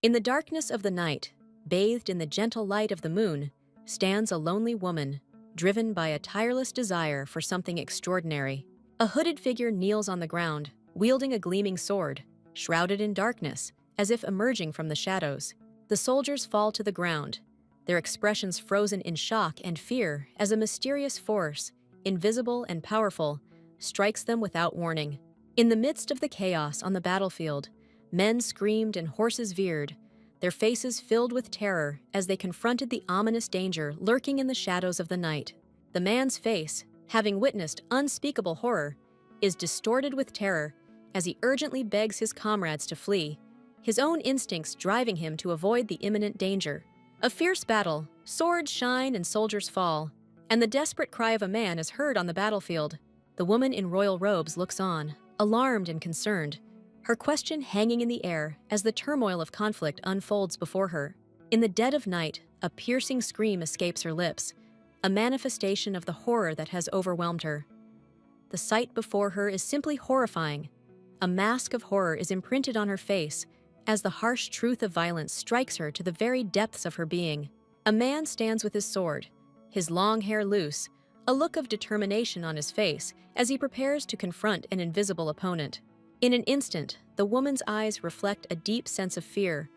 In the darkness of the night, bathed in the gentle light of the moon, stands a lonely woman, driven by a tireless desire for something extraordinary. A hooded figure kneels on the ground, wielding a gleaming sword, shrouded in darkness, as if emerging from the shadows. The soldiers fall to the ground, their expressions frozen in shock and fear as a mysterious force, invisible and powerful, strikes them without warning. In the midst of the chaos on the battlefield, men screamed and horses veered, their faces filled with terror as they confronted the ominous danger lurking in the shadows of the night. The man's face, having witnessed unspeakable horror, is distorted with terror as he urgently begs his comrades to flee, his own instincts driving him to avoid the imminent danger. A fierce battle, swords shine and soldiers fall, and the desperate cry of a man is heard on the battlefield. The woman in royal robes looks on, alarmed and concerned, her question hanging in the air as the turmoil of conflict unfolds before her. In the dead of night, a piercing scream escapes her lips, a manifestation of the horror that has overwhelmed her. The sight before her is simply horrifying. A mask of horror is imprinted on her face as the harsh truth of violence strikes her to the very depths of her being. A man stands with his sword, his long hair loose, a look of determination on his face as he prepares to confront an invisible opponent. In an instant, the woman's eyes reflect a deep sense of fear,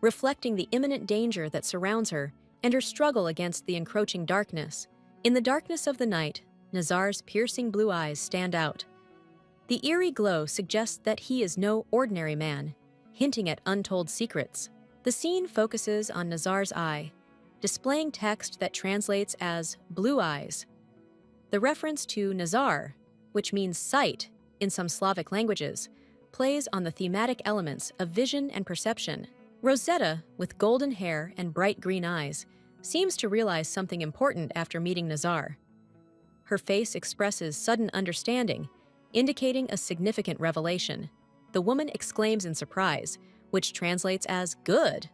reflecting the imminent danger that surrounds her and her struggle against the encroaching darkness. In the darkness of the night, Nazar's piercing blue eyes stand out. The eerie glow suggests that he is no ordinary man, hinting at untold secrets. The scene focuses on Nazar's eye, displaying text that translates as blue eyes. The reference to Nazar, which means sight in some Slavic languages, plays on the thematic elements of vision and perception. Rosetta, with golden hair and bright green eyes, seems to realize something important after meeting Nazar. Her face expresses sudden understanding, indicating a significant revelation. The woman exclaims in surprise, which translates as good.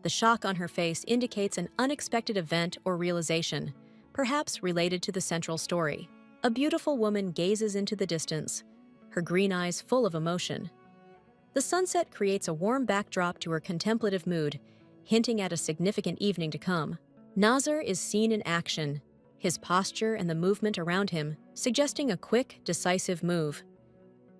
The shock on her face indicates an unexpected event or realization, perhaps related to the central story. A beautiful woman gazes into the distance, her green eyes full of emotion. The sunset creates a warm backdrop to her contemplative mood, hinting at a significant evening to come. Nazar is seen in action, his posture and the movement around him suggesting a quick, decisive move.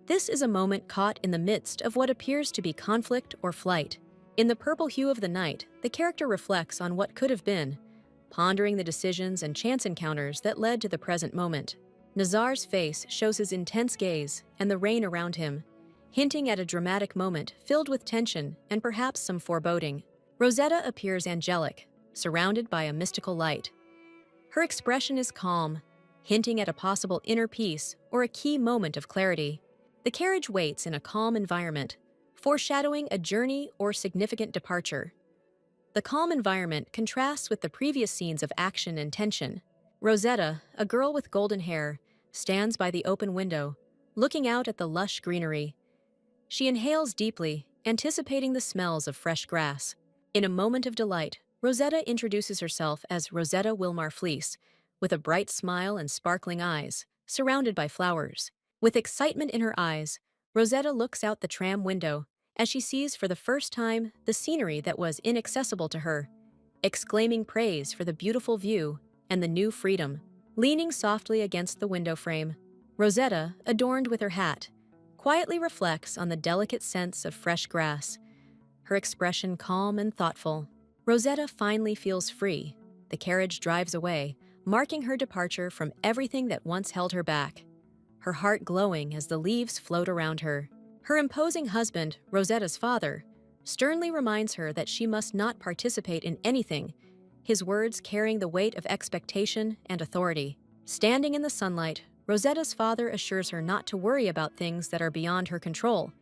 This is a moment caught in the midst of what appears to be conflict or flight. In the purple hue of the night, the character reflects on what could have been, pondering the decisions and chance encounters that led to the present moment. Nazar's face shows his intense gaze and the rain around him, hinting at a dramatic moment filled with tension and perhaps some foreboding. Rosetta appears angelic, surrounded by a mystical light. Her expression is calm, hinting at a possible inner peace or a key moment of clarity. The carriage waits in a calm environment, foreshadowing a journey or significant departure. The calm environment contrasts with the previous scenes of action and tension. Rosetta, a girl with golden hair, stands by the open window, looking out at the lush greenery. She inhales deeply, anticipating the smells of fresh grass. In a moment of delight, Rosetta introduces herself as Rosetta Wilmar Fleece, with a bright smile and sparkling eyes, surrounded by flowers. With excitement in her eyes, Rosetta looks out the tram window as she sees for the first time the scenery that was inaccessible to her, exclaiming praise for the beautiful view and the new freedom. Leaning softly against the window frame, Rosetta, adorned with her hat, quietly reflects on the delicate scents of fresh grass, her expression calm and thoughtful. Rosetta finally feels free. The carriage drives away, marking her departure from everything that once held her back, her heart glowing as the leaves float around her. Her imposing husband, Rosetta's father, sternly reminds her that she must not participate in anything, his words carrying the weight of expectation and authority. Standing in the sunlight, Rosetta's father assures her not to worry about things that are beyond her control,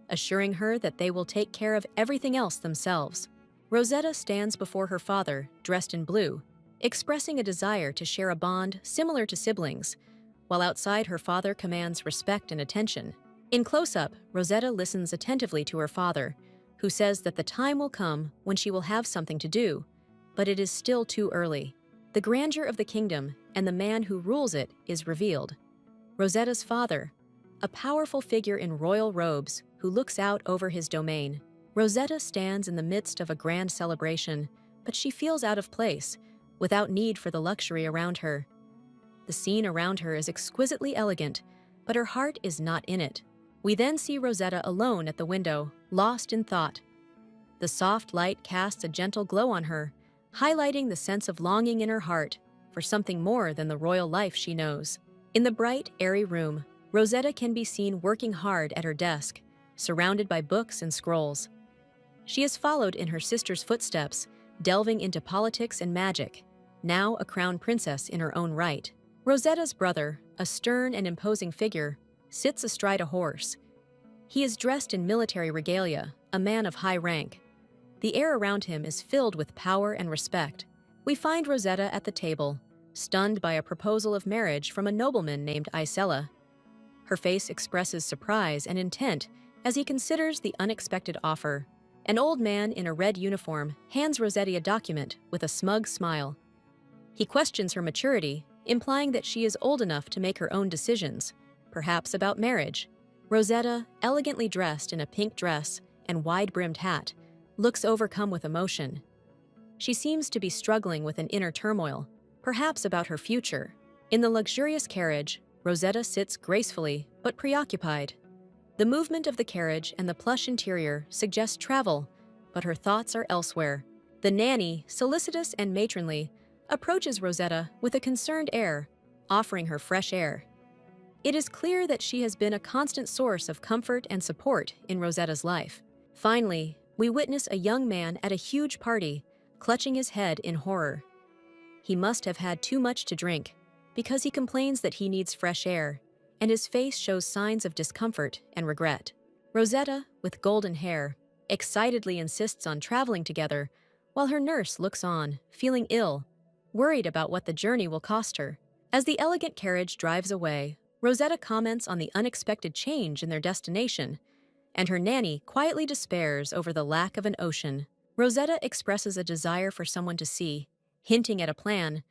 assuring her that they will take care of everything else themselves. Rosetta stands before her father, dressed in blue, expressing a desire to share a bond similar to siblings, while outside her father commands respect and attention. In close-up, Rosetta listens attentively to her father, who says that the time will come when she will have something to do, but it is still too early. The grandeur of the kingdom and the man who rules it is revealed. Rosetta's father, a powerful figure in royal robes who looks out over his domain. Rosetta stands in the midst of a grand celebration, but she feels out of place, without need for the luxury around her. The scene around her is exquisitely elegant, but her heart is not in it. We then see Rosetta alone at the window, lost in thought. The soft light casts a gentle glow on her, highlighting the sense of longing in her heart for something more than the royal life she knows. In the bright, airy room, Rosetta can be seen working hard at her desk, surrounded by books and scrolls. She is followed in her sister's footsteps, delving into politics and magic, now a crown princess in her own right. Rosetta's brother, a stern and imposing figure, sits astride a horse. He is dressed in military regalia, a man of high rank. The air around him is filled with power and respect. We find Rosetta at the table, stunned by a proposal of marriage from a nobleman named Isella. Her face expresses surprise and intent as he considers the unexpected offer. An old man in a red uniform hands Rosetta a document with a smug smile. He questions her maturity, implying that she is old enough to make her own decisions, perhaps about marriage. Rosetta, elegantly dressed in a pink dress and wide-brimmed hat, looks overcome with emotion. She seems to be struggling with an inner turmoil, perhaps about her future. In the luxurious carriage, Rosetta sits gracefully but preoccupied. The movement of the carriage and the plush interior suggest travel, but her thoughts are elsewhere. The nanny, solicitous and matronly, approaches Rosetta with a concerned air, offering her fresh air. It is clear that she has been a constant source of comfort and support in Rosetta's life. Finally, we witness a young man at a huge party, clutching his head in horror. He must have had too much to drink, because he complains that he needs fresh air, and his face shows signs of discomfort and regret. Rosetta, with golden hair, excitedly insists on traveling together, while her nurse looks on, feeling ill, worried about what the journey will cost her. As the elegant carriage drives away, Rosetta comments on the unexpected change in their destination, and her nanny quietly despairs over the lack of an ocean. Rosetta expresses a desire for someone to see, hinting at a plan,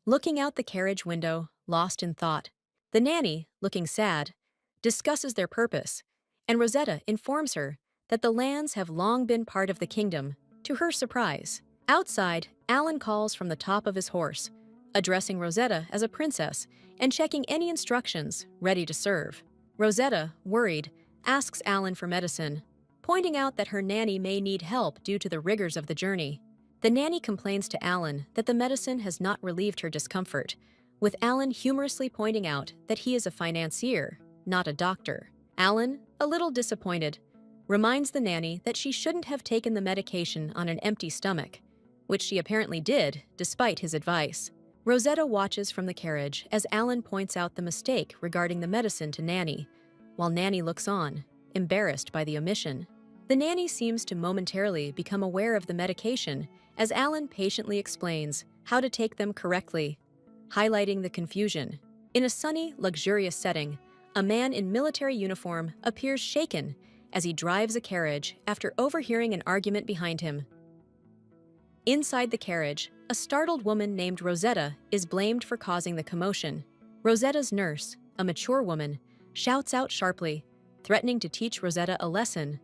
looking out the carriage window, lost in thought. The nanny, looking sad, discusses their purpose, and Rosetta informs her that the lands have long been part of the kingdom. To her surprise, outside, Alan calls from the top of his horse, addressing Rosetta as a princess and checking any instructions, ready to serve. Rosetta, worried, asks Alan for medicine, pointing out that her nanny may need help due to the rigors of the journey. The nanny complains to Alan that the medicine has not relieved her discomfort, with Alan humorously pointing out that he is a financier, not a doctor. Alan, a little disappointed, reminds the nanny that she shouldn't have taken the medication on an empty stomach, which she apparently did, despite his advice. Rosetta watches from the carriage as Alan points out the mistake regarding the medicine to Nanny, while Nanny looks on, embarrassed by the omission. The nanny seems to momentarily become aware of the medication as Alan patiently explains how to take them correctly, highlighting the confusion. In a sunny, luxurious setting, a man in military uniform appears shaken as he drives a carriage after overhearing an argument behind him. Inside the carriage, a startled woman named Rosetta is blamed for causing the commotion. Rosetta's nurse, a mature woman, shouts out sharply, threatening to teach Rosetta a lesson.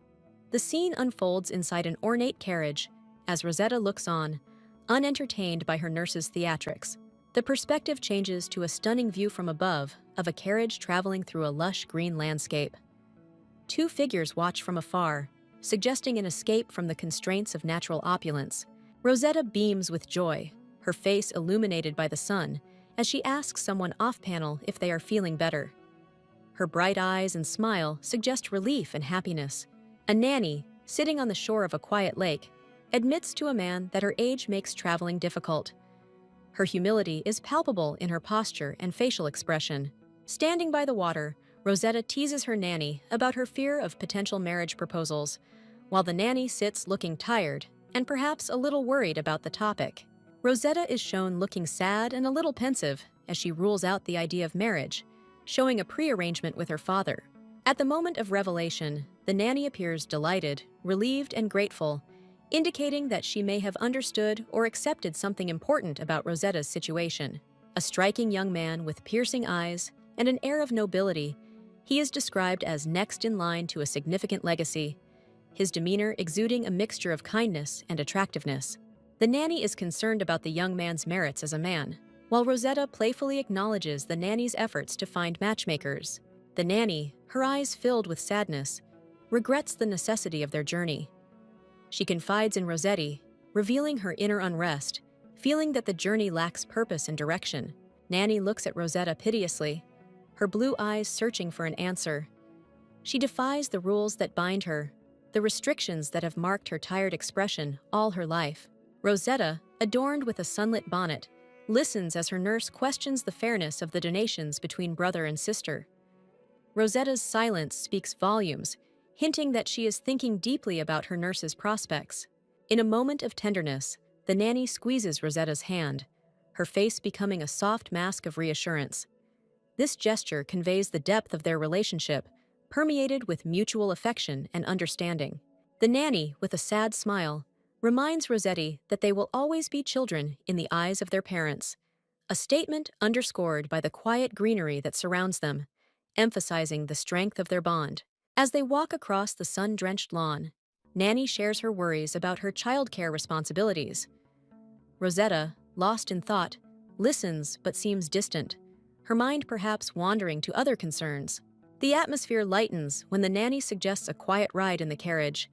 The scene unfolds inside an ornate carriage as Rosetta looks on, unentertained by her nurse's theatrics. The perspective changes to a stunning view from above of a carriage traveling through a lush green landscape. Two figures watch from afar, suggesting an escape from the constraints of natural opulence. Rosetta beams with joy, her face illuminated by the sun, as she asks someone off-panel if they are feeling better. Her bright eyes and smile suggest relief and happiness. A nanny, sitting on the shore of a quiet lake, admits to a man that her age makes traveling difficult. Her humility is palpable in her posture and facial expression. Standing by the water, Rosetta teases her nanny about her fear of potential marriage proposals, while the nanny sits looking tired and perhaps a little worried about the topic. Rosetta is shown looking sad and a little pensive as she rules out the idea of marriage, showing a prearrangement with her father. At the moment of revelation, the nanny appears delighted, relieved, and grateful, indicating that she may have understood or accepted something important about Rosetta's situation. A striking young man with piercing eyes and an air of nobility, he is described as next in line to a significant legacy. his demeanor exuding a mixture of kindness and attractiveness. The nanny is concerned about the young man's merits as a man, while Rosetta playfully acknowledges the nanny's efforts to find matchmakers. The nanny, her eyes filled with sadness, regrets the necessity of their journey. She confides in Rossetti, revealing her inner unrest, feeling that the journey lacks purpose and direction. Nanny looks at Rosetta piteously, her blue eyes searching for an answer. She defies the rules that bind her, the restrictions that have marked her tired expression all her life. Rosetta, adorned with a sunlit bonnet, listens as her nurse questions the fairness of the donations between brother and sister. Rosetta's silence speaks volumes, hinting that she is thinking deeply about her nurse's prospects. In a moment of tenderness, the nanny squeezes Rosetta's hand, her face becoming a soft mask of reassurance. This gesture conveys the depth of their relationship, permeated with mutual affection and understanding. The nanny, with a sad smile, reminds Rossetti that they will always be children in the eyes of their parents, a statement underscored by the quiet greenery that surrounds them, emphasizing the strength of their bond. As they walk across the sun-drenched lawn, Nanny shares her worries about her childcare responsibilities. Rosetta, lost in thought, listens but seems distant, her mind perhaps wandering to other concerns. The atmosphere lightens when the nanny suggests a quiet ride in the carriage.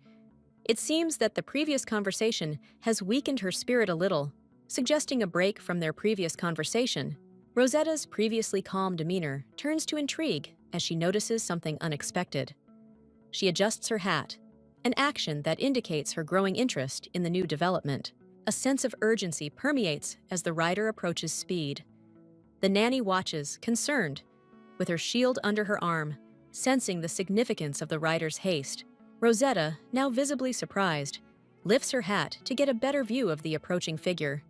It seems that the previous conversation has weakened her spirit a little, suggesting a break from their previous conversation. Rosetta's previously calm demeanor turns to intrigue as she notices something unexpected. She adjusts her hat, an action that indicates her growing interest in the new development. A sense of urgency permeates as the rider approaches speed. The nanny watches, concerned, with her shield under her arm, sensing the significance of the rider's haste. Rosetta, now visibly surprised, lifts her hat to get a better view of the approaching figure.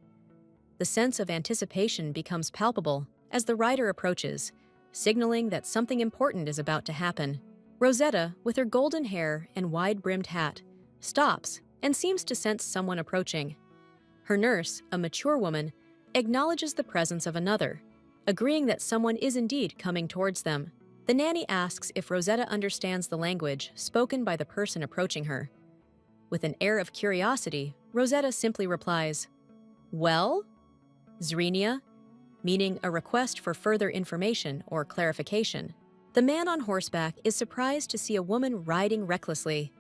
The sense of anticipation becomes palpable as the rider approaches, signaling that something important is about to happen. Rosetta, with her golden hair and wide-brimmed hat, stops and seems to sense someone approaching. Her nurse, a mature woman, acknowledges the presence of another, agreeing that someone is indeed coming towards them. The nanny asks if Rosetta understands the language spoken by the person approaching her. With an air of curiosity, Rosetta simply replies, "Well?" Zrenia, meaning a request for further information or clarification. The man on horseback is surprised to see a woman riding recklessly.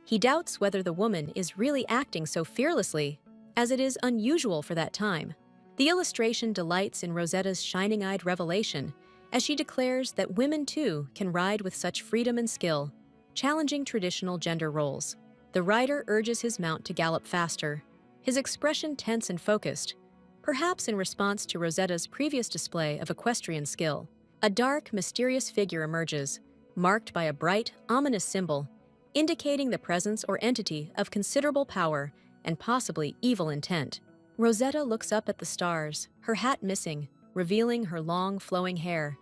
He doubts whether the woman is really acting so fearlessly, as it is unusual for that time. The illustration delights in Rosetta's shining-eyed revelation, as she declares that women too can ride with such freedom and skill, challenging traditional gender roles. The rider urges his mount to gallop faster, his expression tense and focused, perhaps in response to Rosetta's previous display of equestrian skill. A dark, mysterious figure emerges, marked by a bright, ominous symbol, indicating the presence or entity of considerable power and possibly evil intent. Rosetta looks up at the stars, her hat missing, revealing her long, flowing hair.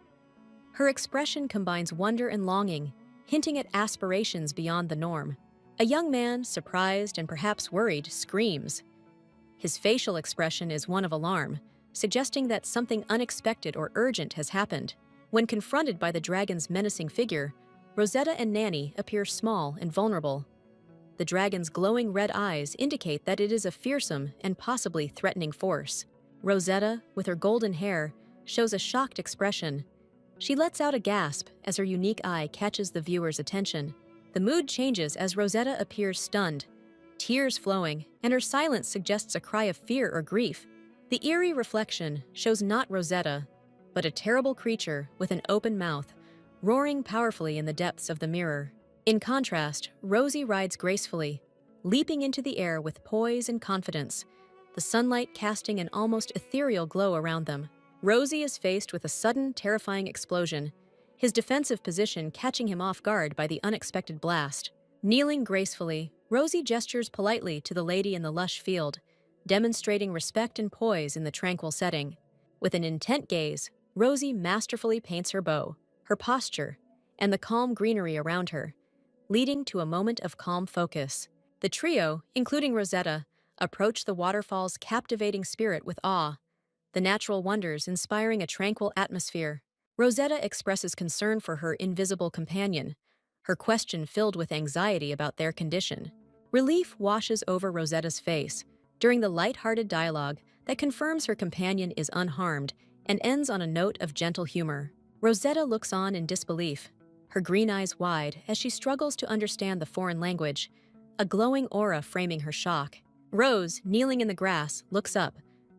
Her expression combines wonder and longing, hinting at aspirations beyond the norm. A young man, surprised and perhaps worried, screams. His facial expression is one of alarm, suggesting that something unexpected or urgent has happened. When confronted by the dragon's menacing figure, Rosetta and Nanny appear small and vulnerable. The dragon's glowing red eyes indicate that it is a fearsome and possibly threatening force. Rosetta, with her golden hair, shows a shocked expression. She lets out a gasp as her unique eye catches the viewer's attention. The mood changes as Rosetta appears stunned, tears flowing, and her silence suggests a cry of fear or grief. The eerie reflection shows not Rosetta, but a terrible creature with an open mouth, roaring powerfully in the depths of the mirror. In contrast, Rosie rides gracefully, leaping into the air with poise and confidence, the sunlight casting an almost ethereal glow around them. Rosie is faced with a sudden, terrifying explosion, his defensive position catching him off guard by the unexpected blast. Kneeling gracefully, Rosie gestures politely to the lady in the lush field, demonstrating respect and poise in the tranquil setting. With an intent gaze, Rosie masterfully paints her bow, her posture, and the calm greenery around her, leading to a moment of calm focus. The trio, including Rosetta, approach the waterfall's captivating spirit with awe, the natural wonders inspiring a tranquil atmosphere. Rosetta expresses concern for her invisible companion, her question filled with anxiety about their condition. Relief washes over Rosetta's face during the light-hearted dialogue that confirms her companion is unharmed and ends on a note of gentle humor. Rosetta looks on in disbelief, her green eyes wide as she struggles to understand the foreign language, a glowing aura framing her shock. Rose, kneeling in the grass, looks up,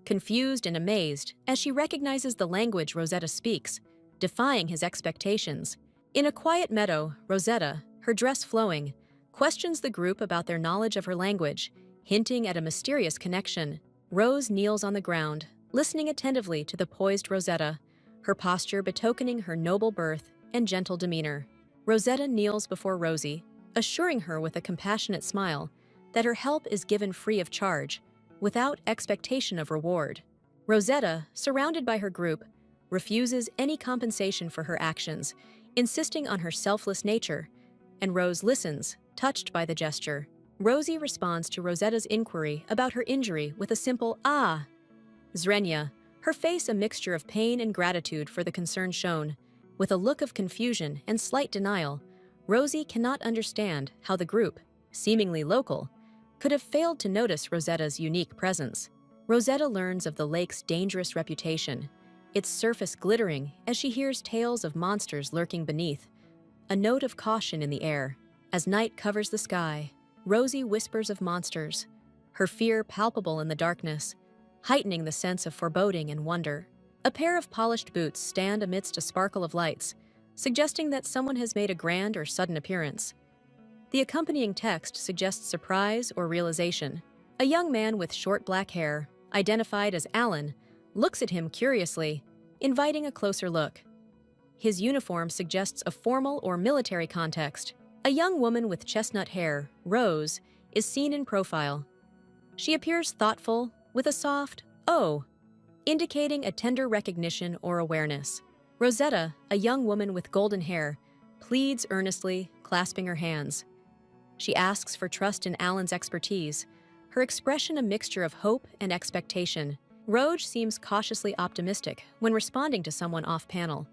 confused and amazed as she recognizes the language Rosetta speaks, defying his expectations. In a quiet meadow, Rosetta, her dress flowing, questions the group about their knowledge of her language, hinting at a mysterious connection. Rose kneels on the ground, listening attentively to the poised Rosetta, her posture betokening her noble birth and gentle demeanor. Rosetta kneels before Rosie, assuring her with a compassionate smile that her help is given free of charge, without expectation of reward. Rosetta, surrounded by her group, refuses any compensation for her actions, insisting on her selfless nature, and Rose listens, touched by the gesture. Rosie responds to Rosetta's inquiry about her injury with a simple "ah." Zrenya, her face a mixture of pain and gratitude for the concern shown. With a look of confusion and slight denial, Rosie cannot understand how the group, seemingly local, could have failed to notice Rosetta's unique presence. Rosetta learns of the lake's dangerous reputation, its surface glittering as she hears tales of monsters lurking beneath, a note of caution in the air. As night covers the sky, Rosie whispers of monsters, her fear palpable in the darkness, heightening the sense of foreboding and wonder. A pair of polished boots stand amidst a sparkle of lights, suggesting that someone has made a grand or sudden appearance. The accompanying text suggests surprise or realization. A young man with short black hair, identified as Alan, looks at him curiously, inviting a closer look. His uniform suggests a formal or military context. A young woman with chestnut hair, Rose, is seen in profile. She appears thoughtful, with a soft "oh," indicating a tender recognition or awareness. Rosetta, a young woman with golden hair, pleads earnestly, clasping her hands. She asks for trust in Alan's expertise, her expression a mixture of hope and expectation. Rose seems cautiously optimistic when responding to someone off-panel.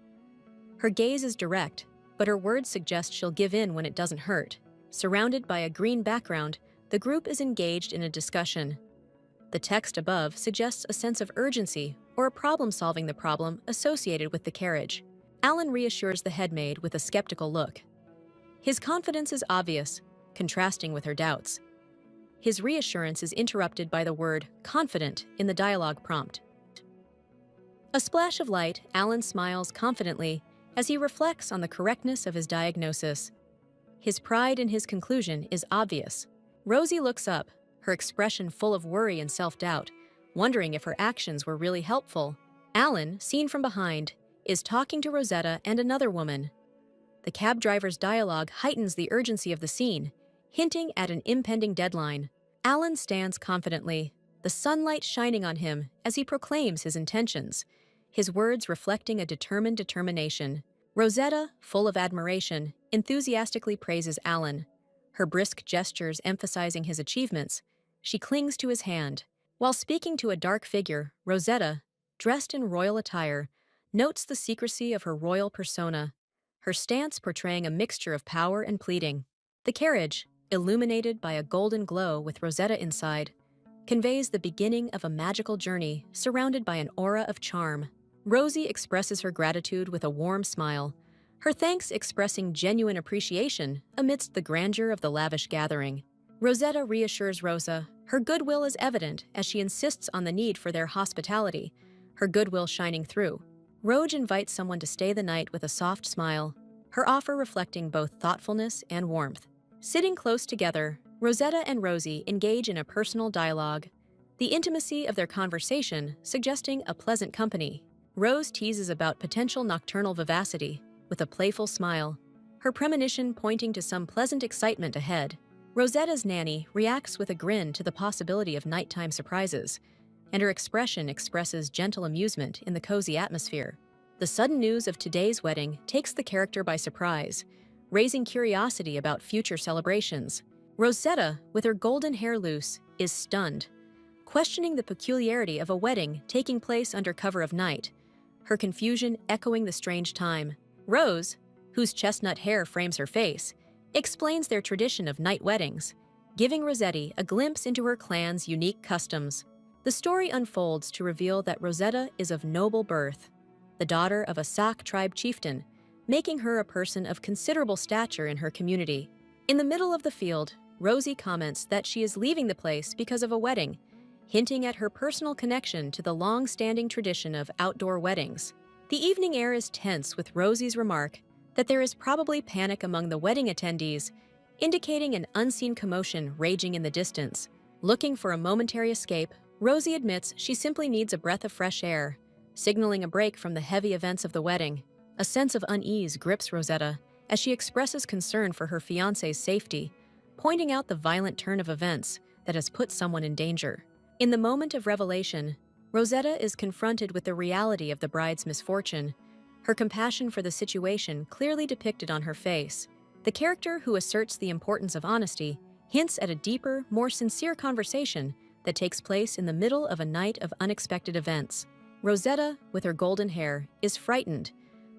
Her gaze is direct, but her words suggest she'll give in when it doesn't hurt. Surrounded by a green background, the group is engaged in a discussion. The text above suggests a sense of urgency or a problem solving the problem associated with the carriage. Alan reassures the headmaid with a skeptical look. His confidence is obvious, contrasting with her doubts. His reassurance is interrupted by the word confident in the dialogue prompt. A splash of light, Alan smiles confidently as he reflects on the correctness of his diagnosis. His pride in his conclusion is obvious. Rosie looks up, her expression full of worry and self-doubt, wondering if her actions were really helpful. Alan, seen from behind, is talking to Rosetta and another woman. The cab driver's dialogue heightens the urgency of the scene, hinting at an impending deadline. Alan stands confidently, the sunlight shining on him as he proclaims his intentions, his words reflecting a determined determination. Rosetta, full of admiration, enthusiastically praises Alan, her brisk gestures emphasizing his achievements. She clings to his hand. While speaking to a dark figure, Rosetta, dressed in royal attire, notes the secrecy of her royal persona, her stance portraying a mixture of power and pleading. The carriage, illuminated by a golden glow with Rosetta inside, conveys the beginning of a magical journey surrounded by an aura of charm. Rosie expresses her gratitude with a warm smile, her thanks expressing genuine appreciation amidst the grandeur of the lavish gathering. Rosetta reassures Rosa, her goodwill is evident as she insists on the need for their hospitality, her goodwill shining through. Rose invites someone to stay the night with a soft smile, her offer reflecting both thoughtfulness and warmth. Sitting close together, Rosetta and Rosie engage in a personal dialogue, the intimacy of their conversation suggesting a pleasant company. Rose teases about potential nocturnal vivacity with a playful smile, her premonition pointing to some pleasant excitement ahead. Rosetta's nanny reacts with a grin to the possibility of nighttime surprises, and her expression expresses gentle amusement in the cozy atmosphere. The sudden news of today's wedding takes the character by surprise, raising curiosity about future celebrations. Rosetta, with her golden hair loose, is stunned, questioning the peculiarity of a wedding taking place under cover of night, her confusion echoing the strange time. Rose, whose chestnut hair frames her face, explains their tradition of night weddings, giving Rossetti a glimpse into her clan's unique customs. The story unfolds to reveal that Rosetta is of noble birth, the daughter of a Sak tribe chieftain, making her a person of considerable stature in her community. In the middle of the field, Rosie comments that she is leaving the place because of a wedding, hinting at her personal connection to the long-standing tradition of outdoor weddings. The evening air is tense with Rosie's remark that there is probably panic among the wedding attendees, indicating an unseen commotion raging in the distance. Looking for a momentary escape, Rosie admits she simply needs a breath of fresh air, signaling a break from the heavy events of the wedding. A sense of unease grips Rosetta as she expresses concern for her fiancé's safety, pointing out the violent turn of events that has put someone in danger. In the moment of revelation, Rosetta is confronted with the reality of the bride's misfortune, her compassion for the situation clearly depicted on her face. The character who asserts the importance of honesty hints at a deeper, more sincere conversation that takes place in the middle of a night of unexpected events. Rosetta, with her golden hair, is frightened,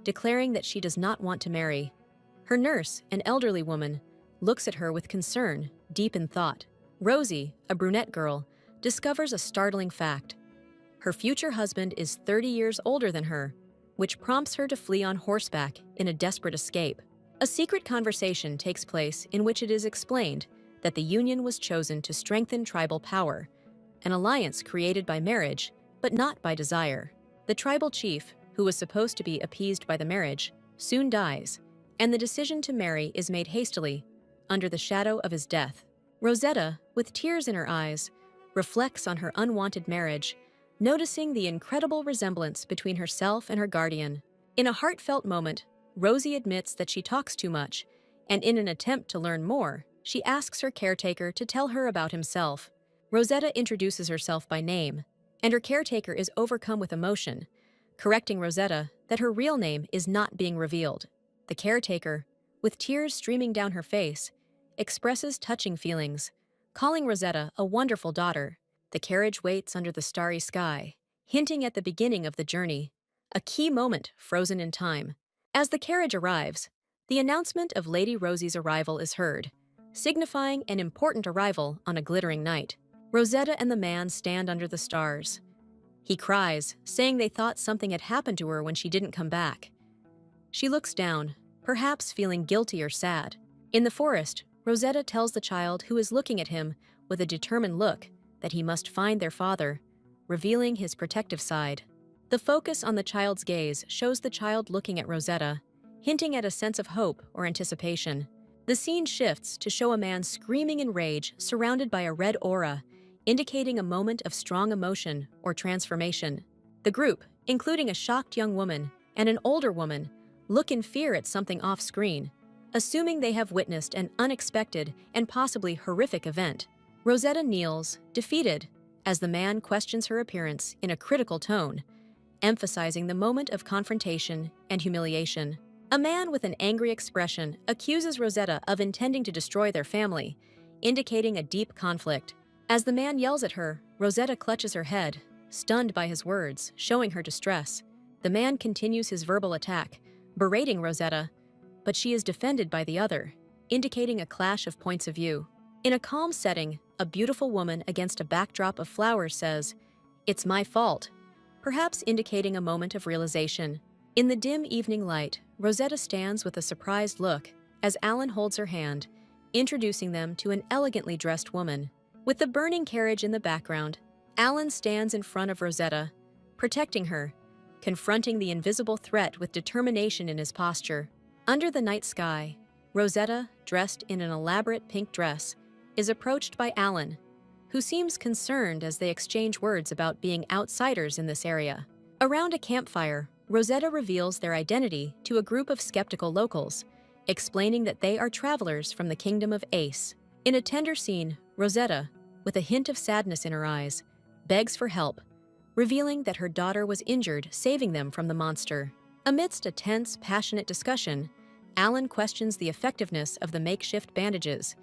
declaring that she does not want to marry. Her nurse, an elderly woman, looks at her with concern, deep in thought. Rosie, a brunette girl, discovers a startling fact. Her future husband is 30 years older than her, which prompts her to flee on horseback in a desperate escape. A secret conversation takes place in which it is explained that the union was chosen to strengthen tribal power, an alliance created by marriage, but not by desire. The tribal chief, who was supposed to be appeased by the marriage, soon dies, and the decision to marry is made hastily, under the shadow of his death. Rosetta, with tears in her eyes, reflects on her unwanted marriage, noticing the incredible resemblance between herself and her guardian. In a heartfelt moment, Rosie admits that she talks too much, and in an attempt to learn more, she asks her caretaker to tell her about himself. Rosetta introduces herself by name, and her caretaker is overcome with emotion, correcting Rosetta that her real name is not being revealed. The caretaker, with tears streaming down her face, expresses touching feelings, calling Rosetta a wonderful daughter. The carriage waits under the starry sky, hinting at the beginning of the journey, a key moment frozen in time. As the carriage arrives, the announcement of Lady Rosie's arrival is heard, signifying an important arrival on a glittering night. Rosetta and the man stand under the stars. He cries, saying they thought something had happened to her when she didn't come back. She looks down, perhaps feeling guilty or sad. In the forest, Rosetta tells the child, who is looking at him with a determined look, that he must find their father, revealing his protective side. The focus on the child's gaze shows the child looking at Rosetta, hinting at a sense of hope or anticipation. The scene shifts to show a man screaming in rage, surrounded by a red aura, indicating a moment of strong emotion or transformation. The group, including a shocked young woman and an older woman, look in fear at something off-screen, assuming they have witnessed an unexpected and possibly horrific event. Rosetta kneels, defeated, as the man questions her appearance in a critical tone, emphasizing the moment of confrontation and humiliation. A man with an angry expression accuses Rosetta of intending to destroy their family, indicating a deep conflict. As the man yells at her, Rosetta clutches her head, stunned by his words, showing her distress. The man continues his verbal attack, berating Rosetta, but she is defended by the other, indicating a clash of points of view. In a calm setting, a beautiful woman against a backdrop of flowers says, "It's my fault," perhaps indicating a moment of realization. In the dim evening light, Rosetta stands with a surprised look as Alan holds her hand, introducing them to an elegantly dressed woman. With the burning carriage in the background, Alan stands in front of Rosetta, protecting her, confronting the invisible threat with determination in his posture. Under the night sky, Rosetta, dressed in an elaborate pink dress, is approached by Alan, who seems concerned as they exchange words about being outsiders in this area. Around a campfire, Rosetta reveals their identity to a group of skeptical locals, explaining that they are travelers from the kingdom of Ace. In a tender scene, Rosetta, with a hint of sadness in her eyes, begs for help, revealing that her daughter was injured, saving them from the monster. Amidst a tense, passionate discussion, Alan questions the effectiveness of the makeshift bandages,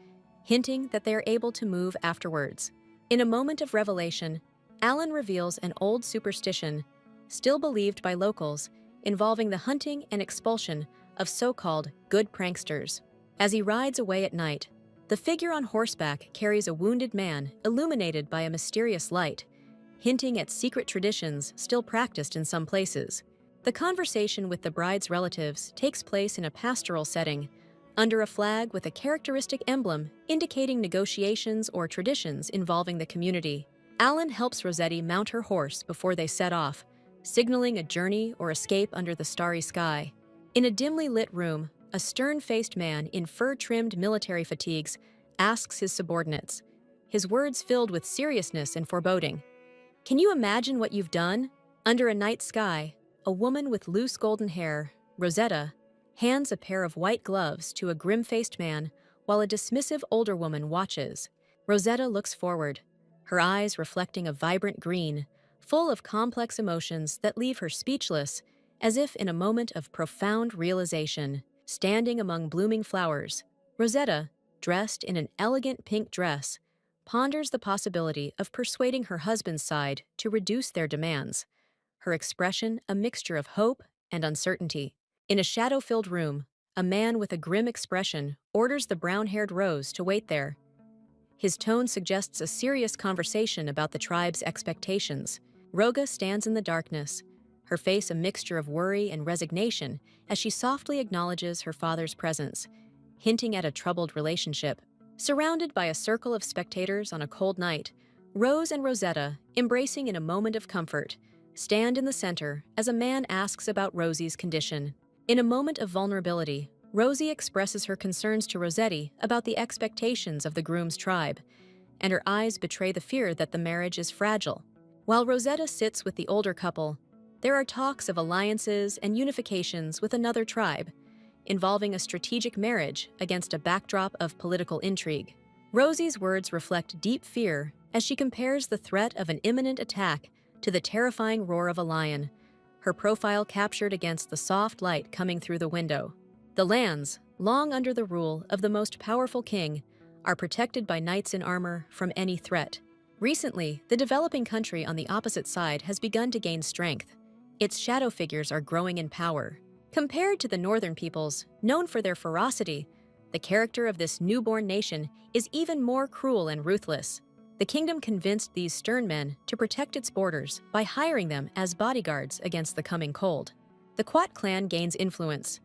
hinting that they are able to move afterwards. In a moment of revelation, Alan reveals an old superstition, still believed by locals, involving the hunting and expulsion of so-called good pranksters. As he rides away at night, the figure on horseback carries a wounded man illuminated by a mysterious light, hinting at secret traditions still practiced in some places. The conversation with the bride's relatives takes place in a pastoral setting, under a flag with a characteristic emblem indicating negotiations or traditions involving the community. Alan helps Rossetti mount her horse before they set off, signaling a journey or escape under the starry sky. In a dimly lit room, a stern-faced man in fur-trimmed military fatigues asks his subordinates, his words filled with seriousness and foreboding. "Can you imagine what you've done?" Under a night sky, a woman with loose golden hair, Rosetta, hands a pair of white gloves to a grim-faced man while a dismissive older woman watches. Rosetta looks forward, her eyes reflecting a vibrant green, full of complex emotions that leave her speechless, as if in a moment of profound realization. Standing among blooming flowers, Rosetta, dressed in an elegant pink dress, ponders the possibility of persuading her husband's side to reduce their demands, her expression a mixture of hope and uncertainty. In a shadow-filled room, a man with a grim expression orders the brown-haired Rose to wait there. His tone suggests a serious conversation about the tribe's expectations. Roga stands in the darkness, her face a mixture of worry and resignation as she softly acknowledges her father's presence, hinting at a troubled relationship. Surrounded by a circle of spectators on a cold night, Rose and Rosetta, embracing in a moment of comfort, stand in the center as a man asks about Rosie's condition. In a moment of vulnerability, Rosie expresses her concerns to Rossetti about the expectations of the groom's tribe, and her eyes betray the fear that the marriage is fragile. While Rosetta sits with the older couple, there are talks of alliances and unifications with another tribe, involving a strategic marriage against a backdrop of political intrigue. Rosie's words reflect deep fear as she compares the threat of an imminent attack to the terrifying roar of a lion, her profile captured against the soft light coming through the window. The lands, long under the rule of the most powerful king, are protected by knights in armor from any threat. Recently, the developing country on the opposite side has begun to gain strength. Its shadow figures are growing in power. Compared to the northern peoples, known for their ferocity, the character of this newborn nation is even more cruel and ruthless. The kingdom convinced these stern men to protect its borders by hiring them as bodyguards against the coming cold. The Quat clan gains influence,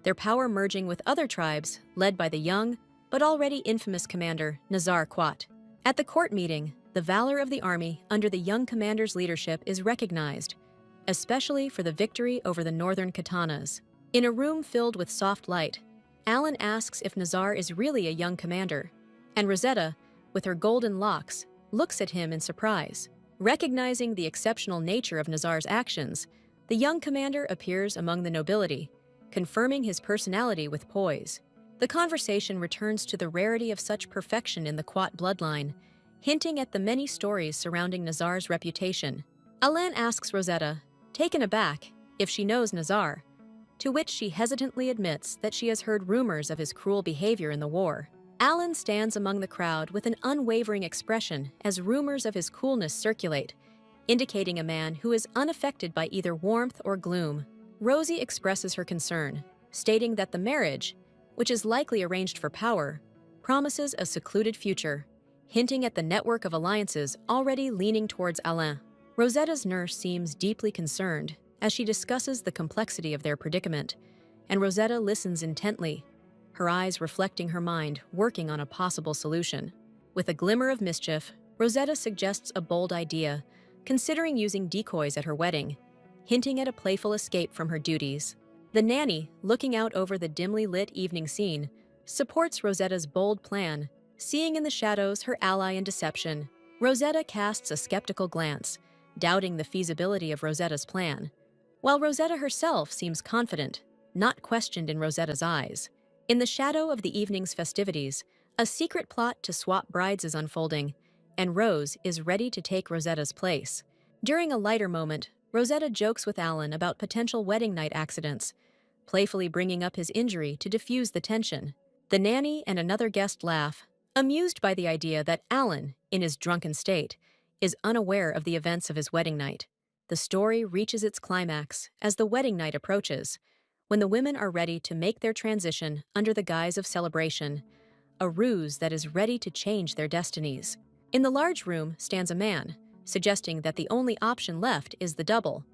their power merging with other tribes led by the young but already infamous commander Nazar Quat. At the court meeting, the valor of the army under the young commander's leadership is recognized, especially for the victory over the northern Katanas. In a room filled with soft light, Alan asks if Nazar is really a young commander, and Rosetta, with her golden locks, looks at him in surprise. Recognizing the exceptional nature of Nazar's actions, the young commander appears among the nobility, confirming his personality with poise. The conversation returns to the rarity of such perfection in the Quat bloodline, hinting at the many stories surrounding Nazar's reputation. Alan asks Rosetta, taken aback, if she knows Nazar, to which she hesitantly admits that she has heard rumors of his cruel behavior in the war. Alan stands among the crowd with an unwavering expression as rumors of his coolness circulate, indicating a man who is unaffected by either warmth or gloom. Rosie expresses her concern, stating that the marriage, which is likely arranged for power, promises a secluded future, hinting at the network of alliances already leaning towards Alan. Rosetta's nurse seems deeply concerned as she discusses the complexity of their predicament, and Rosetta listens intently, her eyes reflecting her mind working on a possible solution. With a glimmer of mischief, Rosetta suggests a bold idea, considering using decoys at her wedding, hinting at a playful escape from her duties. The nanny, looking out over the dimly lit evening scene, supports Rosetta's bold plan, seeing in the shadows her ally in deception. Rosetta casts a skeptical glance, doubting the feasibility of Rosetta's plan, while Rosetta herself seems confident, not questioned in Rosetta's eyes. In the shadow of the evening's festivities, a secret plot to swap brides is unfolding, and Rose is ready to take Rosetta's place. During a lighter moment, Rosetta jokes with Alan about potential wedding night accidents, playfully bringing up his injury to diffuse the tension. The nanny and another guest laugh, amused by the idea that Alan, in his drunken state, is unaware of the events of his wedding night. The story reaches its climax as the wedding night approaches, when the women are ready to make their transition under the guise of celebration, a ruse that is ready to change their destinies. In the large room stands a man, suggesting that the only option left is the double.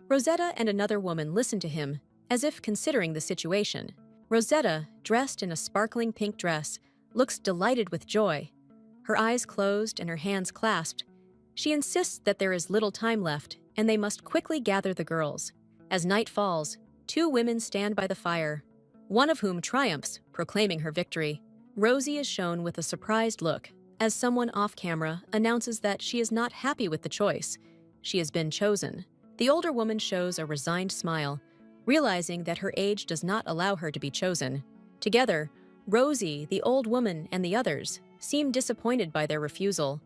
Rosetta and another woman listen to him, as if considering the situation. Rosetta, dressed in a sparkling pink dress, looks delighted with joy. Her eyes closed and her hands clasped. She insists that there is little time left, and they must quickly gather the girls. As night falls, two women stand by the fire, one of whom triumphs, proclaiming her victory. Rosie is shown with a surprised look, as someone off-camera announces that she is not happy with the choice. She has been chosen. The older woman shows a resigned smile, realizing that her age does not allow her to be chosen. Together, Rosie, the old woman, and the others seem disappointed by their refusal,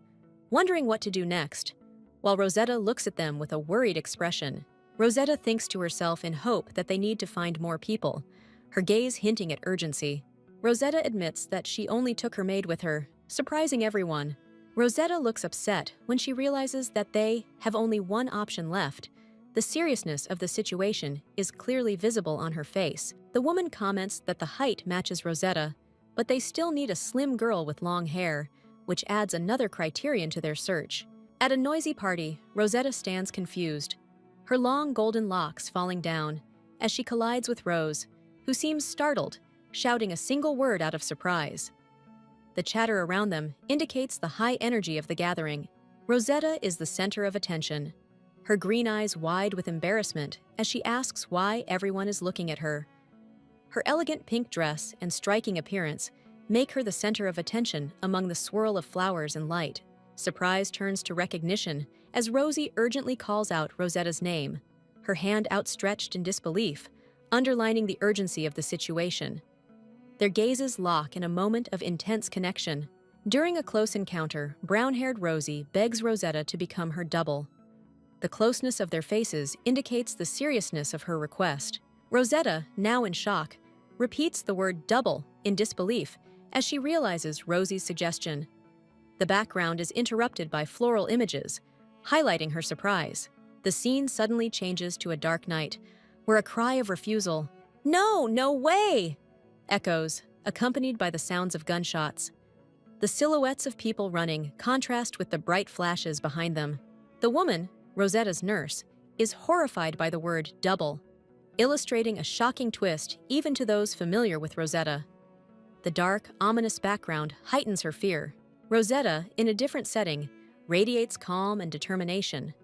wondering what to do next, while Rosetta looks at them with a worried expression. Rosetta thinks to herself in hope that they need to find more people, her gaze hinting at urgency. Rosetta admits that she only took her maid with her, surprising everyone. Rosetta looks upset when she realizes that they have only one option left. The seriousness of the situation is clearly visible on her face. The woman comments that the height matches Rosetta, but they still need a slim girl with long hair, which adds another criterion to their search. At a noisy party, Rosetta stands confused, her long golden locks falling down, as she collides with Rose, who seems startled, shouting a single word out of surprise. The chatter around them indicates the high energy of the gathering. Rosetta is the center of attention, her green eyes wide with embarrassment as she asks why everyone is looking at her. Her elegant pink dress and striking appearance make her the center of attention among the swirl of flowers and light. Surprise turns to recognition as Rosie urgently calls out Rosetta's name, her hand outstretched in disbelief, underlining the urgency of the situation. Their gazes lock in a moment of intense connection. During a close encounter, brown-haired Rosie begs Rosetta to become her double. The closeness of their faces indicates the seriousness of her request. Rosetta, now in shock, repeats the word double in disbelief as she realizes Rosie's suggestion. The background is interrupted by floral images, highlighting her surprise. The scene suddenly changes to a dark night, where a cry of refusal, "No, no way!" echoes, accompanied by the sounds of gunshots. The silhouettes of people running contrast with the bright flashes behind them. The woman, Rosetta's nurse, is horrified by the word double, illustrating a shocking twist even to those familiar with Rosetta. The dark, ominous background heightens her fear. Rosetta, in a different setting, radiates calm and determination.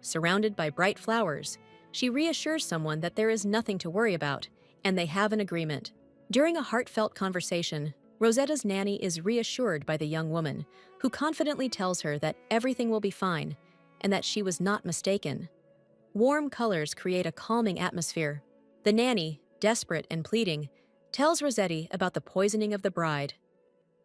Surrounded by bright flowers, she reassures someone that there is nothing to worry about, and they have an agreement. During a heartfelt conversation, Rosetta's nanny is reassured by the young woman, who confidently tells her that everything will be fine and that she was not mistaken. Warm colors create a calming atmosphere. The nanny, desperate and pleading, tells Rossetti about the poisoning of the bride.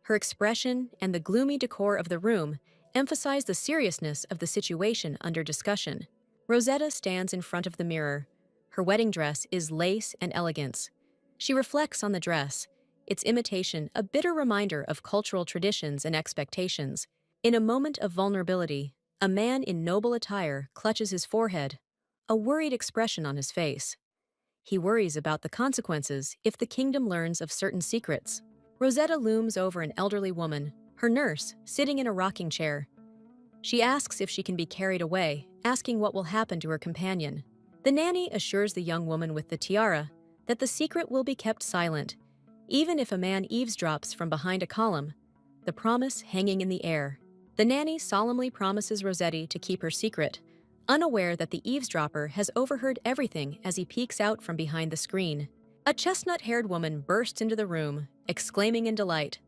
Her expression and the gloomy decor of the room emphasize the seriousness of the situation under discussion. Rosetta stands in front of the mirror. Her wedding dress is lace and elegance. She reflects on the dress, its imitation a bitter reminder of cultural traditions and expectations. In a moment of vulnerability, a man in noble attire clutches his forehead, a worried expression on his face. He worries about the consequences if the kingdom learns of certain secrets. Rosetta looms over an elderly woman, her nurse, sitting in a rocking chair. She asks if she can be carried away, asking what will happen to her companion. The nanny assures the young woman with the tiara that the secret will be kept silent, even if a man eavesdrops from behind a column, the promise hanging in the air. The nanny solemnly promises Rossetti to keep her secret, unaware that the eavesdropper has overheard everything as he peeks out from behind the screen. A chestnut-haired woman bursts into the room, exclaiming in delight.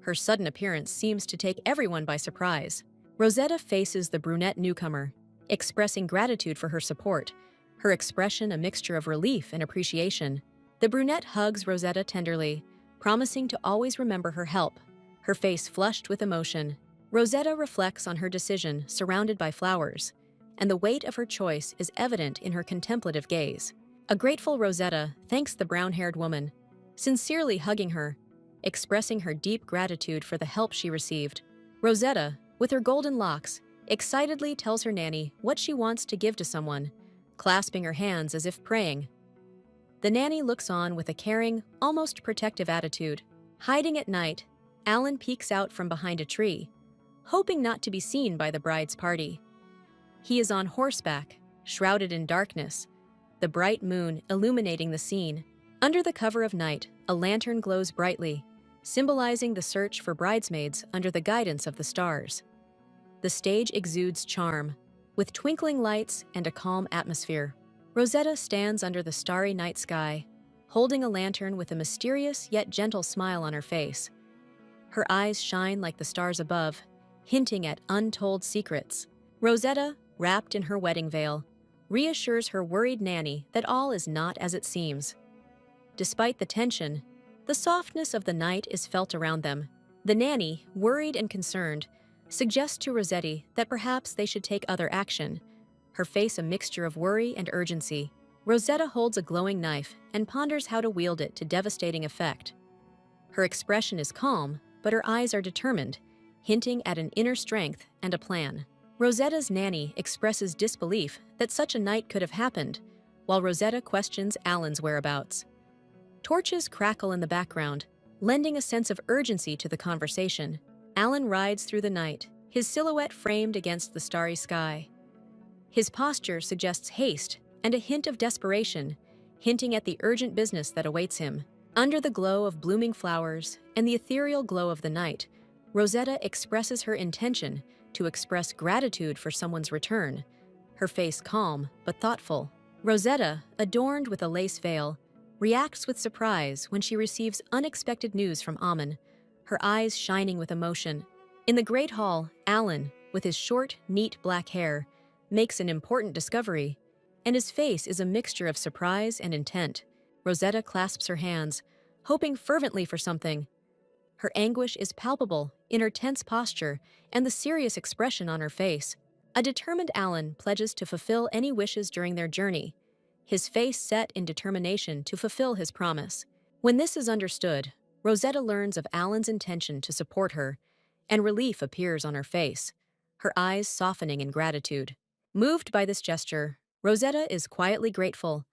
Her sudden appearance seems to take everyone by surprise. Rosetta faces the brunette newcomer, expressing gratitude for her support, her expression a mixture of relief and appreciation. The brunette hugs Rosetta tenderly, promising to always remember her help, her face flushed with emotion. Rosetta reflects on her decision, surrounded by flowers, and the weight of her choice is evident in her contemplative gaze. A grateful Rosetta thanks the brown-haired woman, sincerely hugging her, expressing her deep gratitude for the help she received. Rosetta, with her golden locks, excitedly tells her nanny what she wants to give to someone, clasping her hands as if praying. The nanny looks on with a caring, almost protective attitude. Hiding at night, Alan peeks out from behind a tree, hoping not to be seen by the bride's party. He is on horseback, shrouded in darkness, the bright moon illuminating the scene. Under the cover of night, a lantern glows brightly, symbolizing the search for bridesmaids under the guidance of the stars. The stage exudes charm, with twinkling lights and a calm atmosphere. Rosetta stands under the starry night sky, holding a lantern with a mysterious yet gentle smile on her face. Her eyes shine like the stars above, hinting at untold secrets. Rosetta, wrapped in her wedding veil, reassures her worried nanny that all is not as it seems. Despite the tension, the softness of the night is felt around them. The nanny, worried and concerned, suggests to Rossetti that perhaps they should take other action, her face a mixture of worry and urgency. Rosetta holds a glowing knife and ponders how to wield it to devastating effect. Her expression is calm, but her eyes are determined, hinting at an inner strength and a plan. Rosetta's nanny expresses disbelief that such a night could have happened, while Rosetta questions Alan's whereabouts. Torches crackle in the background, lending a sense of urgency to the conversation. Alan rides through the night, his silhouette framed against the starry sky. His posture suggests haste and a hint of desperation, hinting at the urgent business that awaits him. Under the glow of blooming flowers and the ethereal glow of the night, Rosetta expresses her intention to express gratitude for someone's return, her face calm but thoughtful. Rosetta, adorned with a lace veil, reacts with surprise when she receives unexpected news from Amon, her eyes shining with emotion. In the Great Hall, Alan, with his short, neat black hair, makes an important discovery, and his face is a mixture of surprise and intent. Rosetta clasps her hands, hoping fervently for something. Her anguish is palpable in her tense posture and the serious expression on her face. A determined Alan pledges to fulfill any wishes during their journey, his face set in determination to fulfill his promise. When this is understood, Rosetta learns of Alan's intention to support her, and relief appears on her face, her eyes softening in gratitude. Moved by this gesture, Rosetta is quietly grateful,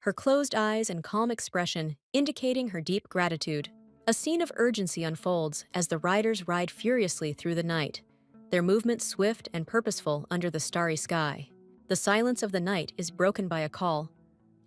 her closed eyes and calm expression indicating her deep gratitude. A scene of urgency unfolds as the riders ride furiously through the night, their movements swift and purposeful under the starry sky. The silence of the night is broken by a call.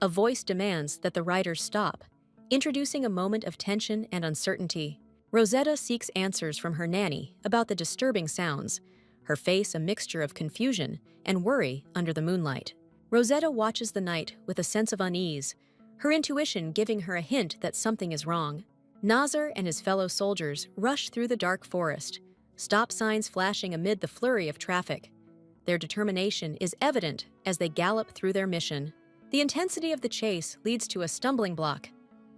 A voice demands that the riders stop, introducing a moment of tension and uncertainty. Rosetta seeks answers from her nanny about the disturbing sounds, her face a mixture of confusion and worry under the moonlight. Rosetta watches the night with a sense of unease, her intuition giving her a hint that something is wrong. Nazar and his fellow soldiers rush through the dark forest, stop signs flashing amid the flurry of traffic. Their determination is evident as they gallop through their mission. The intensity of the chase leads to a stumbling block.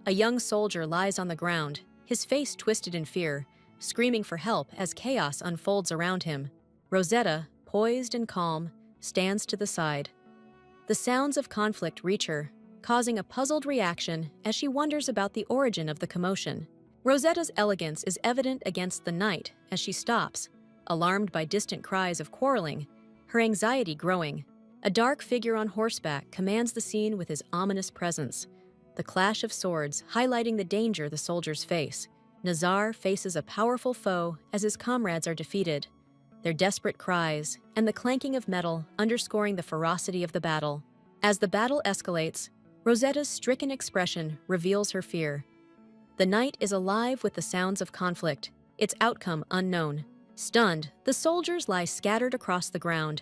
A young soldier lies on the ground, his face twisted in fear, screaming for help as chaos unfolds around him. Rosetta, poised and calm, stands to the side. The sounds of conflict reach her, causing a puzzled reaction as she wonders about the origin of the commotion. Rosetta's elegance is evident against the night as she stops, alarmed by distant cries of quarreling, her anxiety growing. A dark figure on horseback commands the scene with his ominous presence, the clash of swords highlighting the danger the soldiers face. Nazar faces a powerful foe as his comrades are defeated, their desperate cries and the clanking of metal underscoring the ferocity of the battle. As the battle escalates, Rosetta's stricken expression reveals her fear. The night is alive with the sounds of conflict, its outcome unknown. Stunned, the soldiers lie scattered across the ground,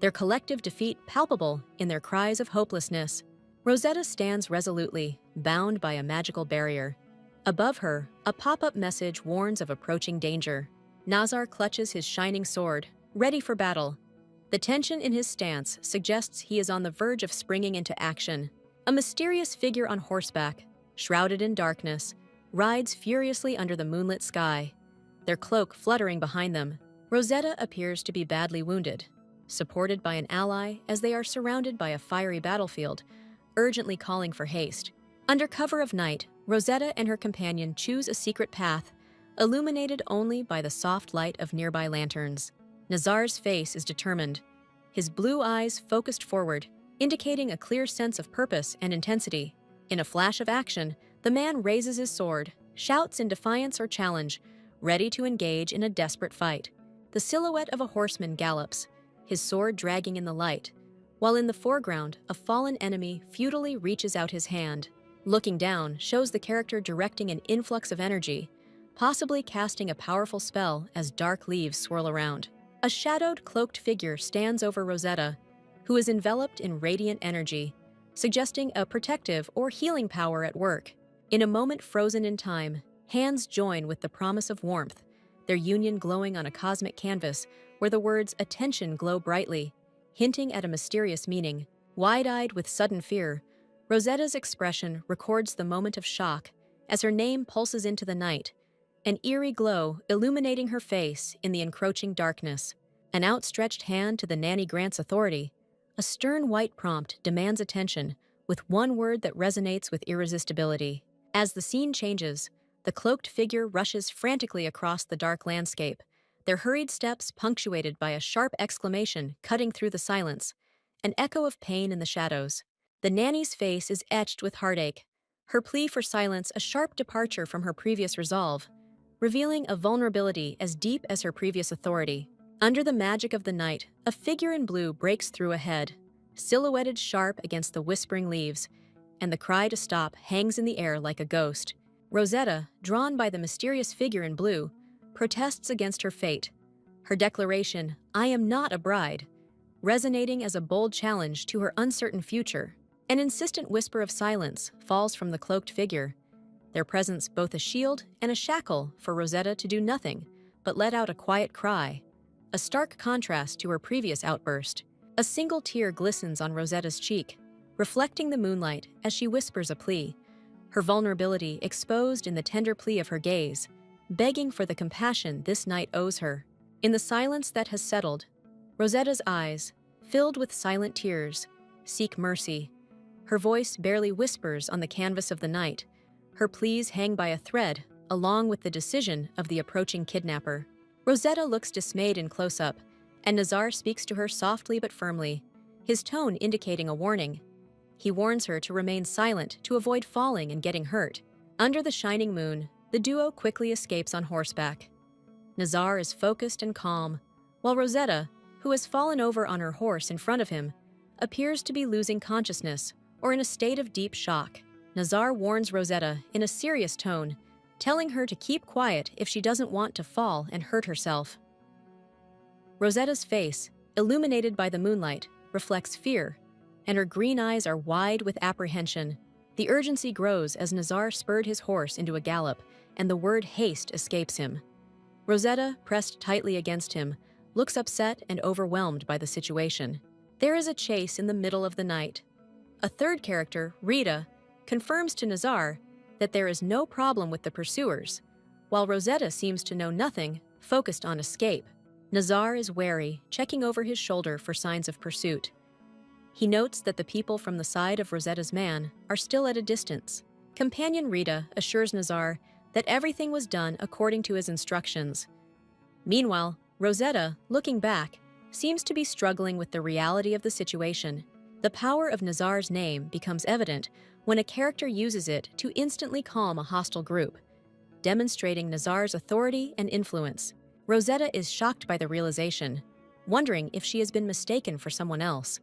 their collective defeat palpable in their cries of hopelessness. Rosetta stands resolutely, bound by a magical barrier. Above her, a pop-up message warns of approaching danger. Nazar clutches his shining sword, ready for battle. The tension in his stance suggests he is on the verge of springing into action. A mysterious figure on horseback, shrouded in darkness, rides furiously under the moonlit sky, their cloak fluttering behind them. Rosetta appears to be badly wounded, supported by an ally as they are surrounded by a fiery battlefield, urgently calling for haste. Under cover of night, Rosetta and her companion choose a secret path, illuminated only by the soft light of nearby lanterns. Nazar's face is determined, his blue eyes focused forward, indicating a clear sense of purpose and intensity. In a flash of action, the man raises his sword, shouts in defiance or challenge, ready to engage in a desperate fight. The silhouette of a horseman gallops, his sword dragging in the light, while in the foreground, a fallen enemy futilely reaches out his hand. Looking down shows the character directing an influx of energy, possibly casting a powerful spell as dark leaves swirl around. A shadowed, cloaked figure stands over Rosetta, who is enveloped in radiant energy, suggesting a protective or healing power at work. In a moment frozen in time, hands join with the promise of warmth, their union glowing on a cosmic canvas where the words attention glow brightly, hinting at a mysterious meaning. Wide-eyed with sudden fear, Rosetta's expression records the moment of shock as her name pulses into the night, an eerie glow illuminating her face in the encroaching darkness. An outstretched hand to the nanny grants authority. A stern white prompt demands attention with one word that resonates with irresistibility. As the scene changes, the cloaked figure rushes frantically across the dark landscape, their hurried steps punctuated by a sharp exclamation cutting through the silence, an echo of pain in the shadows. The nanny's face is etched with heartache, her plea for silence a sharp departure from her previous resolve, revealing a vulnerability as deep as her previous authority. Under the magic of the night, a figure in blue breaks through ahead, silhouetted sharp against the whispering leaves, and the cry to stop hangs in the air like a ghost. Rosetta, drawn by the mysterious figure in blue, protests against her fate. Her declaration, "I am not a bride," resonating as a bold challenge to her uncertain future. An insistent whisper of silence falls from the cloaked figure, their presence both a shield and a shackle for Rosetta to do nothing but let out a quiet cry, a stark contrast to her previous outburst. A single tear glistens on Rosetta's cheek, reflecting the moonlight as she whispers a plea, her vulnerability exposed in the tender plea of her gaze, begging for the compassion this night owes her. In the silence that has settled, Rosetta's eyes, filled with silent tears, seek mercy. Her voice barely whispers on the canvas of the night. Her pleas hang by a thread, along with the decision of the approaching kidnapper. Rosetta looks dismayed in close-up, and Nazar speaks to her softly but firmly, his tone indicating a warning. He warns her to remain silent to avoid falling and getting hurt. Under the shining moon, the duo quickly escapes on horseback. Nazar is focused and calm, while Rosetta, who has fallen over on her horse in front of him, appears to be losing consciousness or in a state of deep shock. Nazar warns Rosetta in a serious tone, telling her to keep quiet if she doesn't want to fall and hurt herself. Rosetta's face, illuminated by the moonlight, reflects fear, and her green eyes are wide with apprehension. The urgency grows as Nazar spurred his horse into a gallop, and the word haste escapes him. Rosetta, pressed tightly against him, looks upset and overwhelmed by the situation. There is a chase in the middle of the night. A third character, Rita, confirms to Nazar that there is no problem with the pursuers, while Rosetta seems to know nothing, focused on escape. Nazar is wary, checking over his shoulder for signs of pursuit. He notes that the people from the side of Rosetta's man are still at a distance. Companion Rita assures Nazar that everything was done according to his instructions. Meanwhile, Rosetta, looking back, seems to be struggling with the reality of the situation. The power of Nazar's name becomes evident when a character uses it to instantly calm a hostile group, demonstrating Nazar's authority and influence. Rosetta is shocked by the realization, wondering if she has been mistaken for someone else.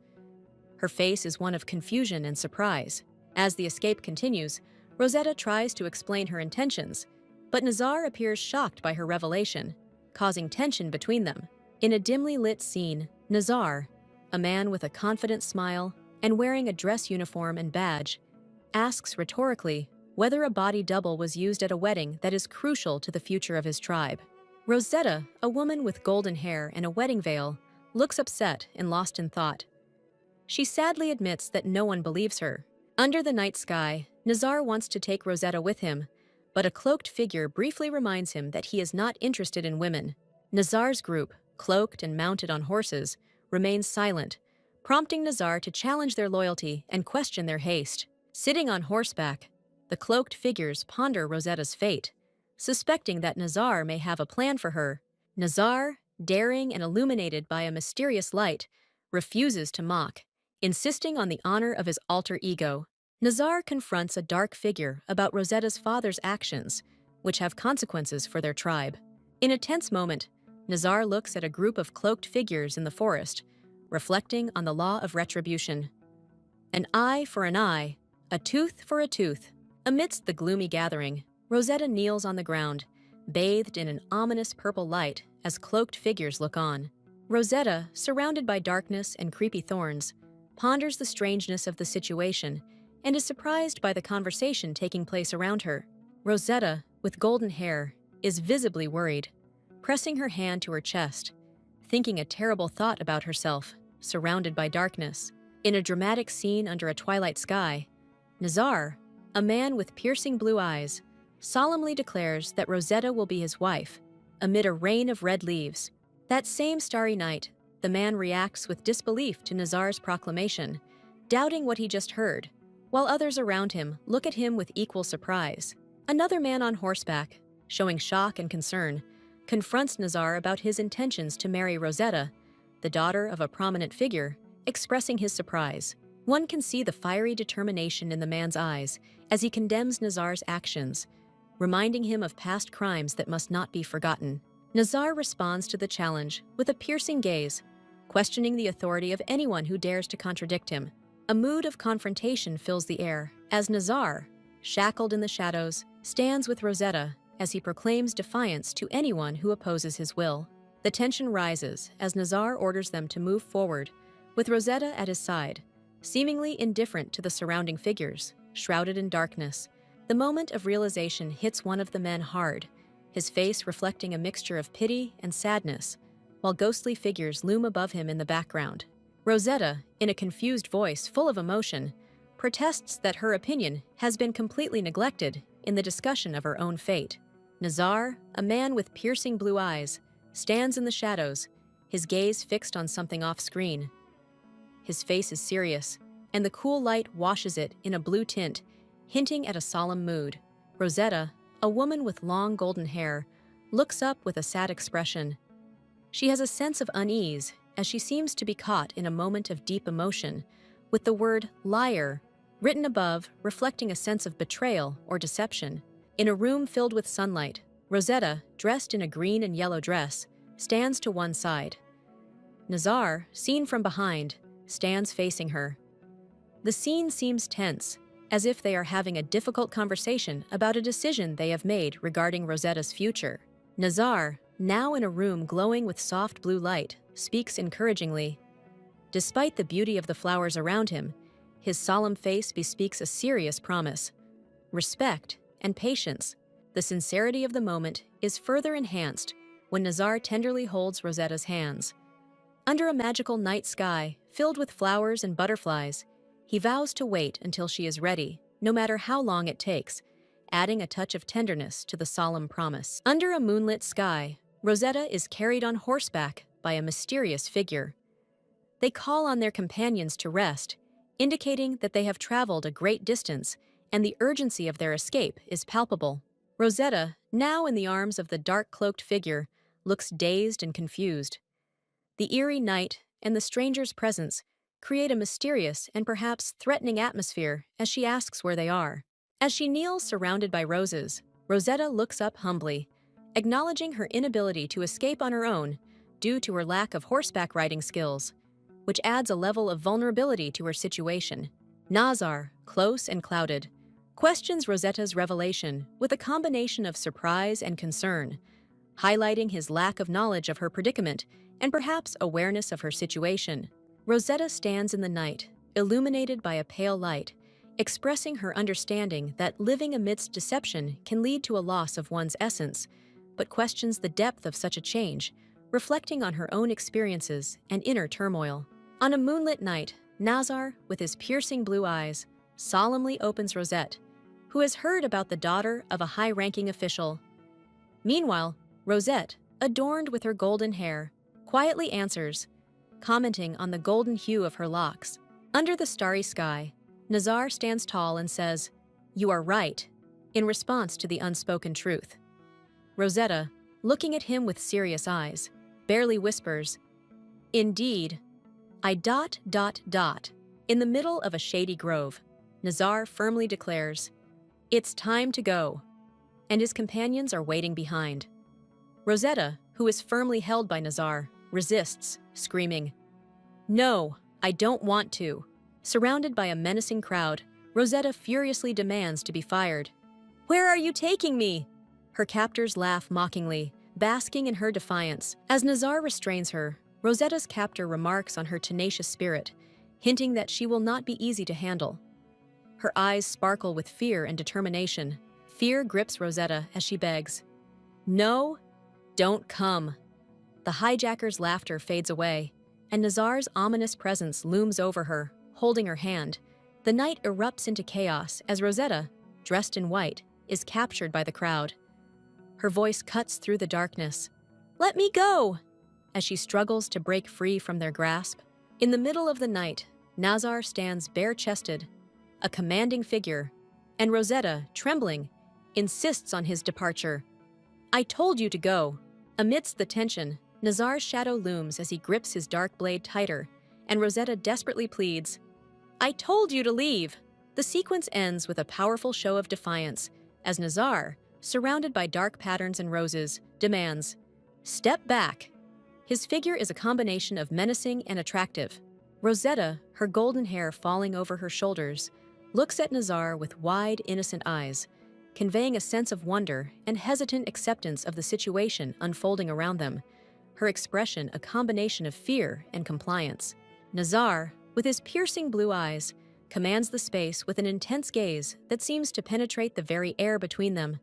Her face is one of confusion and surprise. As the escape continues, Rosetta tries to explain her intentions, but Nazar appears shocked by her revelation, causing tension between them. In a dimly lit scene, Nazar, a man with a confident smile and wearing a dress uniform and badge, asks rhetorically whether a body double was used at a wedding that is crucial to the future of his tribe. Rosetta, a woman with golden hair and a wedding veil, looks upset and lost in thought. She sadly admits that no one believes her. Under the night sky, Nazar wants to take Rosetta with him, but a cloaked figure briefly reminds him that he is not interested in women. Nazar's group, cloaked and mounted on horses, remains silent, prompting Nazar to challenge their loyalty and question their haste. Sitting on horseback, the cloaked figures ponder Rosetta's fate, suspecting that Nazar may have a plan for her. Nazar, daring and illuminated by a mysterious light, refuses to mock, insisting on the honor of his alter ego. Nazar confronts a dark figure about Rosetta's father's actions, which have consequences for their tribe. In a tense moment, Nazar looks at a group of cloaked figures in the forest, reflecting on the law of retribution. An eye for an eye, a tooth for a tooth. Amidst the gloomy gathering, Rosetta kneels on the ground, bathed in an ominous purple light as cloaked figures look on. Rosetta, surrounded by darkness and creepy thorns, ponders the strangeness of the situation and is surprised by the conversation taking place around her. Rosetta, with golden hair, is visibly worried, pressing her hand to her chest, thinking a terrible thought about herself, surrounded by darkness. In a dramatic scene under a twilight sky, Nazar, a man with piercing blue eyes, solemnly declares that Rosetta will be his wife, amid a rain of red leaves. That same starry night, the man reacts with disbelief to Nazar's proclamation, doubting what he just heard, while others around him look at him with equal surprise. Another man on horseback, showing shock and concern, confronts Nazar about his intentions to marry Rosetta, the daughter of a prominent figure, expressing his surprise. One can see the fiery determination in the man's eyes as he condemns Nazar's actions, reminding him of past crimes that must not be forgotten. Nazar responds to the challenge with a piercing gaze, questioning the authority of anyone who dares to contradict him. A mood of confrontation fills the air as Nazar, shackled in the shadows, stands with Rosetta as he proclaims defiance to anyone who opposes his will. The tension rises as Nazar orders them to move forward, with Rosetta at his side, seemingly indifferent to the surrounding figures, shrouded in darkness. The moment of realization hits one of the men hard, his face reflecting a mixture of pity and sadness, while ghostly figures loom above him in the background. Rosetta, in a confused voice full of emotion, protests that her opinion has been completely neglected in the discussion of her own fate. Nazar, a man with piercing blue eyes, stands in the shadows, his gaze fixed on something off-screen. His face is serious, and the cool light washes it in a blue tint, hinting at a solemn mood. Rosetta, a woman with long golden hair, looks up with a sad expression. She has a sense of unease as she seems to be caught in a moment of deep emotion, with the word liar written above reflecting a sense of betrayal or deception. In a room filled with sunlight, Rosetta, dressed in a green and yellow dress, stands to one side. Nazar, seen from behind, stands facing her. The scene seems tense, as if they are having a difficult conversation about a decision they have made regarding Rosetta's future. Nazar, now in a room glowing with soft blue light, speaks encouragingly. Despite the beauty of the flowers around him, his solemn face bespeaks a serious promise, respect, and patience. The sincerity of the moment is further enhanced when Nazar tenderly holds Rosetta's hands. Under a magical night sky filled with flowers and butterflies, he vows to wait until she is ready, no matter how long it takes, adding a touch of tenderness to the solemn promise. Under a moonlit sky, Rosetta is carried on horseback by a mysterious figure. They call on their companions to rest, indicating that they have traveled a great distance and the urgency of their escape is palpable. Rosetta, now in the arms of the dark-cloaked figure, looks dazed and confused. The eerie night and the stranger's presence create a mysterious and perhaps threatening atmosphere as she asks where they are. As she kneels surrounded by roses, Rosetta looks up humbly, acknowledging her inability to escape on her own due to her lack of horseback riding skills, which adds a level of vulnerability to her situation. Nazar, close and clouded, questions Rosetta's revelation with a combination of surprise and concern, highlighting his lack of knowledge of her predicament and perhaps awareness of her situation. Rosetta stands in the night, illuminated by a pale light, expressing her understanding that living amidst deception can lead to a loss of one's essence, but questions the depth of such a change, reflecting on her own experiences and inner turmoil. On a moonlit night, Nazar, with his piercing blue eyes, solemnly opens Rosette, who has heard about the daughter of a high-ranking official. Meanwhile, Rosette, adorned with her golden hair, quietly answers, commenting on the golden hue of her locks. Under the starry sky, Nazar stands tall and says, "You are right," in response to the unspoken truth. Rosetta, looking at him with serious eyes, barely whispers, "Indeed, I ... In the middle of a shady grove, Nazar firmly declares, "It's time to go," and his companions are waiting behind. Rosetta, who is firmly held by Nazar, resists, screaming, "No, I don't want to." Surrounded by a menacing crowd, Rosetta furiously demands to be fired. "Where are you taking me?" Her captors laugh mockingly, basking in her defiance. As Nazar restrains her, Rosetta's captor remarks on her tenacious spirit, hinting that she will not be easy to handle. Her eyes sparkle with fear and determination. Fear grips Rosetta as she begs, "No, don't come." The hijacker's laughter fades away, and Nazar's ominous presence looms over her, holding her hand. The night erupts into chaos as Rosetta, dressed in white, is captured by the crowd. Her voice cuts through the darkness. "Let me go!" as she struggles to break free from their grasp. In the middle of the night, Nazar stands bare-chested, a commanding figure, and Rosetta, trembling, insists on his departure. "I told you to go." Amidst the tension, Nazar's shadow looms as he grips his dark blade tighter, and Rosetta desperately pleads, "I told you to leave." The sequence ends with a powerful show of defiance, as Nazar, surrounded by dark patterns and roses, demands, "Step back." His figure is a combination of menacing and attractive. Rosetta, her golden hair falling over her shoulders, looks at Nazar with wide, innocent eyes, conveying a sense of wonder and hesitant acceptance of the situation unfolding around them, her expression a combination of fear and compliance. Nazar, with his piercing blue eyes, commands the space with an intense gaze that seems to penetrate the very air between them,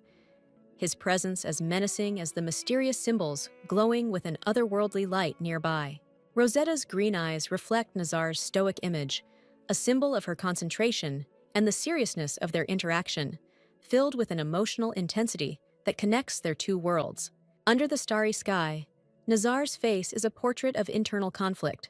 his presence as menacing as the mysterious symbols glowing with an otherworldly light nearby. Rosetta's green eyes reflect Nazar's stoic image, a symbol of her concentration and the seriousness of their interaction, filled with an emotional intensity that connects their two worlds. Under the starry sky, Nazar's face is a portrait of internal conflict,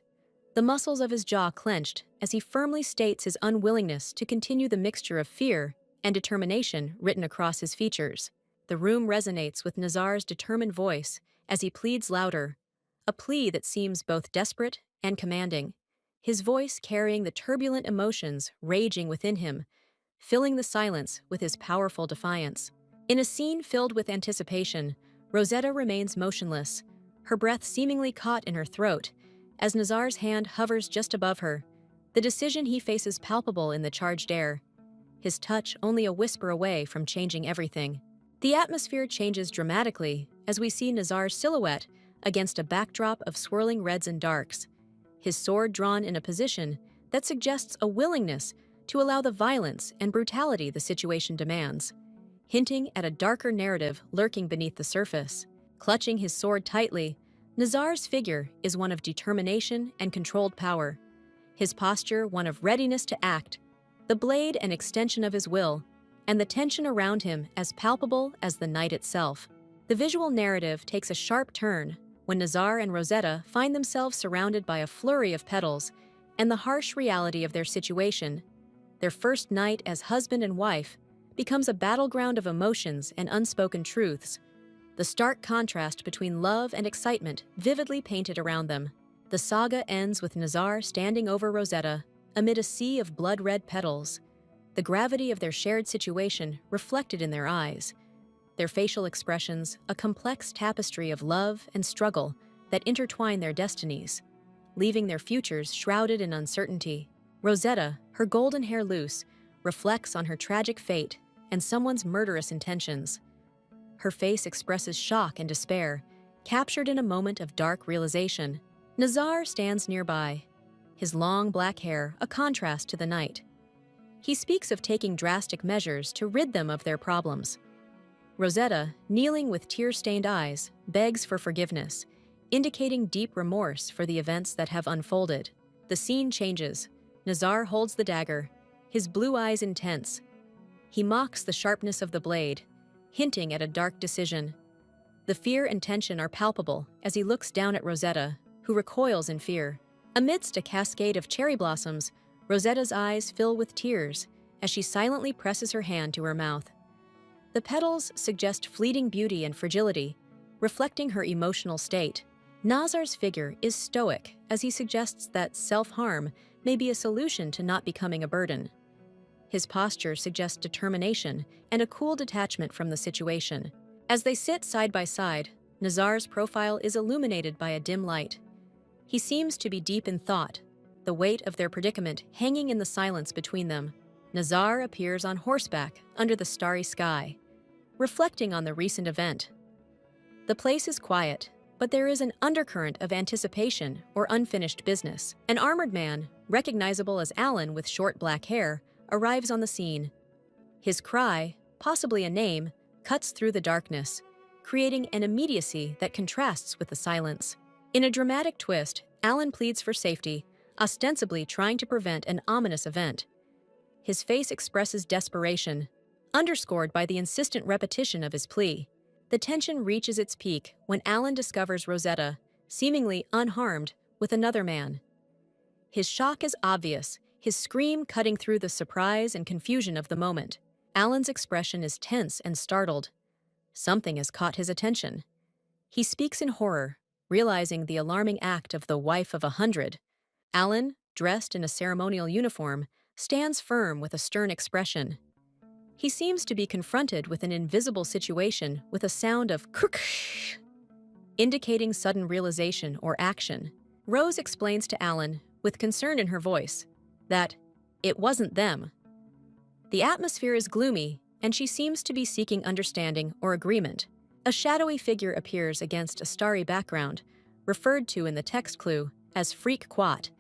the muscles of his jaw clenched as he firmly states his unwillingness to continue the mixture of fear and determination written across his features. The room resonates with Nazar's determined voice as he pleads louder, a plea that seems both desperate and commanding, his voice carrying the turbulent emotions raging within him, filling the silence with his powerful defiance. In a scene filled with anticipation, Rosetta remains motionless, her breath seemingly caught in her throat, as Nazar's hand hovers just above her, the decision he faces palpable in the charged air, his touch only a whisper away from changing everything. The atmosphere changes dramatically as we see Nazar's silhouette against a backdrop of swirling reds and darks, his sword drawn in a position that suggests a willingness to allow the violence and brutality the situation demands, hinting at a darker narrative lurking beneath the surface. Clutching his sword tightly, Nazar's figure is one of determination and controlled power, his posture one of readiness to act, the blade an extension of his will, and the tension around him as palpable as the night itself. The visual narrative takes a sharp turn when Nazar and Rosetta find themselves surrounded by a flurry of petals and the harsh reality of their situation. Their first night as husband and wife becomes a battleground of emotions and unspoken truths, the stark contrast between love and excitement vividly painted around them. The saga ends with Nazar standing over Rosetta amid a sea of blood-red petals, the gravity of their shared situation reflected in their eyes, their facial expressions a complex tapestry of love and struggle that intertwine their destinies, leaving their futures shrouded in uncertainty. Rosetta, her golden hair loose, reflects on her tragic fate and someone's murderous intentions. Her face expresses shock and despair, captured in a moment of dark realization. Nazar stands nearby, his long black hair a contrast to the night. He speaks of taking drastic measures to rid them of their problems. Rosetta, kneeling with tear-stained eyes, begs for forgiveness, indicating deep remorse for the events that have unfolded. The scene changes. Nazar holds the dagger, his blue eyes intense. He mocks the sharpness of the blade, hinting at a dark decision. The fear and tension are palpable as he looks down at Rosetta, who recoils in fear. Amidst a cascade of cherry blossoms, Rosetta's eyes fill with tears as she silently presses her hand to her mouth. The petals suggest fleeting beauty and fragility, reflecting her emotional state. Nazar's figure is stoic as he suggests that self-harm may be a solution to not becoming a burden. His posture suggests determination and a cool detachment from the situation. As they sit side by side, Nazar's profile is illuminated by a dim light. He seems to be deep in thought, the weight of their predicament hanging in the silence between them. Nazar appears on horseback under the starry sky, reflecting on the recent event. The place is quiet, but there is an undercurrent of anticipation or unfinished business. An armored man, recognizable as Alan with short black hair, arrives on the scene. His cry, possibly a name, cuts through the darkness, creating an immediacy that contrasts with the silence. In a dramatic twist, Alan pleads for safety, ostensibly trying to prevent an ominous event. His face expresses desperation, underscored by the insistent repetition of his plea. The tension reaches its peak when Alan discovers Rosetta, seemingly unharmed, with another man. His shock is obvious, his scream cutting through the surprise and confusion of the moment. Alan's expression is tense and startled. Something has caught his attention. He speaks in horror, realizing the alarming act of the wife of 100. Alan, dressed in a ceremonial uniform, stands firm with a stern expression. He seems to be confronted with an invisible situation with a sound of krrksh, indicating sudden realization or action. Rose explains to Alan, with concern in her voice, that it wasn't them. The atmosphere is gloomy, and she seems to be seeking understanding or agreement. A shadowy figure appears against a starry background, referred to in the text clue as Freak Quat,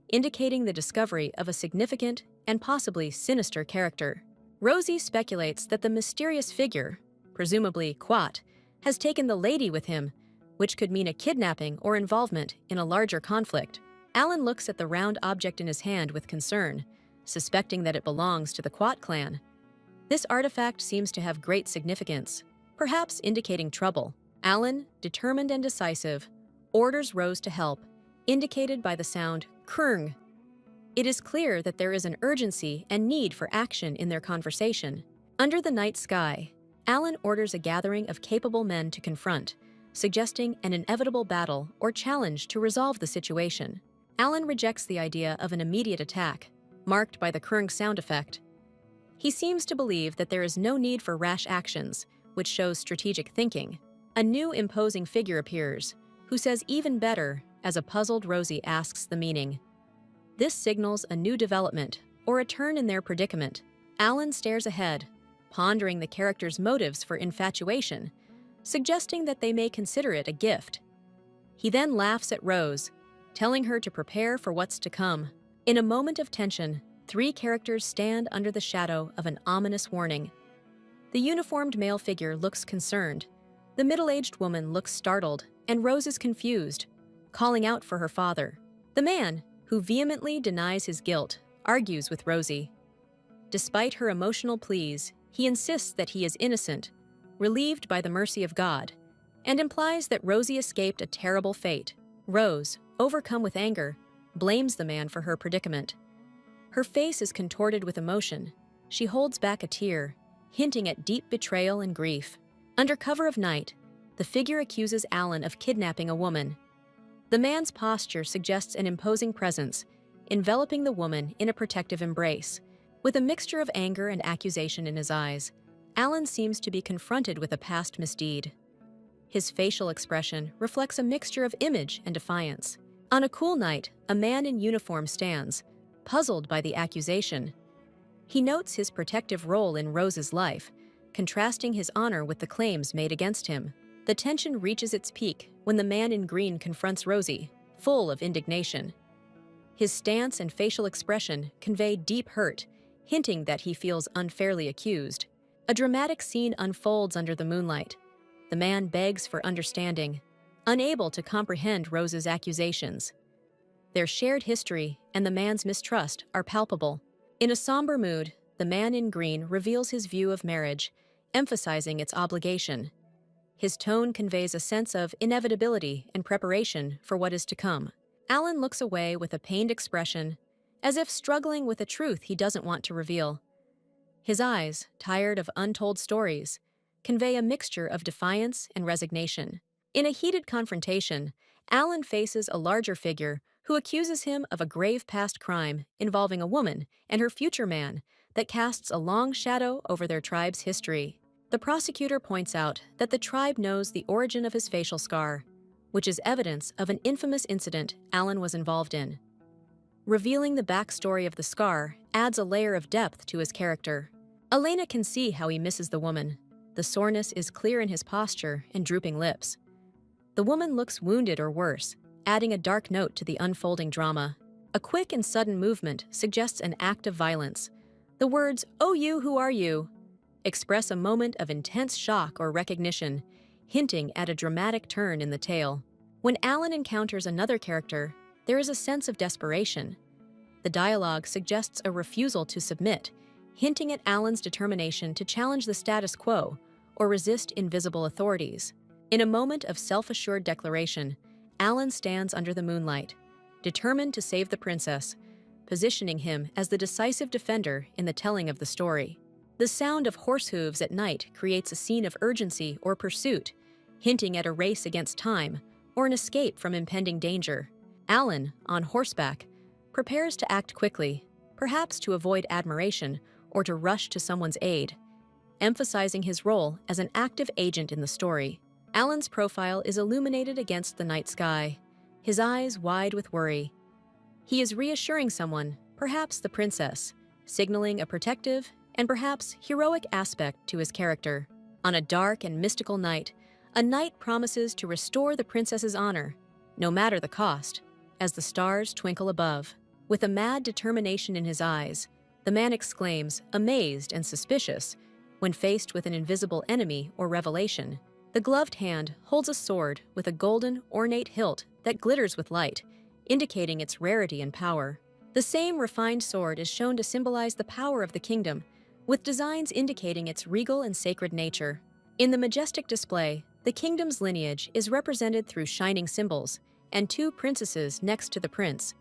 indicating the discovery of a significant and possibly sinister character. Rosie speculates that the mysterious figure, presumably Quat, has taken the lady with him, which could mean a kidnapping or involvement in a larger conflict. Alan looks at the round object in his hand with concern, suspecting that it belongs to the Quat clan. This artifact seems to have great significance, perhaps indicating trouble. Alan, determined and decisive, orders Rose to help, indicated by the sound krrng. It is clear that there is an urgency and need for action in their conversation. Under the night sky, Alan orders a gathering of capable men to confront, suggesting an inevitable battle or challenge to resolve the situation. Alan rejects the idea of an immediate attack, marked by the krrng sound effect. He seems to believe that there is no need for rash actions, which shows strategic thinking. A new imposing figure appears, who says even better as a puzzled Rosie asks the meaning. This signals a new development, or a turn in their predicament. Alan stares ahead, pondering the character's motives for infatuation, suggesting that they may consider it a gift. He then laughs at Rose, telling her to prepare for what's to come. In a moment of tension, three characters stand under the shadow of an ominous warning. The uniformed male figure looks concerned, the middle-aged woman looks startled, and Rose is confused, calling out for her father. The man, who vehemently denies his guilt, argues with Rosie. Despite her emotional pleas, he insists that he is innocent, relieved by the mercy of God, and implies that Rosie escaped a terrible fate. Rose, overcome with anger, blames the man for her predicament. Her face is contorted with emotion. She holds back a tear, hinting at deep betrayal and grief. Under cover of night, the figure accuses Alan of kidnapping a woman. The man's posture suggests an imposing presence, enveloping the woman in a protective embrace. With a mixture of anger and accusation in his eyes, Alan seems to be confronted with a past misdeed. His facial expression reflects a mixture of image and defiance. On a cool night, a man in uniform stands, puzzled by the accusation. He notes his protective role in Rose's life, contrasting his honor with the claims made against him. The tension reaches its peak when the man in green confronts Rosie, full of indignation. His stance and facial expression convey deep hurt, hinting that he feels unfairly accused. A dramatic scene unfolds under the moonlight. The man begs for understanding, unable to comprehend Rose's accusations. Their shared history and the man's mistrust are palpable. In a somber mood, the man in green reveals his view of marriage, emphasizing its obligation. His tone conveys a sense of inevitability and preparation for what is to come. Alan looks away with a pained expression, as if struggling with a truth he doesn't want to reveal. His eyes, tired of untold stories, convey a mixture of defiance and resignation. In a heated confrontation, Alan faces a larger figure who accuses him of a grave past crime involving a woman and her future man that casts a long shadow over their tribe's history. The prosecutor points out that the tribe knows the origin of his facial scar, which is evidence of an infamous incident Alan was involved in. Revealing the backstory of the scar adds a layer of depth to his character. Elena can see how he misses the woman. The soreness is clear in his posture and drooping lips. The woman looks wounded or worse, adding a dark note to the unfolding drama. A quick and sudden movement suggests an act of violence. The words, "Oh you, who are you?" express a moment of intense shock or recognition, hinting at a dramatic turn in the tale. When Alan encounters another character, there is a sense of desperation. The dialogue suggests a refusal to submit, hinting at Alan's determination to challenge the status quo or resist invisible authorities. In a moment of self-assured declaration, Alan stands under the moonlight, determined to save the princess, positioning him as the decisive defender in the telling of the story. The sound of horse hooves at night creates a scene of urgency or pursuit, hinting at a race against time or an escape from impending danger. Alan, on horseback, prepares to act quickly, perhaps to avoid admiration or to rush to someone's aid, emphasizing his role as an active agent in the story. Alan's profile is illuminated against the night sky, his eyes wide with worry. He is reassuring someone, perhaps the princess, signaling a protective and perhaps heroic aspect to his character. On a dark and mystical night, a knight promises to restore the princess's honor, no matter the cost, as the stars twinkle above. With a mad determination in his eyes, the man exclaims, amazed and suspicious, when faced with an invisible enemy or revelation. The gloved hand holds a sword with a golden, ornate hilt that glitters with light, indicating its rarity and power. The same refined sword is shown to symbolize the power of the kingdom, with designs indicating its regal and sacred nature. In the majestic display, the kingdom's lineage is represented through shining symbols and two princesses next to the prince,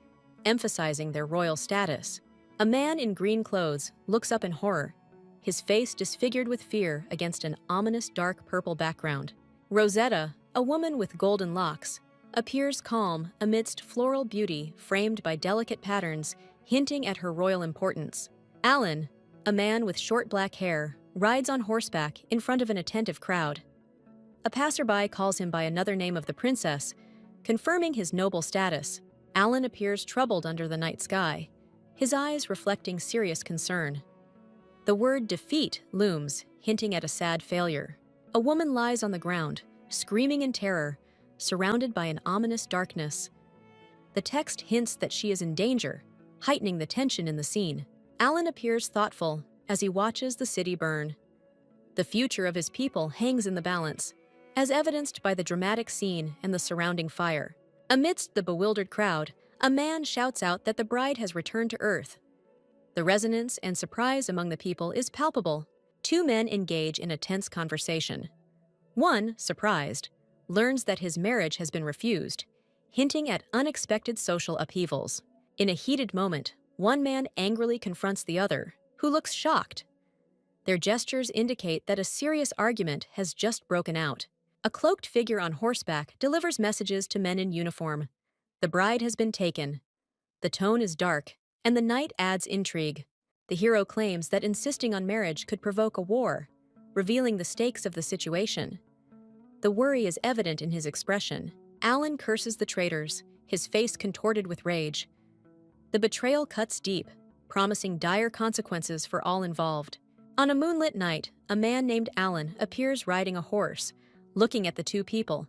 emphasizing their royal status. A man in green clothes looks up in horror, his face disfigured with fear against an ominous dark purple background. Rosetta, a woman with golden locks, appears calm amidst floral beauty framed by delicate patterns, hinting at her royal importance. Alan, a man with short black hair, rides on horseback in front of an attentive crowd. A passerby calls him by another name of the princess, confirming his noble status. Alan appears troubled under the night sky, his eyes reflecting serious concern. The word defeat looms, hinting at a sad failure. A woman lies on the ground, screaming in terror, surrounded by an ominous darkness. The text hints that she is in danger, heightening the tension in the scene. Alan appears thoughtful as he watches the city burn. The future of his people hangs in the balance, as evidenced by the dramatic scene and the surrounding fire. Amidst the bewildered crowd, a man shouts out that the bride has returned to Earth. The resonance and surprise among the people is palpable. Two men engage in a tense conversation. One, surprised, learns that his marriage has been refused, hinting at unexpected social upheavals. In a heated moment, one man angrily confronts the other, who looks shocked. Their gestures indicate that a serious argument has just broken out. A cloaked figure on horseback delivers messages to men in uniform. The bride has been taken. The tone is dark, and the night adds intrigue. The hero claims that insisting on marriage could provoke a war, revealing the stakes of the situation. The worry is evident in his expression. Alan curses the traitors, his face contorted with rage. The betrayal cuts deep, promising dire consequences for all involved. On a moonlit night, a man named Alan appears riding a horse, looking at the two people.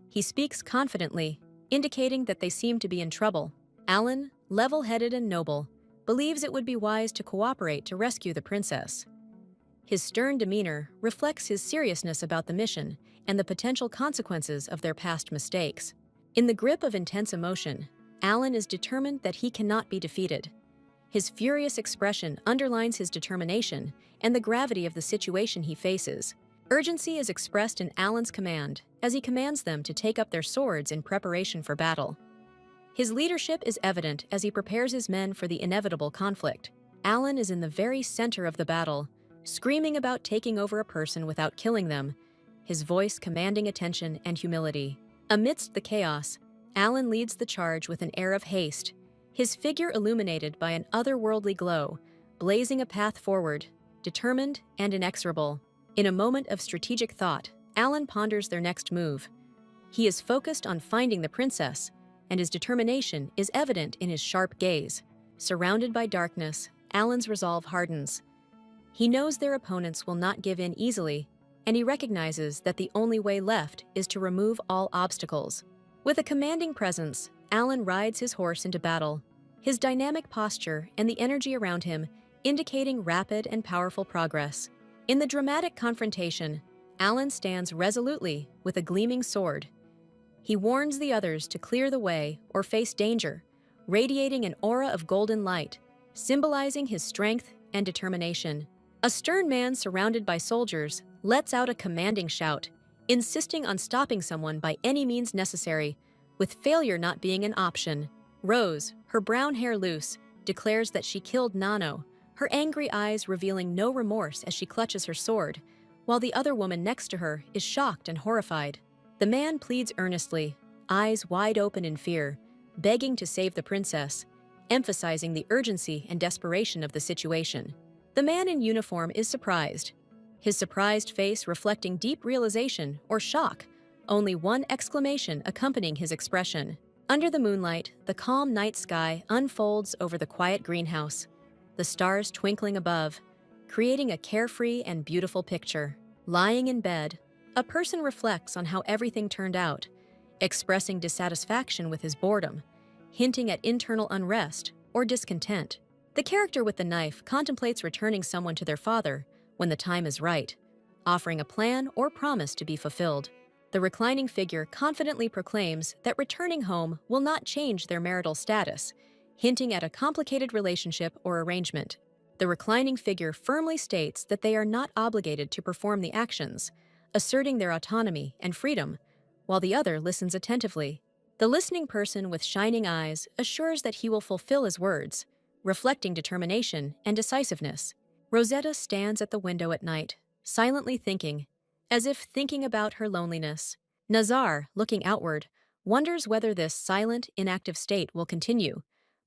He speaks confidently, indicating that they seem to be in trouble. Alan, level-headed and noble, believes it would be wise to cooperate to rescue the princess. His stern demeanor reflects his seriousness about the mission and the potential consequences of their past mistakes. In the grip of intense emotion, Alan is determined that he cannot be defeated. His furious expression underlines his determination and the gravity of the situation he faces. Urgency is expressed in Alan's command, as he commands them to take up their swords in preparation for battle. His leadership is evident as he prepares his men for the inevitable conflict. Alan is in the very center of the battle, screaming about taking over a person without killing them, his voice commanding attention and humility. Amidst the chaos, Alan leads the charge with an air of haste, his figure illuminated by an otherworldly glow, blazing a path forward, determined and inexorable. In a moment of strategic thought, Alan ponders their next move. He is focused on finding the princess, and his determination is evident in his sharp gaze. Surrounded by darkness, Alan's resolve hardens. He knows their opponents will not give in easily, and he recognizes that the only way left is to remove all obstacles. With a commanding presence, Alan rides his horse into battle, his dynamic posture and the energy around him indicating rapid and powerful progress. In the dramatic confrontation, Alan stands resolutely with a gleaming sword. He warns the others to clear the way or face danger, radiating an aura of golden light, symbolizing his strength and determination. A stern man surrounded by soldiers lets out a commanding shout, insisting on stopping someone by any means necessary, with failure not being an option. Rose, her brown hair loose, declares that she killed Nano, her angry eyes revealing no remorse as she clutches her sword, while the other woman next to her is shocked and horrified. The man pleads earnestly, eyes wide open in fear, begging to save the princess, emphasizing the urgency and desperation of the situation. The man in uniform is surprised, his surprised face reflecting deep realization or shock, only one exclamation accompanying his expression. Under the moonlight, the calm night sky unfolds over the quiet greenhouse, the stars twinkling above, creating a carefree and beautiful picture. Lying in bed, a person reflects on how everything turned out, expressing dissatisfaction with his boredom, hinting at internal unrest or discontent. The character with the knife contemplates returning someone to their father when the time is right, offering a plan or promise to be fulfilled. The reclining figure confidently proclaims that returning home will not change their marital status, hinting at a complicated relationship or arrangement. The reclining figure firmly states that they are not obligated to perform the actions, asserting their autonomy and freedom, while the other listens attentively. The listening person with shining eyes assures that he will fulfill his words, reflecting determination and decisiveness. Rosetta stands at the window at night, silently thinking, as if thinking about her loneliness. Nazar, looking outward, wonders whether this silent, inactive state will continue,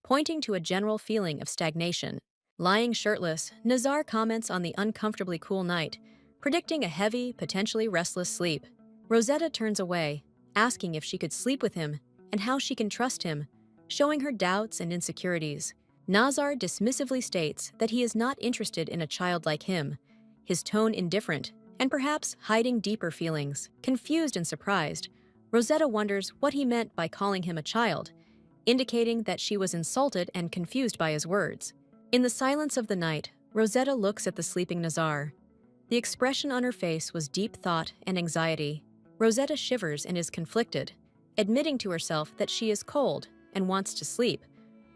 pointing to a general feeling of stagnation. Lying shirtless, Nazar comments on the uncomfortably cool night, predicting a heavy, potentially restless sleep. Rosetta turns away, asking if she could sleep with him and how she can trust him, showing her doubts and insecurities. Nazar dismissively states that he is not interested in a child like him, his tone indifferent, and perhaps hiding deeper feelings. Confused and surprised, Rosetta wonders what he meant by calling him a child, indicating that she was insulted and confused by his words. In the silence of the night, Rosetta looks at the sleeping Nazar. The expression on her face was deep thought and anxiety. Rosetta shivers and is conflicted, admitting to herself that she is cold and wants to sleep,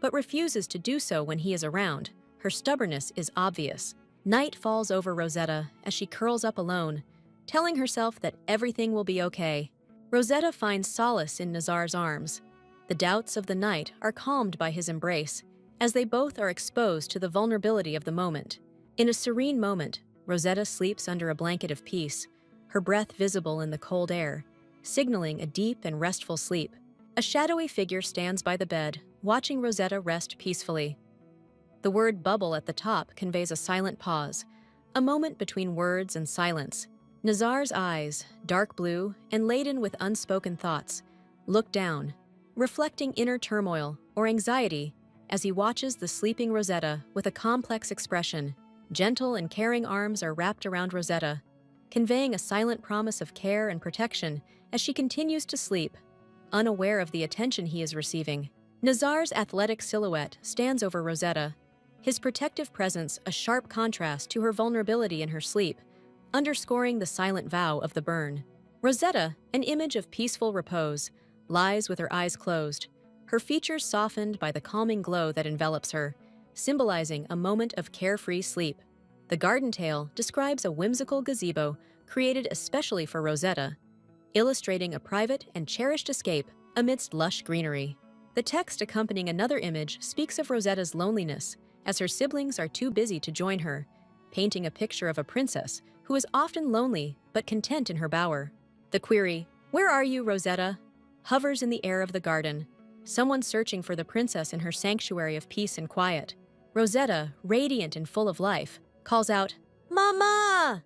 but refuses to do so when he is around. Her stubbornness is obvious. Night falls over Rosetta as she curls up alone, telling herself that everything will be okay. Rosetta finds solace in Nazar's arms. The doubts of the night are calmed by his embrace, as they both are exposed to the vulnerability of the moment. In a serene moment, Rosetta sleeps under a blanket of peace, her breath visible in the cold air, signaling a deep and restful sleep. A shadowy figure stands by the bed, watching Rosetta rest peacefully. The word bubble at the top conveys a silent pause, a moment between words and silence. Nazar's eyes, dark blue and laden with unspoken thoughts, look down, reflecting inner turmoil or anxiety as he watches the sleeping Rosetta with a complex expression. Gentle and caring arms are wrapped around Rosetta, conveying a silent promise of care and protection as she continues to sleep, unaware of the attention he is receiving. Nazar's athletic silhouette stands over Rosetta, his protective presence a sharp contrast to her vulnerability in her sleep, underscoring the silent vow of the burn. Rosetta, an image of peaceful repose, lies with her eyes closed, her features softened by the calming glow that envelops her, symbolizing a moment of carefree sleep. The garden tale describes a whimsical gazebo created especially for Rosetta, illustrating a private and cherished escape amidst lush greenery. The text accompanying another image speaks of Rosetta's loneliness, as her siblings are too busy to join her, painting a picture of a princess who is often lonely but content in her bower. The query, "Where are you, Rosetta?" hovers in the air of the garden, someone searching for the princess in her sanctuary of peace and quiet. Rosetta, radiant and full of life, calls out, "Mama!"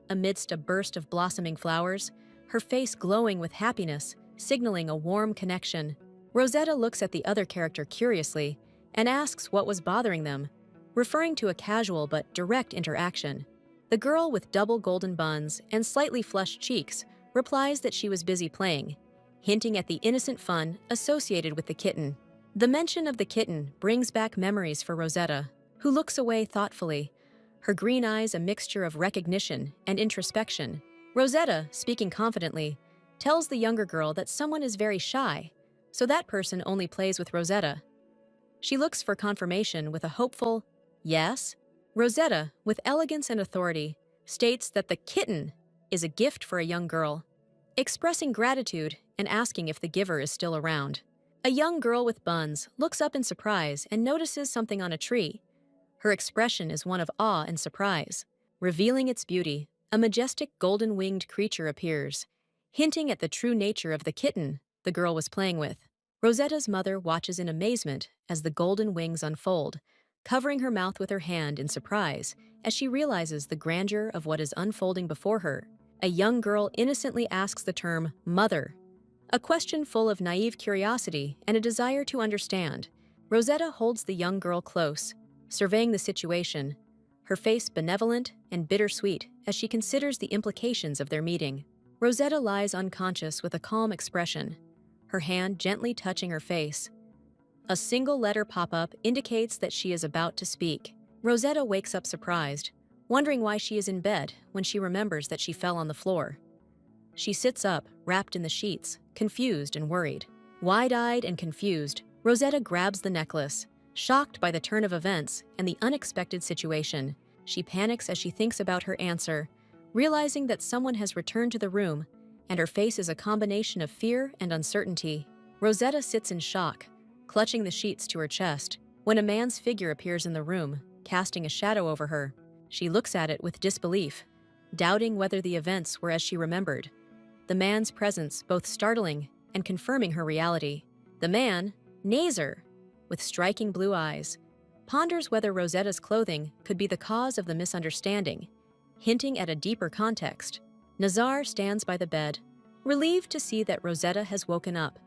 Amidst a burst of blossoming flowers, her face glowing with happiness, signaling a warm connection. Rosetta looks at the other character curiously and asks what was bothering them, referring to a casual but direct interaction. The girl with double golden buns and slightly flushed cheeks replies that she was busy playing, hinting at the innocent fun associated with the kitten. The mention of the kitten brings back memories for Rosetta, who looks away thoughtfully, her green eyes a mixture of recognition and introspection. Rosetta, speaking confidently, tells the younger girl that someone is very shy, so that person only plays with Rosetta. She looks for confirmation with a hopeful, "Yes?" Rosetta, with elegance and authority, states that the kitten is a gift for a young girl, expressing gratitude and asking if the giver is still around. A young girl with buns looks up in surprise and notices something on a tree. Her expression is one of awe and surprise. Revealing its beauty, a majestic golden-winged creature appears, hinting at the true nature of the kitten the girl was playing with. Rosetta's mother watches in amazement as the golden wings unfold, covering her mouth with her hand in surprise as she realizes the grandeur of what is unfolding before her. A young girl innocently asks the term "mother," a question full of naive curiosity and a desire to understand. Rosetta holds the young girl close, surveying the situation, her face benevolent and bittersweet as she considers the implications of their meeting. Rosetta lies unconscious with a calm expression, her hand gently touching her face. A single letter pop-up indicates that she is about to speak. Rosetta wakes up surprised, wondering why she is in bed when she remembers that she fell on the floor. She sits up, wrapped in the sheets, confused and worried. Wide-eyed and confused, Rosetta grabs the necklace, shocked by the turn of events and the unexpected situation. She panics as she thinks about her answer, realizing that someone has returned to the room, and her face is a combination of fear and uncertainty. Rosetta sits in shock, clutching the sheets to her chest, when a man's figure appears in the room, casting a shadow over her. She looks at it with disbelief, doubting whether the events were as she remembered. The man's presence both startling and confirming her reality. The man, Nazar, with striking blue eyes, ponders whether Rosetta's clothing could be the cause of the misunderstanding, hinting at a deeper context. Nazar stands by the bed, relieved to see that Rosetta has woken up,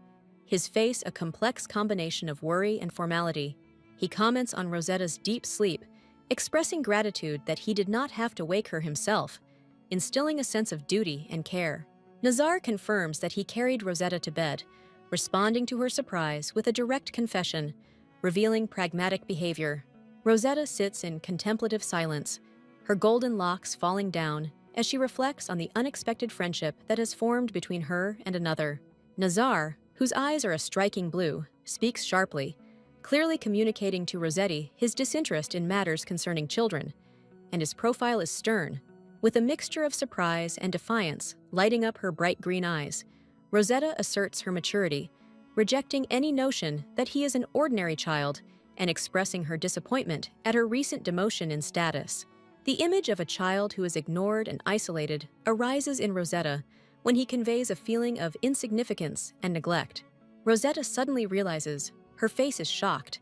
his face a complex combination of worry and formality. He comments on Rosetta's deep sleep, expressing gratitude that he did not have to wake her himself, instilling a sense of duty and care. Nazar confirms that he carried Rosetta to bed, responding to her surprise with a direct confession, revealing pragmatic behavior. Rosetta sits in contemplative silence, her golden locks falling down as she reflects on the unexpected friendship that has formed between her and another. Nazar, whose eyes are a striking blue, speaks sharply, clearly communicating to Rosetta his disinterest in matters concerning children, and his profile is stern, with a mixture of surprise and defiance lighting up her bright green eyes. Rosetta asserts her maturity, rejecting any notion that he is an ordinary child and expressing her disappointment at her recent demotion in status. The image of a child who is ignored and isolated arises in Rosetta when he conveys a feeling of insignificance and neglect. Rosetta suddenly realizes her face is shocked.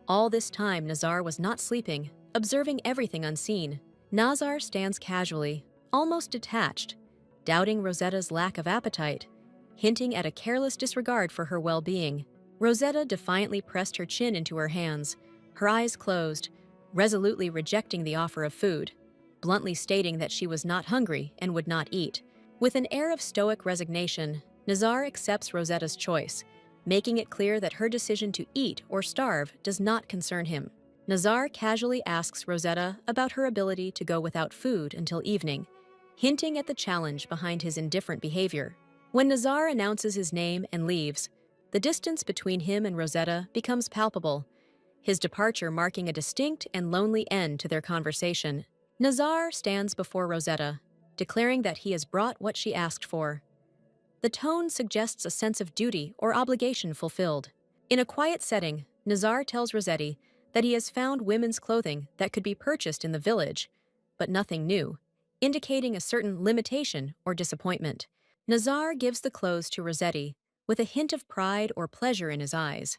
All this time, Nazar was not sleeping, observing everything unseen. Nazar stands casually, almost detached, doubting Rosetta's lack of appetite, hinting at a careless disregard for her well-being. Rosetta defiantly pressed her chin into her hands, her eyes closed, resolutely rejecting the offer of food, bluntly stating that she was not hungry and would not eat. With an air of stoic resignation, Nazar accepts Rosetta's choice, making it clear that her decision to eat or starve does not concern him. Nazar casually asks Rosetta about her ability to go without food until evening, hinting at the challenge behind his indifferent behavior. When Nazar announces his name and leaves, the distance between him and Rosetta becomes palpable, his departure marking a distinct and lonely end to their conversation. Nazar stands before Rosetta, declaring that he has brought what she asked for. The tone suggests a sense of duty or obligation fulfilled. In a quiet setting, Nazar tells Rosetta that he has found women's clothing that could be purchased in the village, but nothing new, indicating a certain limitation or disappointment. Nazar gives the clothes to Rosetta with a hint of pride or pleasure in his eyes,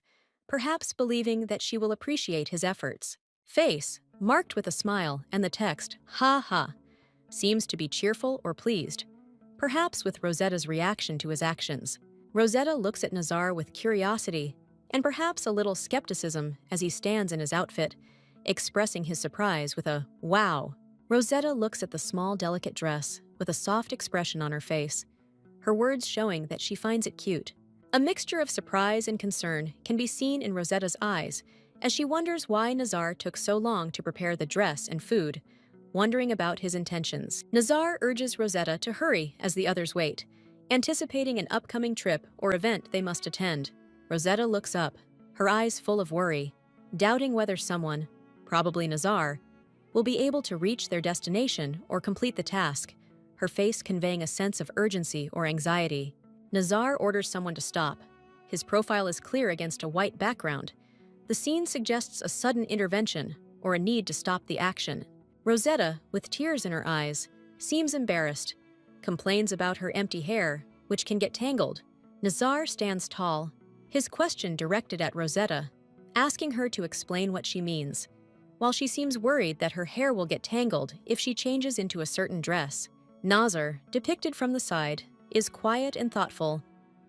perhaps believing that she will appreciate his efforts. face, marked with a smile, and the text, "Ha ha," seems to be cheerful or pleased, perhaps with Rosetta's reaction to his actions. Rosetta looks at Nazar with curiosity and perhaps a little skepticism as he stands in his outfit, expressing his surprise with a "wow." Rosetta looks at the small, delicate dress with a soft expression on her face, her words showing that she finds it cute. A mixture of surprise and concern can be seen in Rosetta's eyes as she wonders why Nazar took so long to prepare the dress and food, wondering about his intentions. Nazar urges Rosetta to hurry as the others wait, anticipating an upcoming trip or event they must attend. Rosetta looks up, her eyes full of worry, doubting whether someone, probably Nazar, will be able to reach their destination or complete the task, her face conveying a sense of urgency or anxiety. Nazar orders someone to stop. His profile is clear against a white background. The scene suggests a sudden intervention or a need to stop the action. Rosetta, with tears in her eyes, seems embarrassed, complains about her empty hair, which can get tangled. Nazar stands tall, his question directed at Rosetta, asking her to explain what she means, while she seems worried that her hair will get tangled if she changes into a certain dress. Nazar, depicted from the side, is quiet and thoughtful,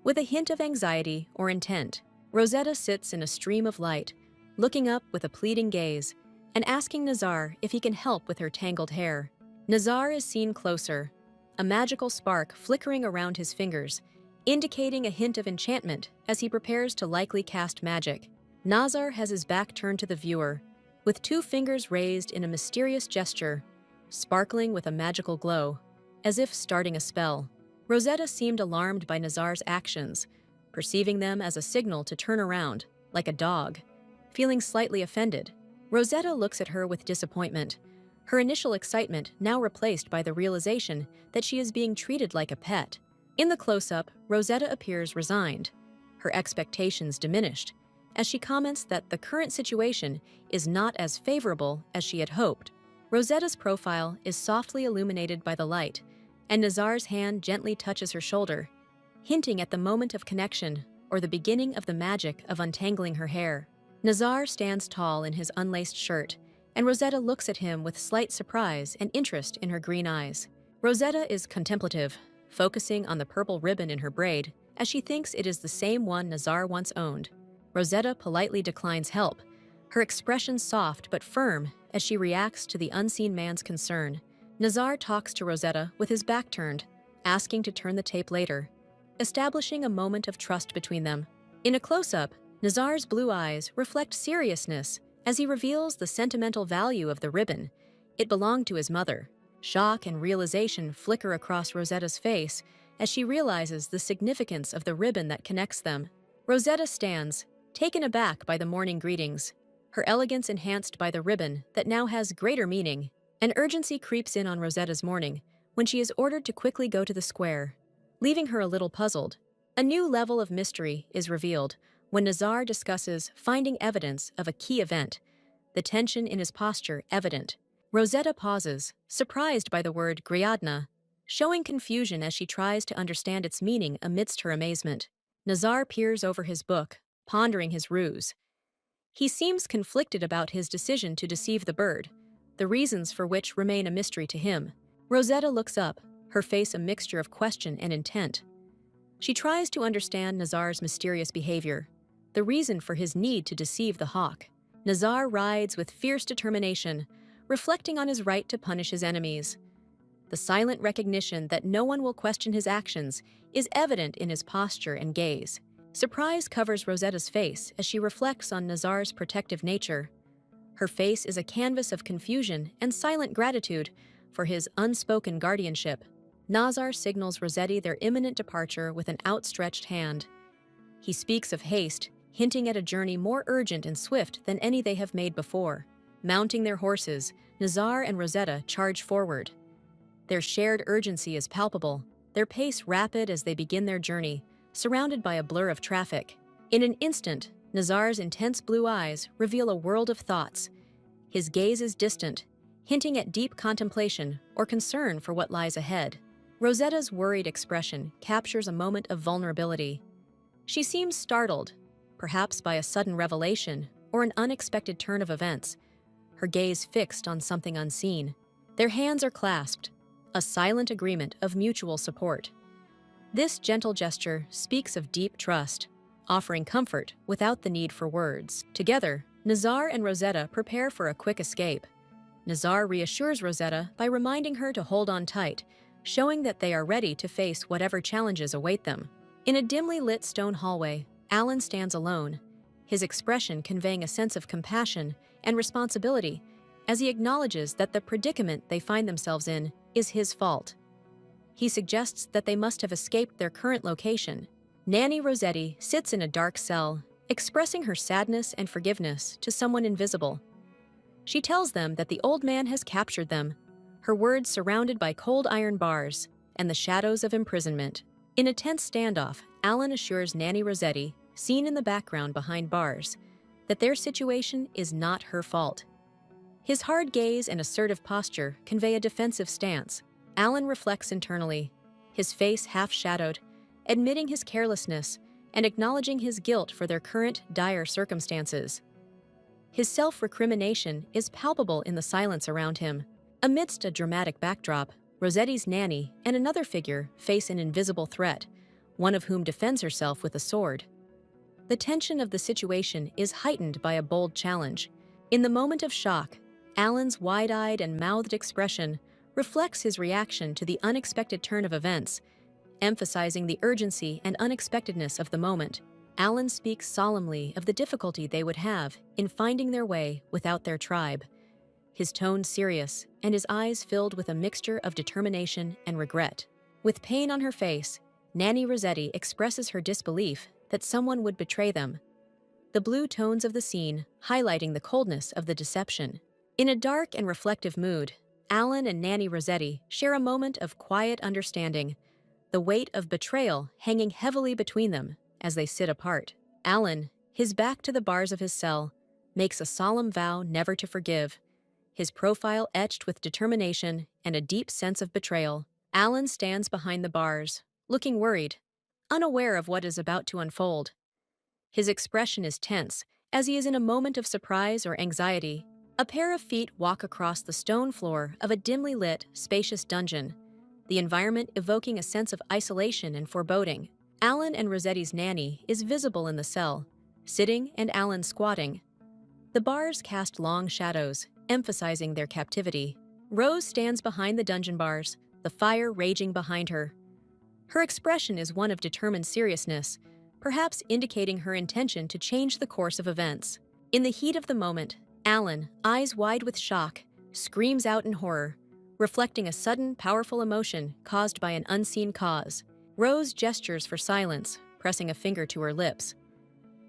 with a hint of anxiety or intent. Rosetta sits in a stream of light, looking up with a pleading gaze, and asking Nazar if he can help with her tangled hair. Nazar is seen closer, a magical spark flickering around his fingers, indicating a hint of enchantment as he prepares to likely cast magic. Nazar has his back turned to the viewer, with 2 fingers raised in a mysterious gesture, sparkling with a magical glow, as if starting a spell. Rosetta seemed alarmed by Nazar's actions, perceiving them as a signal to turn around, like a dog. Feeling slightly offended, Rosetta looks at her with disappointment, her initial excitement now replaced by the realization that she is being treated like a pet. In the close-up, Rosetta appears resigned, her expectations diminished, as she comments that the current situation is not as favorable as she had hoped. Rosetta's profile is softly illuminated by the light, and Nazar's hand gently touches her shoulder, hinting at the moment of connection or the beginning of the magic of untangling her hair. Nazar stands tall in his unlaced shirt, and Rosetta looks at him with slight surprise and interest in her green eyes. Rosetta is contemplative, focusing on the purple ribbon in her braid, as she thinks it is the same one Nazar once owned. Rosetta politely declines help, her expression soft but firm as she reacts to the unseen man's concern. Nazar talks to Rosetta with his back turned, asking to turn the tape later, establishing a moment of trust between them. In a close-up, Nazar's blue eyes reflect seriousness as he reveals the sentimental value of the ribbon. It belonged to his mother. Shock and realization flicker across Rosetta's face as she realizes the significance of the ribbon that connects them. Rosetta stands, taken aback by the morning greetings, her elegance enhanced by the ribbon that now has greater meaning. An urgency creeps in on Rosetta's morning when she is ordered to quickly go to the square, leaving her a little puzzled. A new level of mystery is revealed when Nazar discusses finding evidence of a key event, the tension in his posture evident. Rosetta pauses, surprised by the word Griadna, showing confusion as she tries to understand its meaning amidst her amazement. Nazar peers over his book, pondering his ruse. He seems conflicted about his decision to deceive the bird, the reasons for which remain a mystery to him. Rosetta looks up, her face a mixture of question and intent. She tries to understand Nazar's mysterious behavior, the reason for his need to deceive the hawk. Nazar rides with fierce determination, reflecting on his right to punish his enemies. The silent recognition that no one will question his actions is evident in his posture and gaze. Surprise covers Rosetta's face as she reflects on Nazar's protective nature. Her face is a canvas of confusion and silent gratitude for his unspoken guardianship. Nazar signals Rossetti their imminent departure with an outstretched hand. He speaks of haste, hinting at a journey more urgent and swift than any they have made before. Mounting their horses, Nazar and Rosetta charge forward. Their shared urgency is palpable, their pace rapid as they begin their journey, surrounded by a blur of traffic. In an instant, Nazar's intense blue eyes reveal a world of thoughts. His gaze is distant, hinting at deep contemplation or concern for what lies ahead. Rosetta's worried expression captures a moment of vulnerability. She seems startled, perhaps by a sudden revelation or an unexpected turn of events. her gaze fixed on something unseen. Their hands are clasped, a silent agreement of mutual support. This gentle gesture speaks of deep trust, offering comfort without the need for words. Together, Nazar and Rosetta prepare for a quick escape. Nazar reassures Rosetta by reminding her to hold on tight, showing that they are ready to face whatever challenges await them. In a dimly lit stone hallway, Alan stands alone, his expression conveying a sense of compassion and responsibility as he acknowledges that the predicament they find themselves in is his fault. He suggests that they must have escaped their current location. Nanny Rossetti sits in a dark cell, expressing her sadness and forgiveness to someone invisible. She tells them that the old man has captured them, her words surrounded by cold iron bars and the shadows of imprisonment. In a tense standoff, Alan assures Nanny Rossetti, seen in the background behind bars, that their situation is not her fault. His hard gaze and assertive posture convey a defensive stance. Alan reflects internally, his face half-shadowed, admitting his carelessness and acknowledging his guilt for their current dire circumstances. His self-recrimination is palpable in the silence around him. Amidst a dramatic backdrop, Rossetti's nanny and another figure face an invisible threat, one of whom defends herself with a sword. The tension of the situation is heightened by a bold challenge. In the moment of shock, Alan's wide-eyed and mouthed expression reflects his reaction to the unexpected turn of events, emphasizing the urgency and unexpectedness of the moment. Alan speaks solemnly of the difficulty they would have in finding their way without their tribe, his tone serious and his eyes filled with a mixture of determination and regret. With pain on her face, Nanny Rossetti expresses her disbelief that someone would betray them, the blue tones of the scene highlighting the coldness of the deception. In a dark and reflective mood, Alan and Nanny Rossetti share a moment of quiet understanding, the weight of betrayal hanging heavily between them as they sit apart. Alan, his back to the bars of his cell, makes a solemn vow never to forgive, his profile etched with determination and a deep sense of betrayal. Alan stands behind the bars, looking worried, unaware of what is about to unfold. His expression is tense, as he is in a moment of surprise or anxiety. A pair of feet walk across the stone floor of a dimly lit, spacious dungeon, the environment evoking a sense of isolation and foreboding. Alan and Rossetti's nanny is visible in the cell, sitting and Alan squatting. The bars cast long shadows, emphasizing their captivity. Rose stands behind the dungeon bars, the fire raging behind her. Her expression is one of determined seriousness, perhaps indicating her intention to change the course of events. In the heat of the moment, Alan, eyes wide with shock, screams out in horror, reflecting a sudden, powerful emotion caused by an unseen cause. Rose gestures for silence, pressing a finger to her lips.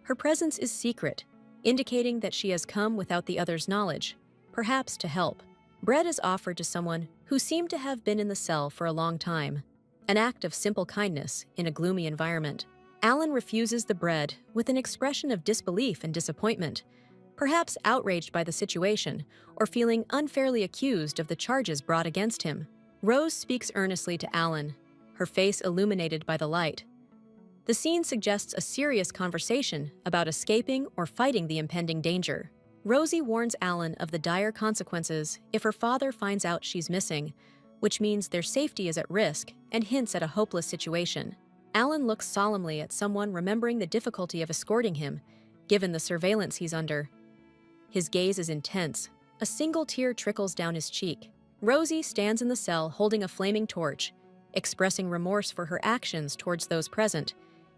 Her presence is secret, indicating that she has come without the other's knowledge, perhaps to help. Bread is offered to someone who seemed to have been in the cell for a long time, an act of simple kindness in a gloomy environment. Alan refuses the bread with an expression of disbelief and disappointment, perhaps outraged by the situation or feeling unfairly accused of the charges brought against him. Rose speaks earnestly to Alan, her face illuminated by the light. The scene suggests a serious conversation about escaping or fighting the impending danger. Rosie warns Alan of the dire consequences if her father finds out she's missing, which means their safety is at risk and hints at a hopeless situation. Alan looks solemnly at someone remembering the difficulty of escorting him, given the surveillance he's under. His gaze is intense. A single tear trickles down his cheek. Rosie stands in the cell holding a flaming torch, expressing remorse for her actions towards those present,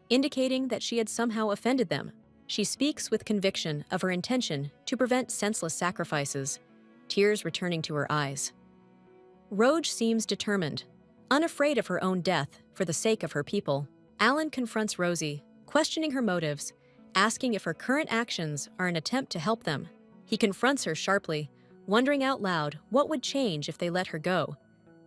indicating that she had somehow offended them. She speaks with conviction of her intention to prevent senseless sacrifices, tears returning to her eyes. Roge seems determined, unafraid of her own death for the sake of her people. Alan confronts Rosie, questioning her motives, asking if her current actions are an attempt to help them. He confronts her sharply, wondering out loud what would change if they let her go,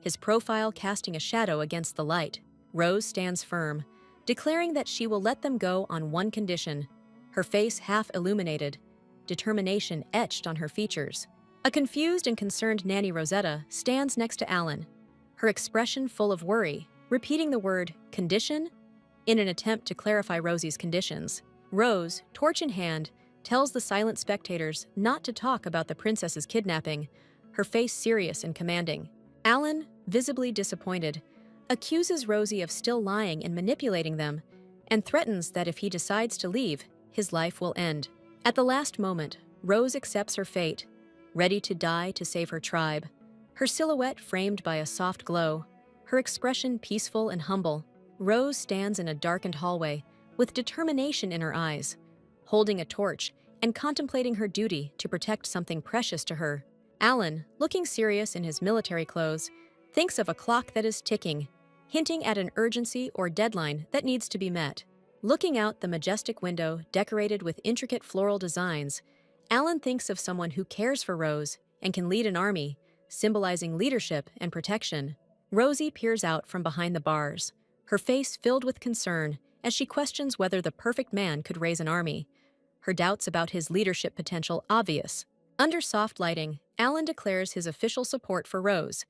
his profile casting a shadow against the light. Rose stands firm, declaring that she will let them go on one condition, her face half illuminated, determination etched on her features. A confused and concerned Nanny Rosetta stands next to Alan, her expression full of worry, repeating the word condition in an attempt to clarify Rosie's conditions. Rose, torch in hand, tells the silent spectators not to talk about the princess's kidnapping, her face serious and commanding. Alan, visibly disappointed, accuses Rosie of still lying and manipulating them, and threatens that if he decides to leave, his life will end. At the last moment, Rose accepts her fate, ready to die to save her tribe. Her silhouette framed by a soft glow, her expression peaceful and humble, Rose stands in a darkened hallway with determination in her eyes, holding a torch and contemplating her duty to protect something precious to her. Alan, looking serious in his military clothes, thinks of a clock that is ticking, hinting at an urgency or deadline that needs to be met. Looking out the majestic window decorated with intricate floral designs, Alan thinks of someone who cares for Rose and can lead an army, symbolizing leadership and protection. Rosie peers out from behind the bars, her face filled with concern as she questions whether the perfect man could raise an army, her doubts about his leadership potential obvious. Under soft lighting, Alan declares his official support for Rose,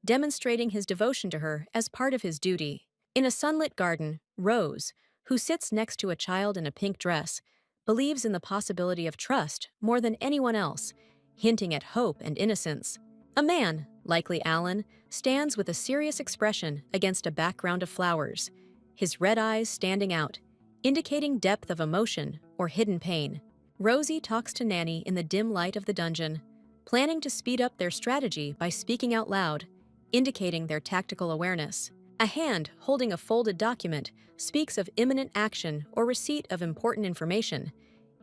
demonstrating his devotion to her as part of his duty. In a sunlit garden, Rose, who sits next to a child in a pink dress, believes in the possibility of trust more than anyone else, hinting at hope and innocence. A man, likely Alan, stands with a serious expression against a background of flowers, his red eyes standing out, indicating depth of emotion or hidden pain. Rosie talks to Nanny in the dim light of the dungeon, planning to speed up their strategy by speaking out loud, indicating their tactical awareness. A hand holding a folded document speaks of imminent action or receipt of important information,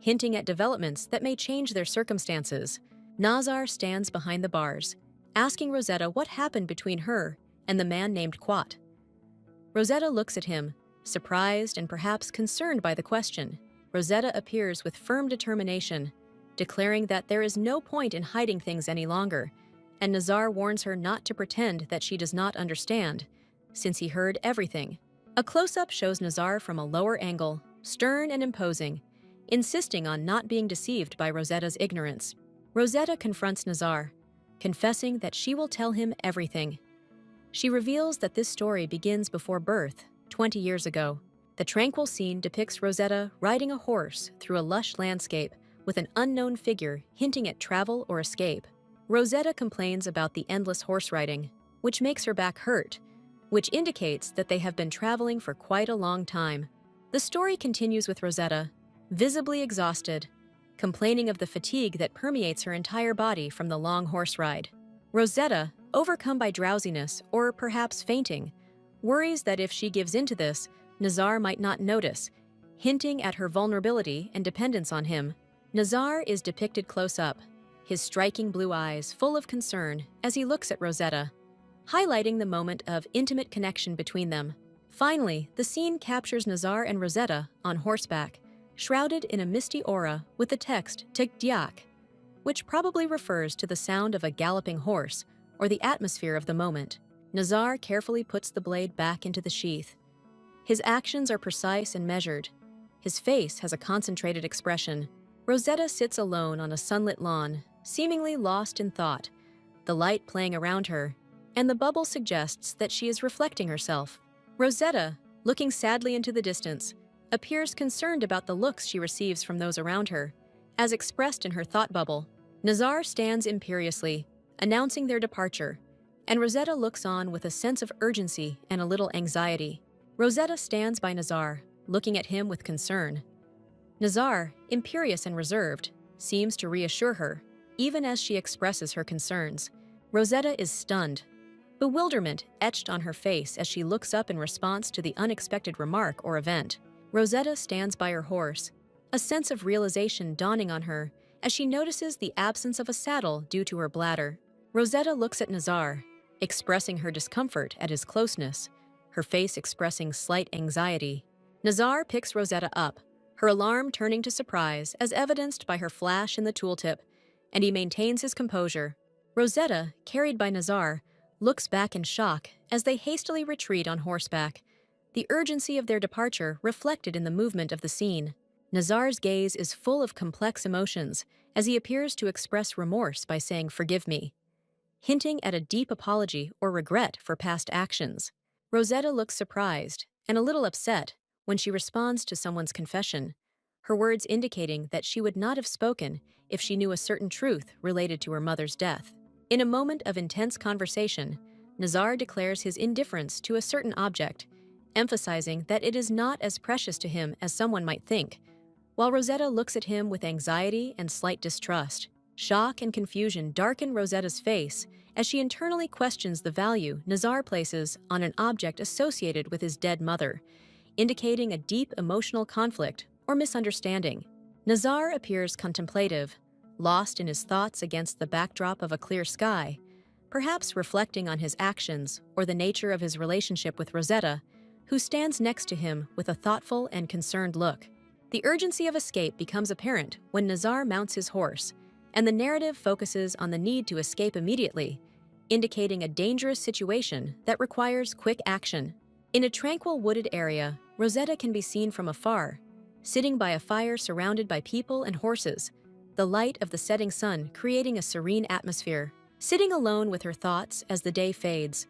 hinting at developments that may change their circumstances. Nazar stands behind the bars, asking Rosetta what happened between her and the man named Quat. Rosetta looks at him, surprised and perhaps concerned by the question. Rosetta appears with firm determination, declaring that there is no point in hiding things any longer, and Nazar warns her not to pretend that she does not understand, since he heard everything. A close-up shows Nazar from a lower angle, stern and imposing, insisting on not being deceived by Rosetta's ignorance. Rosetta confronts Nazar, confessing that she will tell him everything. She reveals that this story begins before birth, 20 years ago. The tranquil scene depicts Rosetta riding a horse through a lush landscape with an unknown figure hinting at travel or escape. Rosetta complains about the endless horse riding, which makes her back hurt, which indicates that they have been traveling for quite a long time. The story continues with Rosetta, visibly exhausted, complaining of the fatigue that permeates her entire body from the long horse ride. Rosetta, overcome by drowsiness or perhaps fainting, worries that if she gives into this, Nazar might not notice, hinting at her vulnerability and dependence on him. Nazar is depicted close up, his striking blue eyes full of concern as he looks at Rosetta, highlighting the moment of intimate connection between them. Finally, the scene captures Nazar and Rosetta on horseback, shrouded in a misty aura with the text Tic Diak, which probably refers to the sound of a galloping horse or the atmosphere of the moment. Nazar carefully puts the blade back into the sheath. His actions are precise and measured. His face has a concentrated expression. Rosetta sits alone on a sunlit lawn, seemingly lost in thought, the light playing around her, and the bubble suggests that she is reflecting herself. Rosetta, looking sadly into the distance, appears concerned about the looks she receives from those around her, as expressed in her thought bubble. Nazar stands imperiously, announcing their departure, and Rosetta looks on with a sense of urgency and a little anxiety. Rosetta stands by Nazar, looking at him with concern. Nazar, imperious and reserved, seems to reassure her, even as she expresses her concerns. Rosetta is stunned, bewilderment etched on her face as she looks up in response to the unexpected remark or event. Rosetta stands by her horse, a sense of realization dawning on her as she notices the absence of a saddle due to her bladder. Rosetta looks at Nazar, expressing her discomfort at his closeness, her face expressing slight anxiety. Nazar picks Rosetta up, her alarm turning to surprise as evidenced by her flash in the tooltip, and he maintains his composure. Rosetta, carried by Nazar, looks back in shock as they hastily retreat on horseback, the urgency of their departure reflected in the movement of the scene. Nazar's gaze is full of complex emotions as he appears to express remorse by saying "forgive me," hinting at a deep apology or regret for past actions. Rosetta looks surprised and a little upset when she responds to someone's confession, her words indicating that she would not have spoken if she knew a certain truth related to her mother's death. In a moment of intense conversation, Nazar declares his indifference to a certain object, emphasizing that it is not as precious to him as someone might think, while Rosetta looks at him with anxiety and slight distrust. Shock and confusion darken Rosetta's face as she internally questions the value Nazar places on an object associated with his dead mother, indicating a deep emotional conflict or misunderstanding. Nazar appears contemplative, lost in his thoughts against the backdrop of a clear sky, perhaps reflecting on his actions or the nature of his relationship with Rosetta, who stands next to him with a thoughtful and concerned look. The urgency of escape becomes apparent when Nazar mounts his horse, and the narrative focuses on the need to escape immediately, indicating a dangerous situation that requires quick action. In a tranquil wooded area, Rosetta can be seen from afar, sitting by a fire surrounded by people and horses, the light of the setting sun creating a serene atmosphere. Sitting alone with her thoughts as the day fades,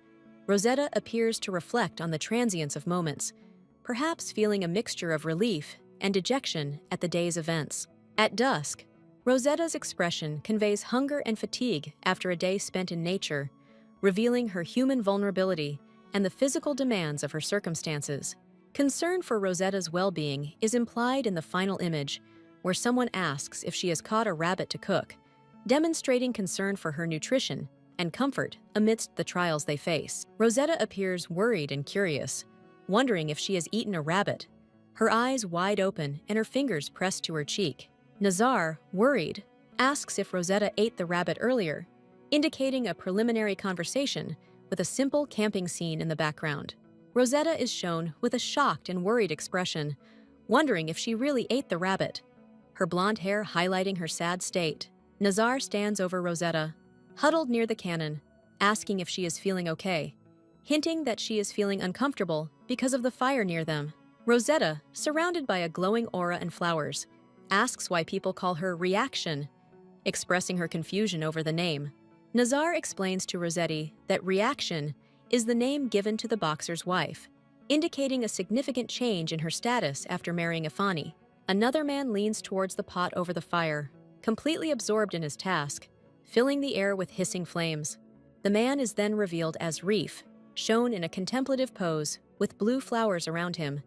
Rosetta appears to reflect on the transience of moments, perhaps feeling a mixture of relief and dejection at the day's events. At dusk, Rosetta's expression conveys hunger and fatigue after a day spent in nature, revealing her human vulnerability and the physical demands of her circumstances. Concern for Rosetta's well-being is implied in the final image, where someone asks if she has caught a rabbit to cook, demonstrating concern for her nutrition and comfort amidst the trials they face. Rosetta appears worried and curious, wondering if she has eaten a rabbit, her eyes wide open and her fingers pressed to her cheek. Nazar, worried, asks if Rosetta ate the rabbit earlier, indicating a preliminary conversation with a simple camping scene in the background. Rosetta is shown with a shocked and worried expression, wondering if she really ate the rabbit, her blonde hair highlighting her sad state. Nazar stands over Rosetta, huddled near the cannon, asking if she is feeling okay, hinting that she is feeling uncomfortable because of the fire near them. Rosetta, surrounded by a glowing aura and flowers, asks why people call her Reaction, expressing her confusion over the name. Nazar explains to Rossetti that Reaction is the name given to the boxer's wife, indicating a significant change in her status after marrying Afani. Another man leans towards the pot over the fire, completely absorbed in his task, filling the air with hissing flames. The man is then revealed as Reef, shown in a contemplative pose with blue flowers around him,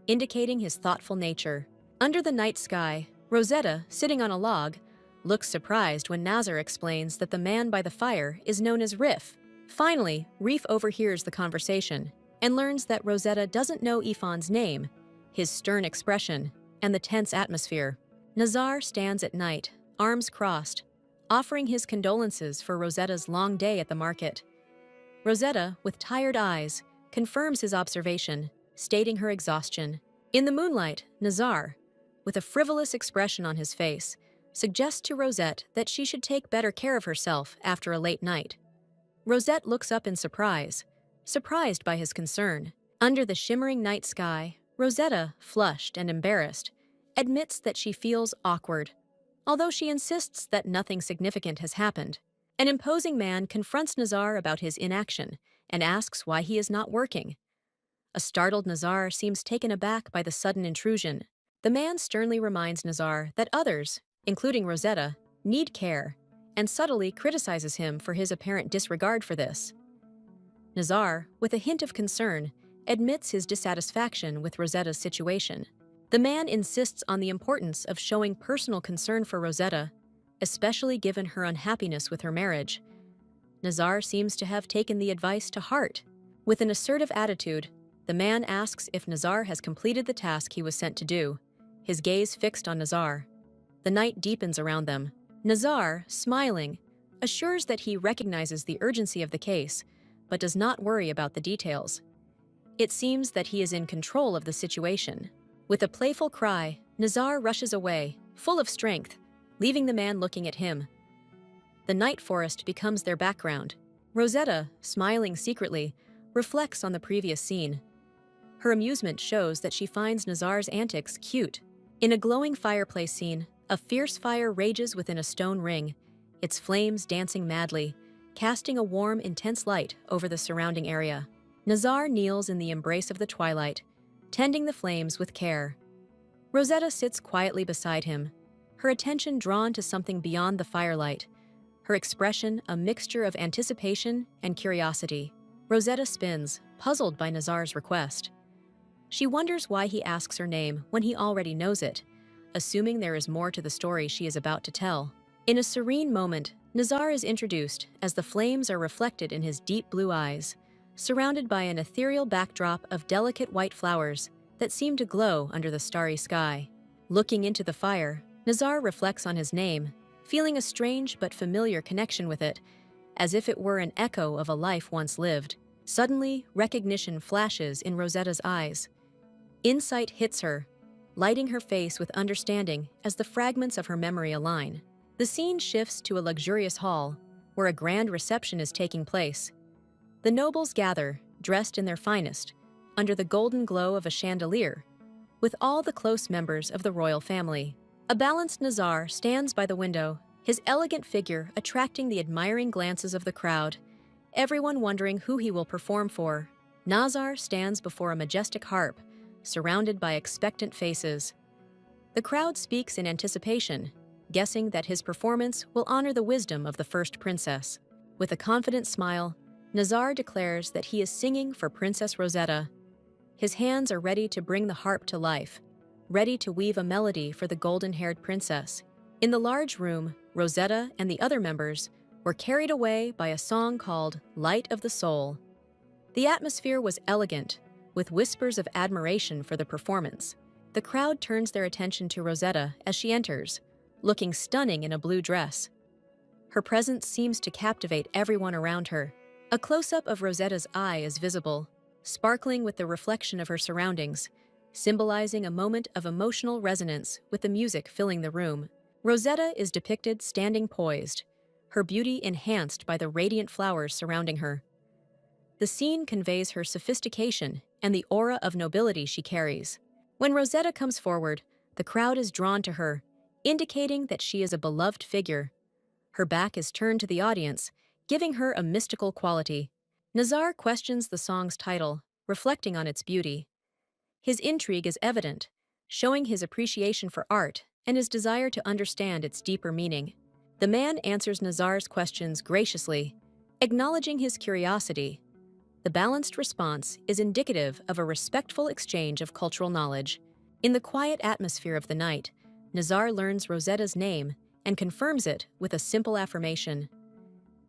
indicating his thoughtful nature. Under the night sky, Rosetta, sitting on a log, looks surprised when Nazar explains that the man by the fire is known as Riff. Finally, Reef overhears the conversation and learns that Rosetta doesn't know Ifan's name, his stern expression, and the tense atmosphere. Nazar stands at night, arms crossed, offering his condolences for Rosetta's long day at the market. Rosetta, with tired eyes, confirms his observation, stating her exhaustion. In the moonlight, Nazar, with a frivolous expression on his face, suggests to Rosette that she should take better care of herself after a late night. Rosette looks up in surprise, surprised by his concern. Under the shimmering night sky, Rosetta, flushed and embarrassed, admits that she feels awkward, although she insists that nothing significant has happened. An imposing man confronts Nazar about his inaction and asks why he is not working. A startled Nazar seems taken aback by the sudden intrusion. The man sternly reminds Nazar that others, including Rosetta, need care, and subtly criticizes him for his apparent disregard for this. Nazar, with a hint of concern, admits his dissatisfaction with Rosetta's situation. The man insists on the importance of showing personal concern for Rosetta, especially given her unhappiness with her marriage. Nazar seems to have taken the advice to heart. With an assertive attitude, the man asks if Nazar has completed the task he was sent to do, his gaze fixed on Nazar. The night deepens around them. Nazar, smiling, assures that he recognizes the urgency of the case, but does not worry about the details. It seems that he is in control of the situation. With a playful cry, Nazar rushes away, full of strength, leaving the man looking at him. The night forest becomes their background. Rosetta, smiling secretly, reflects on the previous scene. Her amusement shows that she finds Nazar's antics cute. In a glowing fireplace scene, a fierce fire rages within a stone ring, its flames dancing madly, casting a warm, intense light over the surrounding area. Nazar kneels in the embrace of the twilight, tending the flames with care. Rosetta sits quietly beside him, her attention drawn to something beyond the firelight, her expression a mixture of anticipation and curiosity. Rosetta spins, puzzled by Nazar's request. She wonders why he asks her name when he already knows it, assuming there is more to the story she is about to tell. In a serene moment, Nazar is introduced as the flames are reflected in his deep blue eyes, surrounded by an ethereal backdrop of delicate white flowers that seem to glow under the starry sky. Looking into the fire, Nazar reflects on his name, feeling a strange but familiar connection with it, as if it were an echo of a life once lived. Suddenly, recognition flashes in Rosetta's eyes. Insight hits her, lighting her face with understanding as the fragments of her memory align. The scene shifts to a luxurious hall, where a grand reception is taking place. The nobles gather, dressed in their finest, under the golden glow of a chandelier, with all the close members of the royal family. A balanced Nazar stands by the window, his elegant figure attracting the admiring glances of the crowd, everyone wondering who he will perform for. Nazar stands before a majestic harp, surrounded by expectant faces. The crowd speaks in anticipation, guessing that his performance will honor the wisdom of the first princess. With a confident smile, Nazar declares that he is singing for Princess Rosetta. His hands are ready to bring the harp to life, ready to weave a melody for the golden-haired princess. In the large room, Rosetta and the other members were carried away by a song called Light of the Soul. The atmosphere was elegant, with whispers of admiration for the performance. The crowd turns their attention to Rosetta as she enters, looking stunning in a blue dress. Her presence seems to captivate everyone around her. A close-up of Rosetta's eye is visible, sparkling with the reflection of her surroundings, symbolizing a moment of emotional resonance with the music filling the room. Rosetta is depicted standing poised, her beauty enhanced by the radiant flowers surrounding her. The scene conveys her sophistication and the aura of nobility she carries. When Rosetta comes forward, the crowd is drawn to her, indicating that she is a beloved figure. Her back is turned to the audience, giving her a mystical quality. Nazar questions the song's title, reflecting on its beauty. His intrigue is evident, showing his appreciation for art and his desire to understand its deeper meaning. The man answers Nazar's questions graciously, acknowledging his curiosity. The balanced response is indicative of a respectful exchange of cultural knowledge. In the quiet atmosphere of the night, Nazar learns Rosetta's name and confirms it with a simple affirmation.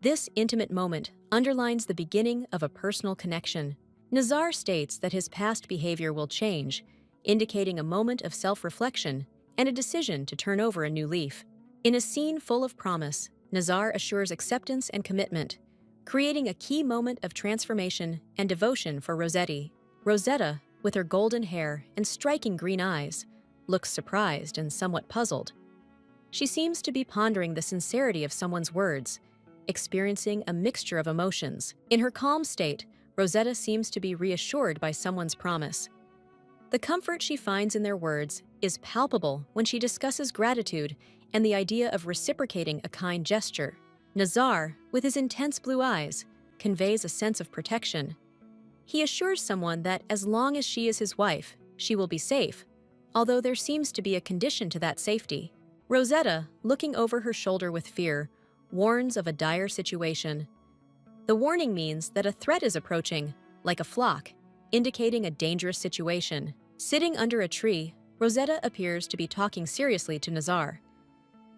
This intimate moment underlines the beginning of a personal connection. Nazar states that his past behavior will change, indicating a moment of self-reflection and a decision to turn over a new leaf. In a scene full of promise, Nazar assures acceptance and commitment, creating a key moment of transformation and devotion for Rosetta. Rosetta, with her golden hair and striking green eyes, looks surprised and somewhat puzzled. She seems to be pondering the sincerity of someone's words, experiencing a mixture of emotions. In her calm state, Rosetta seems to be reassured by someone's promise. The comfort she finds in their words is palpable when she discusses gratitude and the idea of reciprocating a kind gesture. Nazar, with his intense blue eyes, conveys a sense of protection. He assures someone that as long as she is his wife, she will be safe, although there seems to be a condition to that safety. Rosetta, looking over her shoulder with fear, warns of a dire situation. The warning means that a threat is approaching, like a flock, indicating a dangerous situation. Sitting under a tree, Rosetta appears to be talking seriously to Nazar.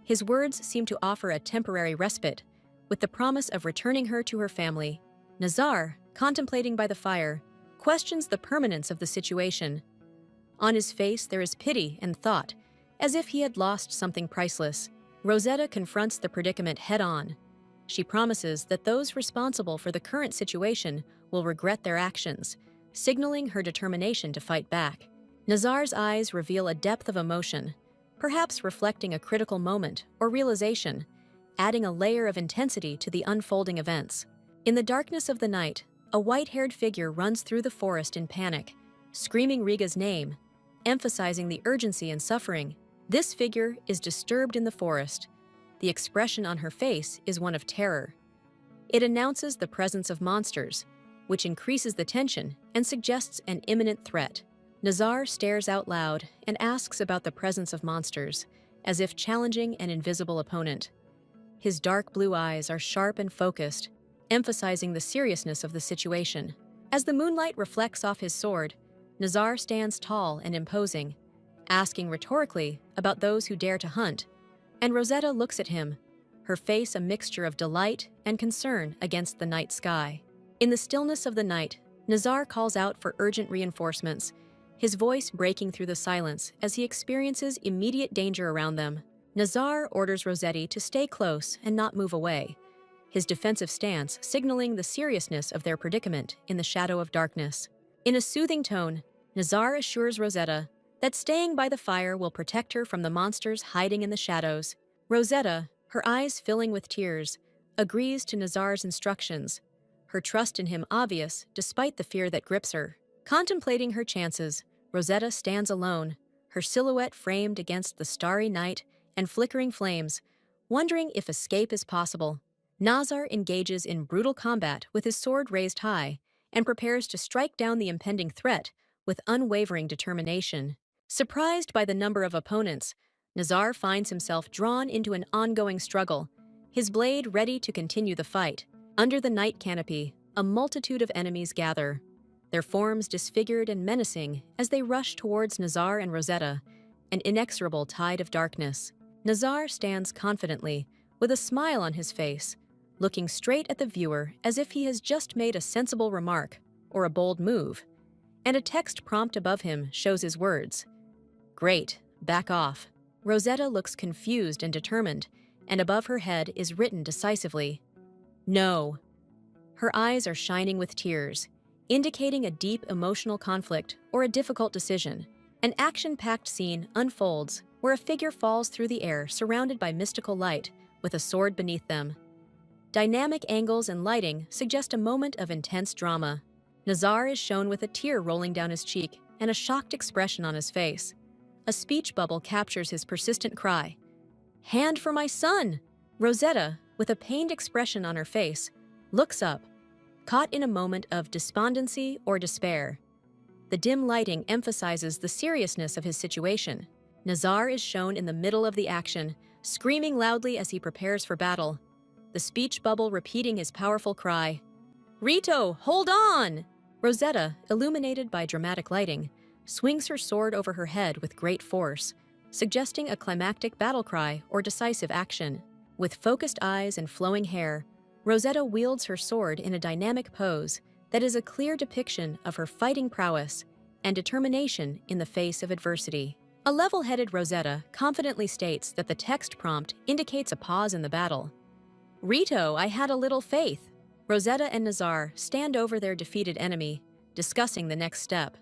His words seem to offer a temporary respite, with the promise of returning her to her family. Nazar, contemplating by the fire, questions the permanence of the situation. On his face there is pity and thought, as if he had lost something priceless. Rosetta confronts the predicament head-on. She promises that those responsible for the current situation will regret their actions, signaling her determination to fight back. Nazar's eyes reveal a depth of emotion, perhaps reflecting a critical moment or realization, adding a layer of intensity to the unfolding events. In the darkness of the night, a white-haired figure runs through the forest in panic, screaming Riga's name, emphasizing the urgency and suffering. This figure is disturbed in the forest. The expression on her face is one of terror. It announces the presence of monsters, which increases the tension and suggests an imminent threat. Nazar stares out loud and asks about the presence of monsters, as if challenging an invisible opponent. His dark blue eyes are sharp and focused, emphasizing the seriousness of the situation. As the moonlight reflects off his sword, Nazar stands tall and imposing, asking rhetorically about those who dare to hunt, and Rosetta looks at him, her face a mixture of delight and concern against the night sky. In the stillness of the night, Nazar calls out for urgent reinforcements, his voice breaking through the silence as he experiences immediate danger around them. Nazar orders Rossetti to stay close and not move away, his defensive stance signaling the seriousness of their predicament in the shadow of darkness. In a soothing tone, Nazar assures Rosetta that staying by the fire will protect her from the monsters hiding in the shadows. Rosetta, her eyes filling with tears, agrees to Nazar's instructions, her trust in him obvious despite the fear that grips her. Contemplating her chances, Rosetta stands alone, her silhouette framed against the starry night and flickering flames, wondering if escape is possible. Nazar engages in brutal combat with his sword raised high and prepares to strike down the impending threat with unwavering determination. Surprised by the number of opponents, Nazar finds himself drawn into an ongoing struggle, his blade ready to continue the fight. Under the night canopy, a multitude of enemies gather, their forms disfigured and menacing as they rush towards Nazar and Rosetta, an inexorable tide of darkness. Nazar stands confidently, with a smile on his face, looking straight at the viewer as if he has just made a sensible remark or a bold move, and a text prompt above him shows his words. "Great, back off." Rosetta looks confused and determined, and above her head is written decisively, "No." Her eyes are shining with tears, indicating a deep emotional conflict or a difficult decision. An action-packed scene unfolds where a figure falls through the air surrounded by mystical light with a sword beneath them. Dynamic angles and lighting suggest a moment of intense drama. Nazar is shown with a tear rolling down his cheek and a shocked expression on his face. A speech bubble captures his persistent cry, "Hand for my son!" Rosetta, with a pained expression on her face, looks up, caught in a moment of despondency or despair. The dim lighting emphasizes the seriousness of his situation. Nazar is shown in the middle of the action, screaming loudly as he prepares for battle, the speech bubble repeating his powerful cry, "Rito, hold on!" Rosetta, illuminated by dramatic lighting, swings her sword over her head with great force, suggesting a climactic battle cry or decisive action. With focused eyes and flowing hair, Rosetta wields her sword in a dynamic pose that is a clear depiction of her fighting prowess and determination in the face of adversity. A level-headed Rosetta confidently states that the text prompt indicates a pause in the battle. "Rito, I had a little faith." Rosetta and Nazar stand over their defeated enemy, discussing the next step.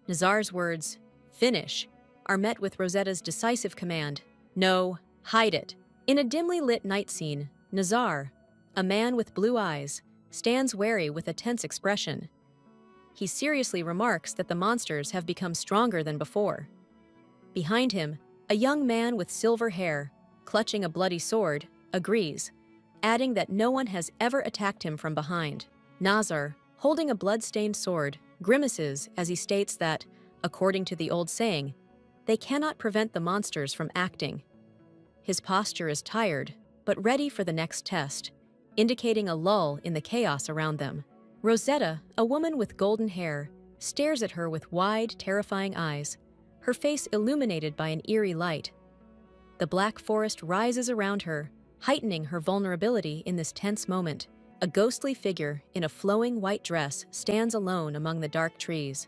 Nazar's words, "Finish," are met with Rosetta's decisive command, "No, hide it." In a dimly lit night scene, Nazar, a man with blue eyes, stands wary with a tense expression. He seriously remarks that the monsters have become stronger than before. Behind him, a young man with silver hair, clutching a bloody sword, agrees, adding that no one has ever attacked him from behind. Nazar, holding a blood-stained sword, grimaces as he states that, according to the old saying, they cannot prevent the monsters from acting. His posture is tired, but ready for the next test, indicating a lull in the chaos around them. Rosetta, a woman with golden hair, stares at her with wide, terrifying eyes, her face illuminated by an eerie light. The black forest rises around her, heightening her vulnerability in this tense moment. A ghostly figure in a flowing white dress stands alone among the dark trees.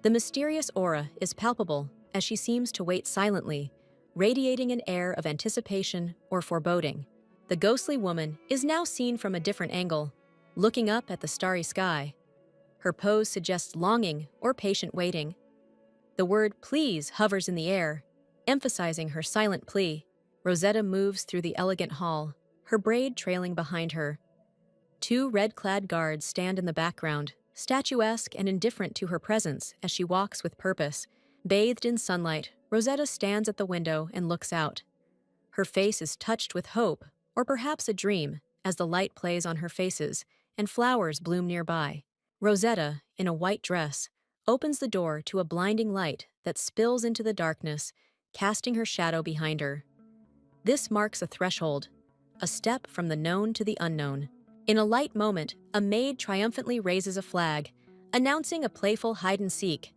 The mysterious aura is palpable as she seems to wait silently, radiating an air of anticipation or foreboding. The ghostly woman is now seen from a different angle, looking up at the starry sky. Her pose suggests longing or patient waiting. The word "please" hovers in the air, emphasizing her silent plea. Rosetta moves through the elegant hall, her braid trailing behind her. Two red-clad guards stand in the background, statuesque and indifferent to her presence as she walks with purpose. Bathed in sunlight, Rosetta stands at the window and looks out. Her face is touched with hope, or perhaps a dream, as the light plays on her faces and flowers bloom nearby. Rosetta, in a white dress, opens the door to a blinding light that spills into the darkness, casting her shadow behind her. This marks a threshold, a step from the known to the unknown. In a light moment, a maid triumphantly raises a flag, announcing a playful hide-and-seek.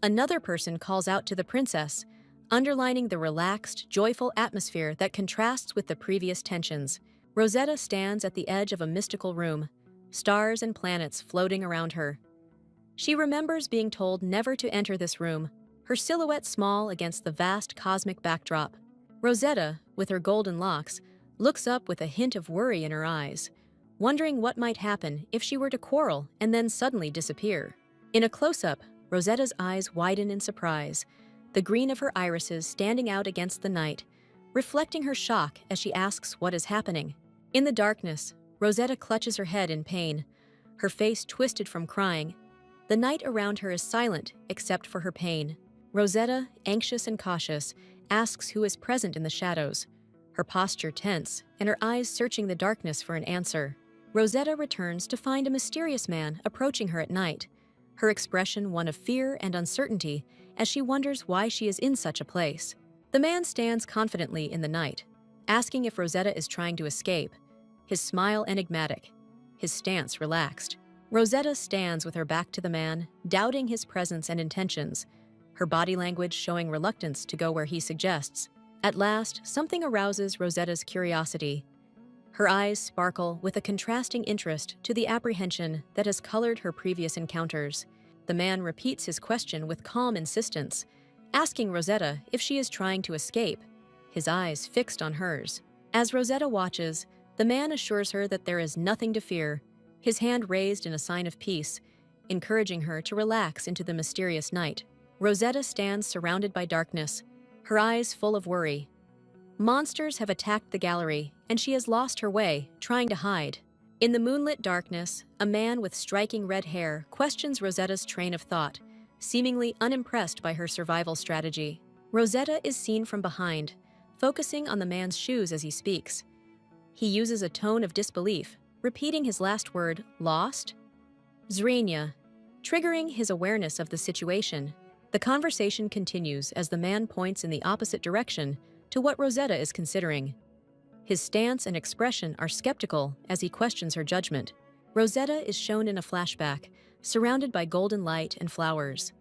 Another person calls out to the princess, underlining the relaxed, joyful atmosphere that contrasts with the previous tensions. Rosetta stands at the edge of a mystical room, stars and planets floating around her. She remembers being told never to enter this room, her silhouette small against the vast cosmic backdrop. Rosetta, with her golden locks, looks up with a hint of worry in her eyes, wondering what might happen if she were to quarrel and then suddenly disappear. In a close-up, Rosetta's eyes widen in surprise, the green of her irises standing out against the night, reflecting her shock as she asks what is happening. In the darkness, Rosetta clutches her head in pain, her face twisted from crying. The night around her is silent except for her pain. Rosetta, anxious and cautious, asks who is present in the shadows, her posture tense and her eyes searching the darkness for an answer. Rosetta returns to find a mysterious man approaching her at night, her expression one of fear and uncertainty as she wonders why she is in such a place. The man stands confidently in the night, asking if Rosetta is trying to escape, his smile enigmatic, his stance relaxed. Rosetta stands with her back to the man, doubting his presence and intentions, her body language showing reluctance to go where he suggests. At last, something arouses Rosetta's curiosity. Her eyes sparkle with a contrasting interest to the apprehension that has colored her previous encounters. The man repeats his question with calm insistence, asking Rosetta if she is trying to escape, his eyes fixed on hers. As Rosetta watches, the man assures her that there is nothing to fear, his hand raised in a sign of peace, encouraging her to relax into the mysterious night. Rosetta stands surrounded by darkness, her eyes full of worry. Monsters have attacked the gallery, and she has lost her way, trying to hide. In the moonlit darkness, a man with striking red hair questions Rosetta's train of thought, seemingly unimpressed by her survival strategy. Rosetta is seen from behind, focusing on the man's shoes as he speaks. He uses a tone of disbelief, repeating his last word, lost? Zrenia, triggering his awareness of the situation. The conversation continues as the man points in the opposite direction to what Rosetta is considering. His stance and expression are skeptical as he questions her judgment. Rosetta is shown in a flashback, surrounded by golden light and flowers.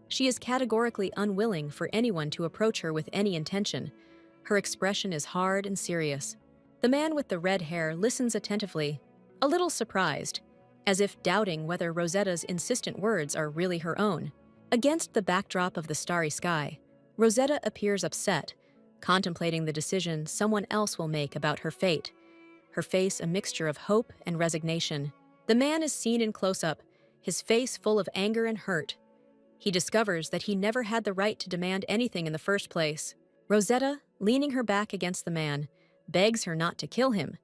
She is categorically unwilling for anyone to approach her with any intention. Her expression is hard and serious. The man with the red hair listens attentively, a little surprised, as if doubting whether Rosetta's insistent words are really her own. Against the backdrop of the starry sky, Rosetta appears upset, contemplating the decision someone else will make about her fate, her face a mixture of hope and resignation. The man is seen in close-up, his face full of anger and hurt. He discovers that he never had the right to demand anything in the first place. Rosetta, leaning her back against the man, begs her not to kill him.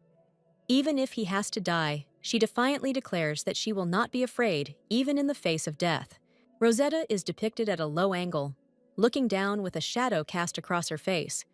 Even if he has to die, she defiantly declares that she will not be afraid, even in the face of death. Rosetta is depicted at a low angle, looking down with a shadow cast across her face.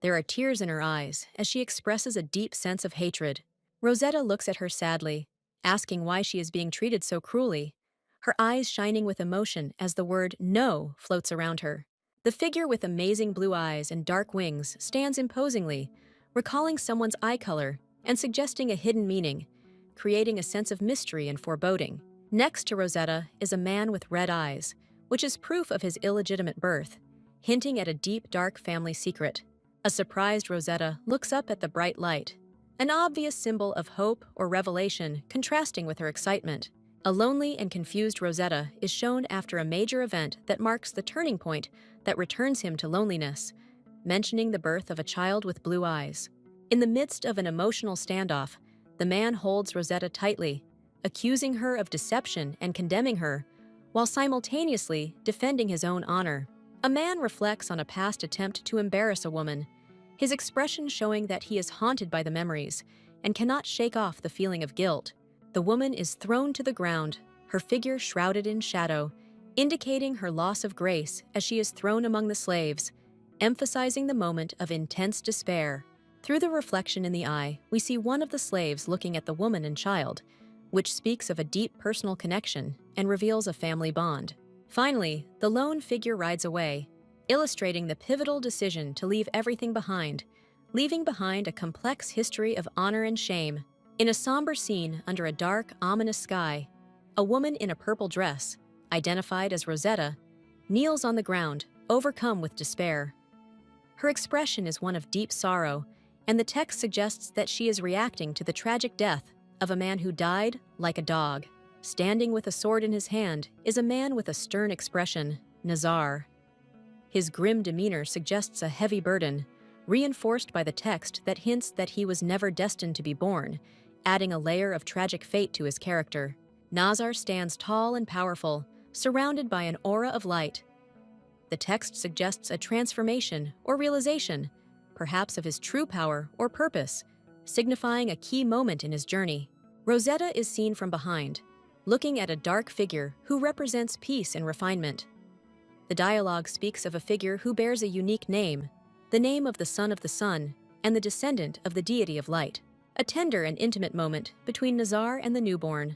There are tears in her eyes as she expresses a deep sense of hatred. Rosetta looks at her sadly, asking why she is being treated so cruelly, her eyes shining with emotion as the word no floats around her. The figure with amazing blue eyes and dark wings stands imposingly, recalling someone's eye color and suggesting a hidden meaning, creating a sense of mystery and foreboding. Next to Rosetta is a man with red eyes, which is proof of his illegitimate birth, hinting at a deep, dark family secret. A surprised Rosetta looks up at the bright light, an obvious symbol of hope or revelation contrasting with her excitement. A lonely and confused Rosetta is shown after a major event that marks the turning point that returns him to loneliness, mentioning the birth of a child with blue eyes. In the midst of an emotional standoff, the man holds Rosetta tightly, accusing her of deception and condemning her, while simultaneously defending his own honor. A man reflects on a past attempt to embarrass a woman, his expression showing that he is haunted by the memories and cannot shake off the feeling of guilt. The woman is thrown to the ground, her figure shrouded in shadow, indicating her loss of grace as she is thrown among the slaves, emphasizing the moment of intense despair. Through the reflection in the eye, we see one of the slaves looking at the woman and child, which speaks of a deep personal connection and reveals a family bond. Finally, the lone figure rides away, illustrating the pivotal decision to leave everything behind, leaving behind a complex history of honor and shame. In a somber scene under a dark, ominous sky, a woman in a purple dress, identified as Rosetta, kneels on the ground, overcome with despair. Her expression is one of deep sorrow, and the text suggests that she is reacting to the tragic death of a man who died like a dog. Standing with a sword in his hand is a man with a stern expression, Nazar. His grim demeanor suggests a heavy burden, reinforced by the text that hints that he was never destined to be born, adding a layer of tragic fate to his character. Nazar stands tall and powerful, surrounded by an aura of light. The text suggests a transformation or realization, perhaps of his true power or purpose, signifying a key moment in his journey. Rosetta is seen from behind, looking at a dark figure who represents peace and refinement. The dialogue speaks of a figure who bears a unique name, the name of the son of the sun and the descendant of the deity of light, a tender and intimate moment between Nazar and the newborn.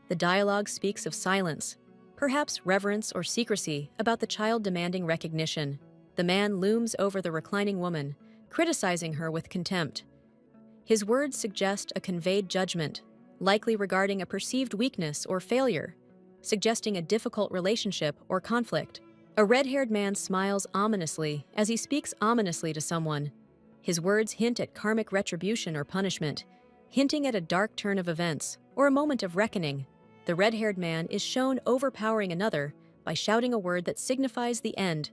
The dialogue speaks of silence, perhaps reverence or secrecy about the child demanding recognition. The man looms over the reclining woman, criticizing her with contempt. His words suggest a conveyed judgment, likely regarding a perceived weakness or failure, suggesting a difficult relationship or conflict. A red-haired man smiles ominously as he speaks ominously to someone. His words hint at karmic retribution or punishment, hinting at a dark turn of events or a moment of reckoning. The red-haired man is shown overpowering another by shouting a word that signifies the end,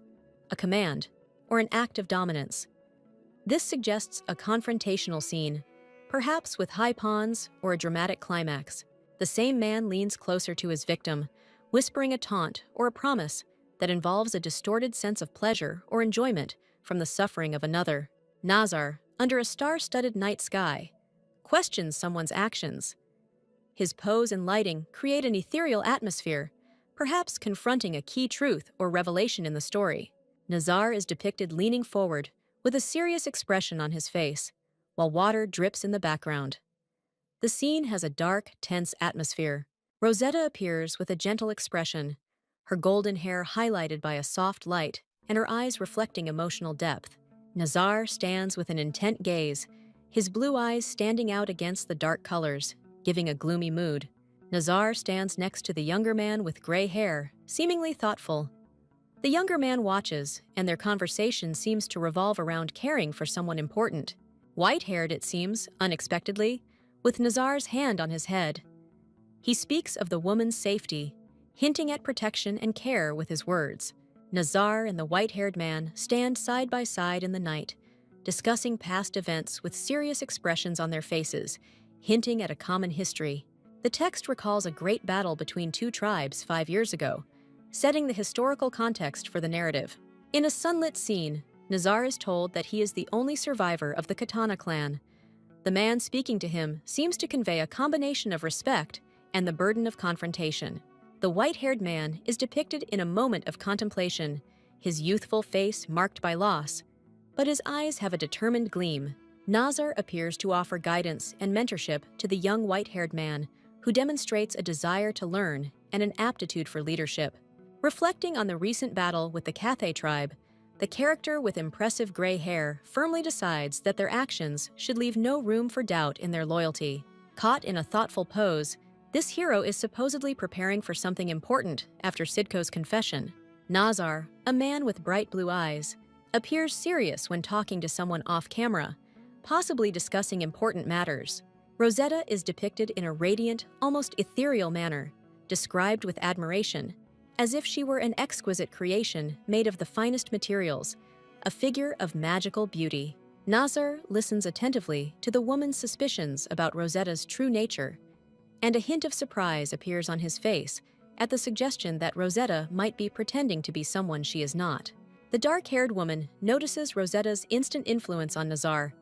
a command, or an act of dominance. This suggests a confrontational scene, perhaps with high pawns or a dramatic climax. The same man leans closer to his victim, whispering a taunt or a promise that involves a distorted sense of pleasure or enjoyment from the suffering of another. Nazar, under a star-studded night sky, questions someone's actions. His pose and lighting create an ethereal atmosphere, perhaps confronting a key truth or revelation in the story. Nazar is depicted leaning forward with a serious expression on his face, while water drips in the background. The scene has a dark, tense atmosphere. Rosetta appears with a gentle expression, her golden hair highlighted by a soft light and her eyes reflecting emotional depth. Nazar stands with an intent gaze, his blue eyes standing out against the dark colors, giving a gloomy mood. Nazar stands next to the younger man with gray hair, seemingly thoughtful. The younger man watches, and their conversation seems to revolve around caring for someone important. White-haired, it seems, unexpectedly, with Nazar's hand on his head. He speaks of the woman's safety, hinting at protection and care with his words. Nazar and the white-haired man stand side by side in the night, discussing past events with serious expressions on their faces, hinting at a common history. The text recalls a great battle between two tribes 5 years ago, setting the historical context for the narrative. In a sunlit scene, Nazar is told that he is the only survivor of the Katana clan. The man speaking to him seems to convey a combination of respect and the burden of confrontation. The white-haired man is depicted in a moment of contemplation, his youthful face marked by loss, but his eyes have a determined gleam. Nazar appears to offer guidance and mentorship to the young white-haired man, who demonstrates a desire to learn and an aptitude for leadership. Reflecting on the recent battle with the Cathay tribe, the character with impressive gray hair firmly decides that their actions should leave no room for doubt in their loyalty. Caught in a thoughtful pose, this hero is supposedly preparing for something important after Sidko's confession. Nazar, a man with bright blue eyes, appears serious when talking to someone off-camera, possibly discussing important matters. Rosetta is depicted in a radiant, almost ethereal manner, described with admiration, as if she were an exquisite creation made of the finest materials, a figure of magical beauty. Nazar listens attentively to the woman's suspicions about Rosetta's true nature, and a hint of surprise appears on his face at the suggestion that Rosetta might be pretending to be someone she is not. The dark-haired woman notices Rosetta's instant influence on Nazar,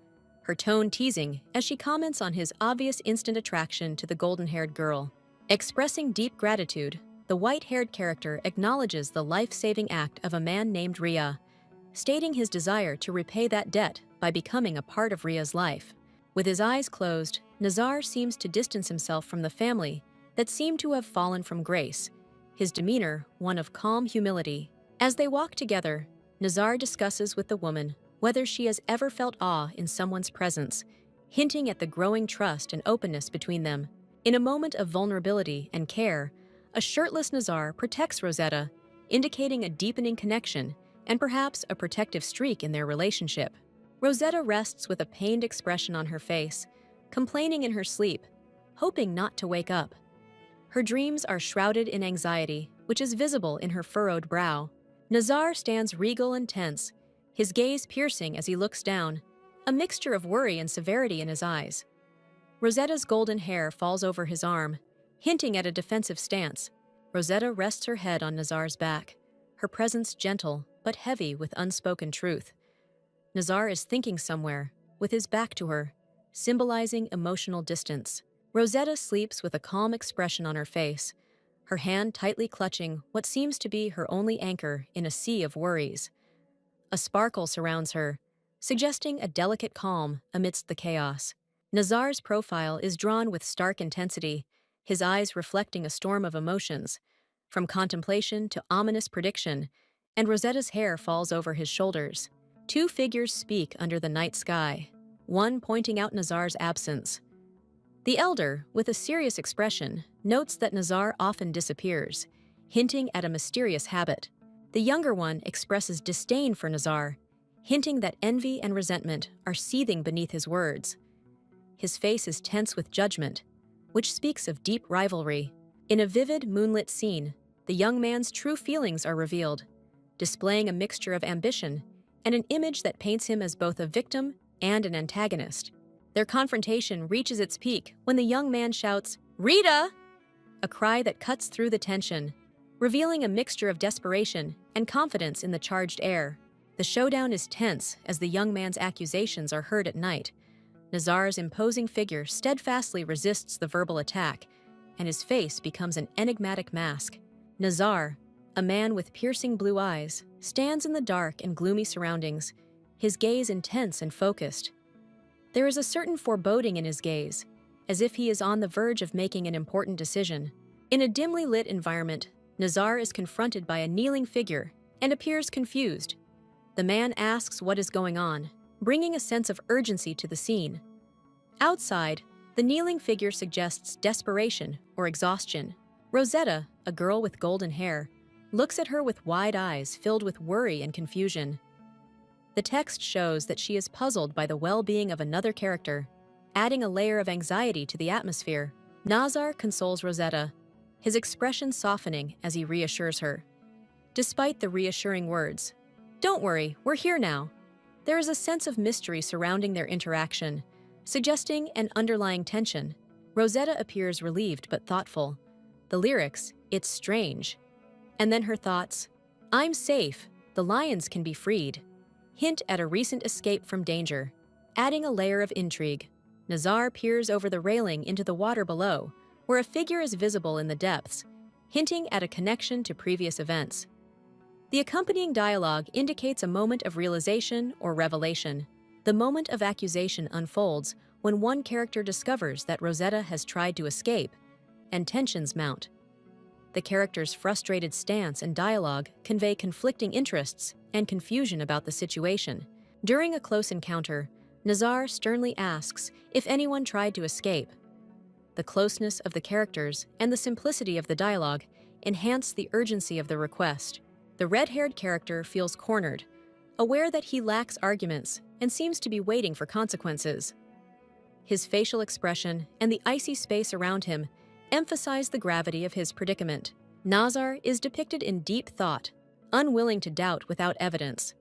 her tone teasing as she comments on his obvious instant attraction to the golden-haired girl. Expressing deep gratitude, the white-haired character acknowledges the life-saving act of a man named Ria, stating his desire to repay that debt by becoming a part of Ria's life. With his eyes closed, Nazar seems to distance himself from the family that seemed to have fallen from grace, his demeanor one of calm humility. As they walk together, Nazar discusses with the woman whether she has ever felt awe in someone's presence, hinting at the growing trust and openness between them. In a moment of vulnerability and care, a shirtless Nazar protects Rosetta, indicating a deepening connection and perhaps a protective streak in their relationship. Rosetta rests with a pained expression on her face, complaining in her sleep, hoping not to wake up. Her dreams are shrouded in anxiety, which is visible in her furrowed brow. Nazar stands regal and tense, his gaze piercing as he looks down, a mixture of worry and severity in his eyes. Rosetta's golden hair falls over his arm, hinting at a defensive stance. Rosetta rests her head on Nazar's back, her presence gentle but heavy with unspoken truth. Nazar is thinking somewhere, with his back to her, symbolizing emotional distance. Rosetta sleeps with a calm expression on her face, her hand tightly clutching what seems to be her only anchor in a sea of worries. A sparkle surrounds her, suggesting a delicate calm amidst the chaos. Nazar's profile is drawn with stark intensity, his eyes reflecting a storm of emotions, from contemplation to ominous prediction, and Rosetta's hair falls over his shoulders. Two figures speak under the night sky, one pointing out Nazar's absence. The elder, with a serious expression, notes that Nazar often disappears, hinting at a mysterious habit. The younger one expresses disdain for Nazar, hinting that envy and resentment are seething beneath his words. His face is tense with judgment, which speaks of deep rivalry. In a vivid, moonlit scene, the young man's true feelings are revealed, displaying a mixture of ambition and an image that paints him as both a victim and an antagonist. Their confrontation reaches its peak when the young man shouts, "Rita!" a cry that cuts through the tension, revealing a mixture of desperation and confidence in the charged air. The showdown is tense as the young man's accusations are heard at night. Nazar's imposing figure steadfastly resists the verbal attack, and his face becomes an enigmatic mask. Nazar, a man with piercing blue eyes, stands in the dark and gloomy surroundings, his gaze intense and focused. There is a certain foreboding in his gaze, as if he is on the verge of making an important decision. In a dimly lit environment, Nazar is confronted by a kneeling figure and appears confused. The man asks what is going on, bringing a sense of urgency to the scene. Outside, the kneeling figure suggests desperation or exhaustion. Rosetta, a girl with golden hair, looks at her with wide eyes filled with worry and confusion. The text shows that she is puzzled by the well-being of another character, adding a layer of anxiety to the atmosphere. Nazar consoles Rosetta, his expression softening as he reassures her. Despite the reassuring words, "Don't worry, we're here now," there is a sense of mystery surrounding their interaction, suggesting an underlying tension. Rosetta appears relieved but thoughtful. The lyrics, "It's strange," and then her thoughts, "I'm safe, the lions can be freed," hint at a recent escape from danger, adding a layer of intrigue. Nazar peers over the railing into the water below, where a figure is visible in the depths, hinting at a connection to previous events. The accompanying dialogue indicates a moment of realization or revelation. The moment of accusation unfolds when one character discovers that Rosetta has tried to escape, and tensions mount. The character's frustrated stance and dialogue convey conflicting interests and confusion about the situation. During a close encounter, Nazar sternly asks if anyone tried to escape. The closeness of the characters and the simplicity of the dialogue enhance the urgency of the request. The red-haired character feels cornered, aware that he lacks arguments and seems to be waiting for consequences. His facial expression and the icy space around him emphasize the gravity of his predicament. Nazar is depicted in deep thought, unwilling to doubt without evidence.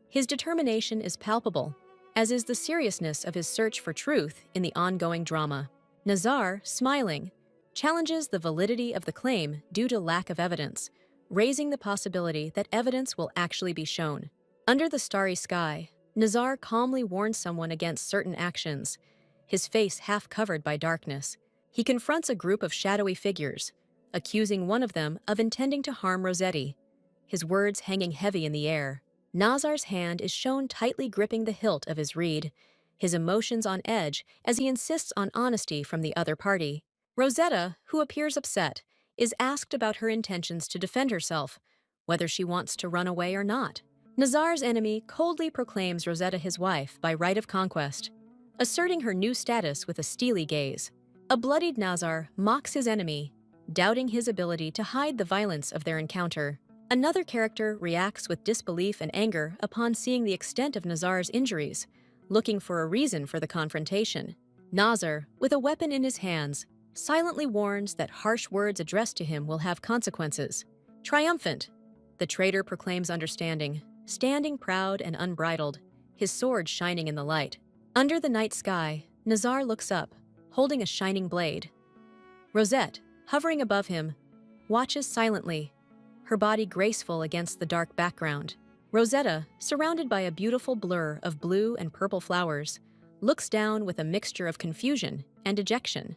His determination is palpable, as is the seriousness of his search for truth in the ongoing drama. Nazar, smiling, challenges the validity of the claim due to lack of evidence, raising the possibility that evidence will actually be shown. Under the starry sky, Nazar calmly warns someone against certain actions, his face half covered by darkness. He confronts a group of shadowy figures, accusing one of them of intending to harm Rossetti, his words hanging heavy in the air. Nazar's hand is shown tightly gripping the hilt of his reed, his emotions on edge as he insists on honesty from the other party. Rosetta, who appears upset, is asked about her intentions to defend herself, whether she wants to run away or not. Nazar's enemy coldly proclaims Rosetta his wife by right of conquest, asserting her new status with a steely gaze. A bloodied Nazar mocks his enemy, doubting his ability to hide the violence of their encounter. Another character reacts with disbelief and anger upon seeing the extent of Nazar's injuries, looking for a reason for the confrontation. Nazar, with a weapon in his hands, silently warns that harsh words addressed to him will have consequences. Triumphant, the traitor proclaims understanding, standing proud and unbridled, his sword shining in the light. Under the night sky, Nazar looks up, holding a shining blade. Rosette, hovering above him, watches silently, her body graceful against the dark background. Rosetta, surrounded by a beautiful blur of blue and purple flowers, looks down with a mixture of confusion and dejection.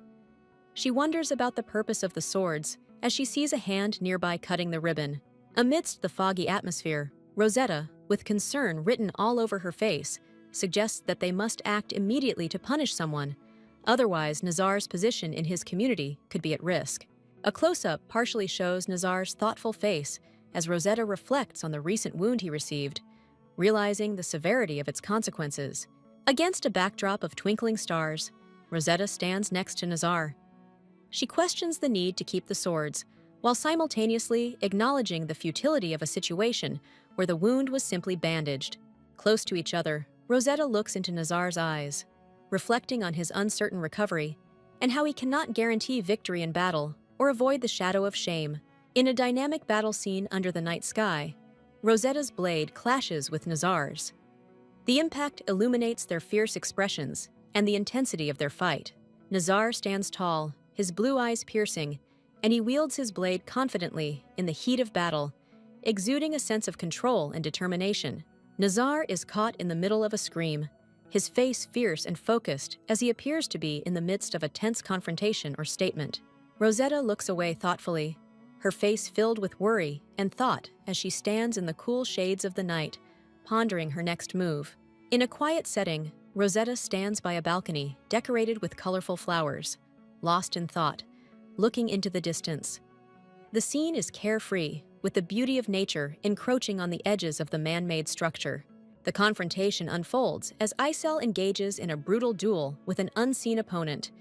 She wonders about the purpose of the swords as she sees a hand nearby cutting the ribbon. Amidst the foggy atmosphere, Rosetta, with concern written all over her face, suggests that they must act immediately to punish someone. Otherwise, Nazar's position in his community could be at risk. A close-up partially shows Nazar's thoughtful face as Rosetta reflects on the recent wound he received, realizing the severity of its consequences. Against a backdrop of twinkling stars, Rosetta stands next to Nazar. She questions the need to keep the swords, while simultaneously acknowledging the futility of a situation where the wound was simply bandaged. Close to each other, Rosetta looks into Nazar's eyes, reflecting on his uncertain recovery and how he cannot guarantee victory in battle or avoid the shadow of shame. In a dynamic battle scene under the night sky, Rosetta's blade clashes with Nazar's. The impact illuminates their fierce expressions and the intensity of their fight. Nazar stands tall, his blue eyes piercing, and he wields his blade confidently in the heat of battle, exuding a sense of control and determination. Nazar is caught in the middle of a scream, his face fierce and focused as he appears to be in the midst of a tense confrontation or statement. Rosetta looks away thoughtfully, her face filled with worry and thought as she stands in the cool shades of the night, pondering her next move. In a quiet setting, Rosetta stands by a balcony decorated with colorful flowers, lost in thought, looking into the distance. The scene is carefree, with the beauty of nature encroaching on the edges of the man-made structure. The confrontation unfolds as Isel engages in a brutal duel with an unseen opponent,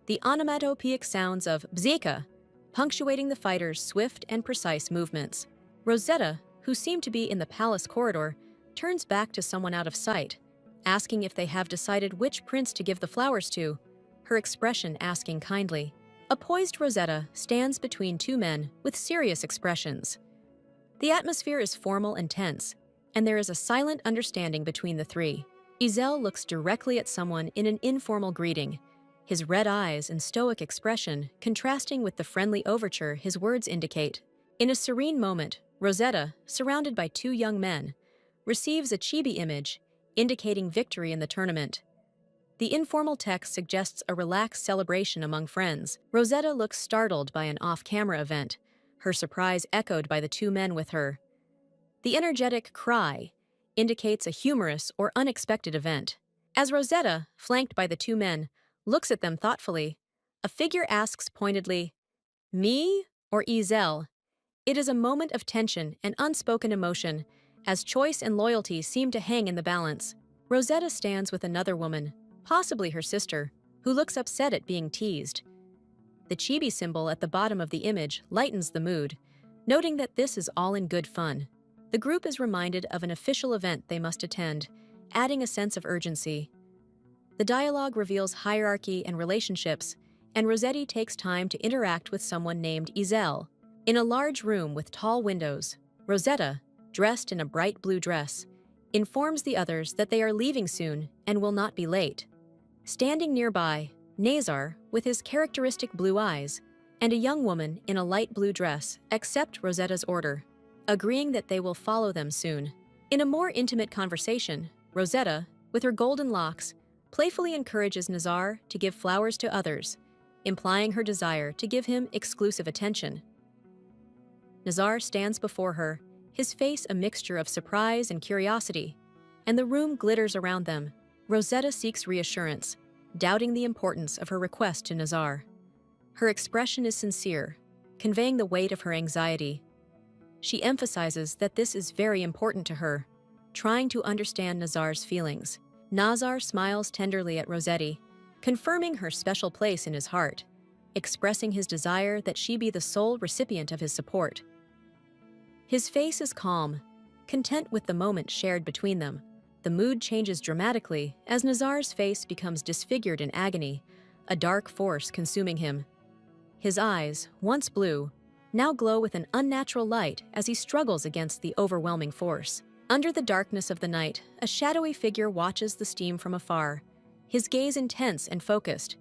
the onomatopoeic sounds of bzika punctuating the fighter's swift and precise movements. Rosetta, who seemed to be in the palace corridor, turns back to someone out of sight, asking if they have decided which prince to give the flowers to, her expression asking kindly. A poised Rosetta stands between two men with serious expressions. The atmosphere is formal and tense, and there is a silent understanding between the three. Isel looks directly at someone in an informal greeting, his red eyes and stoic expression contrasting with the friendly overture his words indicate. In a serene moment, Rosetta, surrounded by two young men, receives a chibi image, indicating victory in the tournament. The informal text suggests a relaxed celebration among friends. Rosetta looks startled by an off-camera event, her surprise echoed by the two men with her. The energetic cry indicates a humorous or unexpected event. As Rosetta, flanked by the two men, looks at them thoughtfully, a figure asks pointedly, "Me or Isel?" It is a moment of tension and unspoken emotion, as choice and loyalty seem to hang in the balance. Rosetta stands with another woman, possibly her sister, who looks upset at being teased. The chibi symbol at the bottom of the image lightens the mood, noting that this is all in good fun. The group is reminded of an official event they must attend, adding a sense of urgency. The dialogue reveals hierarchy and relationships, and Rossetti takes time to interact with someone named Isel. In a large room with tall windows, Rosetta, dressed in a bright blue dress, informs the others that they are leaving soon and will not be late. Standing nearby, Nazar, with his characteristic blue eyes, and a young woman in a light blue dress accept Rosetta's order, agreeing that they will follow them soon. In a more intimate conversation, Rosetta, with her golden locks, playfully encourages Nazar to give flowers to others, implying her desire to give him exclusive attention. Nazar stands before her, his face a mixture of surprise and curiosity, and the room glitters around them. Rosetta seeks reassurance, doubting the importance of her request to Nazar. Her expression is sincere, conveying the weight of her anxiety. She emphasizes that this is very important to her, trying to understand Nazar's feelings. Nazar smiles tenderly at Rossetti, confirming her special place in his heart, expressing his desire that she be the sole recipient of his support. His face is calm, content with the moment shared between them. The mood changes dramatically as Nazar's face becomes disfigured in agony, a dark force consuming him. His eyes, once blue, now glow with an unnatural light as he struggles against the overwhelming force. Under the darkness of the night, a shadowy figure watches the steam from afar, his gaze intense and focused.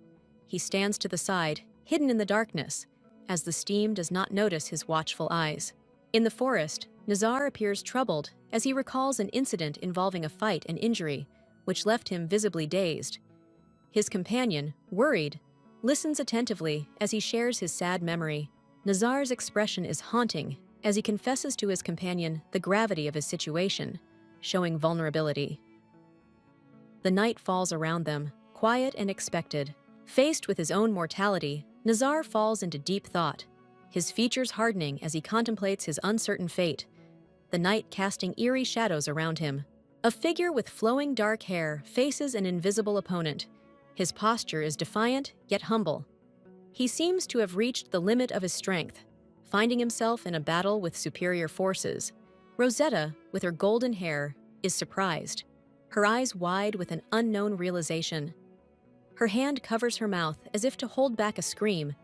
He stands to the side, hidden in the darkness, as the steam does not notice his watchful eyes. In the forest, Nazar appears troubled as he recalls an incident involving a fight and injury, which left him visibly dazed. His companion, worried, listens attentively as he shares his sad memory. Nazar's expression is haunting as he confesses to his companion the gravity of his situation, showing vulnerability. The night falls around them, quiet and expected. Faced with his own mortality, Nazar falls into deep thought, his features hardening as he contemplates his uncertain fate, the night casting eerie shadows around him. A figure with flowing dark hair faces an invisible opponent. His posture is defiant yet humble. He seems to have reached the limit of his strength, finding himself in a battle with superior forces. Rosetta, with her golden hair, is surprised, her eyes wide with an unknown realization. Her hand covers her mouth as if to hold back a scream,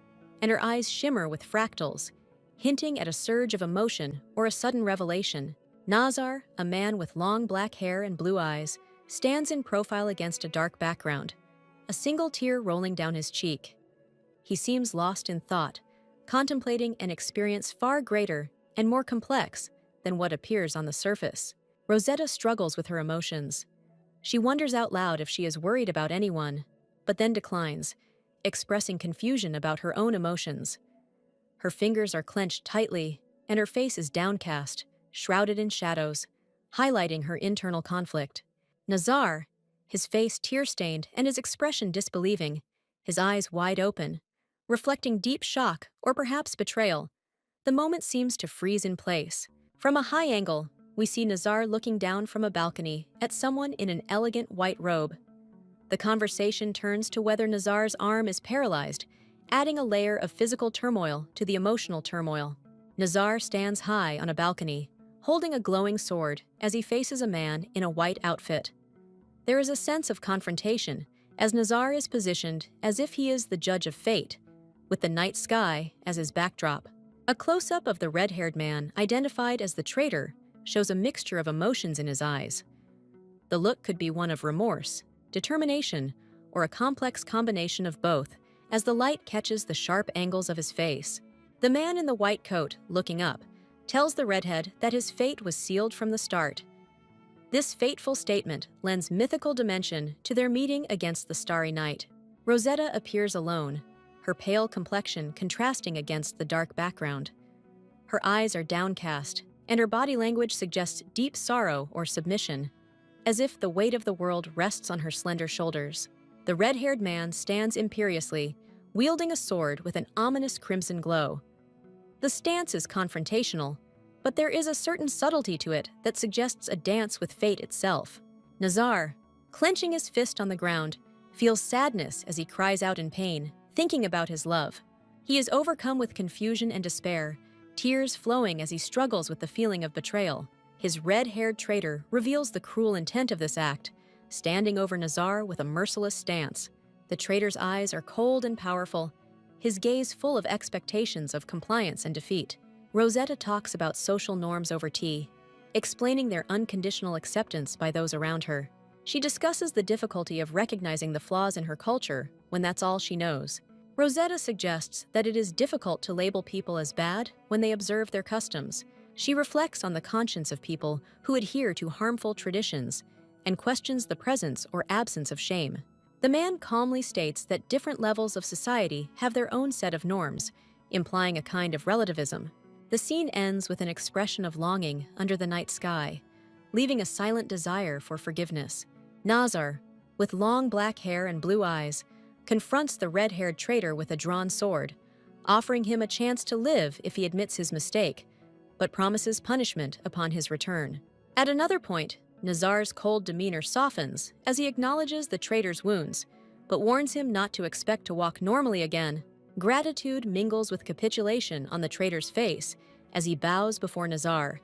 and her eyes shimmer with fractals, hinting at a surge of emotion or a sudden revelation. Nazar, a man with long black hair and blue eyes, stands in profile against a dark background, a single tear rolling down his cheek. He seems lost in thought, contemplating an experience far greater and more complex than what appears on the surface. Rosetta struggles with her emotions. She wonders out loud if she is worried about anyone, but then declines, expressing confusion about her own emotions. Her fingers are clenched tightly, and her face is downcast, shrouded in shadows, highlighting her internal conflict. Nazar, his face tear-stained and his expression disbelieving, his eyes wide open, reflecting deep shock or perhaps betrayal. The moment seems to freeze in place. From a high angle, we see Nazar looking down from a balcony at someone in an elegant white robe. The conversation turns to whether Nazar's arm is paralyzed, adding a layer of physical turmoil to the emotional turmoil. Nazar stands high on a balcony, holding a glowing sword as he faces a man in a white outfit. There is a sense of confrontation as Nazar is positioned as if he is the judge of fate, with the night sky as his backdrop. A close-up of the red-haired man, identified as the traitor, shows a mixture of emotions in his eyes. The look could be one of remorse, determination, or a complex combination of both, as the light catches the sharp angles of his face. The man in the white coat, looking up, tells the redhead that his fate was sealed from the start. This fateful statement lends mythical dimension to their meeting against the starry night. Rosetta appears alone, her pale complexion contrasting against the dark background. Her eyes are downcast, and her body language suggests deep sorrow or submission, as if the weight of the world rests on her slender shoulders. The red-haired man stands imperiously, wielding a sword with an ominous crimson glow. The stance is confrontational, but there is a certain subtlety to it that suggests a dance with fate itself. Nazar, clenching his fist on the ground, feels sadness as he cries out in pain, thinking about his love. He is overcome with confusion and despair, tears flowing as he struggles with the feeling of betrayal. His red-haired traitor reveals the cruel intent of this act, standing over Nazar with a merciless stance. The traitor's eyes are cold and powerful, his gaze full of expectations of compliance and defeat. Rosetta talks about social norms over tea, explaining their unconditional acceptance by those around her. She discusses the difficulty of recognizing the flaws in her culture when that's all she knows. Rosetta suggests that it is difficult to label people as bad when they observe their customs. She reflects on the conscience of people who adhere to harmful traditions and questions the presence or absence of shame. The man calmly states that different levels of society have their own set of norms, implying a kind of relativism. The scene ends with an expression of longing under the night sky, leaving a silent desire for forgiveness. Nazar, with long black hair and blue eyes, confronts the red-haired traitor with a drawn sword, offering him a chance to live if he admits his mistake, but promises punishment upon his return. At another point, Nazar's cold demeanor softens as he acknowledges the traitor's wounds, but warns him not to expect to walk normally again. Gratitude mingles with capitulation on the traitor's face as he bows before Nazar,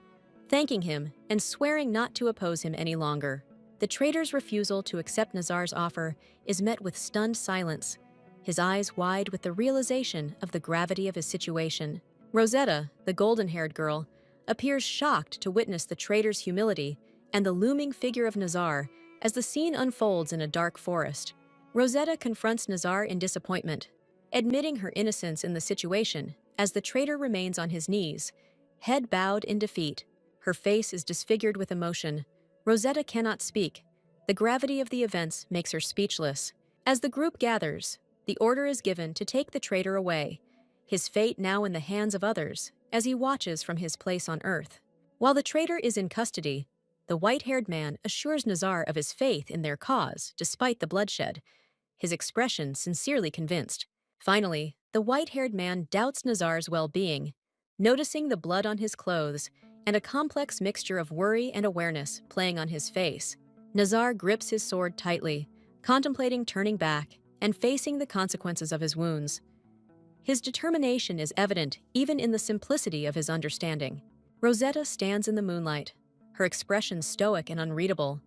thanking him and swearing not to oppose him any longer. The traitor's refusal to accept Nazar's offer is met with stunned silence, his eyes wide with the realization of the gravity of his situation. Rosetta, the golden-haired girl, appears shocked to witness the traitor's humility and the looming figure of Nazar as the scene unfolds in a dark forest. Rosetta confronts Nazar in disappointment, admitting her innocence in the situation as the traitor remains on his knees, head bowed in defeat. Her face is disfigured with emotion. Rosetta cannot speak. The gravity of the events makes her speechless. As the group gathers, the order is given to take the traitor away, his fate now in the hands of others, as he watches from his place on Earth. While the traitor is in custody, the white-haired man assures Nazar of his faith in their cause despite the bloodshed, his expression sincerely convinced. Finally, the white-haired man doubts Nazar's well-being, noticing the blood on his clothes and a complex mixture of worry and awareness playing on his face. Nazar grips his sword tightly, contemplating turning back and facing the consequences of his wounds. His determination is evident even in the simplicity of his understanding. Rosetta stands in the moonlight, her expression stoic and unreadable.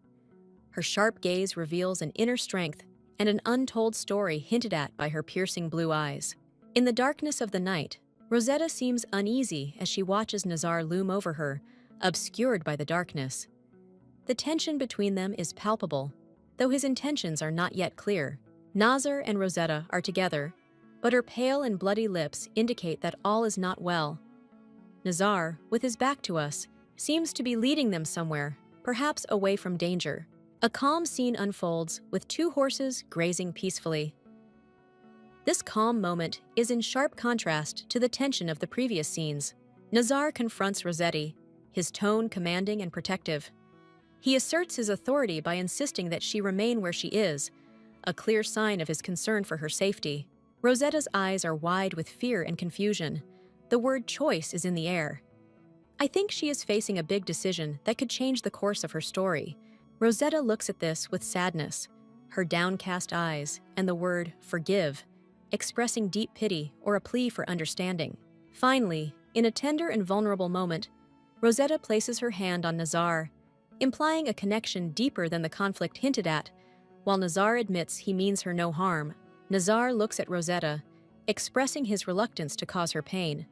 Her sharp gaze reveals an inner strength and an untold story hinted at by her piercing blue eyes. In the darkness of the night, Rosetta seems uneasy as she watches Nazar loom over her, obscured by the darkness. The tension between them is palpable, though his intentions are not yet clear. Nazar and Rosetta are together, but her pale and bloody lips indicate that all is not well. Nazar, with his back to us, seems to be leading them somewhere, perhaps away from danger. A calm scene unfolds with two horses grazing peacefully. This calm moment is in sharp contrast to the tension of the previous scenes. Nazar confronts Rossetti, his tone commanding and protective. He asserts his authority by insisting that she remain where she is, a clear sign of his concern for her safety. Rosetta's eyes are wide with fear and confusion. The word choice is in the air. I think she is facing a big decision that could change the course of her story. Rosetta looks at this with sadness, her downcast eyes, and the word forgive, expressing deep pity or a plea for understanding. Finally, in a tender and vulnerable moment, Rosetta places her hand on Nazar, implying a connection deeper than the conflict hinted at, while Nazar admits he means her no harm. Nazar looks at Rosetta, expressing his reluctance to cause her pain.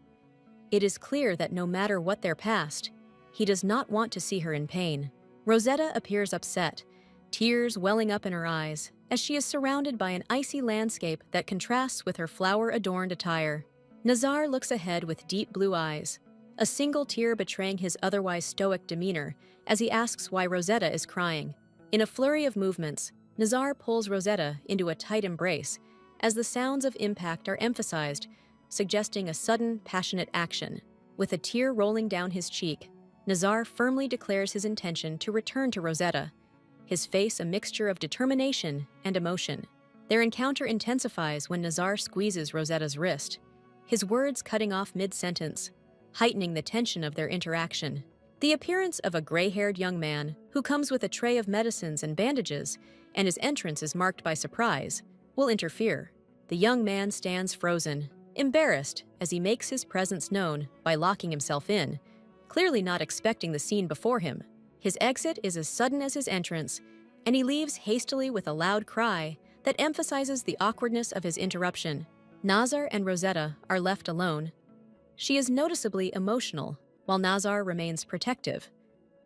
It is clear that no matter what their past, he does not want to see her in pain. Rosetta appears upset, tears welling up in her eyes, as she is surrounded by an icy landscape that contrasts with her flower-adorned attire. Nazar looks ahead with deep blue eyes, a single tear betraying his otherwise stoic demeanor as he asks why Rosetta is crying. In a flurry of movements, Nazar pulls Rosetta into a tight embrace as the sounds of impact are emphasized, suggesting a sudden, passionate action. With a tear rolling down his cheek, Nazar firmly declares his intention to return to Rosetta, his face a mixture of determination and emotion. Their encounter intensifies when Nazar squeezes Rosetta's wrist, his words cutting off mid-sentence, heightening the tension of their interaction. The appearance of a gray-haired young man who comes with a tray of medicines and bandages, and his entrance is marked by surprise, will interfere. The young man stands frozen, embarrassed as he makes his presence known by locking himself in, clearly not expecting the scene before him. His exit is as sudden as his entrance, and he leaves hastily with a loud cry that emphasizes the awkwardness of his interruption. Nazar and Rosetta are left alone. She is noticeably emotional, while Nazar remains protective,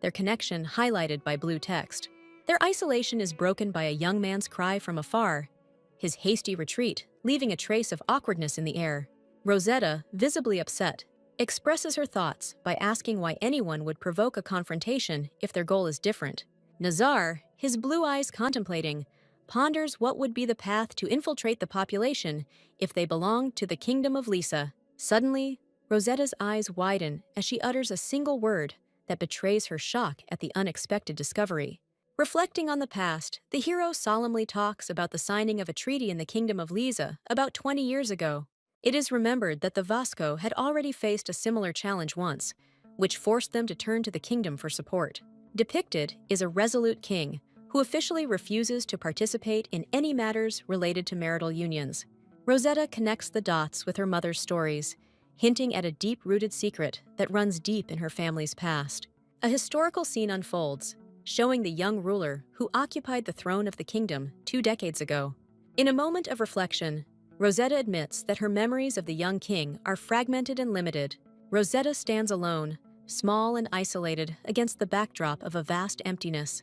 their connection highlighted by blue text. Their isolation is broken by a young man's cry from afar, his hasty retreat leaving a trace of awkwardness in the air. Rosetta, visibly upset, expresses her thoughts by asking why anyone would provoke a confrontation if their goal is different. Nazar, his blue eyes contemplating, ponders what would be the path to infiltrate the population if they belonged to the kingdom of Lisa. Suddenly, Rosetta's eyes widen as she utters a single word that betrays her shock at the unexpected discovery. Reflecting on the past, the hero solemnly talks about the signing of a treaty in the kingdom of Lisa about 20 years ago. It is remembered that the Vasco had already faced a similar challenge once, which forced them to turn to the kingdom for support. Depicted is a resolute king who officially refuses to participate in any matters related to marital unions. Rosetta connects the dots with her mother's stories, hinting at a deep-rooted secret that runs deep in her family's past. A historical scene unfolds, showing the young ruler who occupied the throne of the kingdom 2 decades ago. In a moment of reflection, Rosetta admits that her memories of the young king are fragmented and limited. Rosetta stands alone, small and isolated against the backdrop of a vast emptiness,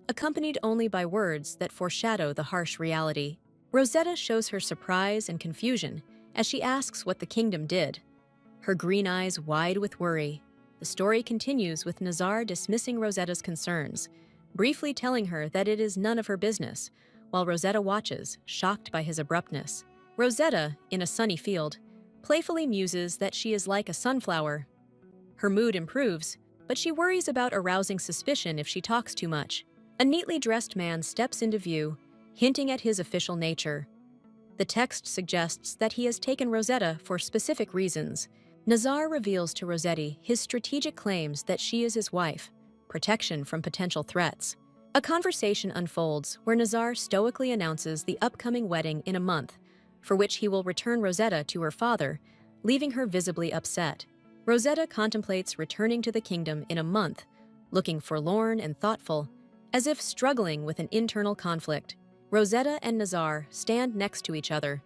accompanied only by words that foreshadow the harsh reality. Rosetta shows her surprise and confusion as she asks what the kingdom did, her green eyes wide with worry. The story continues with Nazar dismissing Rosetta's concerns, briefly telling her that it is none of her business, while Rosetta watches, shocked by his abruptness. Rosetta, in a sunny field, playfully muses that she is like a sunflower. Her mood improves, but she worries about arousing suspicion if she talks too much. A neatly dressed man steps into view, hinting at his official nature. The text suggests that he has taken Rosetta for specific reasons. Nazar reveals to Rossetti his strategic claims that she is his wife, protection from potential threats. A conversation unfolds where Nazar stoically announces the upcoming wedding in a month, for which he will return Rosetta to her father, leaving her visibly upset. Rosetta contemplates returning to the kingdom in a month, looking forlorn and thoughtful, as if struggling with an internal conflict. Rosetta and Nazar stand next to each other.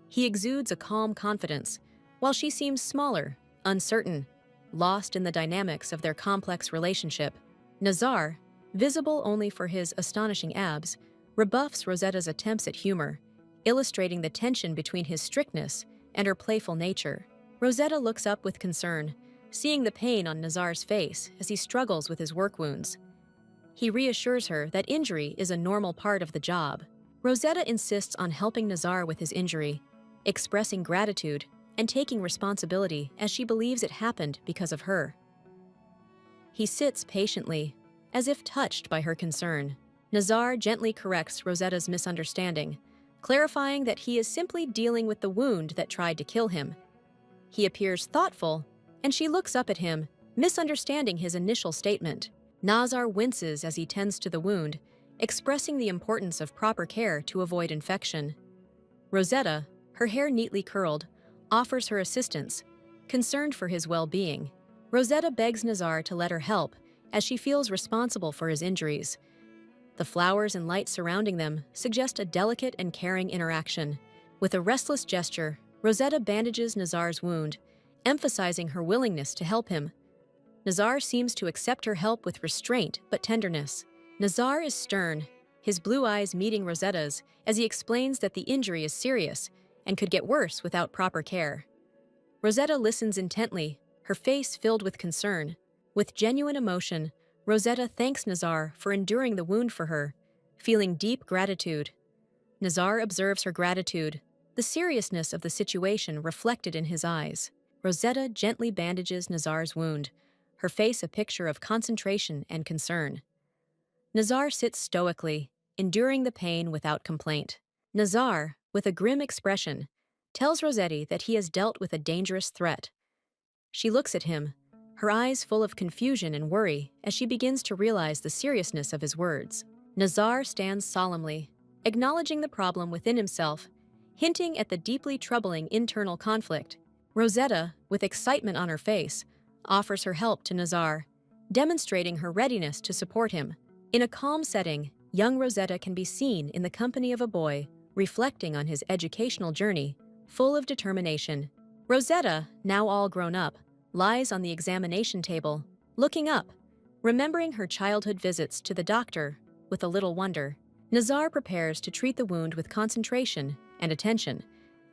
He exudes a calm confidence, while she seems smaller, uncertain, lost in the dynamics of their complex relationship. Nazar, visible only for his astonishing abs, rebuffs Rosetta's attempts at humor, illustrating the tension between his strictness and her playful nature. Rosetta looks up with concern, seeing the pain on Nazar's face as he struggles with his work wounds. He reassures her that injury is a normal part of the job. Rosetta insists on helping Nazar with his injury, expressing gratitude and taking responsibility as she believes it happened because of her. He sits patiently, as if touched by her concern. Nazar gently corrects Rosetta's misunderstanding, clarifying that he is simply dealing with the wound that tried to kill him. He appears thoughtful, and she looks up at him, misunderstanding his initial statement. Nazar winces as he tends to the wound, expressing the importance of proper care to avoid infection. Rosetta, her hair neatly curled, offers her assistance, concerned for his well-being. Rosetta begs Nazar to let her help, as she feels responsible for his injuries. The flowers and light surrounding them suggest a delicate and caring interaction. With a restless gesture, Rosetta bandages Nazar's wound, emphasizing her willingness to help him. Nazar seems to accept her help with restraint but tenderness. Nazar is stern, his blue eyes meeting Rosetta's as he explains that the injury is serious and could get worse without proper care. Rosetta listens intently, her face filled with concern. With genuine emotion, Rosetta thanks Nazar for enduring the wound for her, feeling deep gratitude. Nazar observes her gratitude, the seriousness of the situation reflected in his eyes. Rosetta gently bandages Nazar's wound, her face a picture of concentration and concern. Nazar sits stoically, enduring the pain without complaint. Nazar, with a grim expression, tells Rossetti that he has dealt with a dangerous threat. She looks at him, her eyes full of confusion and worry as she begins to realize the seriousness of his words. Nazar stands solemnly, acknowledging the problem within himself, hinting at the deeply troubling internal conflict. Rosetta, with excitement on her face, offers her help to Nazar, demonstrating her readiness to support him. In a calm setting, young Rosetta can be seen in the company of a boy, reflecting on his educational journey, full of determination. Rosetta, now all grown up, lies on the examination table, looking up, remembering her childhood visits to the doctor with a little wonder. Nazar prepares to treat the wound with concentration and attention,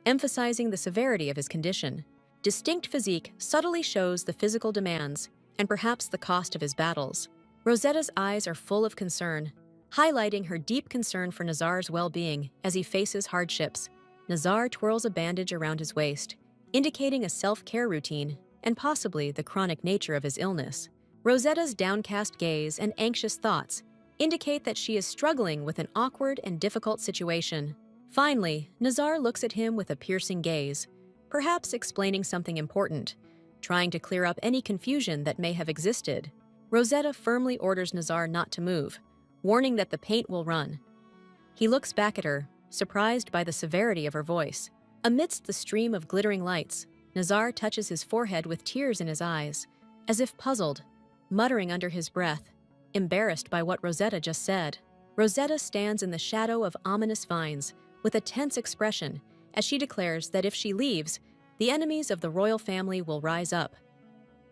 emphasizing the severity of his condition. Distinct physique subtly shows the physical demands and perhaps the cost of his battles. Rosetta's eyes are full of concern, highlighting her deep concern for Nazar's well-being as he faces hardships. Nazar twirls a bandage around his waist, indicating a self-care routine and possibly the chronic nature of his illness. Rosetta's downcast gaze and anxious thoughts indicate that she is struggling with an awkward and difficult situation. Finally, Nazar looks at him with a piercing gaze, perhaps explaining something important, trying to clear up any confusion that may have existed. Rosetta firmly orders Nazar not to move, warning that the paint will run. He looks back at her, surprised by the severity of her voice. Amidst the stream of glittering lights, Nazar touches his forehead with tears in his eyes, as if puzzled, muttering under his breath, embarrassed by what Rosetta just said. Rosetta stands in the shadow of ominous vines with a tense expression as she declares that if she leaves, the enemies of the royal family will rise up.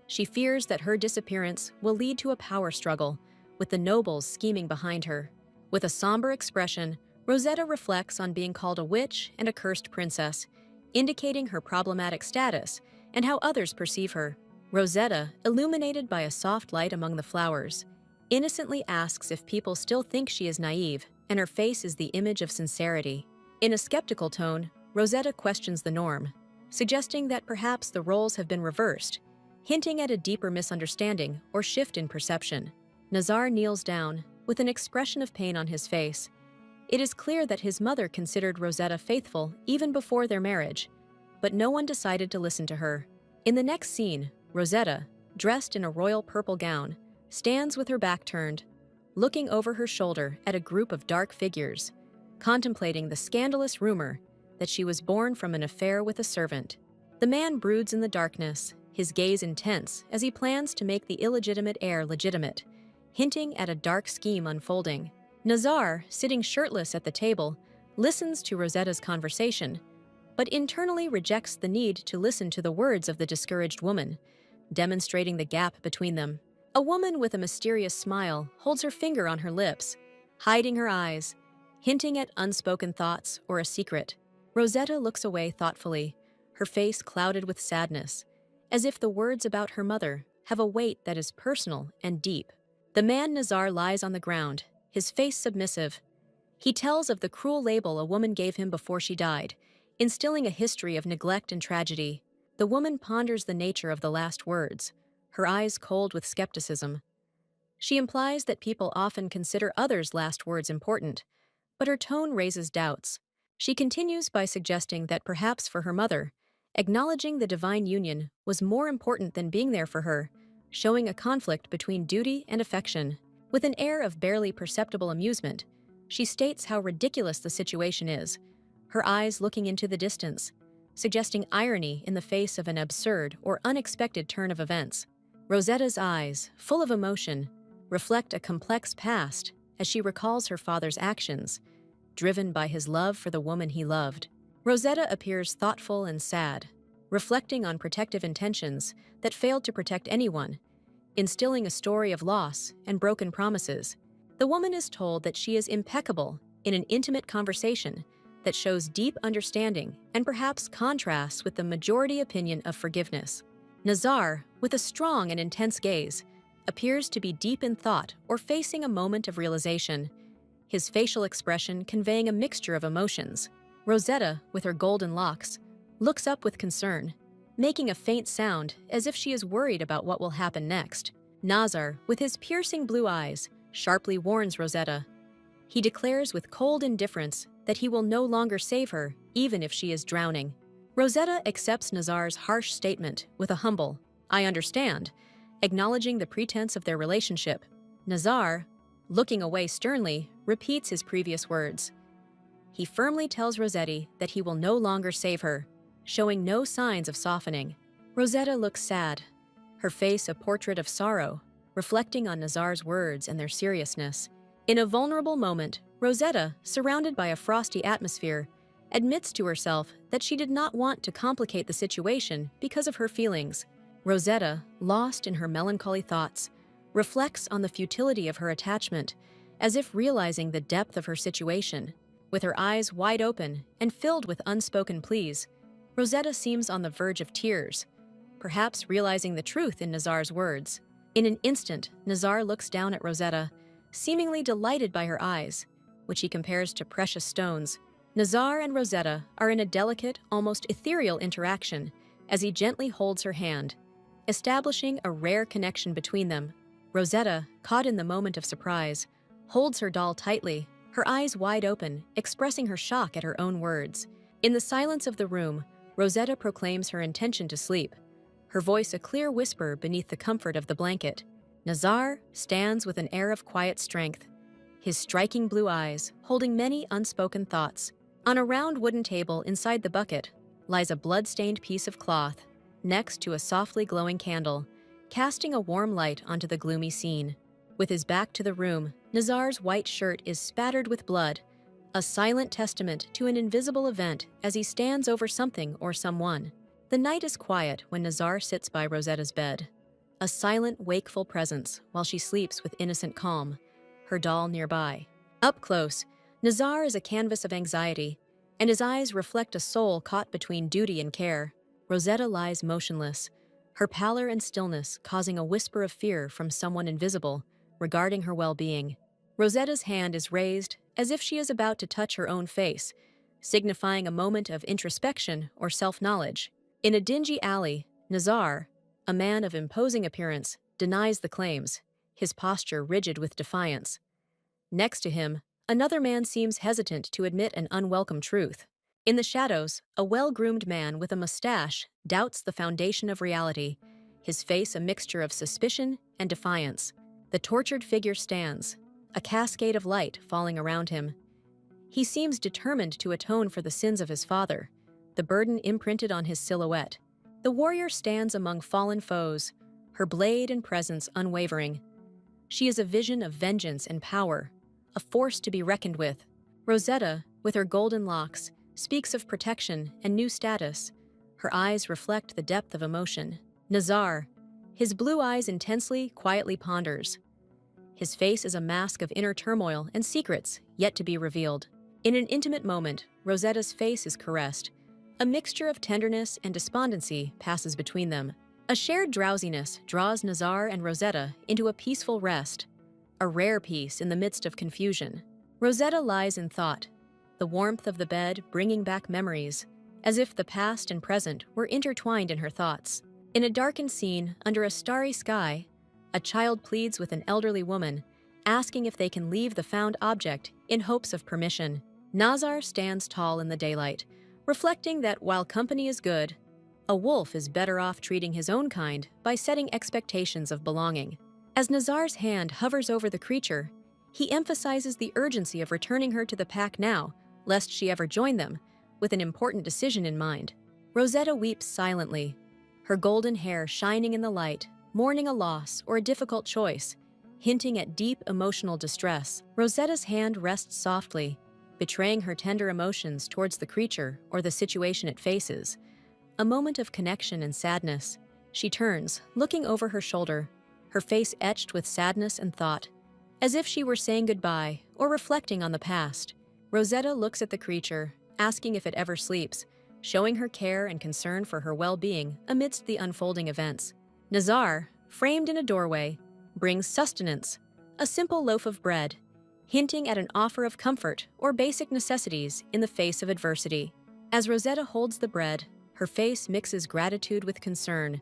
She fears that her disappearance will lead to a power struggle, with the nobles scheming behind her. With a somber expression, Rosetta reflects on being called a witch and a cursed princess, indicating her problematic status and how others perceive her. Rosetta, illuminated by a soft light among the flowers, innocently asks if people still think she is naive, and her face is the image of sincerity. In a skeptical tone, Rosetta questions the norm, suggesting that perhaps the roles have been reversed, hinting at a deeper misunderstanding or shift in perception. Nazar kneels down, with an expression of pain on his face. It is clear that his mother considered Rosetta faithful even before their marriage, but no one decided to listen to her. In the next scene, Rosetta, dressed in a royal purple gown, stands with her back turned, looking over her shoulder at a group of dark figures, contemplating the scandalous rumor that she was born from an affair with a servant. The man broods in the darkness, his gaze intense as he plans to make the illegitimate heir legitimate, hinting at a dark scheme unfolding. Nazar, sitting shirtless at the table, listens to Rosetta's conversation, but internally rejects the need to listen to the words of the discouraged woman, demonstrating the gap between them. A woman with a mysterious smile holds her finger on her lips, hiding her eyes, hinting at unspoken thoughts or a secret. Rosetta looks away thoughtfully, her face clouded with sadness, as if the words about her mother have a weight that is personal and deep. The man Nazar lies on the ground, his face submissive. He tells of the cruel label a woman gave him before she died, instilling a history of neglect and tragedy. The woman ponders the nature of the last words, her eyes cold with skepticism. She implies that people often consider others' last words important, but her tone raises doubts. She continues by suggesting that perhaps for her mother, acknowledging the divine union was more important than being there for her, showing a conflict between duty and affection. With an air of barely perceptible amusement, she states how ridiculous the situation is, her eyes looking into the distance, suggesting irony in the face of an absurd or unexpected turn of events. Rosetta's eyes, full of emotion, reflect a complex past as she recalls her father's actions, driven by his love for the woman he loved. Rosetta appears thoughtful and sad, reflecting on protective intentions that failed to protect anyone, instilling a story of loss and broken promises. The woman is told that she is impeccable in an intimate conversation that shows deep understanding and perhaps contrasts with the majority opinion of forgiveness. Nazar, with a strong and intense gaze, appears to be deep in thought or facing a moment of realization, his facial expression conveying a mixture of emotions. Rosetta, with her golden locks, looks up with concern, making a faint sound as if she is worried about what will happen next. Nazar, with his piercing blue eyes, sharply warns Rosetta. He declares with cold indifference that he will no longer save her, even if she is drowning. Rosetta accepts Nazar's harsh statement with a humble, "I understand," acknowledging the pretense of their relationship. Nazar, looking away sternly, repeats his previous words. He firmly tells Rosetta that he will no longer save her, showing no signs of softening. Rosetta looks sad, her face a portrait of sorrow, reflecting on Nazar's words and their seriousness. In a vulnerable moment, Rosetta, surrounded by a frosty atmosphere, admits to herself that she did not want to complicate the situation because of her feelings. Rosetta, lost in her melancholy thoughts, reflects on the futility of her attachment, as if realizing the depth of her situation. With her eyes wide open and filled with unspoken pleas, Rosetta seems on the verge of tears, perhaps realizing the truth in Nazar's words. In an instant, Nazar looks down at Rosetta, seemingly delighted by her eyes, which he compares to precious stones. Nazar and Rosetta are in a delicate, almost ethereal interaction as he gently holds her hand, establishing a rare connection between them. Rosetta, caught in the moment of surprise, holds her doll tightly, her eyes wide open, expressing her shock at her own words. In the silence of the room, Rosetta proclaims her intention to sleep, her voice a clear whisper beneath the comfort of the blanket. Nazar stands with an air of quiet strength, his striking blue eyes holding many unspoken thoughts. On a round wooden table inside the bucket lies a blood-stained piece of cloth, next to a softly glowing candle, casting a warm light onto the gloomy scene. With his back to the room, Nazar's white shirt is spattered with blood, a silent testament to an invisible event as he stands over something or someone. The night is quiet when Nazar sits by Rosetta's bed, a silent, wakeful presence while she sleeps with innocent calm, her doll nearby. Up close, Nazar is a canvas of anxiety, and his eyes reflect a soul caught between duty and care. Rosetta lies motionless, her pallor and stillness causing a whisper of fear from someone invisible regarding her well-being. Rosetta's hand is raised as if she is about to touch her own face, signifying a moment of introspection or self-knowledge. In a dingy alley, Nazar, a man of imposing appearance, denies the claims, his posture rigid with defiance. Next to him, another man seems hesitant to admit an unwelcome truth. In the shadows, a well-groomed man with a mustache doubts the foundation of reality, his face a mixture of suspicion and defiance. The tortured figure stands, a cascade of light falling around him. He seems determined to atone for the sins of his father, the burden imprinted on his silhouette. The warrior stands among fallen foes, her blade and presence unwavering. She is a vision of vengeance and power, a force to be reckoned with. Rosetta, with her golden locks, speaks of protection and new status. Her eyes reflect the depth of emotion. Nazar, his blue eyes intensely, quietly ponders. His face is a mask of inner turmoil and secrets yet to be revealed. In an intimate moment, Rosetta's face is caressed. A mixture of tenderness and despondency passes between them. A shared drowsiness draws Nazar and Rosetta into a peaceful rest, a rare peace in the midst of confusion. Rosetta lies in thought, the warmth of the bed bringing back memories, as if the past and present were intertwined in her thoughts. In a darkened scene under a starry sky, a child pleads with an elderly woman, asking if they can leave the found object in hopes of permission. Nazar stands tall in the daylight, reflecting that while company is good, a wolf is better off treating his own kind by setting expectations of belonging. As Nazar's hand hovers over the creature, he emphasizes the urgency of returning her to the pack now, lest she ever join them, with an important decision in mind. Rosetta weeps silently, her golden hair shining in the light, mourning a loss or a difficult choice, hinting at deep emotional distress. Rosetta's hand rests softly, betraying her tender emotions towards the creature or the situation it faces. A moment of connection and sadness. She turns, looking over her shoulder, her face etched with sadness and thought, as if she were saying goodbye or reflecting on the past. Rosetta looks at the creature, asking if it ever sleeps, showing her care and concern for her well-being amidst the unfolding events. Nazar, framed in a doorway, brings sustenance, a simple loaf of bread, hinting at an offer of comfort or basic necessities in the face of adversity. As Rosetta holds the bread, her face mixes gratitude with concern,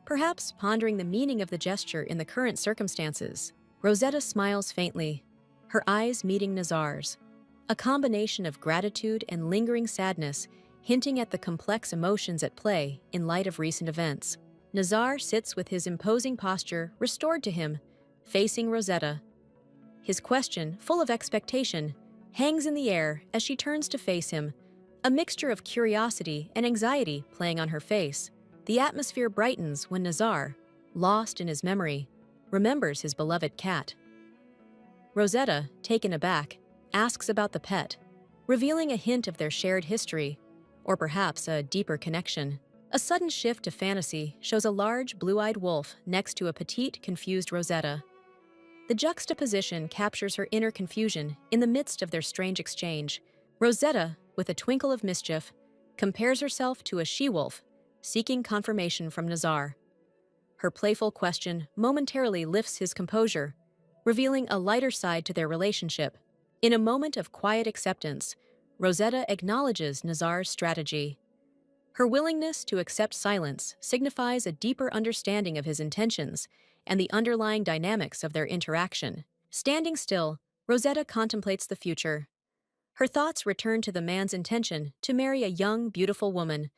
perhaps pondering the meaning of the gesture in the current circumstances. Rosetta smiles faintly, her eyes meeting Nazar's, a combination of gratitude and lingering sadness hinting at the complex emotions at play in light of recent events. Nazar sits with his imposing posture restored to him, facing Rosetta. His question, full of expectation, hangs in the air as she turns to face him, a mixture of curiosity and anxiety playing on her face. The atmosphere brightens when Nazar, lost in his memory, remembers his beloved cat. Rosetta, taken aback, asks about the pet, revealing a hint of their shared history, or perhaps a deeper connection. A sudden shift to fantasy shows a large, blue-eyed wolf next to a petite, confused Rosetta. The juxtaposition captures her inner confusion in the midst of their strange exchange. Rosetta, with a twinkle of mischief, compares herself to a she-wolf, seeking confirmation from Nazar. Her playful question momentarily lifts his composure, revealing a lighter side to their relationship. In a moment of quiet acceptance, Rosetta acknowledges Nazar's strategy. Her willingness to accept silence signifies a deeper understanding of his intentions and the underlying dynamics of their interaction. Standing still, Rosetta contemplates the future. Her thoughts return to the man's intention to marry a young, beautiful woman,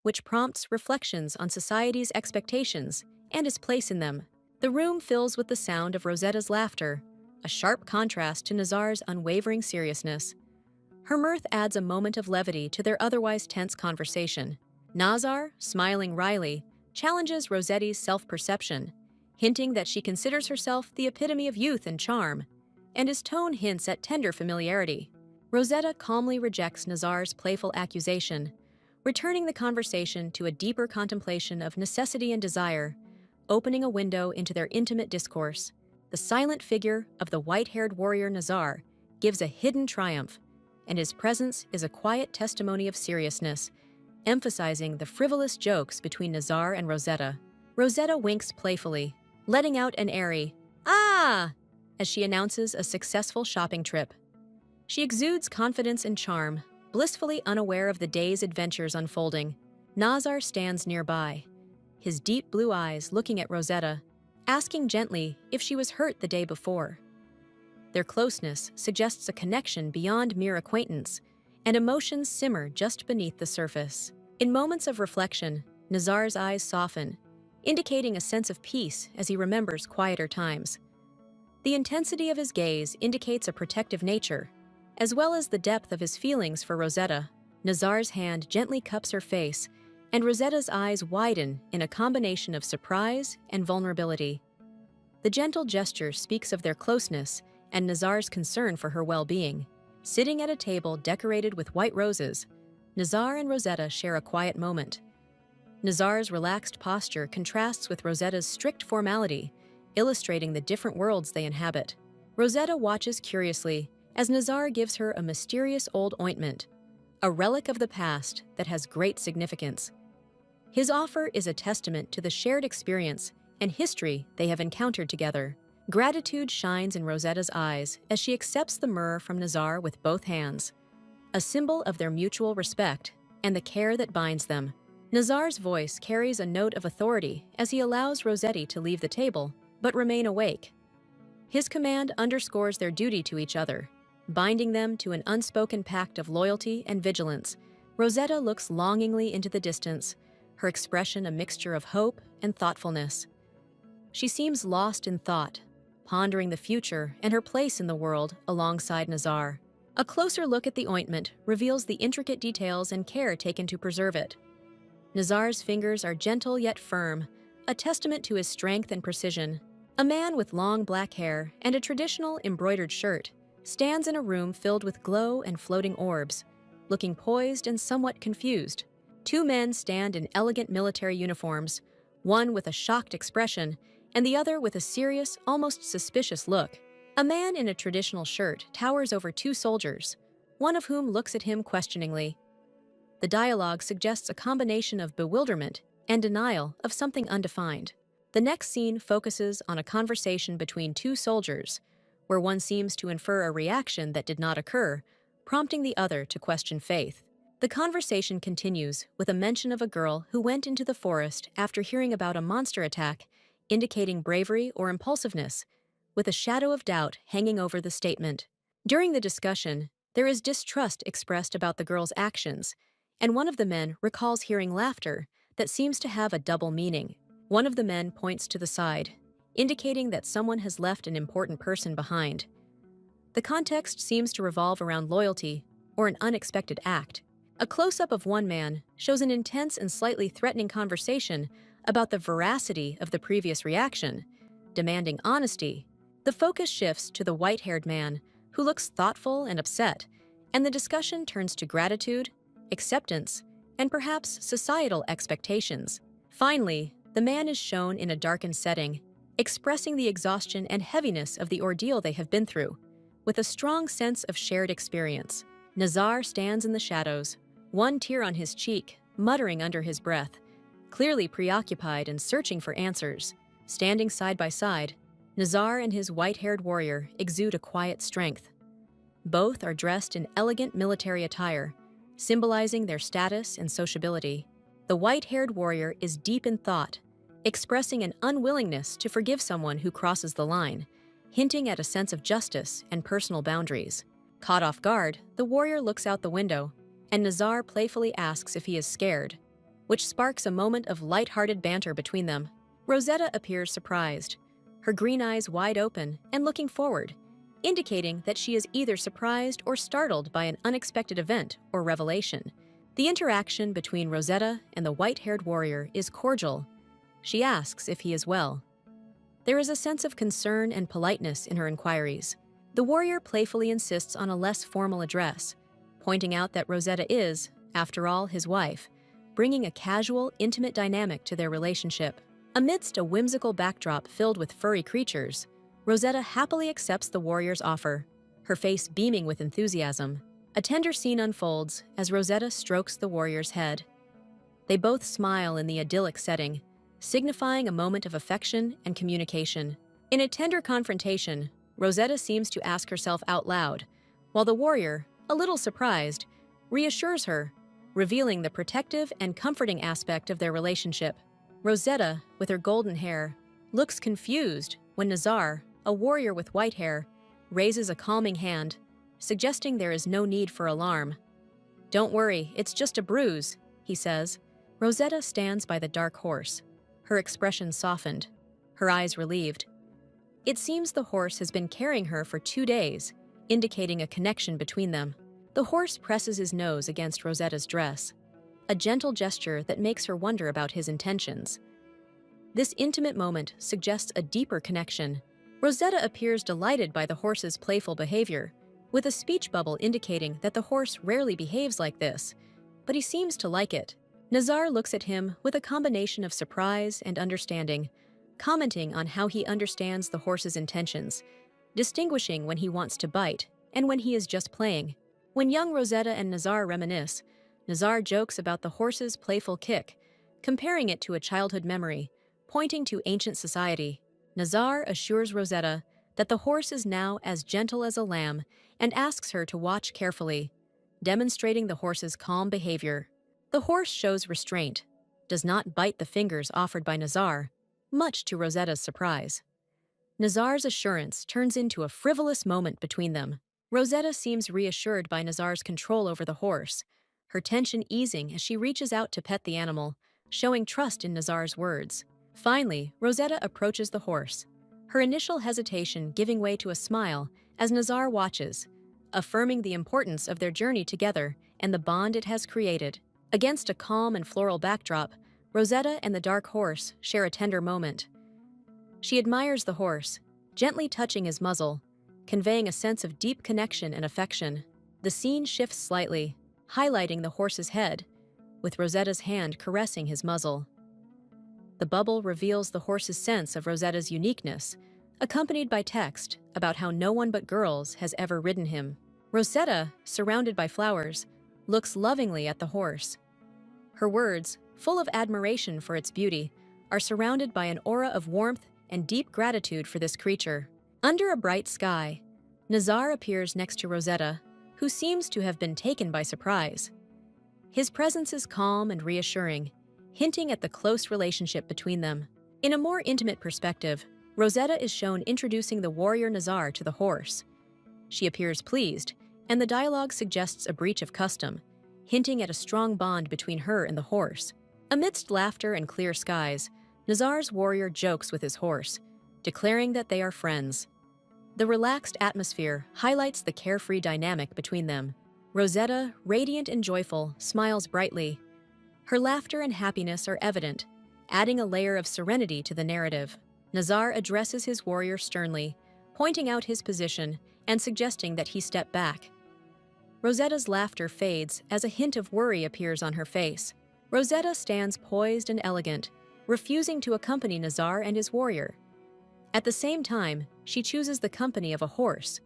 which prompts reflections on society's expectations and his place in them. The room fills with the sound of Rosetta's laughter, a sharp contrast to Nazar's unwavering seriousness. Her mirth adds a moment of levity to their otherwise tense conversation. Nazar, smiling wryly, challenges Rosetti's self-perception, hinting that she considers herself the epitome of youth and charm, and his tone hints at tender familiarity. Rosetta calmly rejects Nazar's playful accusation, returning the conversation to a deeper contemplation of necessity and desire, opening a window into their intimate discourse. The silent figure of the white-haired warrior Nazar gives a hidden triumph, and his presence is a quiet testimony of seriousness, emphasizing the frivolous jokes between Nazar and Rosetta. Rosetta winks playfully, letting out an airy, "Ah!" as she announces a successful shopping trip. She exudes confidence and charm, blissfully unaware of the day's adventures unfolding. Nazar stands nearby, his deep blue eyes looking at Rosetta, asking gently if she was hurt the day before. Their closeness suggests a connection beyond mere acquaintance, and emotions simmer just beneath the surface. In moments of reflection, Nazar's eyes soften, indicating a sense of peace as he remembers quieter times. The intensity of his gaze indicates a protective nature, as well as the depth of his feelings for Rosetta. Nazar's hand gently cups her face, and Rosetta's eyes widen in a combination of surprise and vulnerability. The gentle gesture speaks of their closeness and Nazar's concern for her well-being. Sitting at a table decorated with white roses, Nazar and Rosetta share a quiet moment. Nazar's relaxed posture contrasts with Rosetta's strict formality, illustrating the different worlds they inhabit. Rosetta watches curiously as Nazar gives her a mysterious old ointment, a relic of the past that has great significance. His offer is a testament to the shared experience and history they have encountered together. Gratitude shines in Rosetta's eyes as she accepts the myrrh from Nazar with both hands, a symbol of their mutual respect and the care that binds them. Nazar's voice carries a note of authority as he allows Rosetta to leave the table, but remain awake. His command underscores their duty to each other, binding them to an unspoken pact of loyalty and vigilance. Rosetta looks longingly into the distance, her expression a mixture of hope and thoughtfulness. She seems lost in thought, pondering the future and her place in the world alongside Nazar. A closer look at the ointment reveals the intricate details and care taken to preserve it. Nazar's fingers are gentle yet firm, a testament to his strength and precision. A man with long black hair and a traditional embroidered shirt stands in a room filled with glow and floating orbs, looking poised and somewhat confused. Two men stand in elegant military uniforms, one with a shocked expression and the other with a serious, almost suspicious look. A man in a traditional shirt towers over two soldiers, one of whom looks at him questioningly. The dialogue suggests a combination of bewilderment and denial of something undefined. The next scene focuses on a conversation between two soldiers, where one seems to infer a reaction that did not occur, prompting the other to question faith. The conversation continues with a mention of a girl who went into the forest after hearing about a monster attack, indicating bravery or impulsiveness, with a shadow of doubt hanging over the statement. During the discussion, there is distrust expressed about the girl's actions, and one of the men recalls hearing laughter that seems to have a double meaning. One of the men points to the side, indicating that someone has left an important person behind. The context seems to revolve around loyalty or an unexpected act. A close-up of one man shows an intense and slightly threatening conversation about the veracity of the previous reaction, demanding honesty. The focus shifts to the white-haired man, who looks thoughtful and upset, and the discussion turns to gratitude, acceptance, and perhaps societal expectations. Finally, the man is shown in a darkened setting, expressing the exhaustion and heaviness of the ordeal they have been through, with a strong sense of shared experience. Nazar stands in the shadows, one tear on his cheek, muttering under his breath, clearly preoccupied and searching for answers. Standing side by side, Nazar and his white-haired warrior exude a quiet strength. Both are dressed in elegant military attire, symbolizing their status and sociability. The white-haired warrior is deep in thought, expressing an unwillingness to forgive someone who crosses the line, hinting at a sense of justice and personal boundaries. Caught off guard, the warrior looks out the window, and Nazar playfully asks if he is scared. which sparks a moment of light-hearted banter between them. Rosetta appears surprised, her green eyes wide open and looking forward, indicating that she is either surprised or startled by an unexpected event or revelation. The interaction between Rosetta and the white-haired warrior is cordial. She asks if he is well. There is a sense of concern and politeness in her inquiries. The warrior playfully insists on a less formal address, pointing out that Rosetta is, after all, his wife, bringing a casual, intimate dynamic to their relationship. Amidst a whimsical backdrop filled with furry creatures, Rosetta happily accepts the warrior's offer, her face beaming with enthusiasm. A tender scene unfolds as Rosetta strokes the warrior's head. They both smile in the idyllic setting, signifying a moment of affection and communication. In a tender confrontation, Rosetta seems to ask herself out loud, while the warrior, a little surprised, reassures her, revealing the protective and comforting aspect of their relationship. Rosetta, with her golden hair, looks confused when Nazar, a warrior with white hair, raises a calming hand, suggesting there is no need for alarm. "Don't worry, it's just a bruise," he says. Rosetta stands by the dark horse, her expression softened, her eyes relieved. It seems the horse has been carrying her for 2 days, indicating a connection between them. The horse presses his nose against Rosetta's dress, a gentle gesture that makes her wonder about his intentions. This intimate moment suggests a deeper connection. Rosetta appears delighted by the horse's playful behavior, with a speech bubble indicating that the horse rarely behaves like this, but he seems to like it. Nazar looks at him with a combination of surprise and understanding, commenting on how he understands the horse's intentions, distinguishing when he wants to bite and when he is just playing. When young Rosetta and Nazar reminisce, Nazar jokes about the horse's playful kick, comparing it to a childhood memory, pointing to ancient society. Nazar assures Rosetta that the horse is now as gentle as a lamb and asks her to watch carefully, demonstrating the horse's calm behavior. The horse shows restraint, does not bite the fingers offered by Nazar, much to Rosetta's surprise. Nazar's assurance turns into a frivolous moment between them. Rosetta seems reassured by Nazar's control over the horse, her tension easing as she reaches out to pet the animal, showing trust in Nazar's words. Finally, Rosetta approaches the horse, her initial hesitation giving way to a smile as Nazar watches, affirming the importance of their journey together and the bond it has created. Against a calm and floral backdrop, Rosetta and the dark horse share a tender moment. She admires the horse, gently touching his muzzle, conveying a sense of deep connection and affection. The scene shifts slightly, highlighting the horse's head, with Rosetta's hand caressing his muzzle. The bubble reveals the horse's sense of Rosetta's uniqueness, accompanied by text about how no one but girls has ever ridden him. Rosetta, surrounded by flowers, looks lovingly at the horse. Her words, full of admiration for its beauty, are surrounded by an aura of warmth and deep gratitude for this creature. Under a bright sky, Nazar appears next to Rosetta, who seems to have been taken by surprise. His presence is calm and reassuring, hinting at the close relationship between them. In a more intimate perspective, Rosetta is shown introducing the warrior Nazar to the horse. She appears pleased, and the dialogue suggests a breach of custom, hinting at a strong bond between her and the horse. Amidst laughter and clear skies, Nazar's warrior jokes with his horse, declaring that they are friends. The relaxed atmosphere highlights the carefree dynamic between them. Rosetta, radiant and joyful, smiles brightly. Her laughter and happiness are evident, adding a layer of serenity to the narrative. Nazar addresses his warrior sternly, pointing out his position and suggesting that he step back. Rosetta's laughter fades as a hint of worry appears on her face. Rosetta stands poised and elegant, refusing to accompany Nazar and his warrior. At the same time, she chooses the company of a horse,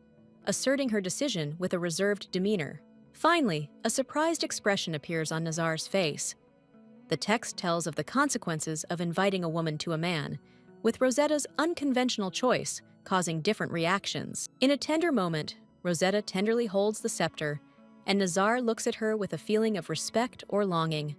asserting her decision with a reserved demeanor. Finally, a surprised expression appears on Nazar's face. The text tells of the consequences of inviting a woman to a man, with Rosetta's unconventional choice causing different reactions. In a tender moment, Rosetta tenderly holds the scepter, and Nazar looks at her with a feeling of respect or longing.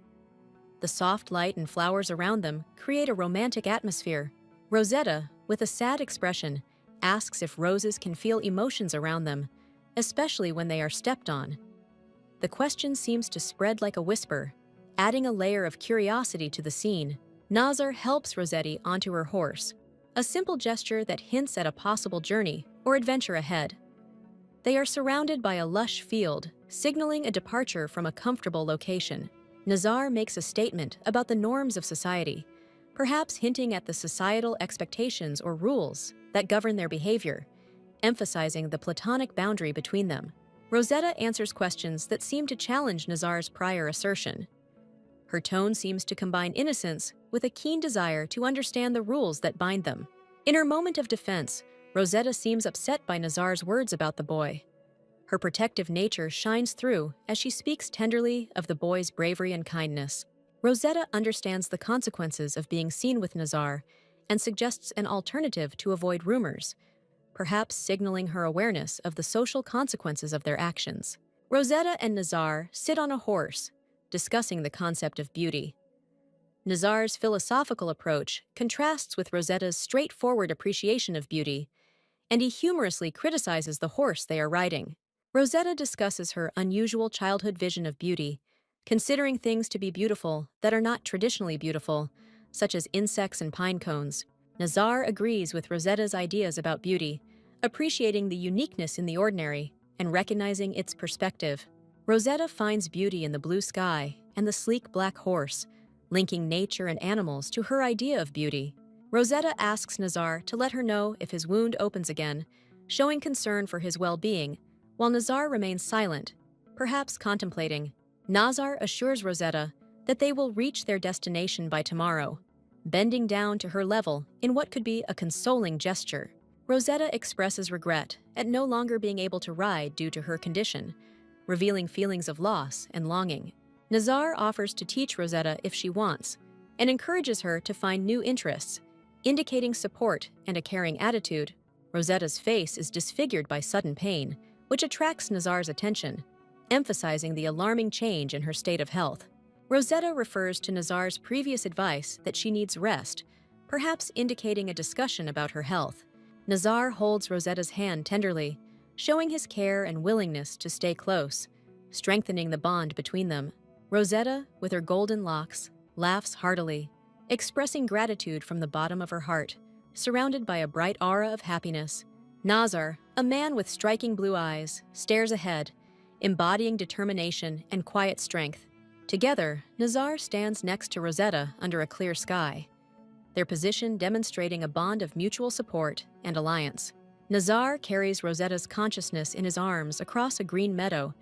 The soft light and flowers around them create a romantic atmosphere. Rosetta, with a sad expression, asks if roses can feel emotions around them, especially when they are stepped on. The question seems to spread like a whisper, adding a layer of curiosity to the scene. Nazar helps Rossetti onto her horse, a simple gesture that hints at a possible journey or adventure ahead. They are surrounded by a lush field, signaling a departure from a comfortable location. Nazar makes a statement about the norms of society, perhaps hinting at the societal expectations or rules that govern their behavior, emphasizing the platonic boundary between them. Rosetta answers questions that seem to challenge Nazar's prior assertion. Her tone seems to combine innocence with a keen desire to understand the rules that bind them. In her moment of defense, Rosetta seems upset by Nazar's words about the boy. Her protective nature shines through as she speaks tenderly of the boy's bravery and kindness. Rosetta understands the consequences of being seen with Nazar and suggests an alternative to avoid rumors, perhaps signaling her awareness of the social consequences of their actions. Rosetta and Nazar sit on a horse, discussing the concept of beauty. Nazar's philosophical approach contrasts with Rosetta's straightforward appreciation of beauty, and he humorously criticizes the horse they are riding. Rosetta discusses her unusual childhood vision of beauty, considering things to be beautiful that are not traditionally beautiful, such as insects and pine cones. Nazar agrees with Rosetta's ideas about beauty, appreciating the uniqueness in the ordinary and recognizing its perspective. Rosetta finds beauty in the blue sky and the sleek black horse, linking nature and animals to her idea of beauty. Rosetta asks Nazar to let her know if his wound opens again, showing concern for his well-being, while Nazar remains silent, perhaps contemplating. Nazar assures Rosetta that they will reach their destination by tomorrow, bending down to her level in what could be a consoling gesture. Rosetta expresses regret at no longer being able to ride due to her condition, revealing feelings of loss and longing. Nazar offers to teach Rosetta if she wants, and encourages her to find new interests, indicating support and a caring attitude. Rosetta's face is disfigured by sudden pain, which attracts Nazar's attention, emphasizing the alarming change in her state of health. Rosetta refers to Nazar's previous advice that she needs rest, perhaps indicating a discussion about her health. Nazar holds Rosetta's hand tenderly, showing his care and willingness to stay close, strengthening the bond between them. Rosetta, with her golden locks, laughs heartily, expressing gratitude from the bottom of her heart, surrounded by a bright aura of happiness. Nazar, a man with striking blue eyes, stares ahead, embodying determination and quiet strength. Together, Nazar stands next to Rosetta under a clear sky, their position demonstrating a bond of mutual support and alliance. Nazar carries Rosetta's consciousness in his arms across a green meadow,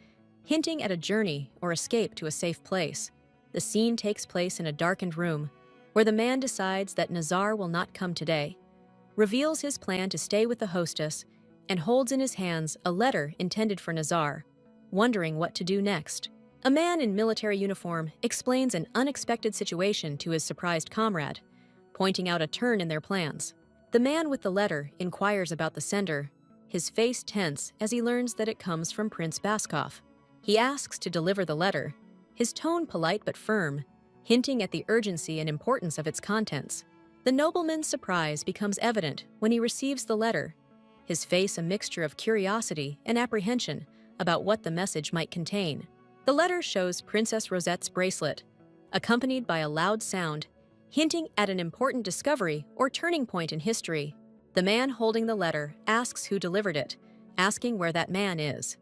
hinting at a journey or escape to a safe place. The scene takes place in a darkened room, where the man decides that Nazar will not come today, reveals his plan to stay with the hostess, and holds in his hands a letter intended for Nazar, wondering what to do next. A man in military uniform explains an unexpected situation to his surprised comrade, pointing out a turn in their plans. The man with the letter inquires about the sender, his face tense as he learns that it comes from Prince Baskov. He asks to deliver the letter, his tone polite but firm, hinting at the urgency and importance of its contents. The nobleman's surprise becomes evident when he receives the letter, his face a mixture of curiosity and apprehension about what the message might contain. The letter shows Princess Rosette's bracelet, accompanied by a loud sound, hinting at an important discovery or turning point in history. The man holding the letter asks who delivered it, asking where that man is.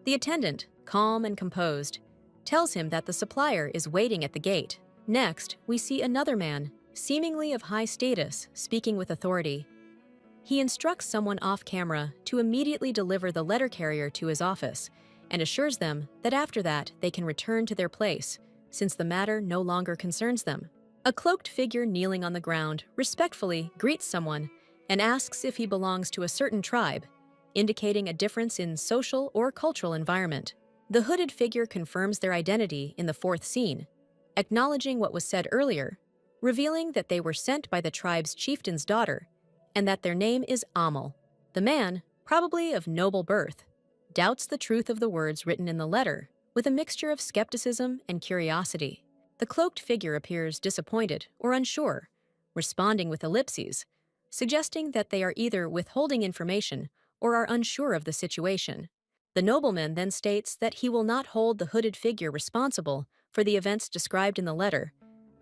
The attendant, calm and composed, tells him that the supplier is waiting at the gate. Next, we see another man, seemingly of high status, speaking with authority. He instructs someone off-camera to immediately deliver the letter carrier to his office and assures them that after that they can return to their place, since the matter no longer concerns them. A cloaked figure kneeling on the ground respectfully greets someone and asks if he belongs to a certain tribe, indicating a difference in social or cultural environment. The hooded figure confirms their identity in the fourth scene, acknowledging what was said earlier, revealing that they were sent by the tribe's chieftain's daughter and that their name is Amal. The man, probably of noble birth, doubts the truth of the words written in the letter with a mixture of skepticism and curiosity. The cloaked figure appears disappointed or unsure, responding with ellipses, suggesting that they are either withholding information or are unsure of the situation. The nobleman then states that he will not hold the hooded figure responsible for the events described in the letter,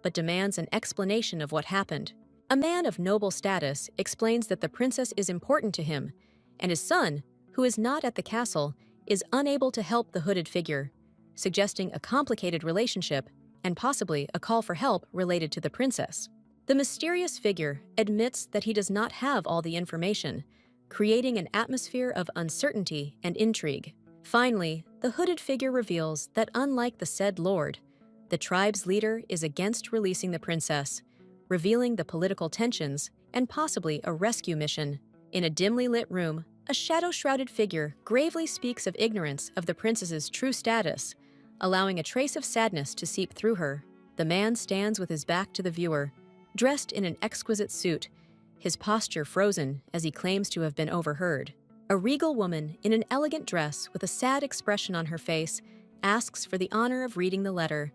but demands an explanation of what happened. A man of noble status explains that the princess is important to him, and his son, who is not at the castle, is unable to help the hooded figure, suggesting a complicated relationship and possibly a call for help related to the princess. The mysterious figure admits that he does not have all the information, creating an atmosphere of uncertainty and intrigue. Finally, the hooded figure reveals that unlike the said lord, the tribe's leader is against releasing the princess, revealing the political tensions and possibly a rescue mission. In a dimly lit room, a shadow-shrouded figure gravely speaks of ignorance of the princess's true status, allowing a trace of sadness to seep through her. The man stands with his back to the viewer, dressed in an exquisite suit, his posture frozen as he claims to have been overheard. A regal woman in an elegant dress with a sad expression on her face asks for the honor of reading the letter,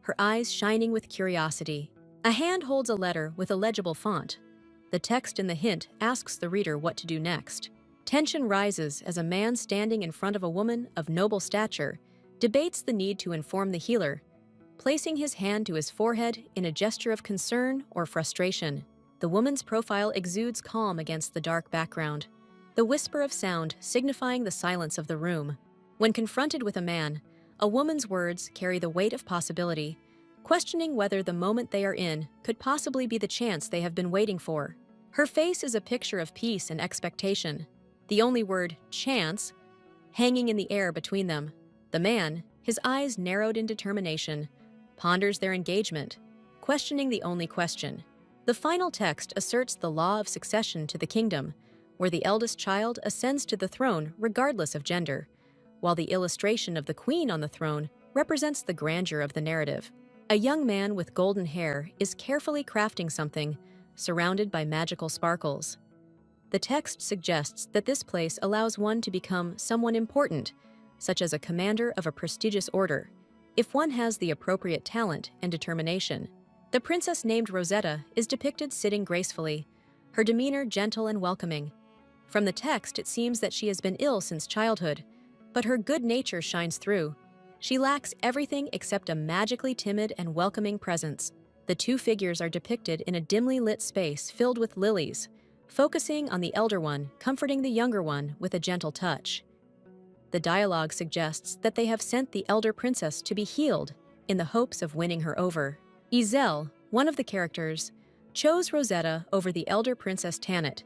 her eyes shining with curiosity. A hand holds a letter with a legible font. The text in the hint asks the reader what to do next. Tension rises as a man standing in front of a woman of noble stature debates the need to inform the healer, placing his hand to his forehead in a gesture of concern or frustration. The woman's profile exudes calm against the dark background, the whisper of sound signifying the silence of the room. When confronted with a man, a woman's words carry the weight of possibility, questioning whether the moment they are in could possibly be the chance they have been waiting for. Her face is a picture of peace and expectation, the only word, chance, hanging in the air between them. The man, his eyes narrowed in determination, ponders their engagement, questioning the only question. The final text asserts the law of succession to the kingdom, where the eldest child ascends to the throne regardless of gender, while the illustration of the queen on the throne represents the grandeur of the narrative. A young man with golden hair is carefully crafting something, surrounded by magical sparkles. The text suggests that this place allows one to become someone important, such as a commander of a prestigious order, if one has the appropriate talent and determination. The princess named Rosetta is depicted sitting gracefully, her demeanor gentle and welcoming. From the text, it seems that she has been ill since childhood, but her good nature shines through. She lacks everything except a magically timid and welcoming presence. The two figures are depicted in a dimly lit space filled with lilies, focusing on the elder one, comforting the younger one with a gentle touch. The dialogue suggests that they have sent the elder princess to be healed in the hopes of winning her over. Ezel, one of the characters, chose Rosetta over the elder princess Tanit,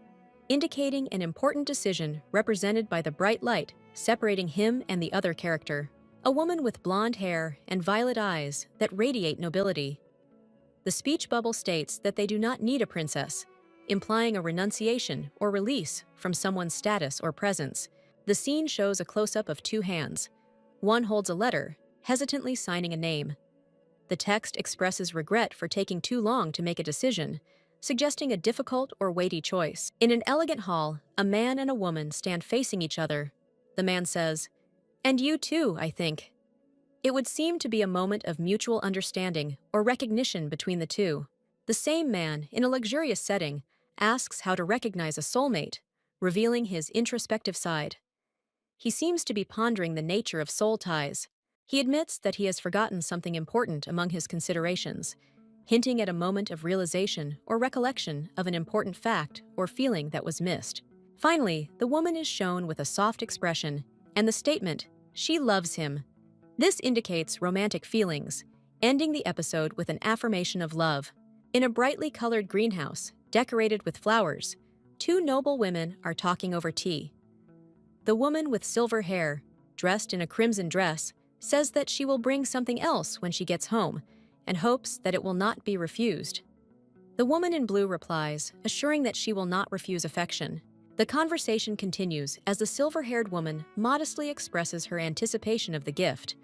indicating an important decision represented by the bright light separating him and the other character, a woman with blonde hair and violet eyes that radiate nobility. The speech bubble states that they do not need a princess, implying a renunciation or release from someone's status or presence. The scene shows a close-up of two hands. One holds a letter, hesitantly signing a name. The text expresses regret for taking too long to make a decision, suggesting a difficult or weighty choice. In an elegant hall, a man and a woman stand facing each other. The man says, "And you too, I think." It would seem to be a moment of mutual understanding or recognition between the two. The same man, in a luxurious setting, asks how to recognize a soulmate, revealing his introspective side. He seems to be pondering the nature of soul ties. He admits that he has forgotten something important among his considerations, hinting at a moment of realization or recollection of an important fact or feeling that was missed. Finally, the woman is shown with a soft expression and the statement, "She loves him." This indicates romantic feelings, ending the episode with an affirmation of love. In a brightly colored greenhouse, decorated with flowers, two noble women are talking over tea. The woman with silver hair, dressed in a crimson dress, says that she will bring something else when she gets home and hopes that it will not be refused. The woman in blue replies, assuring that she will not refuse affection. The conversation continues as the silver-haired woman modestly expresses her anticipation of the gift,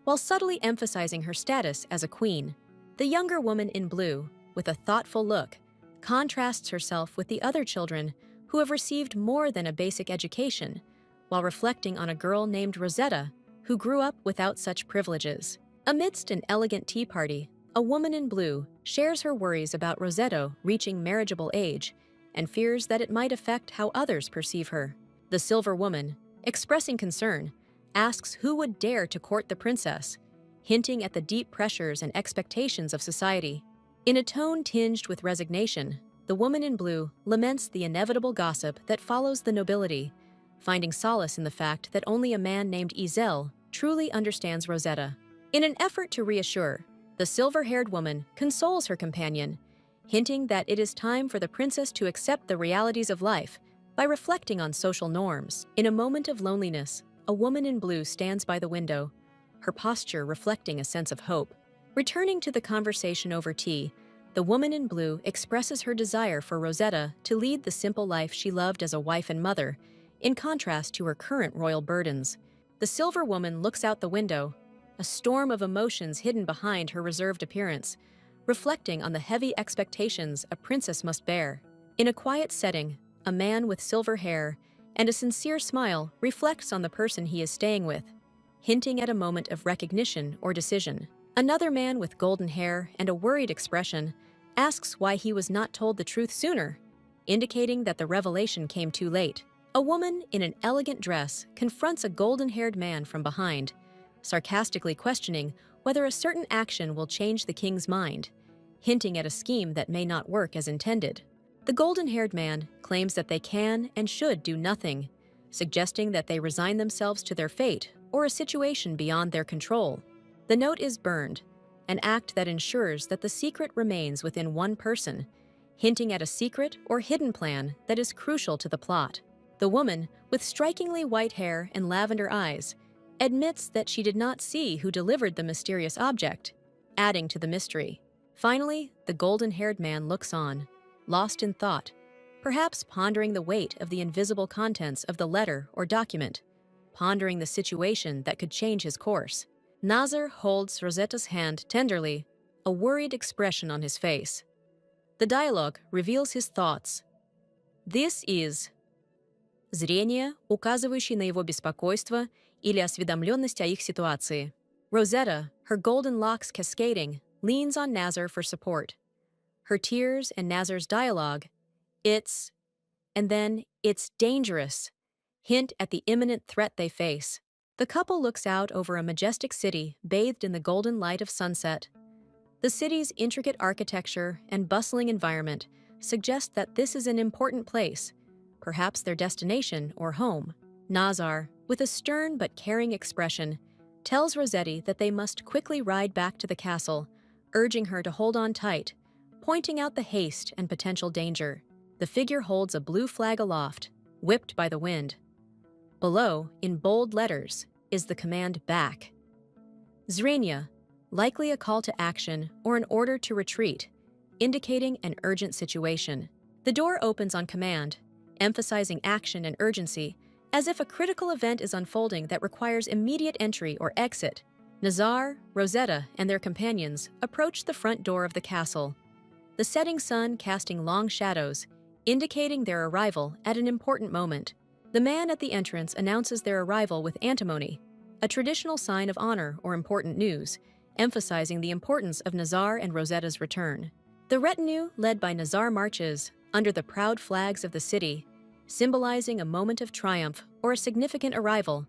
while subtly emphasizing her status as a queen. The younger woman in blue, with a thoughtful look, contrasts herself with the other children who have received more than a basic education, while reflecting on a girl named Rosetta who grew up without such privileges. Amidst an elegant tea party, a woman in blue shares her worries about Rosetta reaching marriageable age and fears that it might affect how others perceive her. The silver woman, expressing concern, asks who would dare to court the princess, hinting at the deep pressures and expectations of society. In a tone tinged with resignation, the woman in blue laments the inevitable gossip that follows the nobility, finding solace in the fact that only a man named Ezel truly understands Rosetta. In an effort to reassure, the silver-haired woman consoles her companion, hinting that it is time for the princess to accept the realities of life by reflecting on social norms. In a moment of loneliness, a woman in blue stands by the window, her posture reflecting a sense of hope. Returning to the conversation over tea, the woman in blue expresses her desire for Rosetta to lead the simple life she loved as a wife and mother, in contrast to her current royal burdens. The silver woman looks out the window, a storm of emotions hidden behind her reserved appearance, reflecting on the heavy expectations a princess must bear. In a quiet setting, a man with silver hair and a sincere smile reflects on the person he is staying with, hinting at a moment of recognition or decision. Another man with golden hair and a worried expression asks why he was not told the truth sooner, indicating that the revelation came too late. A woman in an elegant dress confronts a golden-haired man from behind, sarcastically questioning whether a certain action will change the king's mind, hinting at a scheme that may not work as intended. The golden-haired man claims that they can and should do nothing, suggesting that they resign themselves to their fate or a situation beyond their control. The note is burned, an act that ensures that the secret remains within one person, hinting at a secret or hidden plan that is crucial to the plot. The woman, with strikingly white hair and lavender eyes, admits that she did not see who delivered the mysterious object, adding to the mystery. Finally, the golden-haired man looks on, lost in thought, perhaps pondering the weight of the invisible contents of the letter or document, pondering the situation that could change his course. Nazar holds Rosetta's hand tenderly, a worried expression on his face. The dialogue reveals his thoughts. This is зрение, указывающее на его беспокойство или осведомленность о их ситуации. Rosetta, her golden locks cascading, leans on Nazar for support. Her tears and Nazar's dialogue, it's, and then it's dangerous, hint at the imminent threat they face. The couple looks out over a majestic city bathed in the golden light of sunset. The city's intricate architecture and bustling environment suggest that this is an important place, perhaps their destination or home. Nazar, with a stern but caring expression, tells Rossetti that they must quickly ride back to the castle, urging her to hold on tight, pointing out the haste and potential danger. The figure holds a blue flag aloft, whipped by the wind. Below, in bold letters, is the command back. Zrenia, likely a call to action or an order to retreat, indicating an urgent situation. The door opens on command, emphasizing action and urgency, as if a critical event is unfolding that requires immediate entry or exit. Nazar, Rosetta, and their companions approach the front door of the castle, the setting sun casting long shadows, indicating their arrival at an important moment. The man at the entrance announces their arrival with antimony, a traditional sign of honor or important news, emphasizing the importance of Nazar and Rosetta's return. The retinue led by Nazar marches under the proud flags of the city, symbolizing a moment of triumph or a significant arrival,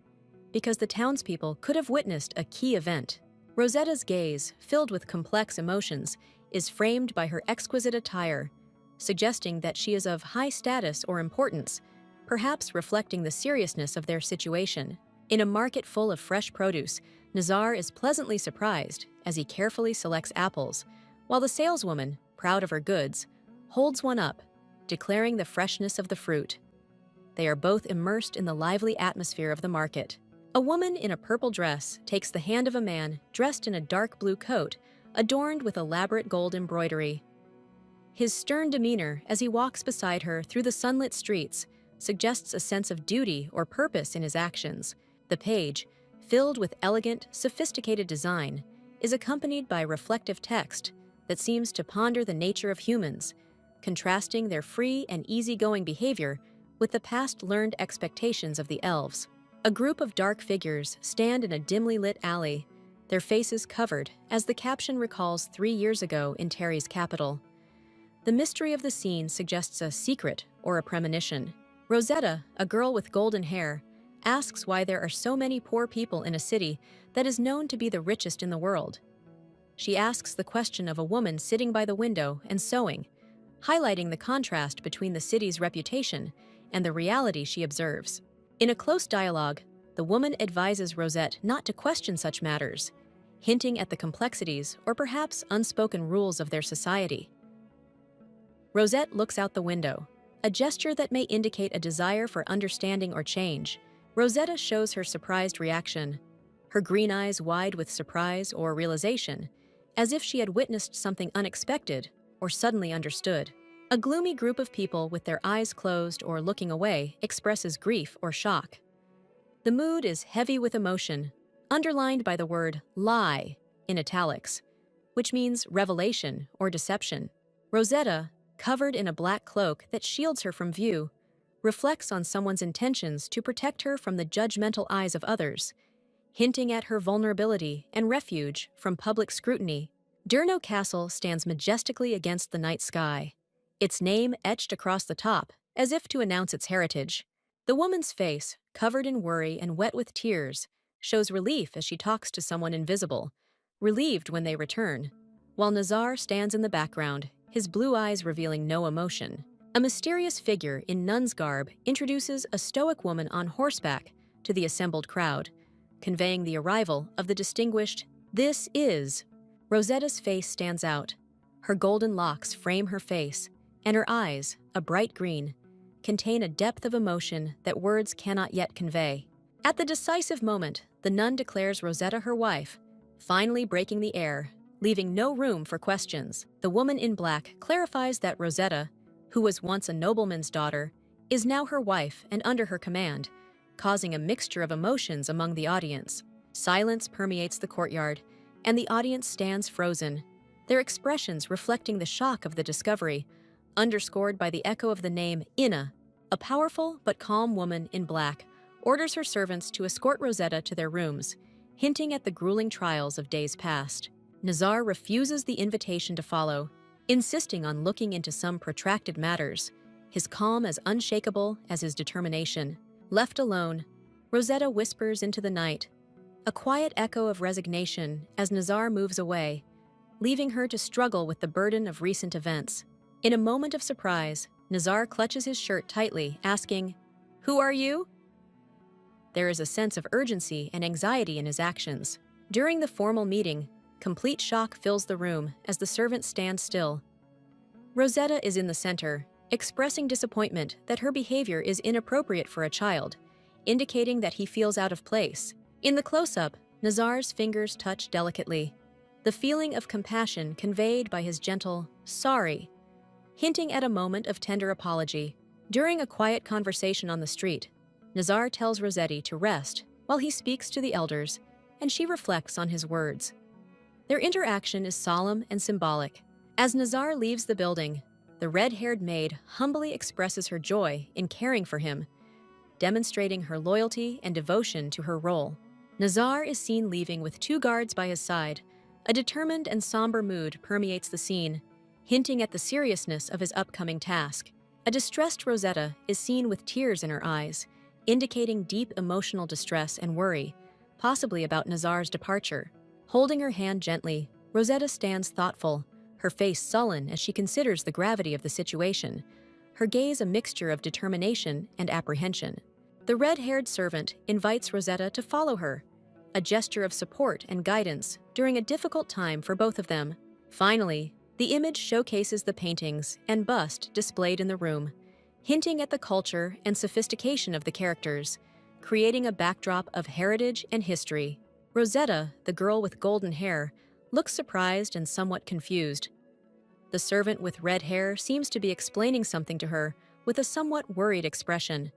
because the townspeople could have witnessed a key event. Rosetta's gaze, filled with complex emotions, is framed by her exquisite attire, suggesting that she is of high status or importance, perhaps reflecting the seriousness of their situation. In a market full of fresh produce, Nazar is pleasantly surprised as he carefully selects apples, while the saleswoman, proud of her goods, holds one up, declaring the freshness of the fruit. They are both immersed in the lively atmosphere of the market. A woman in a purple dress takes the hand of a man dressed in a dark blue coat, adorned with elaborate gold embroidery. His stern demeanor as he walks beside her through the sunlit streets suggests a sense of duty or purpose in his actions. The page, filled with elegant, sophisticated design, is accompanied by reflective text that seems to ponder the nature of humans, contrasting their free and easygoing behavior with the past learned expectations of the elves. A group of dark figures stand in a dimly lit alley, their faces covered, as the caption recalls 3 years ago in Terry's capital. The mystery of the scene suggests a secret or a premonition. Rosetta, a girl with golden hair, asks why there are so many poor people in a city that is known to be the richest in the world. She asks the question of a woman sitting by the window and sewing, highlighting the contrast between the city's reputation and the reality she observes. In a close dialogue, the woman advises Rosette not to question such matters, hinting at the complexities or perhaps unspoken rules of their society. Rosette looks out the window, a gesture that may indicate a desire for understanding or change. Rosetta shows her surprised reaction, her green eyes wide with surprise or realization, as if she had witnessed something unexpected or suddenly understood. A gloomy group of people with their eyes closed or looking away expresses grief or shock. The mood is heavy with emotion, underlined by the word lie in italics, which means revelation or deception. Rosetta, covered in a black cloak that shields her from view, reflects on someone's intentions to protect her from the judgmental eyes of others, hinting at her vulnerability and refuge from public scrutiny. Durno Castle stands majestically against the night sky, its name etched across the top as if to announce its heritage. The woman's face, covered in worry and wet with tears, shows relief as she talks to someone invisible, relieved when they return, while Nazar stands in the background, his blue eyes revealing no emotion. A mysterious figure in nun's garb introduces a stoic woman on horseback to the assembled crowd, conveying the arrival of the distinguished "This is." Rosetta's face stands out. Her golden locks frame her face, and her eyes, a bright green, contain a depth of emotion that words cannot yet convey. At the decisive moment, the nun declares Rosetta her wife, finally breaking the air, leaving no room for questions. The woman in black clarifies that Rosetta, who was once a nobleman's daughter, is now her wife and under her command, causing a mixture of emotions among the audience. Silence permeates the courtyard, and the audience stands frozen, their expressions reflecting the shock of the discovery, underscored by the echo of the name Inna. A powerful but calm woman in black orders her servants to escort Rosetta to their rooms, hinting at the grueling trials of days past. Nazar refuses the invitation to follow, insisting on looking into some protracted matters, his calm as unshakable as his determination. Left alone, Rosetta whispers into the night, a quiet echo of resignation as Nazar moves away, leaving her to struggle with the burden of recent events. In a moment of surprise, Nazar clutches his shirt tightly, asking, "Who are you?" There is a sense of urgency and anxiety in his actions. During the formal meeting, complete shock fills the room as the servant stands still. Rosetta is in the center, expressing disappointment that her behavior is inappropriate for a child, indicating that he feels out of place. In the close-up, Nazar's fingers touch delicately, the feeling of compassion conveyed by his gentle "sorry," hinting at a moment of tender apology. During a quiet conversation on the street, Nazar tells Rossetti to rest while he speaks to the elders, and she reflects on his words. Their interaction is solemn and symbolic. As Nazar leaves the building, the red-haired maid humbly expresses her joy in caring for him, demonstrating her loyalty and devotion to her role. Nazar is seen leaving with 2 guards by his side. A determined and somber mood permeates the scene, hinting at the seriousness of his upcoming task. A distressed Rosetta is seen with tears in her eyes, indicating deep emotional distress and worry, possibly about Nazar's departure. Holding her hand gently, Rosetta stands thoughtful, her face sullen as she considers the gravity of the situation, her gaze a mixture of determination and apprehension. The red-haired servant invites Rosetta to follow her, a gesture of support and guidance during a difficult time for both of them. Finally, the image showcases the paintings and bust displayed in the room, hinting at the culture and sophistication of the characters, creating a backdrop of heritage and history. Rosetta, the girl with golden hair, looks surprised and somewhat confused. The servant with red hair seems to be explaining something to her with a somewhat worried expression.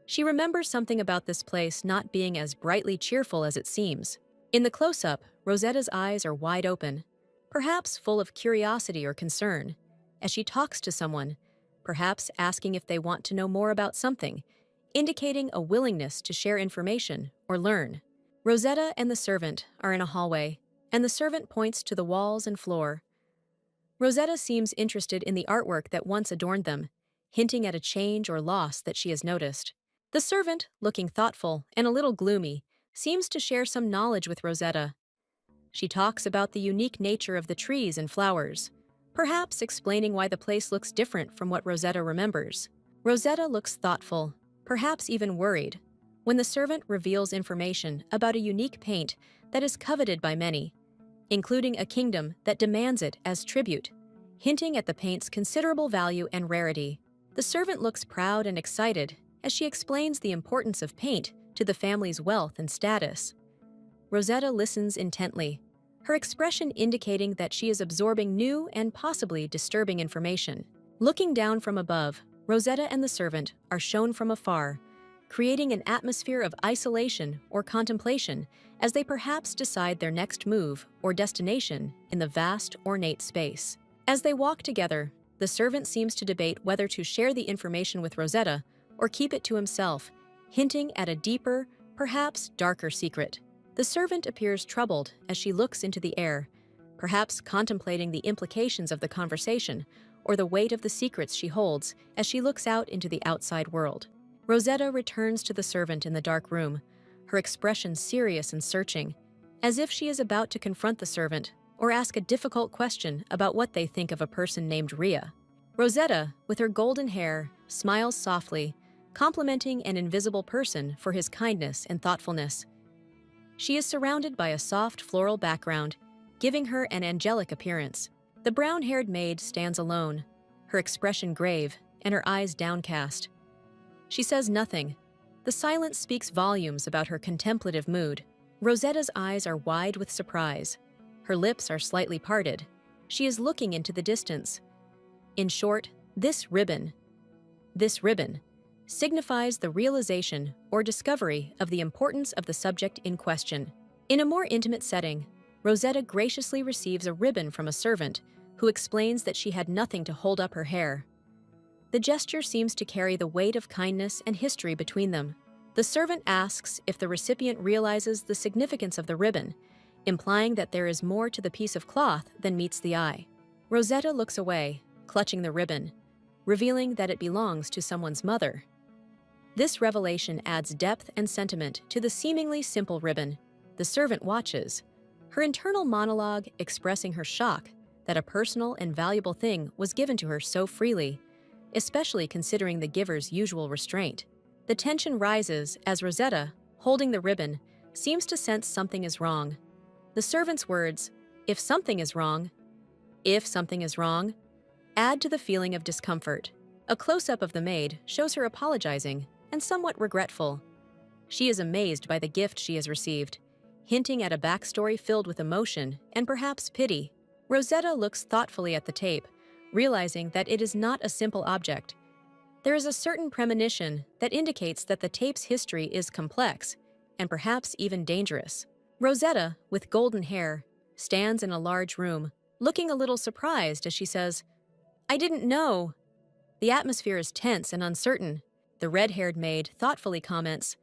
She remembers something about this place not being as brightly cheerful as it seems. In the close-up, Rosetta's eyes are wide open, perhaps full of curiosity or concern, as she talks to someone, perhaps asking if they want to know more about something, indicating a willingness to share information or learn. Rosetta and the servant are in a hallway, and the servant points to the walls and floor. Rosetta seems interested in the artwork that once adorned them, hinting at a change or loss that she has noticed. The servant, looking thoughtful and a little gloomy, seems to share some knowledge with Rosetta. She talks about the unique nature of the trees and flowers, perhaps explaining why the place looks different from what Rosetta remembers. Rosetta looks thoughtful, perhaps even worried, when the servant reveals information about a unique paint that is coveted by many, including a kingdom that demands it as tribute, hinting at the paint's considerable value and rarity. The servant looks proud and excited as she explains the importance of paint to the family's wealth and status. Rosetta listens intently, her expression indicating that she is absorbing new and possibly disturbing information. Looking down from above, Rosetta and the servant are shown from afar, creating an atmosphere of isolation or contemplation as they perhaps decide their next move or destination in the vast, ornate space. As they walk together, the servant seems to debate whether to share the information with Rosetta or keep it to himself, hinting at a deeper, perhaps darker secret. The servant appears troubled as she looks into the air, perhaps contemplating the implications of the conversation or the weight of the secrets she holds as she looks out into the outside world. Rosetta returns to the servant in the dark room, her expression serious and searching, as if she is about to confront the servant or ask a difficult question about what they think of a person named Rhea. Rosetta, with her golden hair, smiles softly, complimenting an invisible person for his kindness and thoughtfulness. She is surrounded by a soft floral background, giving her an angelic appearance. The brown-haired maid stands alone, her expression grave and her eyes downcast. She says nothing. The silence speaks volumes about her contemplative mood. Rosetta's eyes are wide with surprise. Her lips are slightly parted. She is looking into the distance. In short, this ribbon signifies the realization or discovery of the importance of the subject in question. In a more intimate setting, Rosetta graciously receives a ribbon from a servant who explains that she had nothing to hold up her hair. The gesture seems to carry the weight of kindness and history between them. The servant asks if the recipient realizes the significance of the ribbon, implying that there is more to the piece of cloth than meets the eye. Rosetta looks away, clutching the ribbon, revealing that it belongs to someone's mother. This revelation adds depth and sentiment to the seemingly simple ribbon. The servant watches, her internal monologue expressing her shock that a personal and valuable thing was given to her so freely, especially considering the giver's usual restraint. The tension rises as Rosetta, holding the ribbon, seems to sense something is wrong. The servant's words, if something is wrong, add to the feeling of discomfort. A close-up of the maid shows her apologizing and somewhat regretful. She is amazed by the gift she has received, hinting at a backstory filled with emotion and perhaps pity. Rosetta looks thoughtfully at the tape, realizing that it is not a simple object. There is a certain premonition that indicates that the tape's history is complex and perhaps even dangerous. Rosetta, with golden hair, stands in a large room, looking a little surprised as she says, "I didn't know." The atmosphere is tense and uncertain. The red-haired maid thoughtfully comments,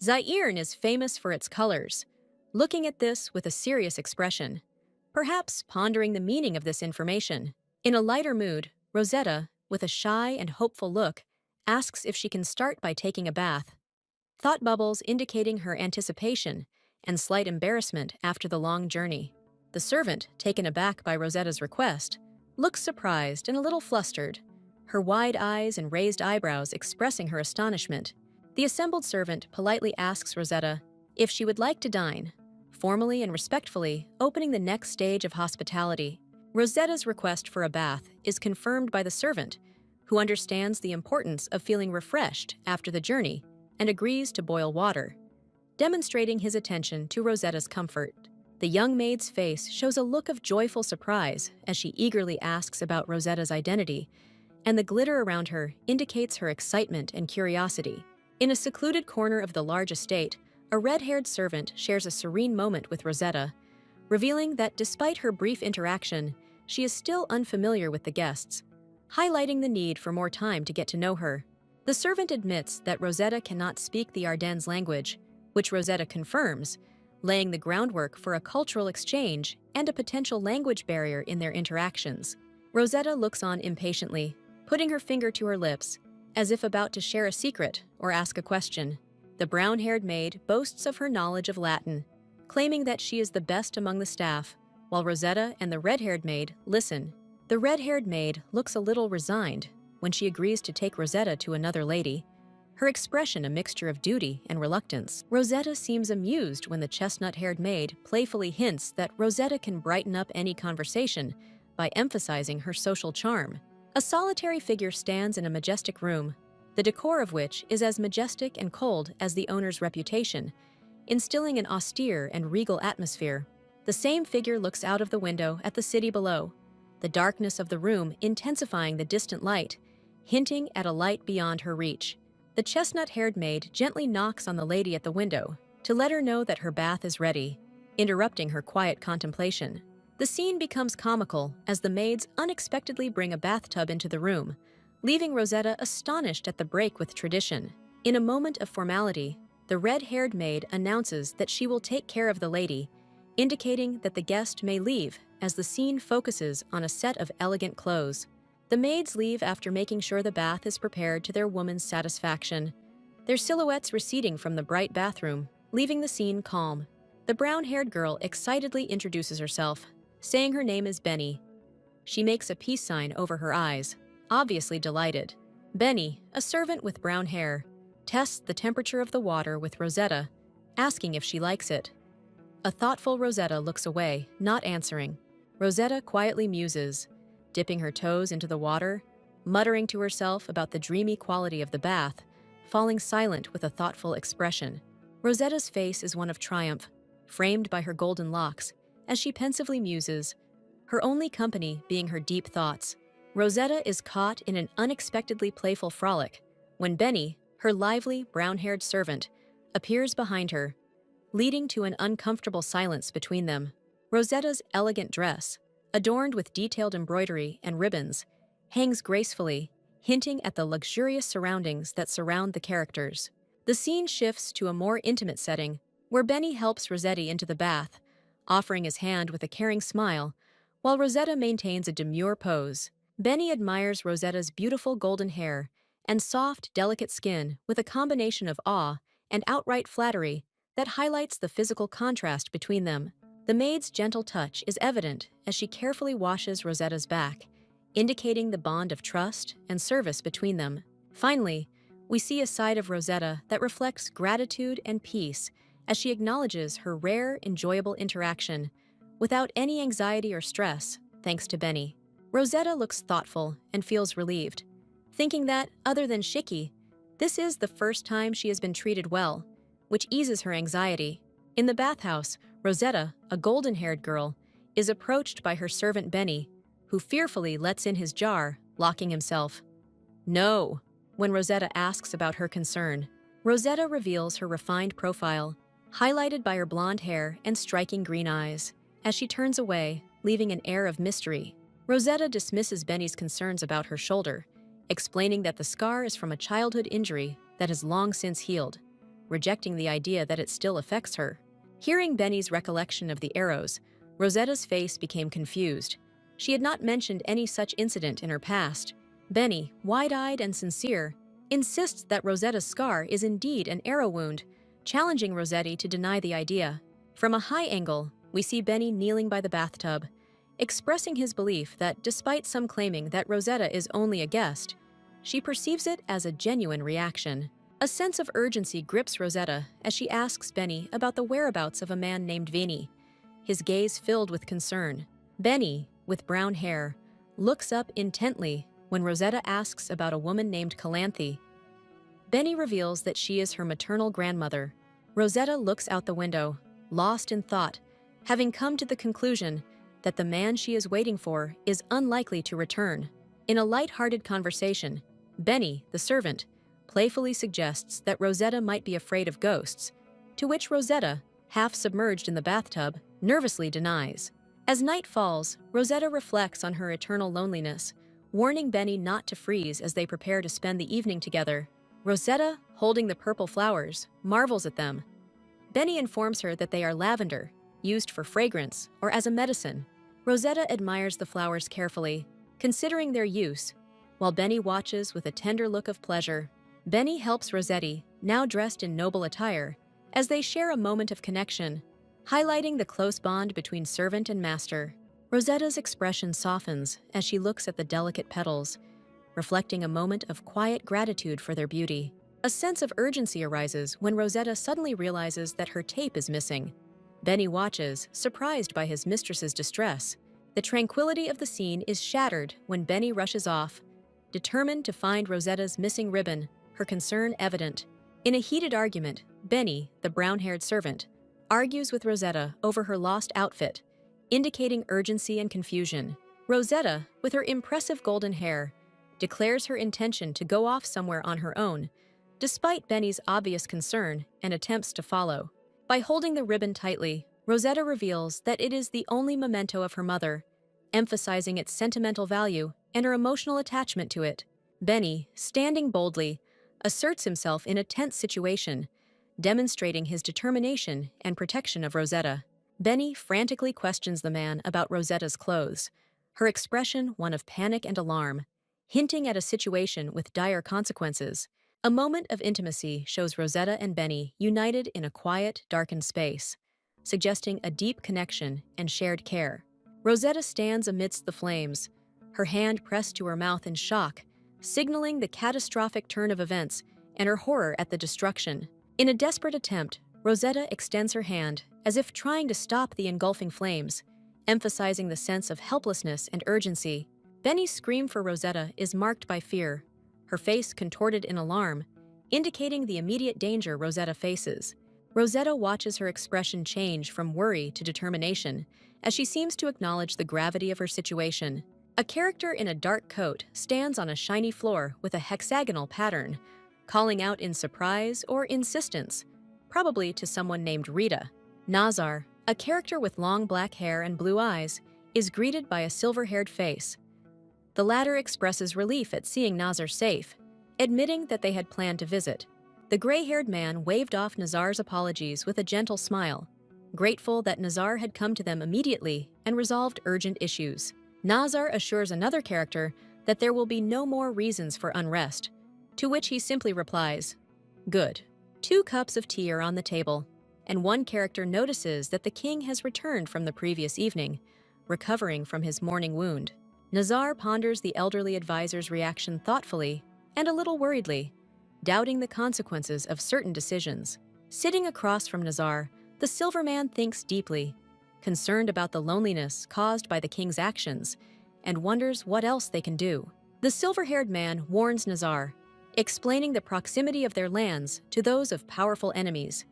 "Zaire is famous for its colors," looking at this with a serious expression, perhaps pondering the meaning of this information. In a lighter mood, Rosetta, with a shy and hopeful look, asks if she can start by taking a bath. Thought bubbles indicating her anticipation and slight embarrassment after the long journey. The servant, taken aback by Rosetta's request, looks surprised and a little flustered, her wide eyes and raised eyebrows expressing her astonishment. The assembled servant politely asks Rosetta if she would like to dine, formally and respectfully opening the next stage of hospitality. Rosetta's request for a bath is confirmed by the servant, who understands the importance of feeling refreshed after the journey and agrees to boil water, demonstrating his attention to Rosetta's comfort. The young maid's face shows a look of joyful surprise as she eagerly asks about Rosetta's identity, and the glitter around her indicates her excitement and curiosity. In a secluded corner of the large estate, a red-haired servant shares a serene moment with Rosetta, revealing that despite her brief interaction, she is still unfamiliar with the guests, highlighting the need for more time to get to know her. The servant admits that Rosetta cannot speak the Ardennes language, which Rosetta confirms, laying the groundwork for a cultural exchange and a potential language barrier in their interactions. Rosetta looks on impatiently, putting her finger to her lips, as if about to share a secret or ask a question. The brown-haired maid boasts of her knowledge of Latin, claiming that she is the best among the staff, while Rosetta and the red-haired maid listen. The red-haired maid looks a little resigned when she agrees to take Rosetta to another lady, her expression a mixture of duty and reluctance. Rosetta seems amused when the chestnut-haired maid playfully hints that Rosetta can brighten up any conversation by emphasizing her social charm. A solitary figure stands in a majestic room, the decor of which is as majestic and cold as the owner's reputation, instilling an austere and regal atmosphere. The same figure looks out of the window at the city below, the darkness of the room intensifying the distant light, hinting at a light beyond her reach. The chestnut-haired maid gently knocks on the lady at the window to let her know that her bath is ready, interrupting her quiet contemplation. The scene becomes comical as the maids unexpectedly bring a bathtub into the room, leaving Rosetta astonished at the break with tradition. In a moment of formality, the red-haired maid announces that she will take care of the lady, indicating that the guest may leave as the scene focuses on a set of elegant clothes. The maids leave after making sure the bath is prepared to their woman's satisfaction, their silhouettes receding from the bright bathroom, leaving the scene calm. The brown-haired girl excitedly introduces herself, saying her name is Benny. She makes a peace sign over her eyes, obviously delighted. Benny, a servant with brown hair, tests the temperature of the water with Rosetta, asking if she likes it. A thoughtful Rosetta looks away, not answering. Rosetta quietly muses, dipping her toes into the water, muttering to herself about the dreamy quality of the bath, falling silent with a thoughtful expression. Rosetta's face is one of triumph, framed by her golden locks, as she pensively muses, her only company being her deep thoughts. Rosetta is caught in an unexpectedly playful frolic when Benny, her lively, brown-haired servant, appears behind her, leading to an uncomfortable silence between them. Rosetta's elegant dress, adorned with detailed embroidery and ribbons, hangs gracefully, hinting at the luxurious surroundings that surround the characters. The scene shifts to a more intimate setting, where Benny helps Rosetta into the bath, offering his hand with a caring smile, while Rosetta maintains a demure pose. Benny admires Rosetta's beautiful golden hair and soft, delicate skin with a combination of awe and outright flattery that highlights the physical contrast between them. The maid's gentle touch is evident as she carefully washes Rosetta's back, indicating the bond of trust and service between them. Finally, we see a side of Rosetta that reflects gratitude and peace as she acknowledges her rare, enjoyable interaction without any anxiety or stress, thanks to Benny. Rosetta looks thoughtful and feels relieved, thinking that, other than Shiki, this is the first time she has been treated well, which eases her anxiety. In the bathhouse, Rosetta, a golden-haired girl, is approached by her servant Benny, who fearfully lets in his jar, locking himself. No, when Rosetta asks about her concern. Rosetta reveals her refined profile, highlighted by her blonde hair and striking green eyes, as she turns away, leaving an air of mystery. Rosetta dismisses Benny's concerns about her shoulder, explaining that the scar is from a childhood injury that has long since healed, rejecting the idea that it still affects her. Hearing Benny's recollection of the arrows, Rosetta's face became confused. She had not mentioned any such incident in her past. Benny, wide-eyed and sincere, insists that Rosetta's scar is indeed an arrow wound, challenging Rosetta to deny the idea. From a high angle, we see Benny kneeling by the bathtub, expressing his belief that despite some claiming that Rosetta is only a guest, she perceives it as a genuine reaction. A sense of urgency grips Rosetta as she asks Benny about the whereabouts of a man named Vinny, his gaze filled with concern. Benny, with brown hair, looks up intently when Rosetta asks about a woman named Calanthe. Benny reveals that she is her maternal grandmother. Rosetta looks out the window, lost in thought, having come to the conclusion that the man she is waiting for is unlikely to return. In a light-hearted conversation, Benny, the servant, playfully suggests that Rosetta might be afraid of ghosts, to which Rosetta, half submerged in the bathtub, nervously denies. As night falls, Rosetta reflects on her eternal loneliness, warning Benny not to freeze as they prepare to spend the evening together. Rosetta, holding the purple flowers, marvels at them. Benny informs her that they are lavender, used for fragrance or as a medicine. Rosetta admires the flowers carefully, considering their use, while Benny watches with a tender look of pleasure. Benny helps Rossetti, now dressed in noble attire, as they share a moment of connection, highlighting the close bond between servant and master. Rosetta's expression softens as she looks at the delicate petals, reflecting a moment of quiet gratitude for their beauty. A sense of urgency arises when Rosetta suddenly realizes that her tape is missing. Benny watches, surprised by his mistress's distress. The tranquility of the scene is shattered when Benny rushes off, determined to find Rosetta's missing ribbon, her concern evident. In a heated argument, Benny, the brown-haired servant, argues with Rosetta over her lost outfit, indicating urgency and confusion. Rosetta, with her impressive golden hair, declares her intention to go off somewhere on her own, despite Benny's obvious concern and attempts to follow. By holding the ribbon tightly, Rosetta reveals that it is the only memento of her mother, emphasizing its sentimental value and her emotional attachment to it. Benny, standing boldly, asserts himself in a tense situation, demonstrating his determination and protection of Rosetta. Benny frantically questions the man about Rosetta's clothes, her expression one of panic and alarm, hinting at a situation with dire consequences. A moment of intimacy shows Rosetta and Benny united in a quiet, darkened space, suggesting a deep connection and shared care. Rosetta stands amidst the flames, her hand pressed to her mouth in shock, signaling the catastrophic turn of events and her horror at the destruction. In a desperate attempt, Rosetta extends her hand, as if trying to stop the engulfing flames, emphasizing the sense of helplessness and urgency. Benny's scream for Rosetta is marked by fear, her face contorted in alarm, indicating the immediate danger Rosetta faces. Rosetta watches her expression change from worry to determination, as she seems to acknowledge the gravity of her situation. A character in a dark coat stands on a shiny floor with a hexagonal pattern, calling out in surprise or insistence, probably to someone named Rita. Nazar, a character with long black hair and blue eyes, is greeted by a silver-haired face. The latter expresses relief at seeing Nazar safe, admitting that they had planned to visit. The gray-haired man waved off Nazar's apologies with a gentle smile, grateful that Nazar had come to them immediately and resolved urgent issues. Nazar assures another character that there will be no more reasons for unrest, to which he simply replies, "Good." 2 cups of tea are on the table, and one character notices that the king has returned from the previous evening, recovering from his morning wound. Nazar ponders the elderly advisor's reaction thoughtfully and a little worriedly, doubting the consequences of certain decisions. Sitting across from Nazar, the Silver Man thinks deeply, concerned about the loneliness caused by the king's actions, and wonders what else they can do. The silver-haired man warns Nazar, explaining the proximity of their lands to those of powerful enemies,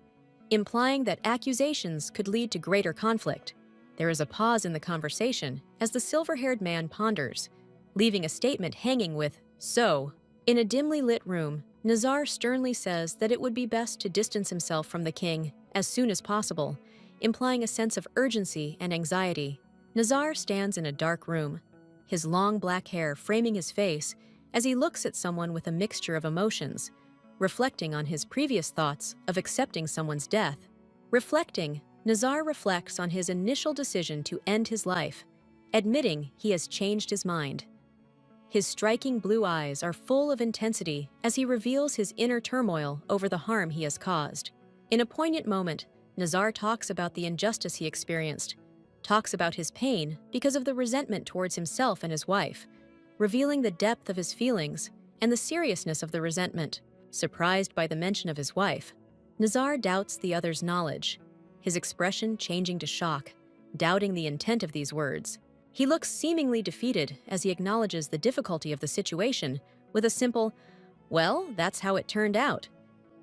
implying that accusations could lead to greater conflict. There is a pause in the conversation as the silver-haired man ponders, leaving a statement hanging with, "So." In a dimly lit room, Nazar sternly says that it would be best to distance himself from the king as soon as possible, implying a sense of urgency and anxiety. Nazar stands in a dark room, his long black hair framing his face as he looks at someone with a mixture of emotions, reflecting on his previous thoughts of accepting someone's death. Reflecting, Nazar reflects on his initial decision to end his life, admitting he has changed his mind. His striking blue eyes are full of intensity as he reveals his inner turmoil over the harm he has caused. In a poignant moment, Nazar talks about the injustice he experienced, talks about his pain because of the resentment towards himself and his wife, revealing the depth of his feelings and the seriousness of the resentment. Surprised by the mention of his wife, Nazar doubts the other's knowledge, his expression changing to shock, doubting the intent of these words. He looks seemingly defeated as he acknowledges the difficulty of the situation with a simple, "Well, that's how it turned out,"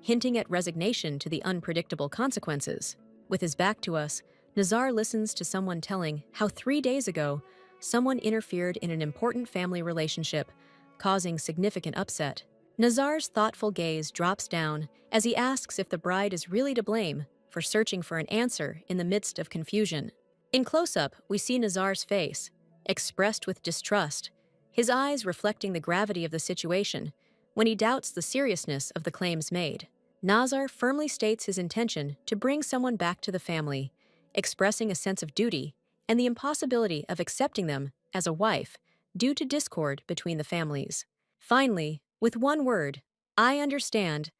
hinting at resignation to the unpredictable consequences. With his back to us, Nazar listens to someone telling how 3 days ago, someone interfered in an important family relationship, causing significant upset. Nazar's thoughtful gaze drops down as he asks if the bride is really to blame for searching for an answer in the midst of confusion. In close-up, we see Nazar's face, expressed with distrust, his eyes reflecting the gravity of the situation when he doubts the seriousness of the claims made. Nazar firmly states his intention to bring someone back to the family, expressing a sense of duty and the impossibility of accepting them as a wife due to discord between the families. Finally, with one word, I understand,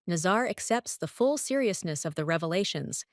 Nazar accepts the full seriousness of the revelations,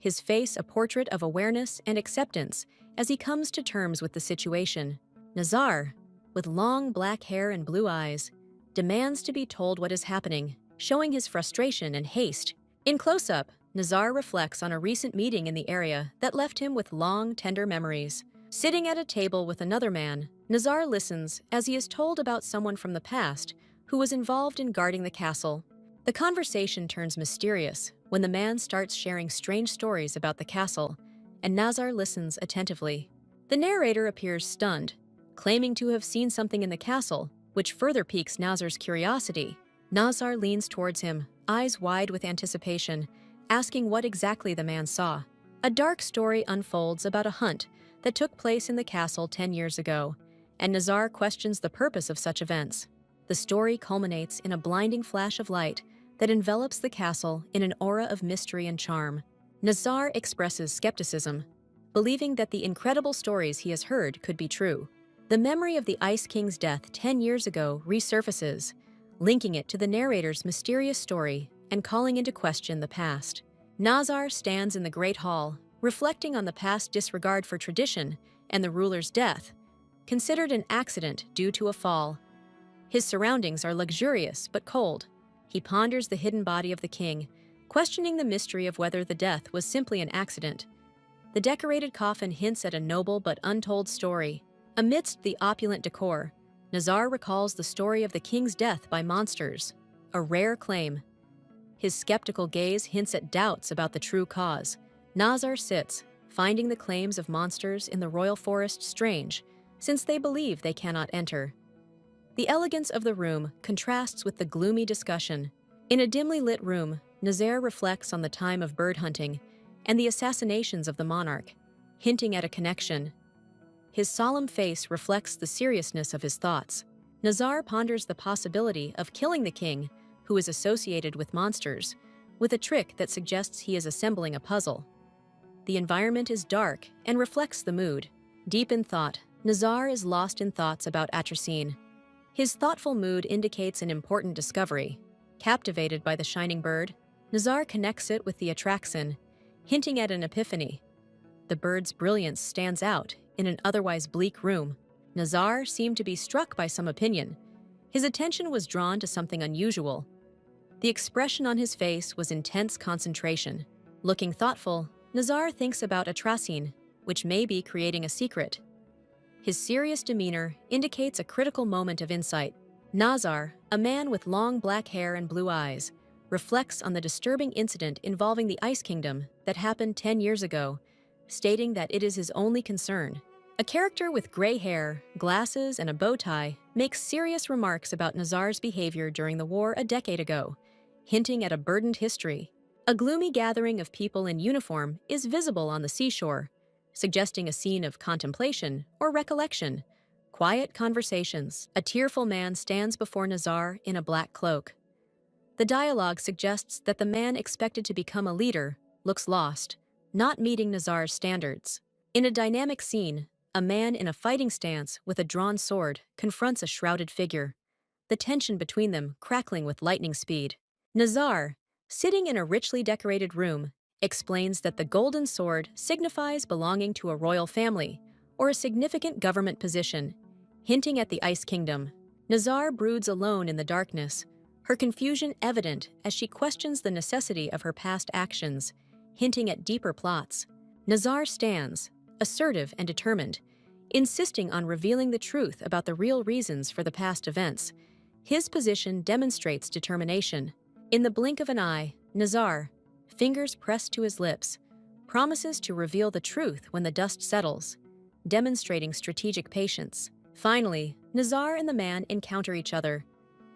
his face a portrait of awareness and acceptance as he comes to terms with the situation. Nazar, with long black hair and blue eyes, demands to be told what is happening, showing his frustration and haste. In close-up, Nazar reflects on a recent meeting in the area that left him with long, tender memories. Sitting at a table with another man, Nazar listens as he is told about someone from the past who was involved in guarding the castle. The conversation turns mysterious when the man starts sharing strange stories about the castle, and Nazar listens attentively. The narrator appears stunned, claiming to have seen something in the castle, which further piques Nazar's curiosity. Nazar leans towards him, eyes wide with anticipation, asking what exactly the man saw. A dark story unfolds about a hunt that took place in the castle 10 years ago, and Nazar questions the purpose of such events. The story culminates in a blinding flash of light that envelops the castle in an aura of mystery and charm. Nazar expresses skepticism, believing that the incredible stories he has heard could be true. The memory of the Ice King's death 10 years ago resurfaces, linking it to the narrator's mysterious story and calling into question the past. Nazar stands in the Great Hall, reflecting on the past disregard for tradition and the ruler's death, considered an accident due to a fall. His surroundings are luxurious but cold. He ponders the hidden body of the king, questioning the mystery of whether the death was simply an accident. The decorated coffin hints at a noble but untold story. Amidst the opulent decor, Nazar recalls the story of the king's death by monsters, a rare claim. His skeptical gaze hints at doubts about the true cause. Nazar sits, finding the claims of monsters in the royal forest strange, since they believe they cannot enter. The elegance of the room contrasts with the gloomy discussion. In a dimly lit room, Nazar reflects on the time of bird hunting and the assassinations of the monarch, hinting at a connection. His solemn face reflects the seriousness of his thoughts. Nazar ponders the possibility of killing the king, who is associated with monsters, with a trick that suggests he is assembling a puzzle. The environment is dark and reflects the mood. Deep in thought, Nazar is lost in thoughts about Atracine. His thoughtful mood indicates an important discovery. Captivated by the shining bird, Nazar connects it with the Atraxin, hinting at an epiphany. The bird's brilliance stands out in an otherwise bleak room. Nazar seemed to be struck by some opinion. His attention was drawn to something unusual. The expression on his face was intense concentration. Looking thoughtful, Nazar thinks about Atracine, which may be creating a secret. His serious demeanor indicates a critical moment of insight. Nazar, a man with long black hair and blue eyes, reflects on the disturbing incident involving the Ice Kingdom that happened 10 years ago, stating that it is his only concern. A character with gray hair, glasses, and a bow tie makes serious remarks about Nazar's behavior during the war a decade ago, hinting at a burdened history. A gloomy gathering of people in uniform is visible on the seashore, suggesting a scene of contemplation or recollection. Quiet conversations. A tearful man stands before Nazar in a black cloak. The dialogue suggests that the man expected to become a leader looks lost, not meeting Nazar's standards. In a dynamic scene, a man in a fighting stance with a drawn sword confronts a shrouded figure, the tension between them crackling with lightning speed. Nazar, sitting in a richly decorated room, explains that the golden sword signifies belonging to a royal family or a significant government position, hinting at the Ice Kingdom. Nazar broods alone in the darkness, her confusion evident as she questions the necessity of her past actions, hinting at deeper plots. Nazar stands, assertive and determined, insisting on revealing the truth about the real reasons for the past events. His position demonstrates determination. In the blink of an eye, Nazar, fingers pressed to his lips, promises to reveal the truth when the dust settles, demonstrating strategic patience. Finally, Nazar and the man encounter each other,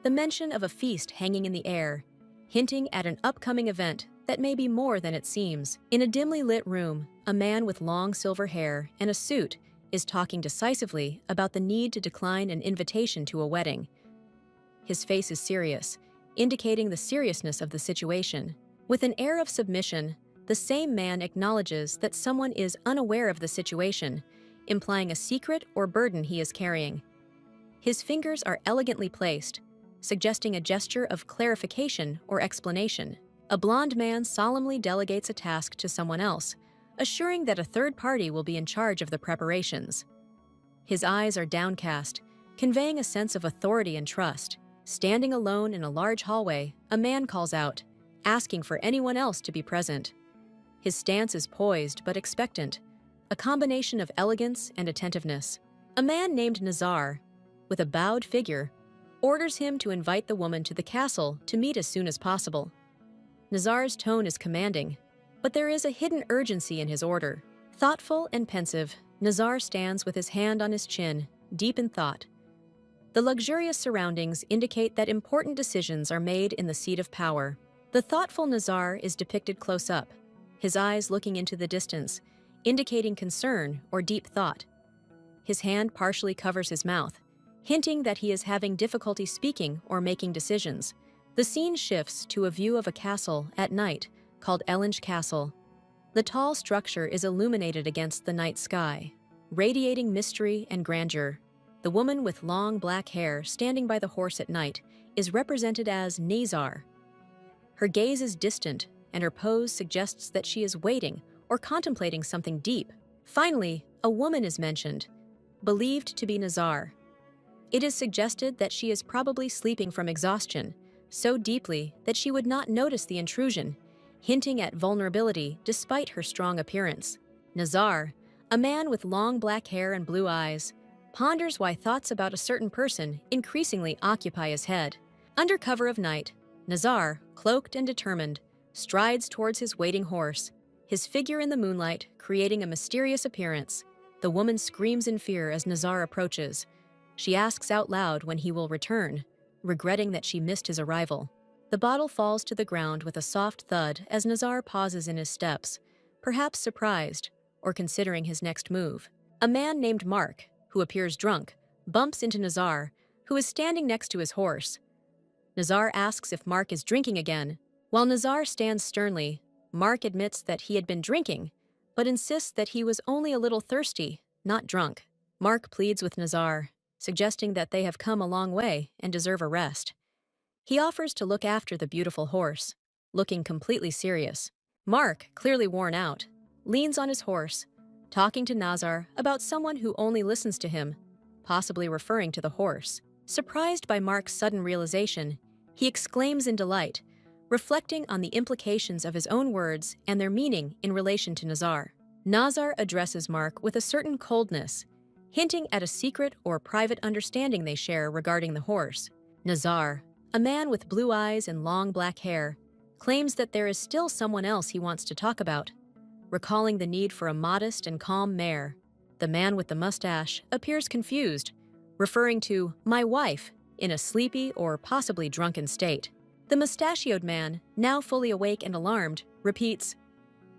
the mention of a feast hanging in the air, hinting at an upcoming event that may be more than it seems. In a dimly lit room, a man with long silver hair and a suit is talking decisively about the need to decline an invitation to a wedding. His face is serious, indicating the seriousness of the situation. With an air of submission, the same man acknowledges that someone is unaware of the situation, implying a secret or burden he is carrying. His fingers are elegantly placed, suggesting a gesture of clarification or explanation. A blond man solemnly delegates a task to someone else, assuring that a third party will be in charge of the preparations. His eyes are downcast, conveying a sense of authority and trust. Standing alone in a large hallway, a man calls out, asking for anyone else to be present. His stance is poised but expectant, a combination of elegance and attentiveness. A man named Nazar, with a bowed figure, orders him to invite the woman to the castle to meet as soon as possible. Nazar's tone is commanding, but there is a hidden urgency in his order. Thoughtful and pensive, Nazar stands with his hand on his chin, deep in thought. The luxurious surroundings indicate that important decisions are made in the seat of power. The thoughtful Nazar is depicted close up, his eyes looking into the distance, indicating concern or deep thought. His hand partially covers his mouth, hinting that he is having difficulty speaking or making decisions. The scene shifts to a view of a castle at night called Ellinge Castle. The tall structure is illuminated against the night sky, radiating mystery and grandeur. The woman with long black hair standing by the horse at night is represented as Nazar. Her gaze is distant, and her pose suggests that she is waiting or contemplating something deep. Finally, a woman is mentioned, believed to be Nazar. It is suggested that she is probably sleeping from exhaustion, so deeply that she would not notice the intrusion, hinting at vulnerability despite her strong appearance. Nazar, a man with long black hair and blue eyes, ponders why thoughts about a certain person increasingly occupy his head. Under cover of night, Nazar, cloaked and determined, strides towards his waiting horse, his figure in the moonlight creating a mysterious appearance. The woman screams in fear as Nazar approaches. She asks out loud when he will return, regretting that she missed his arrival. The bottle falls to the ground with a soft thud as Nazar pauses in his steps, perhaps surprised or considering his next move. A man named Mark, who appears drunk, bumps into Nazar, who is standing next to his horse. Nazar asks if Mark is drinking again. While Nazar stands sternly, Mark admits that he had been drinking, but insists that he was only a little thirsty, not drunk. Mark pleads with Nazar, suggesting that they have come a long way and deserve a rest. He offers to look after the beautiful horse, looking completely serious. Mark, clearly worn out, leans on his horse, talking to Nazar about someone who only listens to him, possibly referring to the horse. Surprised by Mark's sudden realization, he exclaims in delight, reflecting on the implications of his own words and their meaning in relation to Nazar. Nazar addresses Mark with a certain coldness, hinting at a secret or private understanding they share regarding the horse. Nazar, a man with blue eyes and long black hair, claims that there is still someone else he wants to talk about, recalling the need for a modest and calm mare. The man with the mustache appears confused, referring to my wife in a sleepy or possibly drunken state. The mustachioed man, now fully awake and alarmed, repeats,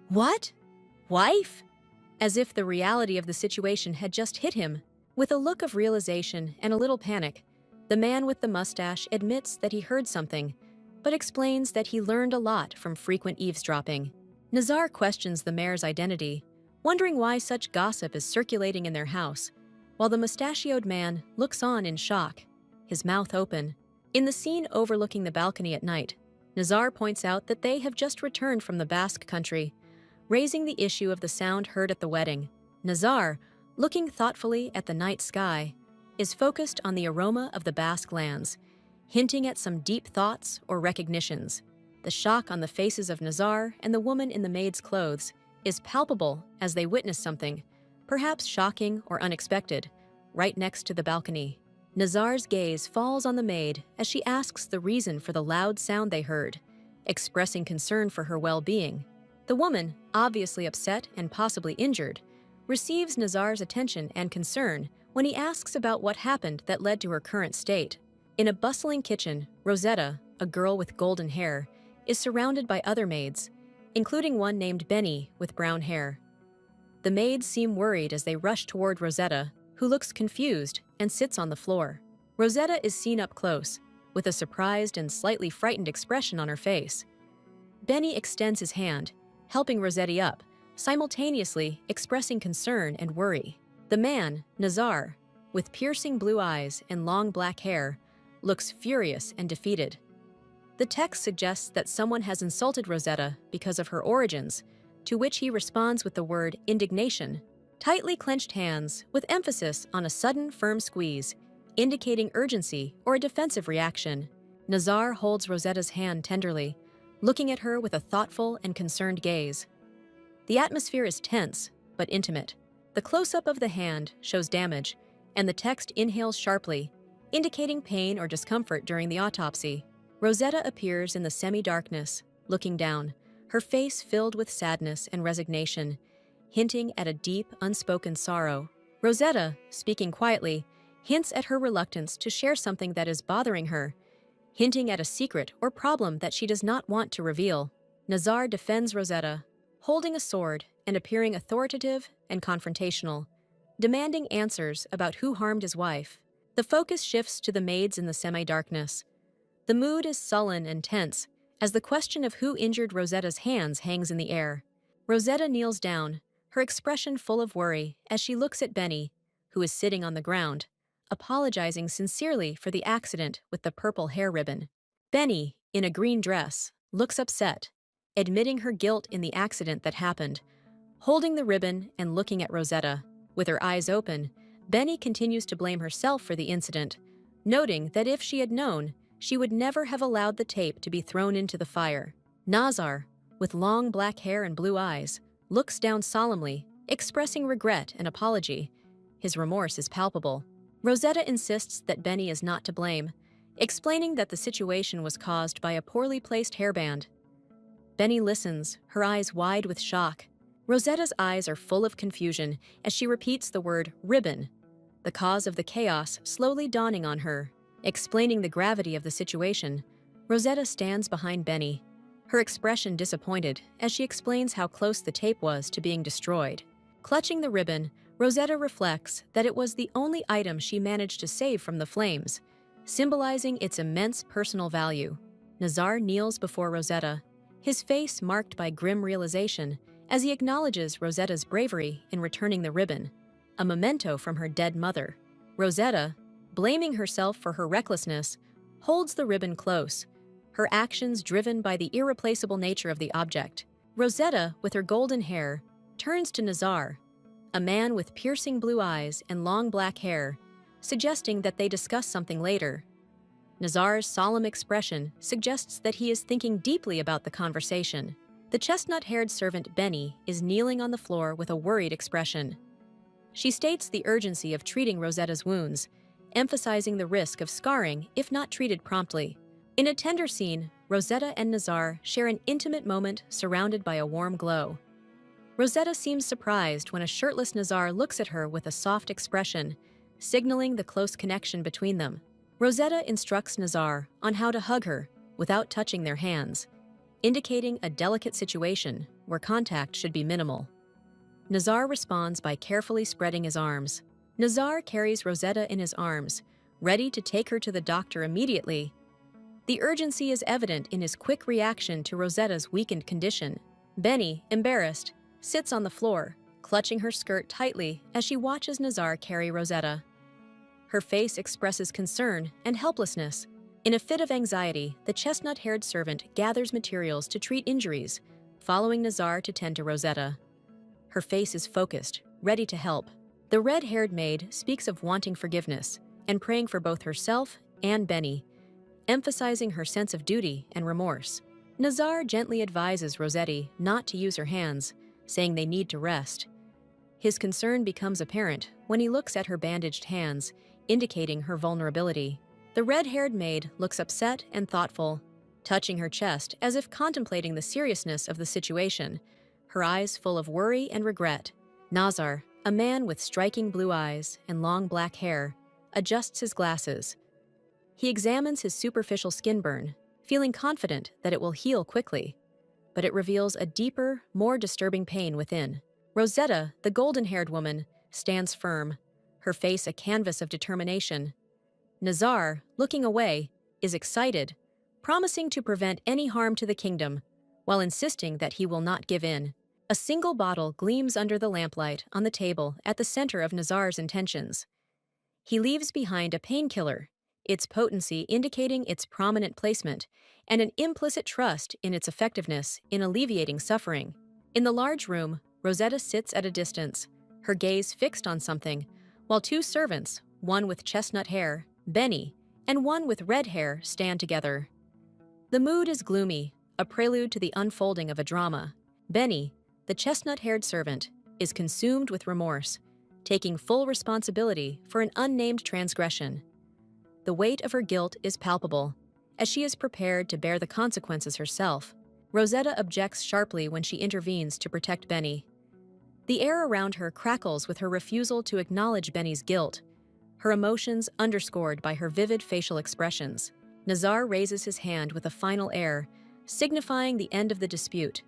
"What? Wife?" as if the reality of the situation had just hit him. With a look of realization and a little panic, the man with the mustache admits that he heard something, but explains that he learned a lot from frequent eavesdropping. Nazar questions the mare's identity, wondering why such gossip is circulating in their house, while the mustachioed man looks on in shock, his mouth open. In the scene overlooking the balcony at night, Nazar points out that they have just returned from the Basque country, raising the issue of the sound heard at the wedding. Nazar, looking thoughtfully at the night sky, is focused on the aroma of the Basque lands, hinting at some deep thoughts or recognitions. The shock on the faces of Nazar and the woman in the maid's clothes is palpable as they witness something, perhaps shocking or unexpected, right next to the balcony. Nazar's gaze falls on the maid as she asks the reason for the loud sound they heard, expressing concern for her well-being. The woman, obviously upset and possibly injured, receives Nazar's attention and concern when he asks about what happened that led to her current state. In a bustling kitchen, Rosetta, a girl with golden hair, is surrounded by other maids, including one named Benny with brown hair. The maids seem worried as they rush toward Rosetta, who looks confused and sits on the floor. Rosetta is seen up close, with a surprised and slightly frightened expression on her face. Benny extends his hand, helping Rosetta up, simultaneously expressing concern and worry. The man, Nazar, with piercing blue eyes and long black hair, looks furious and defeated. The text suggests that someone has insulted Rosetta because of her origins, to which he responds with the word indignation, tightly clenched hands with emphasis on a sudden firm squeeze, indicating urgency or a defensive reaction. Nazar holds Rosetta's hand tenderly, looking at her with a thoughtful and concerned gaze. The atmosphere is tense, but intimate. The close-up of the hand shows damage, and the text inhales sharply, indicating pain or discomfort during the autopsy. Rosetta appears in the semi-darkness, looking down, her face filled with sadness and resignation, hinting at a deep, unspoken sorrow. Rosetta, speaking quietly, hints at her reluctance to share something that is bothering her, hinting at a secret or problem that she does not want to reveal. Nazar defends Rosetta, holding a sword and appearing authoritative and confrontational, demanding answers about who harmed his wife. The focus shifts to the maids in the semi-darkness. The mood is sullen and tense, as the question of who injured Rosetta's hands hangs in the air. Rosetta kneels down, her expression full of worry as she looks at Benny, who is sitting on the ground, apologizing sincerely for the accident with the purple hair ribbon. Benny, in a green dress, looks upset, admitting her guilt in the accident that happened. Holding the ribbon and looking at Rosetta, with her eyes open, Benny continues to blame herself for the incident, noting that if she had known, she would never have allowed the tape to be thrown into the fire. Nazar, with long black hair and blue eyes, looks down solemnly, expressing regret and apology. His remorse is palpable. Rosetta insists that Benny is not to blame, explaining that the situation was caused by a poorly placed hairband. Benny listens, her eyes wide with shock. Rosetta's eyes are full of confusion as she repeats the word ribbon, the cause of the chaos slowly dawning on her. Explaining the gravity of the situation, Rosetta stands behind Benny, her expression disappointed as she explains how close the tape was to being destroyed. Clutching the ribbon, Rosetta reflects that it was the only item she managed to save from the flames, symbolizing its immense personal value. Nazar kneels before Rosetta, his face marked by grim realization as he acknowledges Rosetta's bravery in returning the ribbon, a memento from her dead mother. Rosetta, blaming herself for her recklessness, holds the ribbon close, her actions driven by the irreplaceable nature of the object. Rosetta, with her golden hair, turns to Nazar, a man with piercing blue eyes and long black hair, suggesting that they discuss something later. Nazar's solemn expression suggests that he is thinking deeply about the conversation. The chestnut-haired servant Benny is kneeling on the floor with a worried expression. She states the urgency of treating Rosetta's wounds, emphasizing the risk of scarring if not treated promptly. In a tender scene, Rosetta and Nazar share an intimate moment surrounded by a warm glow. Rosetta seems surprised when a shirtless Nazar looks at her with a soft expression, signaling the close connection between them. Rosetta instructs Nazar on how to hug her without touching their hands, indicating a delicate situation where contact should be minimal. Nazar responds by carefully spreading his arms. Nazar carries Rosetta in his arms, ready to take her to the doctor immediately. The urgency is evident in his quick reaction to Rosetta's weakened condition. Benny, embarrassed, sits on the floor, clutching her skirt tightly as she watches Nazar carry Rosetta. Her face expresses concern and helplessness. In a fit of anxiety, the chestnut-haired servant gathers materials to treat injuries, following Nazar to tend to Rosetta. Her face is focused, ready to help. The red-haired maid speaks of wanting forgiveness and praying for both herself and Benny, emphasizing her sense of duty and remorse. Nazar gently advises Rosetta not to use her hands, saying they need to rest. His concern becomes apparent when he looks at her bandaged hands, indicating her vulnerability. The red-haired maid looks upset and thoughtful, touching her chest as if contemplating the seriousness of the situation, her eyes full of worry and regret. Nazar, a man with striking blue eyes and long black hair, adjusts his glasses. He examines his superficial skin burn, feeling confident that it will heal quickly, but it reveals a deeper, more disturbing pain within. Rosetta, the golden-haired woman, stands firm, her face a canvas of determination. Nazar, looking away, is excited, promising to prevent any harm to the kingdom, while insisting that he will not give in. A single bottle gleams under the lamplight on the table at the center of Nazar's intentions. He leaves behind a painkiller, its potency indicating its prominent placement, and an implicit trust in its effectiveness in alleviating suffering. In the large room, Rosetta sits at a distance, her gaze fixed on something, while two servants, one with chestnut hair, Benny, and one with red hair, stand together. The mood is gloomy, a prelude to the unfolding of a drama. Benny, the chestnut-haired servant, is consumed with remorse, taking full responsibility for an unnamed transgression. The weight of her guilt is palpable, as she is prepared to bear the consequences herself. Rosetta objects sharply when she intervenes to protect Benny. The air around her crackles with her refusal to acknowledge Benny's guilt, her emotions underscored by her vivid facial expressions. Nazar raises his hand with a final air, signifying the end of the dispute.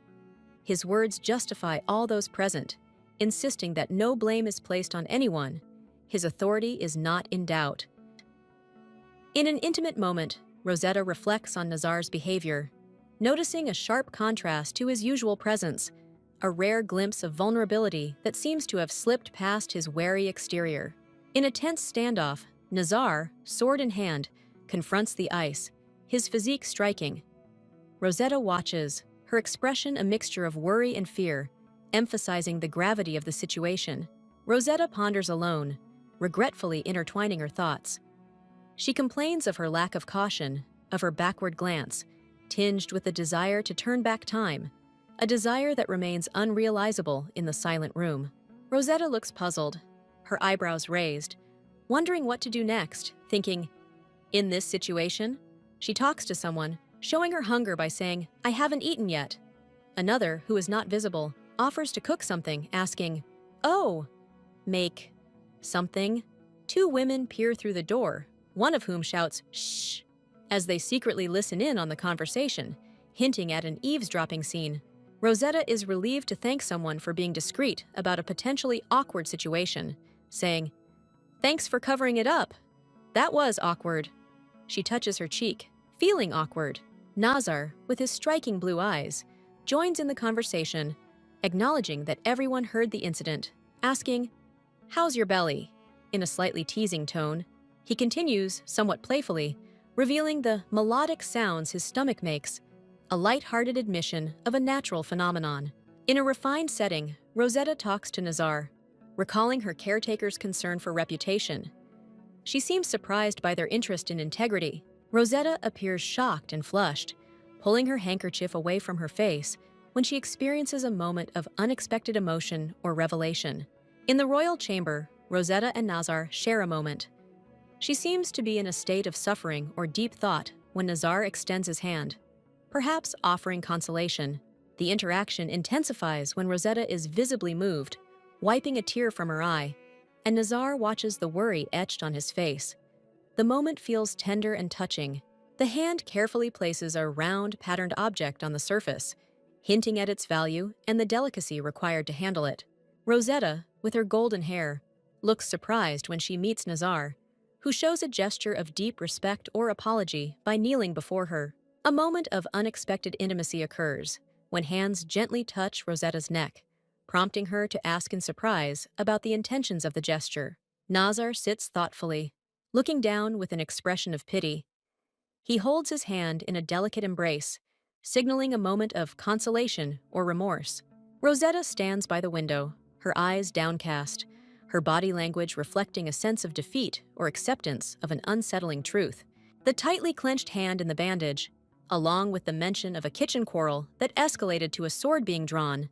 His words justify all those present, insisting that no blame is placed on anyone. His authority is not in doubt. In an intimate moment, Rosetta reflects on Nazar's behavior, noticing a sharp contrast to his usual presence, a rare glimpse of vulnerability that seems to have slipped past his wary exterior. In a tense standoff, Nazar, sword in hand, confronts the ice, his physique striking. Rosetta watches, her expression a mixture of worry and fear, emphasizing the gravity of the situation. Rosetta ponders alone, regretfully intertwining her thoughts. She complains of her lack of caution, of her backward glance, tinged with the desire to turn back time, a desire that remains unrealizable in the silent room. Rosetta looks puzzled, her eyebrows raised, wondering what to do next, thinking, in this situation? She talks to someone, showing her hunger by saying, "I haven't eaten yet." Another, who is not visible, offers to cook something, asking, "Oh, make something?" Two women peer through the door, one of whom shouts, "Shh," as they secretly listen in on the conversation, hinting at an eavesdropping scene. Rosetta is relieved to thank someone for being discreet about a potentially awkward situation, saying, "Thanks for covering it up. That was awkward." She touches her cheek, feeling awkward. Nazar, with his striking blue eyes, joins in the conversation, acknowledging that everyone heard the incident, asking, "How's your belly?" in a slightly teasing tone. He continues, somewhat playfully, revealing the melodic sounds his stomach makes, a light-hearted admission of a natural phenomenon. In a refined setting, Rosetta talks to Nazar, recalling her caretaker's concern for reputation. She seems surprised by their interest in integrity. Rosetta appears shocked and flushed, pulling her handkerchief away from her face when she experiences a moment of unexpected emotion or revelation. In the royal chamber, Rosetta and Nazar share a moment. She seems to be in a state of suffering or deep thought when Nazar extends his hand, perhaps offering consolation. The interaction intensifies when Rosetta is visibly moved, wiping a tear from her eye, and Nazar watches the worry etched on his face. The moment feels tender and touching. The hand carefully places a round, patterned object on the surface, hinting at its value and the delicacy required to handle it. Rosetta, with her golden hair, looks surprised when she meets Nazar, who shows a gesture of deep respect or apology by kneeling before her. A moment of unexpected intimacy occurs when hands gently touch Rosetta's neck, prompting her to ask in surprise about the intentions of the gesture. Nazar sits thoughtfully, looking down with an expression of pity. He holds his hand in a delicate embrace, signaling a moment of consolation or remorse. Rosetta stands by the window, her eyes downcast, her body language reflecting a sense of defeat or acceptance of an unsettling truth. The tightly clenched hand in the bandage, along with the mention of a kitchen quarrel that escalated to a sword being drawn,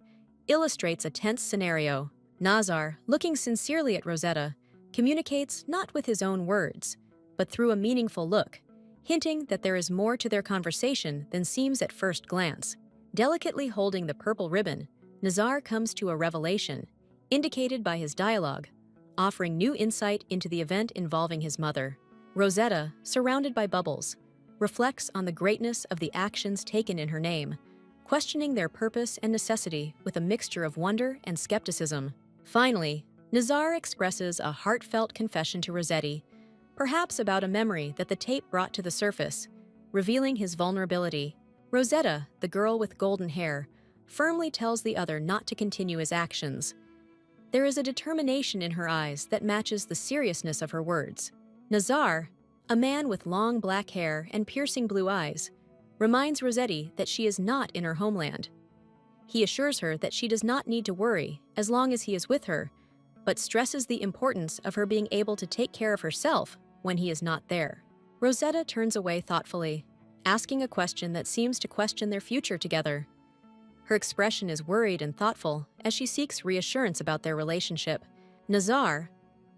illustrates a tense scenario. Nazar, looking sincerely at Rosetta, communicates not with his own words, but through a meaningful look, hinting that there is more to their conversation than seems at first glance. Delicately holding the purple ribbon, Nazar comes to a revelation, indicated by his dialogue, offering new insight into the event involving his mother. Rosetta, surrounded by bubbles, reflects on the greatness of the actions taken in her name, questioning their purpose and necessity with a mixture of wonder and skepticism. Finally, Nazar expresses a heartfelt confession to Rossetti, perhaps about a memory that the tape brought to the surface, revealing his vulnerability. Rosetta, the girl with golden hair, firmly tells the other not to continue his actions. There is a determination in her eyes that matches the seriousness of her words. Nazar, a man with long black hair and piercing blue eyes, reminds Rossetti that she is not in her homeland. He assures her that she does not need to worry as long as he is with her, but stresses the importance of her being able to take care of herself when he is not there. Rosetta turns away thoughtfully, asking a question that seems to question their future together. Her expression is worried and thoughtful as she seeks reassurance about their relationship. Nazar,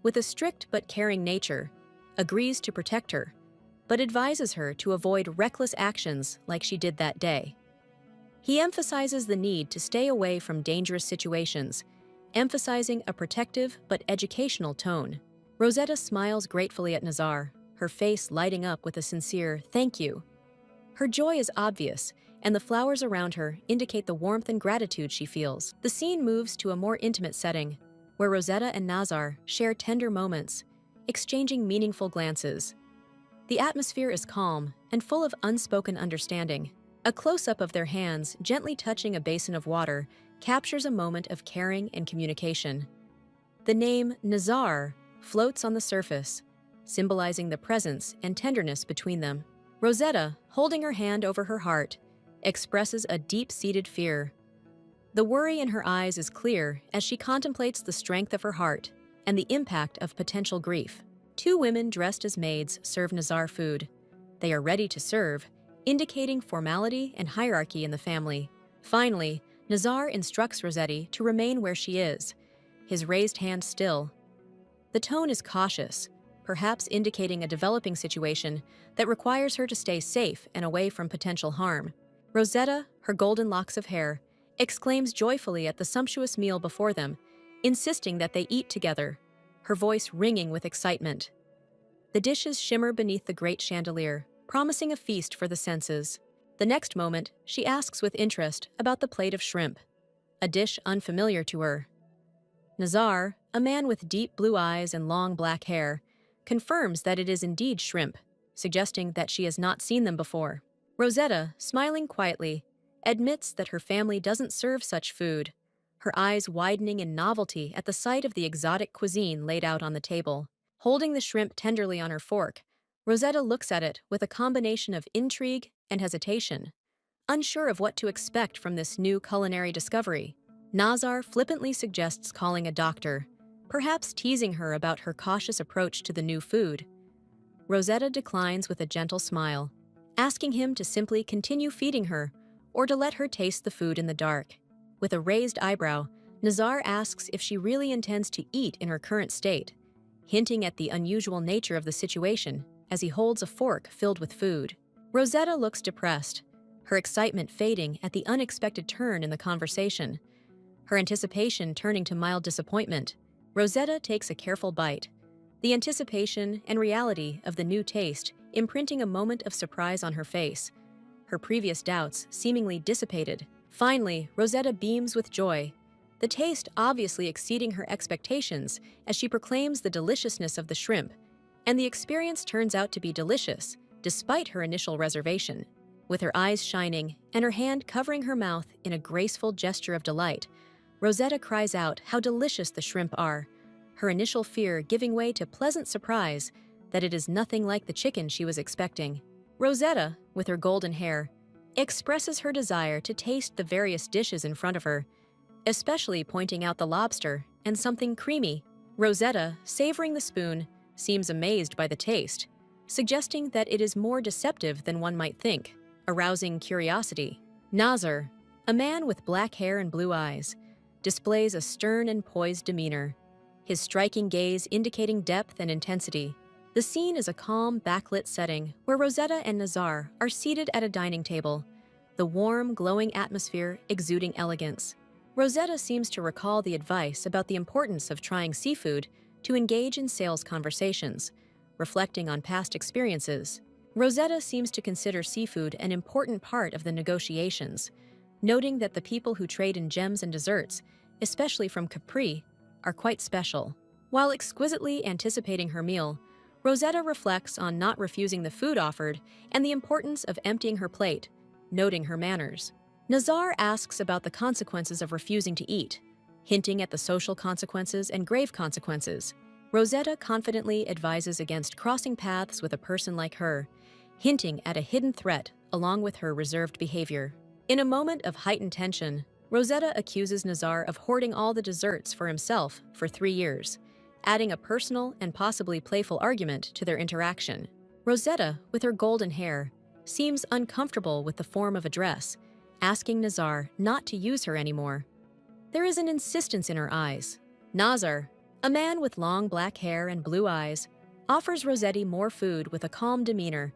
with a strict but caring nature, agrees to protect her, but advises her to avoid reckless actions like she did that day. He emphasizes the need to stay away from dangerous situations, emphasizing a protective but educational tone. Rosetta smiles gratefully at Nazar, her face lighting up with a sincere "thank you." Her joy is obvious, and the flowers around her indicate the warmth and gratitude she feels. The scene moves to a more intimate setting, where Rosetta and Nazar share tender moments, exchanging meaningful glances. The atmosphere is calm and full of unspoken understanding. A close-up of their hands gently touching a basin of water captures a moment of caring and communication. The name Nazar floats on the surface, symbolizing the presence and tenderness between them. Rosetta, holding her hand over her heart, expresses a deep-seated fear. The worry in her eyes is clear as she contemplates the strength of her heart and the impact of potential grief. Two women dressed as maids serve Nazar food. They are ready to serve, indicating formality and hierarchy in the family. Finally, Nazar instructs Rossetti to remain where she is, his raised hand still. The tone is cautious, perhaps indicating a developing situation that requires her to stay safe and away from potential harm. Rosetta, her golden locks of hair, exclaims joyfully at the sumptuous meal before them, insisting that they eat together, her voice ringing with excitement. The dishes shimmer beneath the great chandelier, promising a feast for the senses. The next moment, she asks with interest about the plate of shrimp, a dish unfamiliar to her. Nazar, a man with deep blue eyes and long black hair, confirms that it is indeed shrimp, suggesting that she has not seen them before. Rosetta, smiling quietly, admits that her family doesn't serve such food, her eyes widening in novelty at the sight of the exotic cuisine laid out on the table. Holding the shrimp tenderly on her fork, Rosetta looks at it with a combination of intrigue and hesitation, unsure of what to expect from this new culinary discovery. Nazar flippantly suggests calling a doctor, perhaps teasing her about her cautious approach to the new food. Rosetta declines with a gentle smile, asking him to simply continue feeding her or to let her taste the food in the dark. With a raised eyebrow, Nazar asks if she really intends to eat in her current state, hinting at the unusual nature of the situation as he holds a fork filled with food. Rosetta looks depressed, her excitement fading at the unexpected turn in the conversation. Her anticipation turning to mild disappointment, Rosetta takes a careful bite, the anticipation and reality of the new taste imprinting a moment of surprise on her face, her previous doubts seemingly dissipated. Finally, Rosetta beams with joy, the taste obviously exceeding her expectations as she proclaims the deliciousness of the shrimp, and the experience turns out to be delicious, despite her initial reservation. With her eyes shining and her hand covering her mouth in a graceful gesture of delight, Rosetta cries out how delicious the shrimp are, her initial fear giving way to pleasant surprise that it is nothing like the chicken she was expecting. Rosetta, with her golden hair, expresses her desire to taste the various dishes in front of her, especially pointing out the lobster and something creamy. Rosetta, savoring the spoon, seems amazed by the taste, suggesting that it is more deceptive than one might think, arousing curiosity. Nazar, a man with black hair and blue eyes, displays a stern and poised demeanor, his striking gaze indicating depth and intensity. The scene is a calm, backlit setting where Rosetta and Nazar are seated at a dining table, the warm, glowing atmosphere exuding elegance. Rosetta seems to recall the advice about the importance of trying seafood to engage in sales conversations, reflecting on past experiences. Rosetta seems to consider seafood an important part of the negotiations, noting that the people who trade in gems and desserts, especially from Capri, are quite special. While exquisitely anticipating her meal, Rosetta reflects on not refusing the food offered and the importance of emptying her plate, noting her manners. Nazar asks about the consequences of refusing to eat, hinting at the social consequences and grave consequences. Rosetta confidently advises against crossing paths with a person like her, hinting at a hidden threat along with her reserved behavior. In a moment of heightened tension, Rosetta accuses Nazar of hoarding all the desserts for himself for 3 years, adding a personal and possibly playful argument to their interaction. Rosetta, with her golden hair, seems uncomfortable with the form of a dress, asking Nazar not to use her anymore. There is an insistence in her eyes. Nazar, a man with long black hair and blue eyes, offers Rosetta more food with a calm demeanor,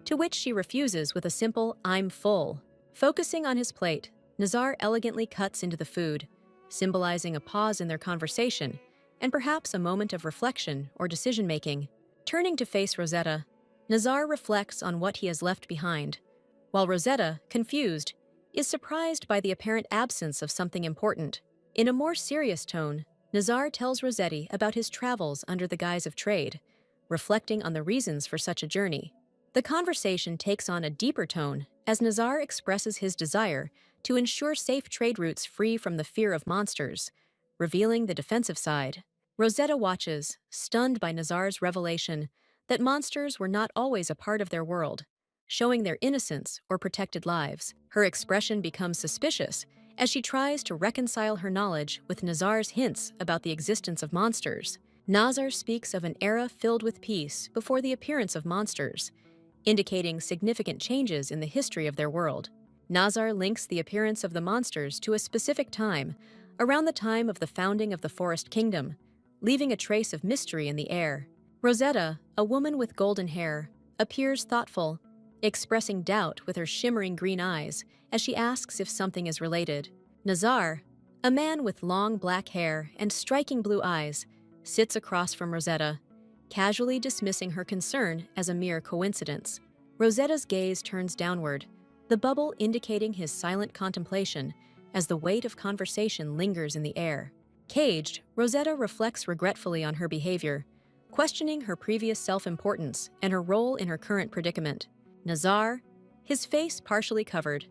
to which she refuses with a simple "I'm full." Focusing on his plate, Nazar elegantly cuts into the food, symbolizing a pause in their conversation and perhaps a moment of reflection or decision-making. Turning to face Rosetta, Nazar reflects on what he has left behind, while Rosetta, confused, is surprised by the apparent absence of something important. In a more serious tone, Nazar tells Rosetta about his travels under the guise of trade, reflecting on the reasons for such a journey. The conversation takes on a deeper tone as Nazar expresses his desire to ensure safe trade routes free from the fear of monsters, revealing the defensive side. Rosetta watches, stunned by Nazar's revelation that monsters were not always a part of their world, showing their innocence or protected lives. Her expression becomes suspicious as she tries to reconcile her knowledge with Nazar's hints about the existence of monsters. Nazar speaks of an era filled with peace before the appearance of monsters, indicating significant changes in the history of their world. Nazar links the appearance of the monsters to a specific time, around the time of the founding of the Forest Kingdom, leaving a trace of mystery in the air. Rosetta, a woman with golden hair, appears thoughtful, expressing doubt with her shimmering green eyes as she asks if something is related. Nazar, a man with long black hair and striking blue eyes, sits across from Rosetta, casually dismissing her concern as a mere coincidence. Rosetta's gaze turns downward, the bubble indicating his silent contemplation as the weight of conversation lingers in the air. Caged, Rosetta reflects regretfully on her behavior, questioning her previous self-importance and her role in her current predicament. Nazar, his face partially covered,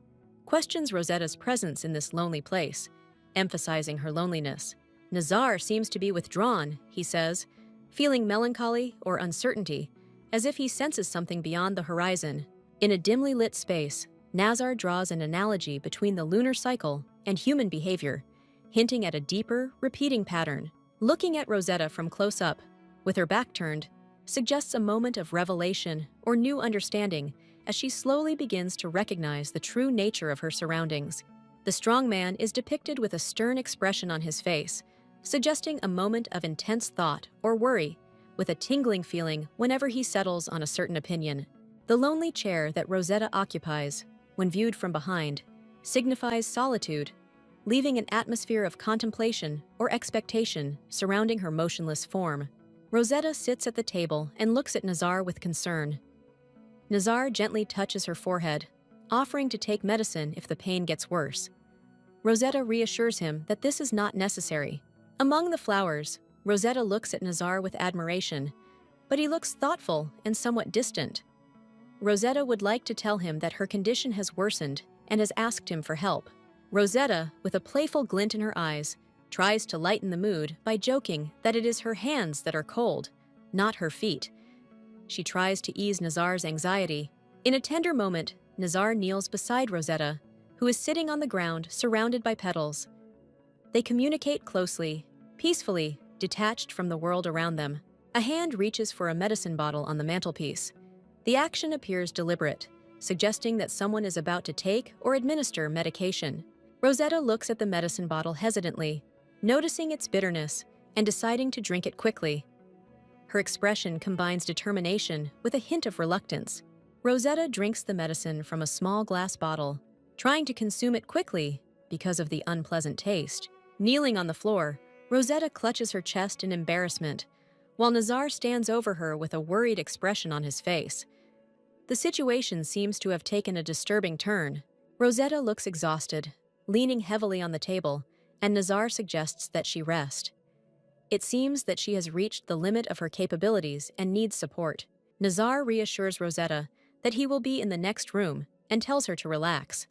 questions Rosetta's presence in this lonely place, emphasizing her loneliness. Nazar seems to be withdrawn, he says, feeling melancholy or uncertainty, as if he senses something beyond the horizon. In a dimly lit space, Nazar draws an analogy between the lunar cycle and human behavior, hinting at a deeper, repeating pattern. Looking at Rosetta from close up, with her back turned, suggests a moment of revelation or new understanding as she slowly begins to recognize the true nature of her surroundings. The strong man is depicted with a stern expression on his face, suggesting a moment of intense thought or worry, with a tingling feeling whenever he settles on a certain opinion. The lonely chair that Rosetta occupies, when viewed from behind, signifies solitude, leaving an atmosphere of contemplation or expectation surrounding her motionless form. Rosetta sits at the table and looks at Nazar with concern. Nazar gently touches her forehead, offering to take medicine if the pain gets worse. Rosetta reassures him that this is not necessary. Among the flowers, Rosetta looks at Nazar with admiration, but he looks thoughtful and somewhat distant. Rosetta would like to tell him that her condition has worsened and has asked him for help. Rosetta, with a playful glint in her eyes, tries to lighten the mood by joking that it is her hands that are cold, not her feet. She tries to ease Nazar's anxiety. In a tender moment, Nazar kneels beside Rosetta, who is sitting on the ground surrounded by petals. They communicate closely, peacefully, detached from the world around them. A hand reaches for a medicine bottle on the mantelpiece. The action appears deliberate, suggesting that someone is about to take or administer medication. Rosetta looks at the medicine bottle hesitantly, noticing its bitterness and deciding to drink it quickly. Her expression combines determination with a hint of reluctance. Rosetta drinks the medicine from a small glass bottle, trying to consume it quickly because of the unpleasant taste. Kneeling on the floor, Rosetta clutches her chest in embarrassment, while Nazar stands over her with a worried expression on his face. The situation seems to have taken a disturbing turn. Rosetta looks exhausted, leaning heavily on the table, and Nazar suggests that she rest. It seems that she has reached the limit of her capabilities and needs support. Nazar reassures Rosetta that he will be in the next room and tells her to relax.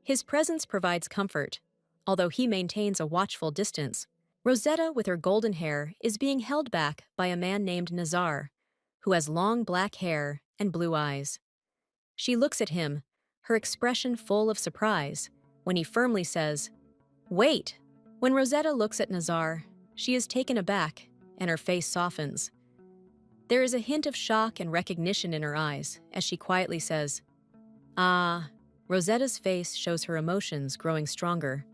His presence provides comfort, although he maintains a watchful distance. Rosetta, with her golden hair, is being held back by a man named Nazar, who has long black hair and blue eyes. She looks at him, her expression full of surprise, when he firmly says, "Wait!" When Rosetta looks at Nazar, she is taken aback, and her face softens. There is a hint of shock and recognition in her eyes as she quietly says, "Ah." Rosetta's face shows her emotions growing stronger.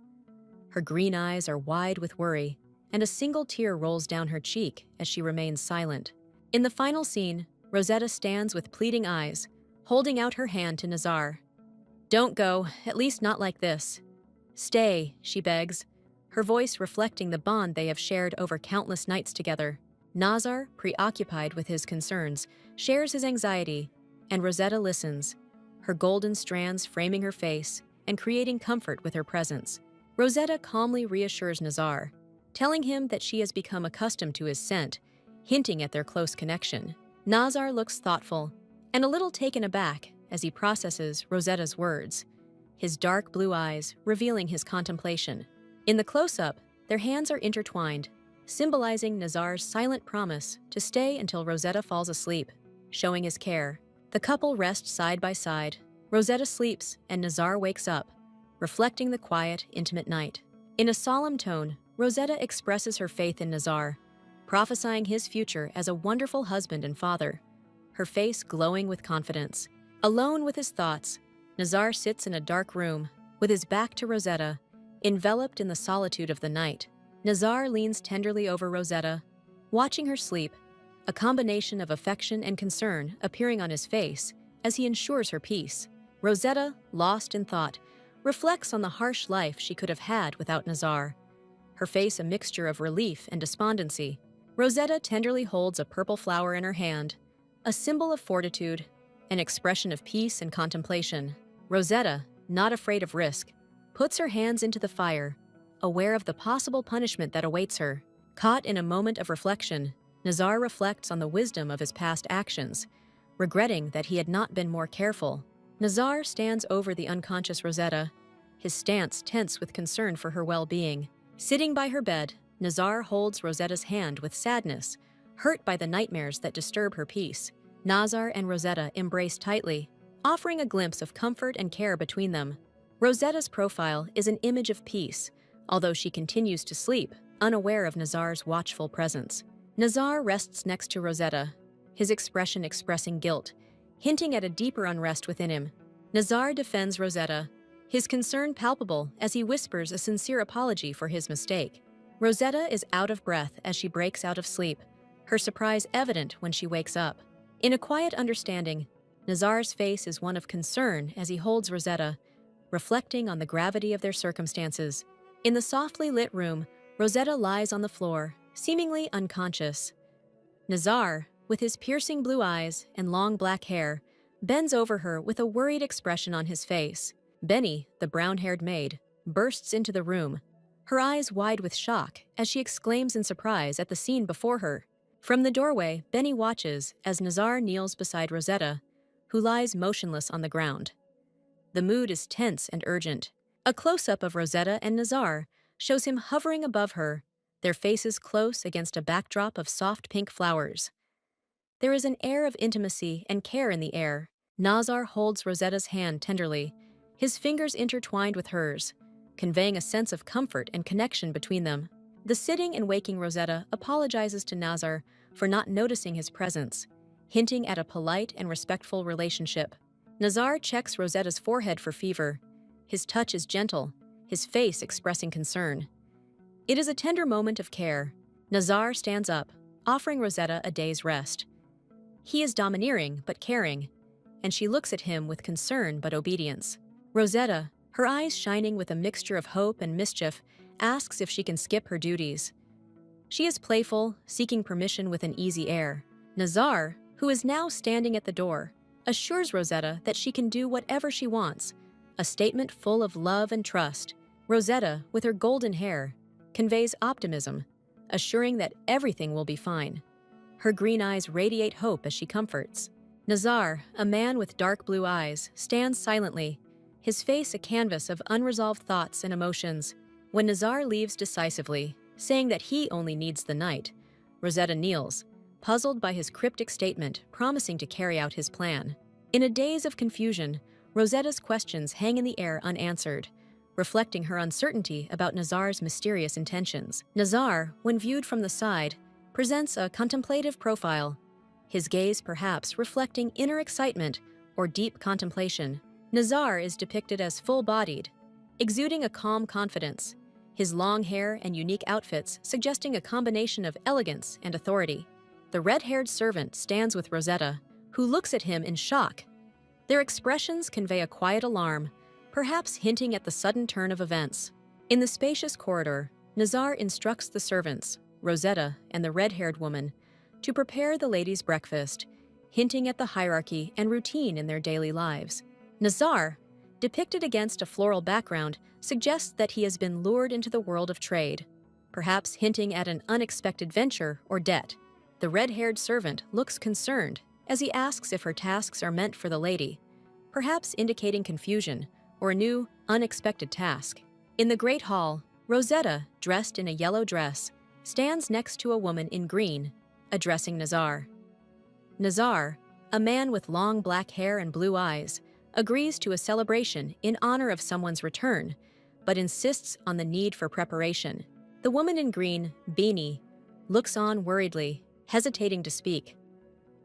Her green eyes are wide with worry, and a single tear rolls down her cheek as she remains silent. In the final scene, Rosetta stands with pleading eyes, holding out her hand to Nazar. "Don't go, at least not like this." "Stay," she begs, her voice reflecting the bond they have shared over countless nights together. Nazar, preoccupied with his concerns, shares his anxiety, and Rosetta listens, her golden strands framing her face and creating comfort with her presence. Rosetta calmly reassures Nazar, telling him that she has become accustomed to his scent, hinting at their close connection. Nazar looks thoughtful and a little taken aback as he processes Rosetta's words, his dark blue eyes revealing his contemplation. In the close-up, their hands are intertwined, symbolizing Nazar's silent promise to stay until Rosetta falls asleep, showing his care. The couple rest side by side. Rosetta sleeps and Nazar wakes up, reflecting the quiet, intimate night. In a solemn tone, Rosetta expresses her faith in Nazar, prophesying his future as a wonderful husband and father, her face glowing with confidence. Alone with his thoughts, Nazar sits in a dark room, with his back to Rosetta, enveloped in the solitude of the night. Nazar leans tenderly over Rosetta, watching her sleep, a combination of affection and concern appearing on his face as he ensures her peace. Rosetta, lost in thought, reflects on the harsh life she could have had without Nazar, her face a mixture of relief and despondency. Rosetta tenderly holds a purple flower in her hand, a symbol of fortitude, an expression of peace and contemplation. Rosetta, not afraid of risk, puts her hands into the fire, aware of the possible punishment that awaits her. Caught in a moment of reflection, Nazar reflects on the wisdom of his past actions, regretting that he had not been more careful. Nazar stands over the unconscious Rosetta, his stance tense with concern for her well-being. Sitting by her bed, Nazar holds Rosetta's hand with sadness, hurt by the nightmares that disturb her peace. Nazar and Rosetta embrace tightly, offering a glimpse of comfort and care between them. Rosetta's profile is an image of peace, although she continues to sleep, unaware of Nazar's watchful presence. Nazar rests next to Rosetta, his expression expressing guilt, hinting at a deeper unrest within him. Nazar defends Rosetta, his concern palpable as he whispers a sincere apology for his mistake. Rosetta is out of breath as she breaks out of sleep, her surprise evident when she wakes up. In a quiet understanding, Nazar's face is one of concern as he holds Rosetta, reflecting on the gravity of their circumstances. In the softly lit room, Rosetta lies on the floor, seemingly unconscious. Nazar, with his piercing blue eyes and long black hair, bends over her with a worried expression on his face. Benny, the brown-haired maid, bursts into the room, her eyes wide with shock as she exclaims in surprise at the scene before her. From the doorway, Benny watches as Nazar kneels beside Rosetta, who lies motionless on the ground. The mood is tense and urgent. A close-up of Rosetta and Nazar shows him hovering above her, their faces close against a backdrop of soft pink flowers. There is an air of intimacy and care in the air. Nazar holds Rosetta's hand tenderly, his fingers intertwined with hers, conveying a sense of comfort and connection between them. The sitting and waking Rosetta apologizes to Nazar for not noticing his presence, hinting at a polite and respectful relationship. Nazar checks Rosetta's forehead for fever. His touch is gentle, his face expressing concern. It is a tender moment of care. Nazar stands up, offering Rosetta a day's rest. He is domineering but caring, and she looks at him with concern but obedience. Rosetta, her eyes shining with a mixture of hope and mischief, asks if she can skip her duties. She is playful, seeking permission with an easy air. Nazar, who is now standing at the door, assures Rosetta that she can do whatever she wants, a statement full of love and trust. Rosetta, with her golden hair, conveys optimism, assuring that everything will be fine. Her green eyes radiate hope as she comforts. Nazar, a man with dark blue eyes, stands silently, his face a canvas of unresolved thoughts and emotions. When Nazar leaves decisively, saying that he only needs the night, Rosetta kneels, puzzled by his cryptic statement promising to carry out his plan. In a daze of confusion, Rosetta's questions hang in the air unanswered, reflecting her uncertainty about Nazar's mysterious intentions. Nazar, when viewed from the side, presents a contemplative profile, his gaze perhaps reflecting inner excitement or deep contemplation. Nazar is depicted as full-bodied, exuding a calm confidence, his long hair and unique outfits suggesting a combination of elegance and authority. The red-haired servant stands with Rosetta, who looks at him in shock. Their expressions convey a quiet alarm, perhaps hinting at the sudden turn of events. In the spacious corridor, Nazar instructs the servants, Rosetta and the red-haired woman, to prepare the ladies' breakfast, hinting at the hierarchy and routine in their daily lives. Nazar, depicted against a floral background, suggests that he has been lured into the world of trade, perhaps hinting at an unexpected venture or debt. The red-haired servant looks concerned as he asks if her tasks are meant for the lady, perhaps indicating confusion or a new, unexpected task. In the Great Hall, Rosetta, dressed in a yellow dress, stands next to a woman in green, addressing Nazar. Nazar, a man with long black hair and blue eyes, agrees to a celebration in honor of someone's return, but insists on the need for preparation. The woman in green, Beanie, looks on worriedly, hesitating to speak.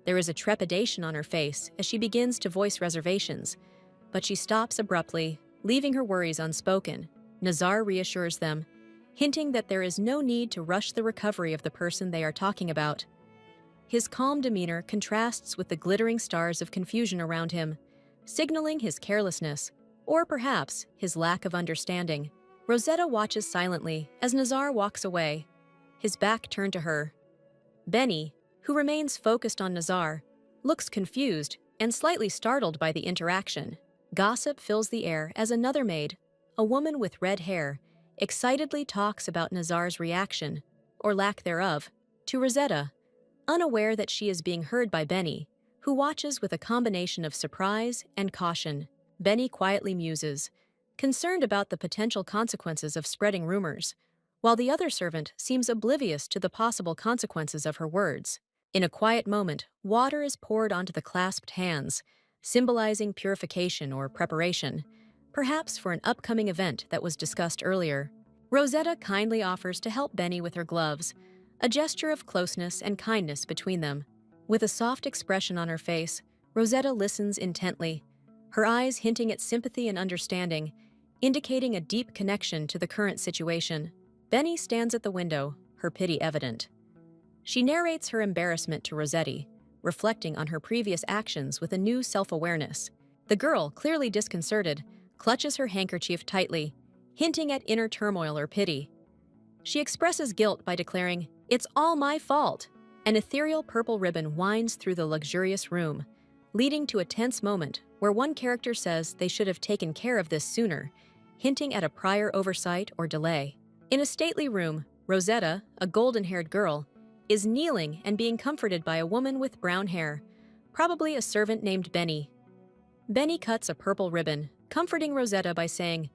There is a trepidation on her face as she begins to voice reservations, but she stops abruptly, leaving her worries unspoken. Nazar reassures them, hinting that there is no need to rush the recovery of the person they are talking about. His calm demeanor contrasts with the glittering stars of confusion around him, signaling his carelessness, or perhaps his lack of understanding. Rosetta watches silently as Nazar walks away, his back turned to her. Benny, who remains focused on Nazar, looks confused and slightly startled by the interaction. Gossip fills the air as another maid, a woman with red hair, excitedly talks about Nazar's reaction, or lack thereof, to Rosetta, unaware that she is being heard by Benny, who watches with a combination of surprise and caution. Benny quietly muses, concerned about the potential consequences of spreading rumors, while the other servant seems oblivious to the possible consequences of her words. In a quiet moment, water is poured onto the clasped hands, symbolizing purification or preparation, perhaps for an upcoming event that was discussed earlier. Rosetta kindly offers to help Benny with her gloves, a gesture of closeness and kindness between them. With a soft expression on her face, Rosetta listens intently, her eyes hinting at sympathy and understanding, indicating a deep connection to the current situation. Benny stands at the window, her pity evident. She narrates her embarrassment to Rossetti, reflecting on her previous actions with a new self-awareness. The girl, clearly disconcerted, clutches her handkerchief tightly, hinting at inner turmoil or pity. She expresses guilt by declaring, "It's all my fault." An ethereal purple ribbon winds through the luxurious room, leading to a tense moment where one character says they should have taken care of this sooner, hinting at a prior oversight or delay. In a stately room, Rosetta, a golden-haired girl, is kneeling and being comforted by a woman with brown hair, probably a servant named Benny. Benny cuts a purple ribbon, comforting Rosetta by saying,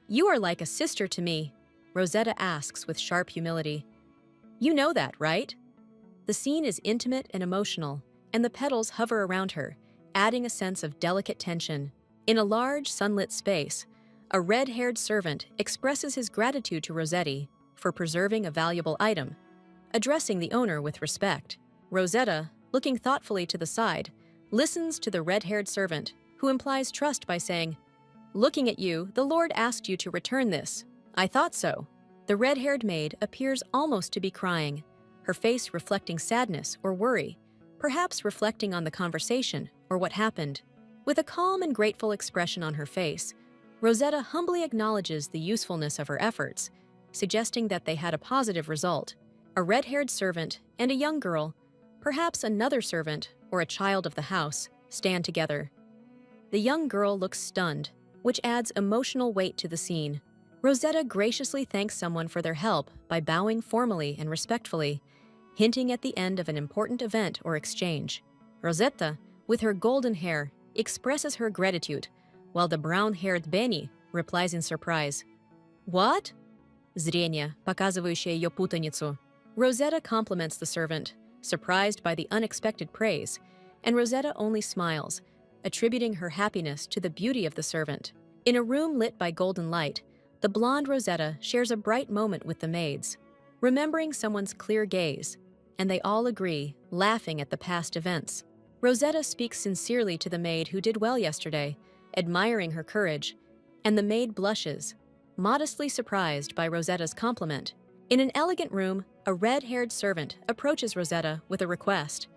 "You are like a sister to me," Rosetta asks with sharp humility. "You know that, right?" The scene is intimate and emotional, and the petals hover around her, adding a sense of delicate tension. In a large, sunlit space, a red-haired servant expresses his gratitude to Rossetti for preserving a valuable item, addressing the owner with respect. Rosetta, looking thoughtfully to the side, listens to the red-haired servant, who implies trust by saying, "Looking at you, the Lord asked you to return this." "I thought so." The red-haired maid appears almost to be crying, her face reflecting sadness or worry, perhaps reflecting on the conversation or what happened. With a calm and grateful expression on her face, Rosetta humbly acknowledges the usefulness of her efforts, suggesting that they had a positive result. A red-haired servant and a young girl, perhaps another servant or a child of the house, stand together. The young girl looks stunned, which adds emotional weight to the scene. Rosetta graciously thanks someone for their help by bowing formally and respectfully, hinting at the end of an important event or exchange. Rosetta, with her golden hair, expresses her gratitude, while the brown-haired Benny replies in surprise, "What?" Зрение, показывающее ее путаницу. Rosetta compliments the servant, surprised by the unexpected praise, and Rosetta only smiles, attributing her happiness to the beauty of the servant. In a room lit by golden light, the blonde Rosetta shares a bright moment with the maids, remembering someone's clear gaze, and they all agree, laughing at the past events. Rosetta speaks sincerely to the maid who did well yesterday, admiring her courage, and the maid blushes, modestly surprised by Rosetta's compliment. In an elegant room, a red-haired servant approaches Rosetta with a request,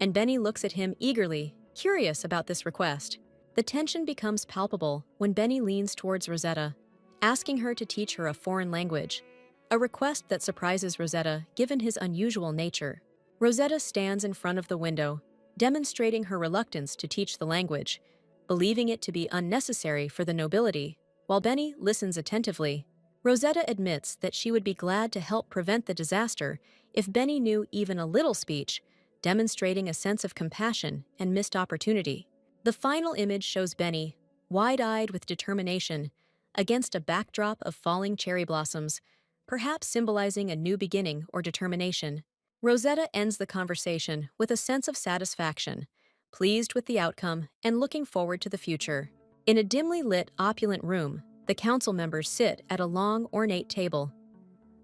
and Benny looks at him eagerly, curious about this request. The tension becomes palpable when Benny leans towards Rosetta, asking her to teach her a foreign language, a request that surprises Rosetta given his unusual nature. Rosetta stands in front of the window, demonstrating her reluctance to teach the language, believing it to be unnecessary for the nobility. While Benny listens attentively, Rosetta admits that she would be glad to help prevent the disaster if Benny knew even a little speech, demonstrating a sense of compassion and missed opportunity. The final image shows Benny, wide-eyed with determination, against a backdrop of falling cherry blossoms, perhaps symbolizing a new beginning or determination. Rosetta ends the conversation with a sense of satisfaction, pleased with the outcome and looking forward to the future. In a dimly lit, opulent room, the council members sit at a long, ornate table.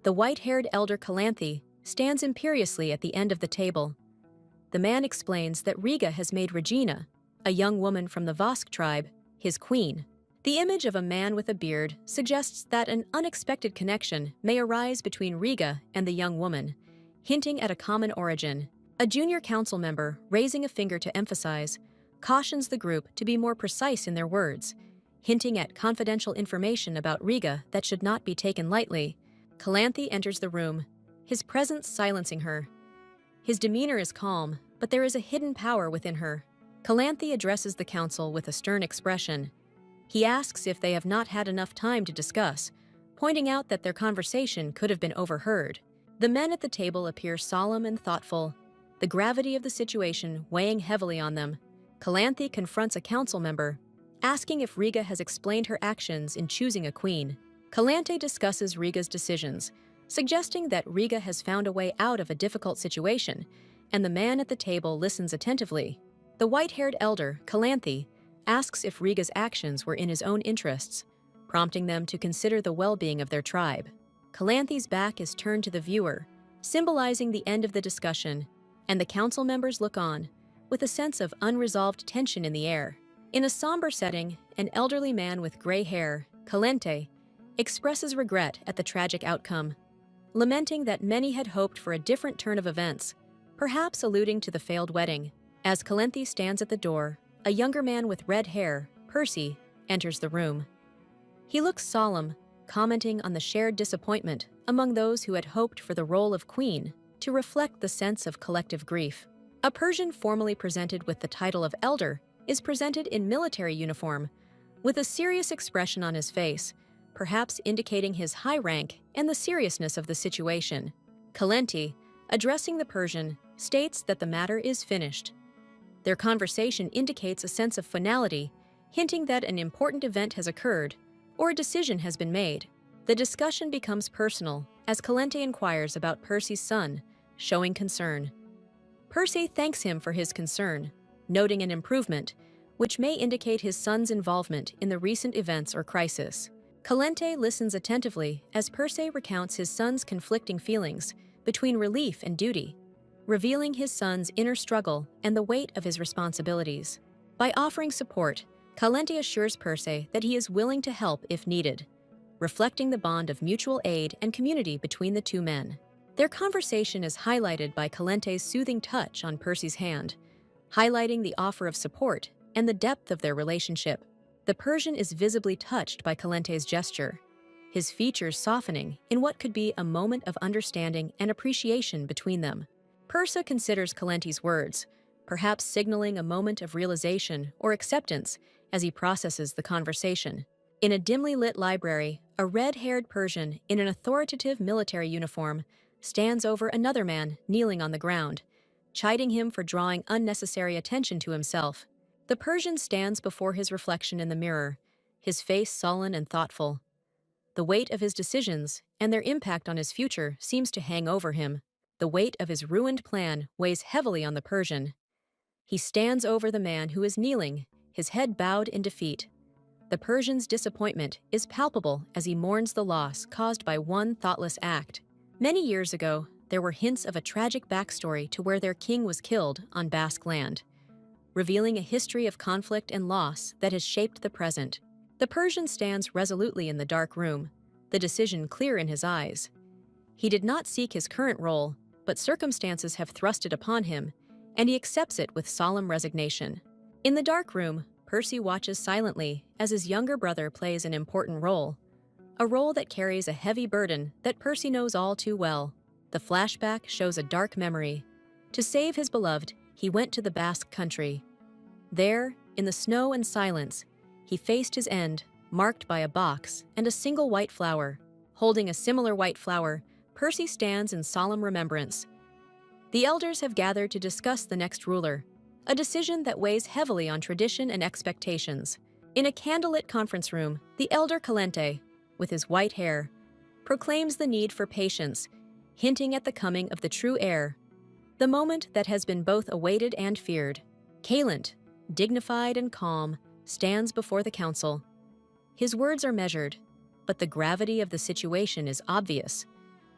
The white-haired elder Calanthe stands imperiously at the end of the table. The man explains that Riga has made Regina, a young woman from the Vosk tribe, his queen. The image of a man with a beard suggests that an unexpected connection may arise between Riga and the young woman, hinting at a common origin. A junior council member, raising a finger to emphasize, cautions the group to be more precise in their words, hinting at confidential information about Riga that should not be taken lightly. Calanthe enters the room, his presence silencing her. His demeanor is calm, but there is a hidden power within her. Calanthe addresses the council with a stern expression. He asks if they have not had enough time to discuss, pointing out that their conversation could have been overheard. The men at the table appear solemn and thoughtful, the gravity of the situation weighing heavily on them. Calanthe confronts a council member, asking if Riga has explained her actions in choosing a queen. Calanthe discusses Riga's decisions, suggesting that Riga has found a way out of a difficult situation, and the man at the table listens attentively. The white-haired elder, Calanthe, asks if Riga's actions were in his own interests, prompting them to consider the well-being of their tribe. Calanthe's back is turned to the viewer, symbolizing the end of the discussion, and the council members look on, with a sense of unresolved tension in the air. In a somber setting, an elderly man with gray hair, Calanthe, expresses regret at the tragic outcome, lamenting that many had hoped for a different turn of events, perhaps alluding to the failed wedding. As Calanthe stands at the door, a younger man with red hair, Percy, enters the room. He looks solemn, commenting on the shared disappointment among those who had hoped for the role of queen to reflect the sense of collective grief. A Persian formally presented with the title of elder is presented in military uniform, with a serious expression on his face, perhaps indicating his high rank and the seriousness of the situation. Calanthe, addressing the Persian, states that the matter is finished. Their conversation indicates a sense of finality, hinting that an important event has occurred or a decision has been made. The discussion becomes personal as Calanthe inquires about Percy's son, showing concern. Percy thanks him for his concern, noting an improvement, which may indicate his son's involvement in the recent events or crisis. Calanthe listens attentively as Percy recounts his son's conflicting feelings between relief and duty, revealing his son's inner struggle and the weight of his responsibilities. By offering support, Calanthe assures Percy that he is willing to help if needed, reflecting the bond of mutual aid and community between the two men. Their conversation is highlighted by Calanthe's soothing touch on Percy's hand, highlighting the offer of support and the depth of their relationship. The Persian is visibly touched by Calanthe's gesture, his features softening in what could be a moment of understanding and appreciation between them. Persa considers Calanthe's words, perhaps signaling a moment of realization or acceptance as he processes the conversation. In a dimly lit library, a red-haired Persian in an authoritative military uniform stands over another man kneeling on the ground, chiding him for drawing unnecessary attention to himself. The Persian stands before his reflection in the mirror, his face sullen and thoughtful. The weight of his decisions and their impact on his future seems to hang over him. The weight of his ruined plan weighs heavily on the Persian. He stands over the man who is kneeling, his head bowed in defeat. The Persian's disappointment is palpable as he mourns the loss caused by one thoughtless act. Many years ago, there were hints of a tragic backstory to where their king was killed on Basque land, revealing a history of conflict and loss that has shaped the present. The Persian stands resolutely in the dark room, the decision clear in his eyes. He did not seek his current role, but circumstances have thrust it upon him, and he accepts it with solemn resignation. In the dark room, Percy watches silently as his younger brother plays an important role, a role that carries a heavy burden that Percy knows all too well. The flashback shows a dark memory. To save his beloved, he went to the Basque country. There, in the snow and silence, he faced his end, marked by a box and a single white flower. Holding a similar white flower, Percy stands in solemn remembrance. The elders have gathered to discuss the next ruler, a decision that weighs heavily on tradition and expectations. In a candlelit conference room, the elder Calente, with his white hair, proclaims the need for patience, hinting at the coming of the true heir, the moment that has been both awaited and feared. Calent, dignified and calm, stands before the council. His words are measured, but the gravity of the situation is obvious.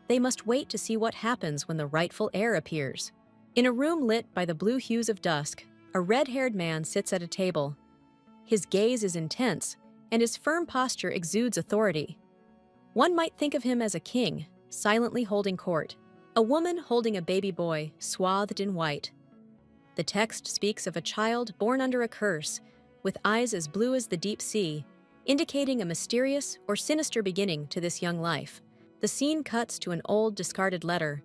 They must wait to see what happens when the rightful heir appears. In a room lit by the blue hues of dusk, a red-haired man sits at a table. His gaze is intense, and his firm posture exudes authority. One might think of him as a king, silently holding court, a woman holding a baby boy swathed in white. The text speaks of a child born under a curse, with eyes as blue as the deep sea, indicating a mysterious or sinister beginning to this young life. The scene cuts to an old, discarded letter,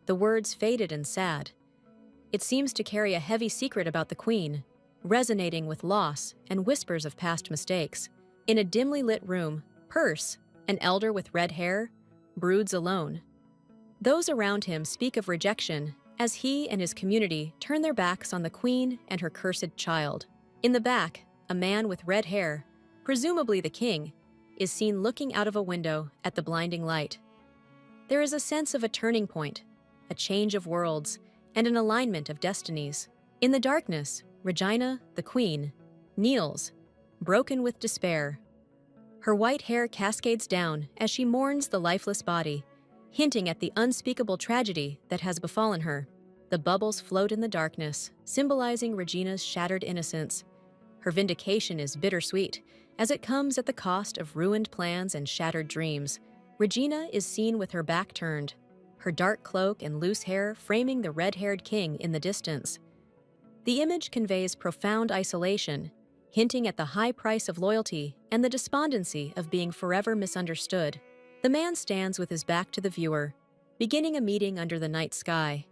the words faded and sad. It seems to carry a heavy secret about the queen, resonating with loss and whispers of past mistakes. In a dimly lit room, Perce, an elder with red hair, broods alone. Those around him speak of rejection as he and his community turn their backs on the queen and her cursed child. In the back, a man with red hair, presumably the king, is seen looking out of a window at the blinding light. There is a sense of a turning point, a change of worlds, and an alignment of destinies. In the darkness, Regina, the queen, kneels, broken with despair. Her white hair cascades down as she mourns the lifeless body, hinting at the unspeakable tragedy that has befallen her. The bubbles float in the darkness, symbolizing Regina's shattered innocence. Her vindication is bittersweet, as it comes at the cost of ruined plans and shattered dreams. Regina is seen with her back turned, her dark cloak and loose hair framing the red-haired king in the distance. The image conveys profound isolation, hinting at the high price of loyalty and the despondency of being forever misunderstood. The man stands with his back to the viewer, beginning a meeting under the night sky.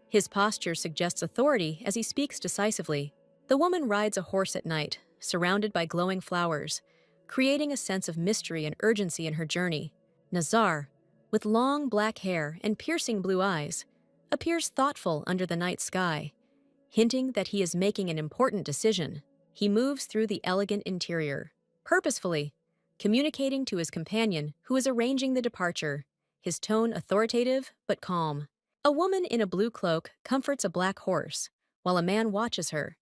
His posture suggests authority as he speaks decisively. The woman rides a horse at night, surrounded by glowing flowers, creating a sense of mystery and urgency in her journey. Nazar, with long black hair and piercing blue eyes, appears thoughtful under the night sky, hinting that he is making an important decision. He moves through the elegant interior, purposefully, communicating to his companion who is arranging the departure, his tone authoritative but calm. A woman in a blue cloak comforts a black horse, while a man watches her,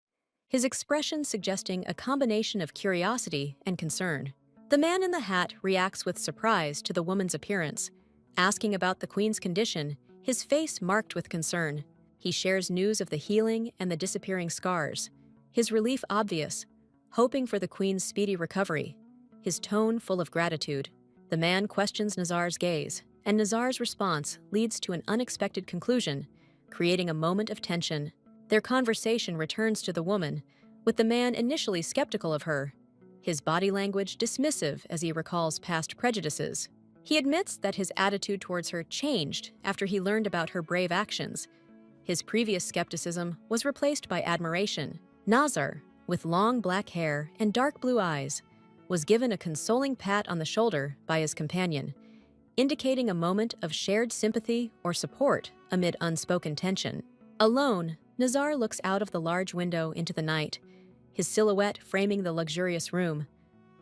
his expression suggesting a combination of curiosity and concern. The man in the hat reacts with surprise to the woman's appearance, asking about the queen's condition, his face marked with concern. He shares news of the healing and the disappearing scars, his relief obvious, hoping for the queen's speedy recovery, his tone full of gratitude. The man questions Nazar's gaze, and Nazar's response leads to an unexpected conclusion, creating a moment of tension. Their conversation returns to the woman, with the man initially skeptical of her, his body language dismissive as he recalls past prejudices. He admits that his attitude towards her changed after he learned about her brave actions. His previous skepticism was replaced by admiration. Nazar, with long black hair and dark blue eyes, was given a consoling pat on the shoulder by his companion, indicating a moment of shared sympathy or support amid unspoken tension. Alone, Nazar looks out of the large window into the night, his silhouette framing the luxurious room.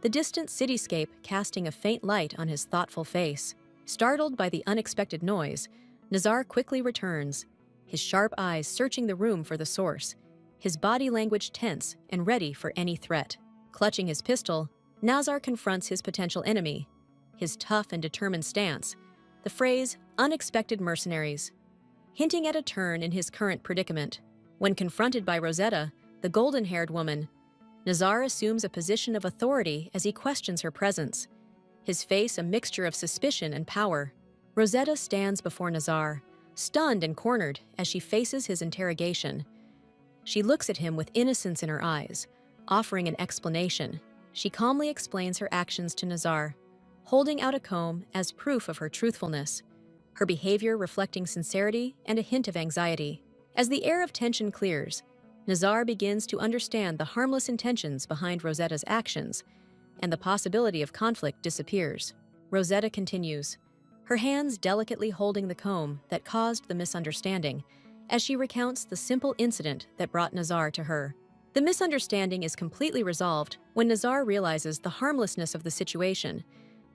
the distant cityscape casting a faint light on his thoughtful face. Startled by the unexpected noise, Nazar quickly returns, his sharp eyes searching the room for the source, his body language tense and ready for any threat. Clutching his pistol, Nazar confronts his potential enemy, his tough and determined stance, the phrase "unexpected mercenaries," hinting at a turn in his current predicament. When confronted by Rosetta, the golden-haired woman, Nazar assumes a position of authority as he questions her presence, his face a mixture of suspicion and power. Rosetta stands before Nazar, stunned and cornered as she faces his interrogation. She looks at him with innocence in her eyes, offering an explanation. She calmly explains her actions to Nazar, holding out a comb as proof of her truthfulness, her behavior reflecting sincerity and a hint of anxiety. As the air of tension clears, Nazar begins to understand the harmless intentions behind Rosetta's actions, and the possibility of conflict disappears. Rosetta continues, her hands delicately holding the comb that caused the misunderstanding, as she recounts the simple incident that brought Nazar to her. The misunderstanding is completely resolved when Nazar realizes the harmlessness of the situation,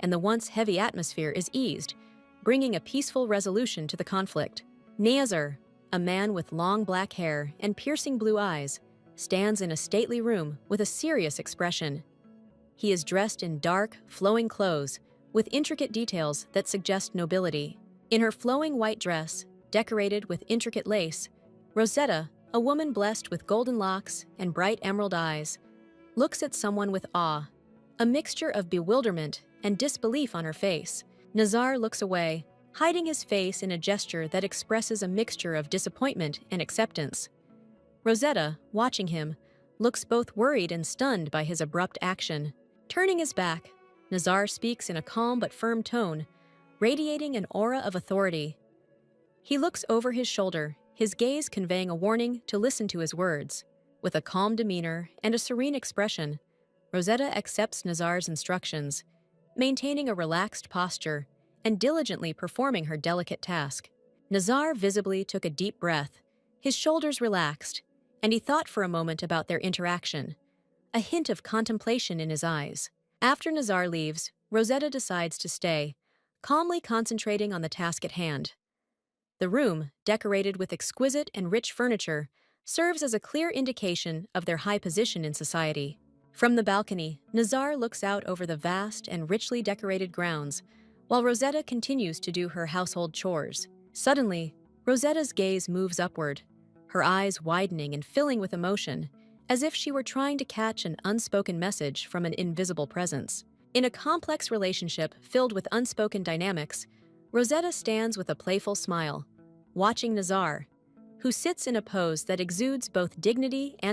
and the once heavy atmosphere is eased, bringing a peaceful resolution to the conflict. Nazar, a man with long black hair and piercing blue eyes, stands in a stately room with a serious expression. He is dressed in dark, flowing clothes with intricate details that suggest nobility. In her flowing white dress, decorated with intricate lace, Rosetta, a woman blessed with golden locks and bright emerald eyes, looks at someone with awe, a mixture of bewilderment and disbelief on her face. Nazar looks away, hiding his face in a gesture that expresses a mixture of disappointment and acceptance. Rosetta, watching him, looks both worried and stunned by his abrupt action. Turning his back, Nazar speaks in a calm but firm tone, radiating an aura of authority. He looks over his shoulder, his gaze conveying a warning to listen to his words. With a calm demeanor and a serene expression, Rosetta accepts Nazar's instructions, maintaining a relaxed posture and diligently performing her delicate task. Nazar visibly took a deep breath, his shoulders relaxed, and he thought for a moment about their interaction, a hint of contemplation in his eyes. After Nazar leaves, Rosetta decides to stay, calmly concentrating on the task at hand. The room, decorated with exquisite and rich furniture, serves as a clear indication of their high position in society. From the balcony, Nazar looks out over the vast and richly decorated grounds, while Rosetta continues to do her household chores. Suddenly, Rosetta's gaze moves upward, her eyes widening and filling with emotion, as if she were trying to catch an unspoken message from an invisible presence. In a complex relationship filled with unspoken dynamics, Rosetta stands with a playful smile, watching Nazar, who sits in a pose that exudes both dignity and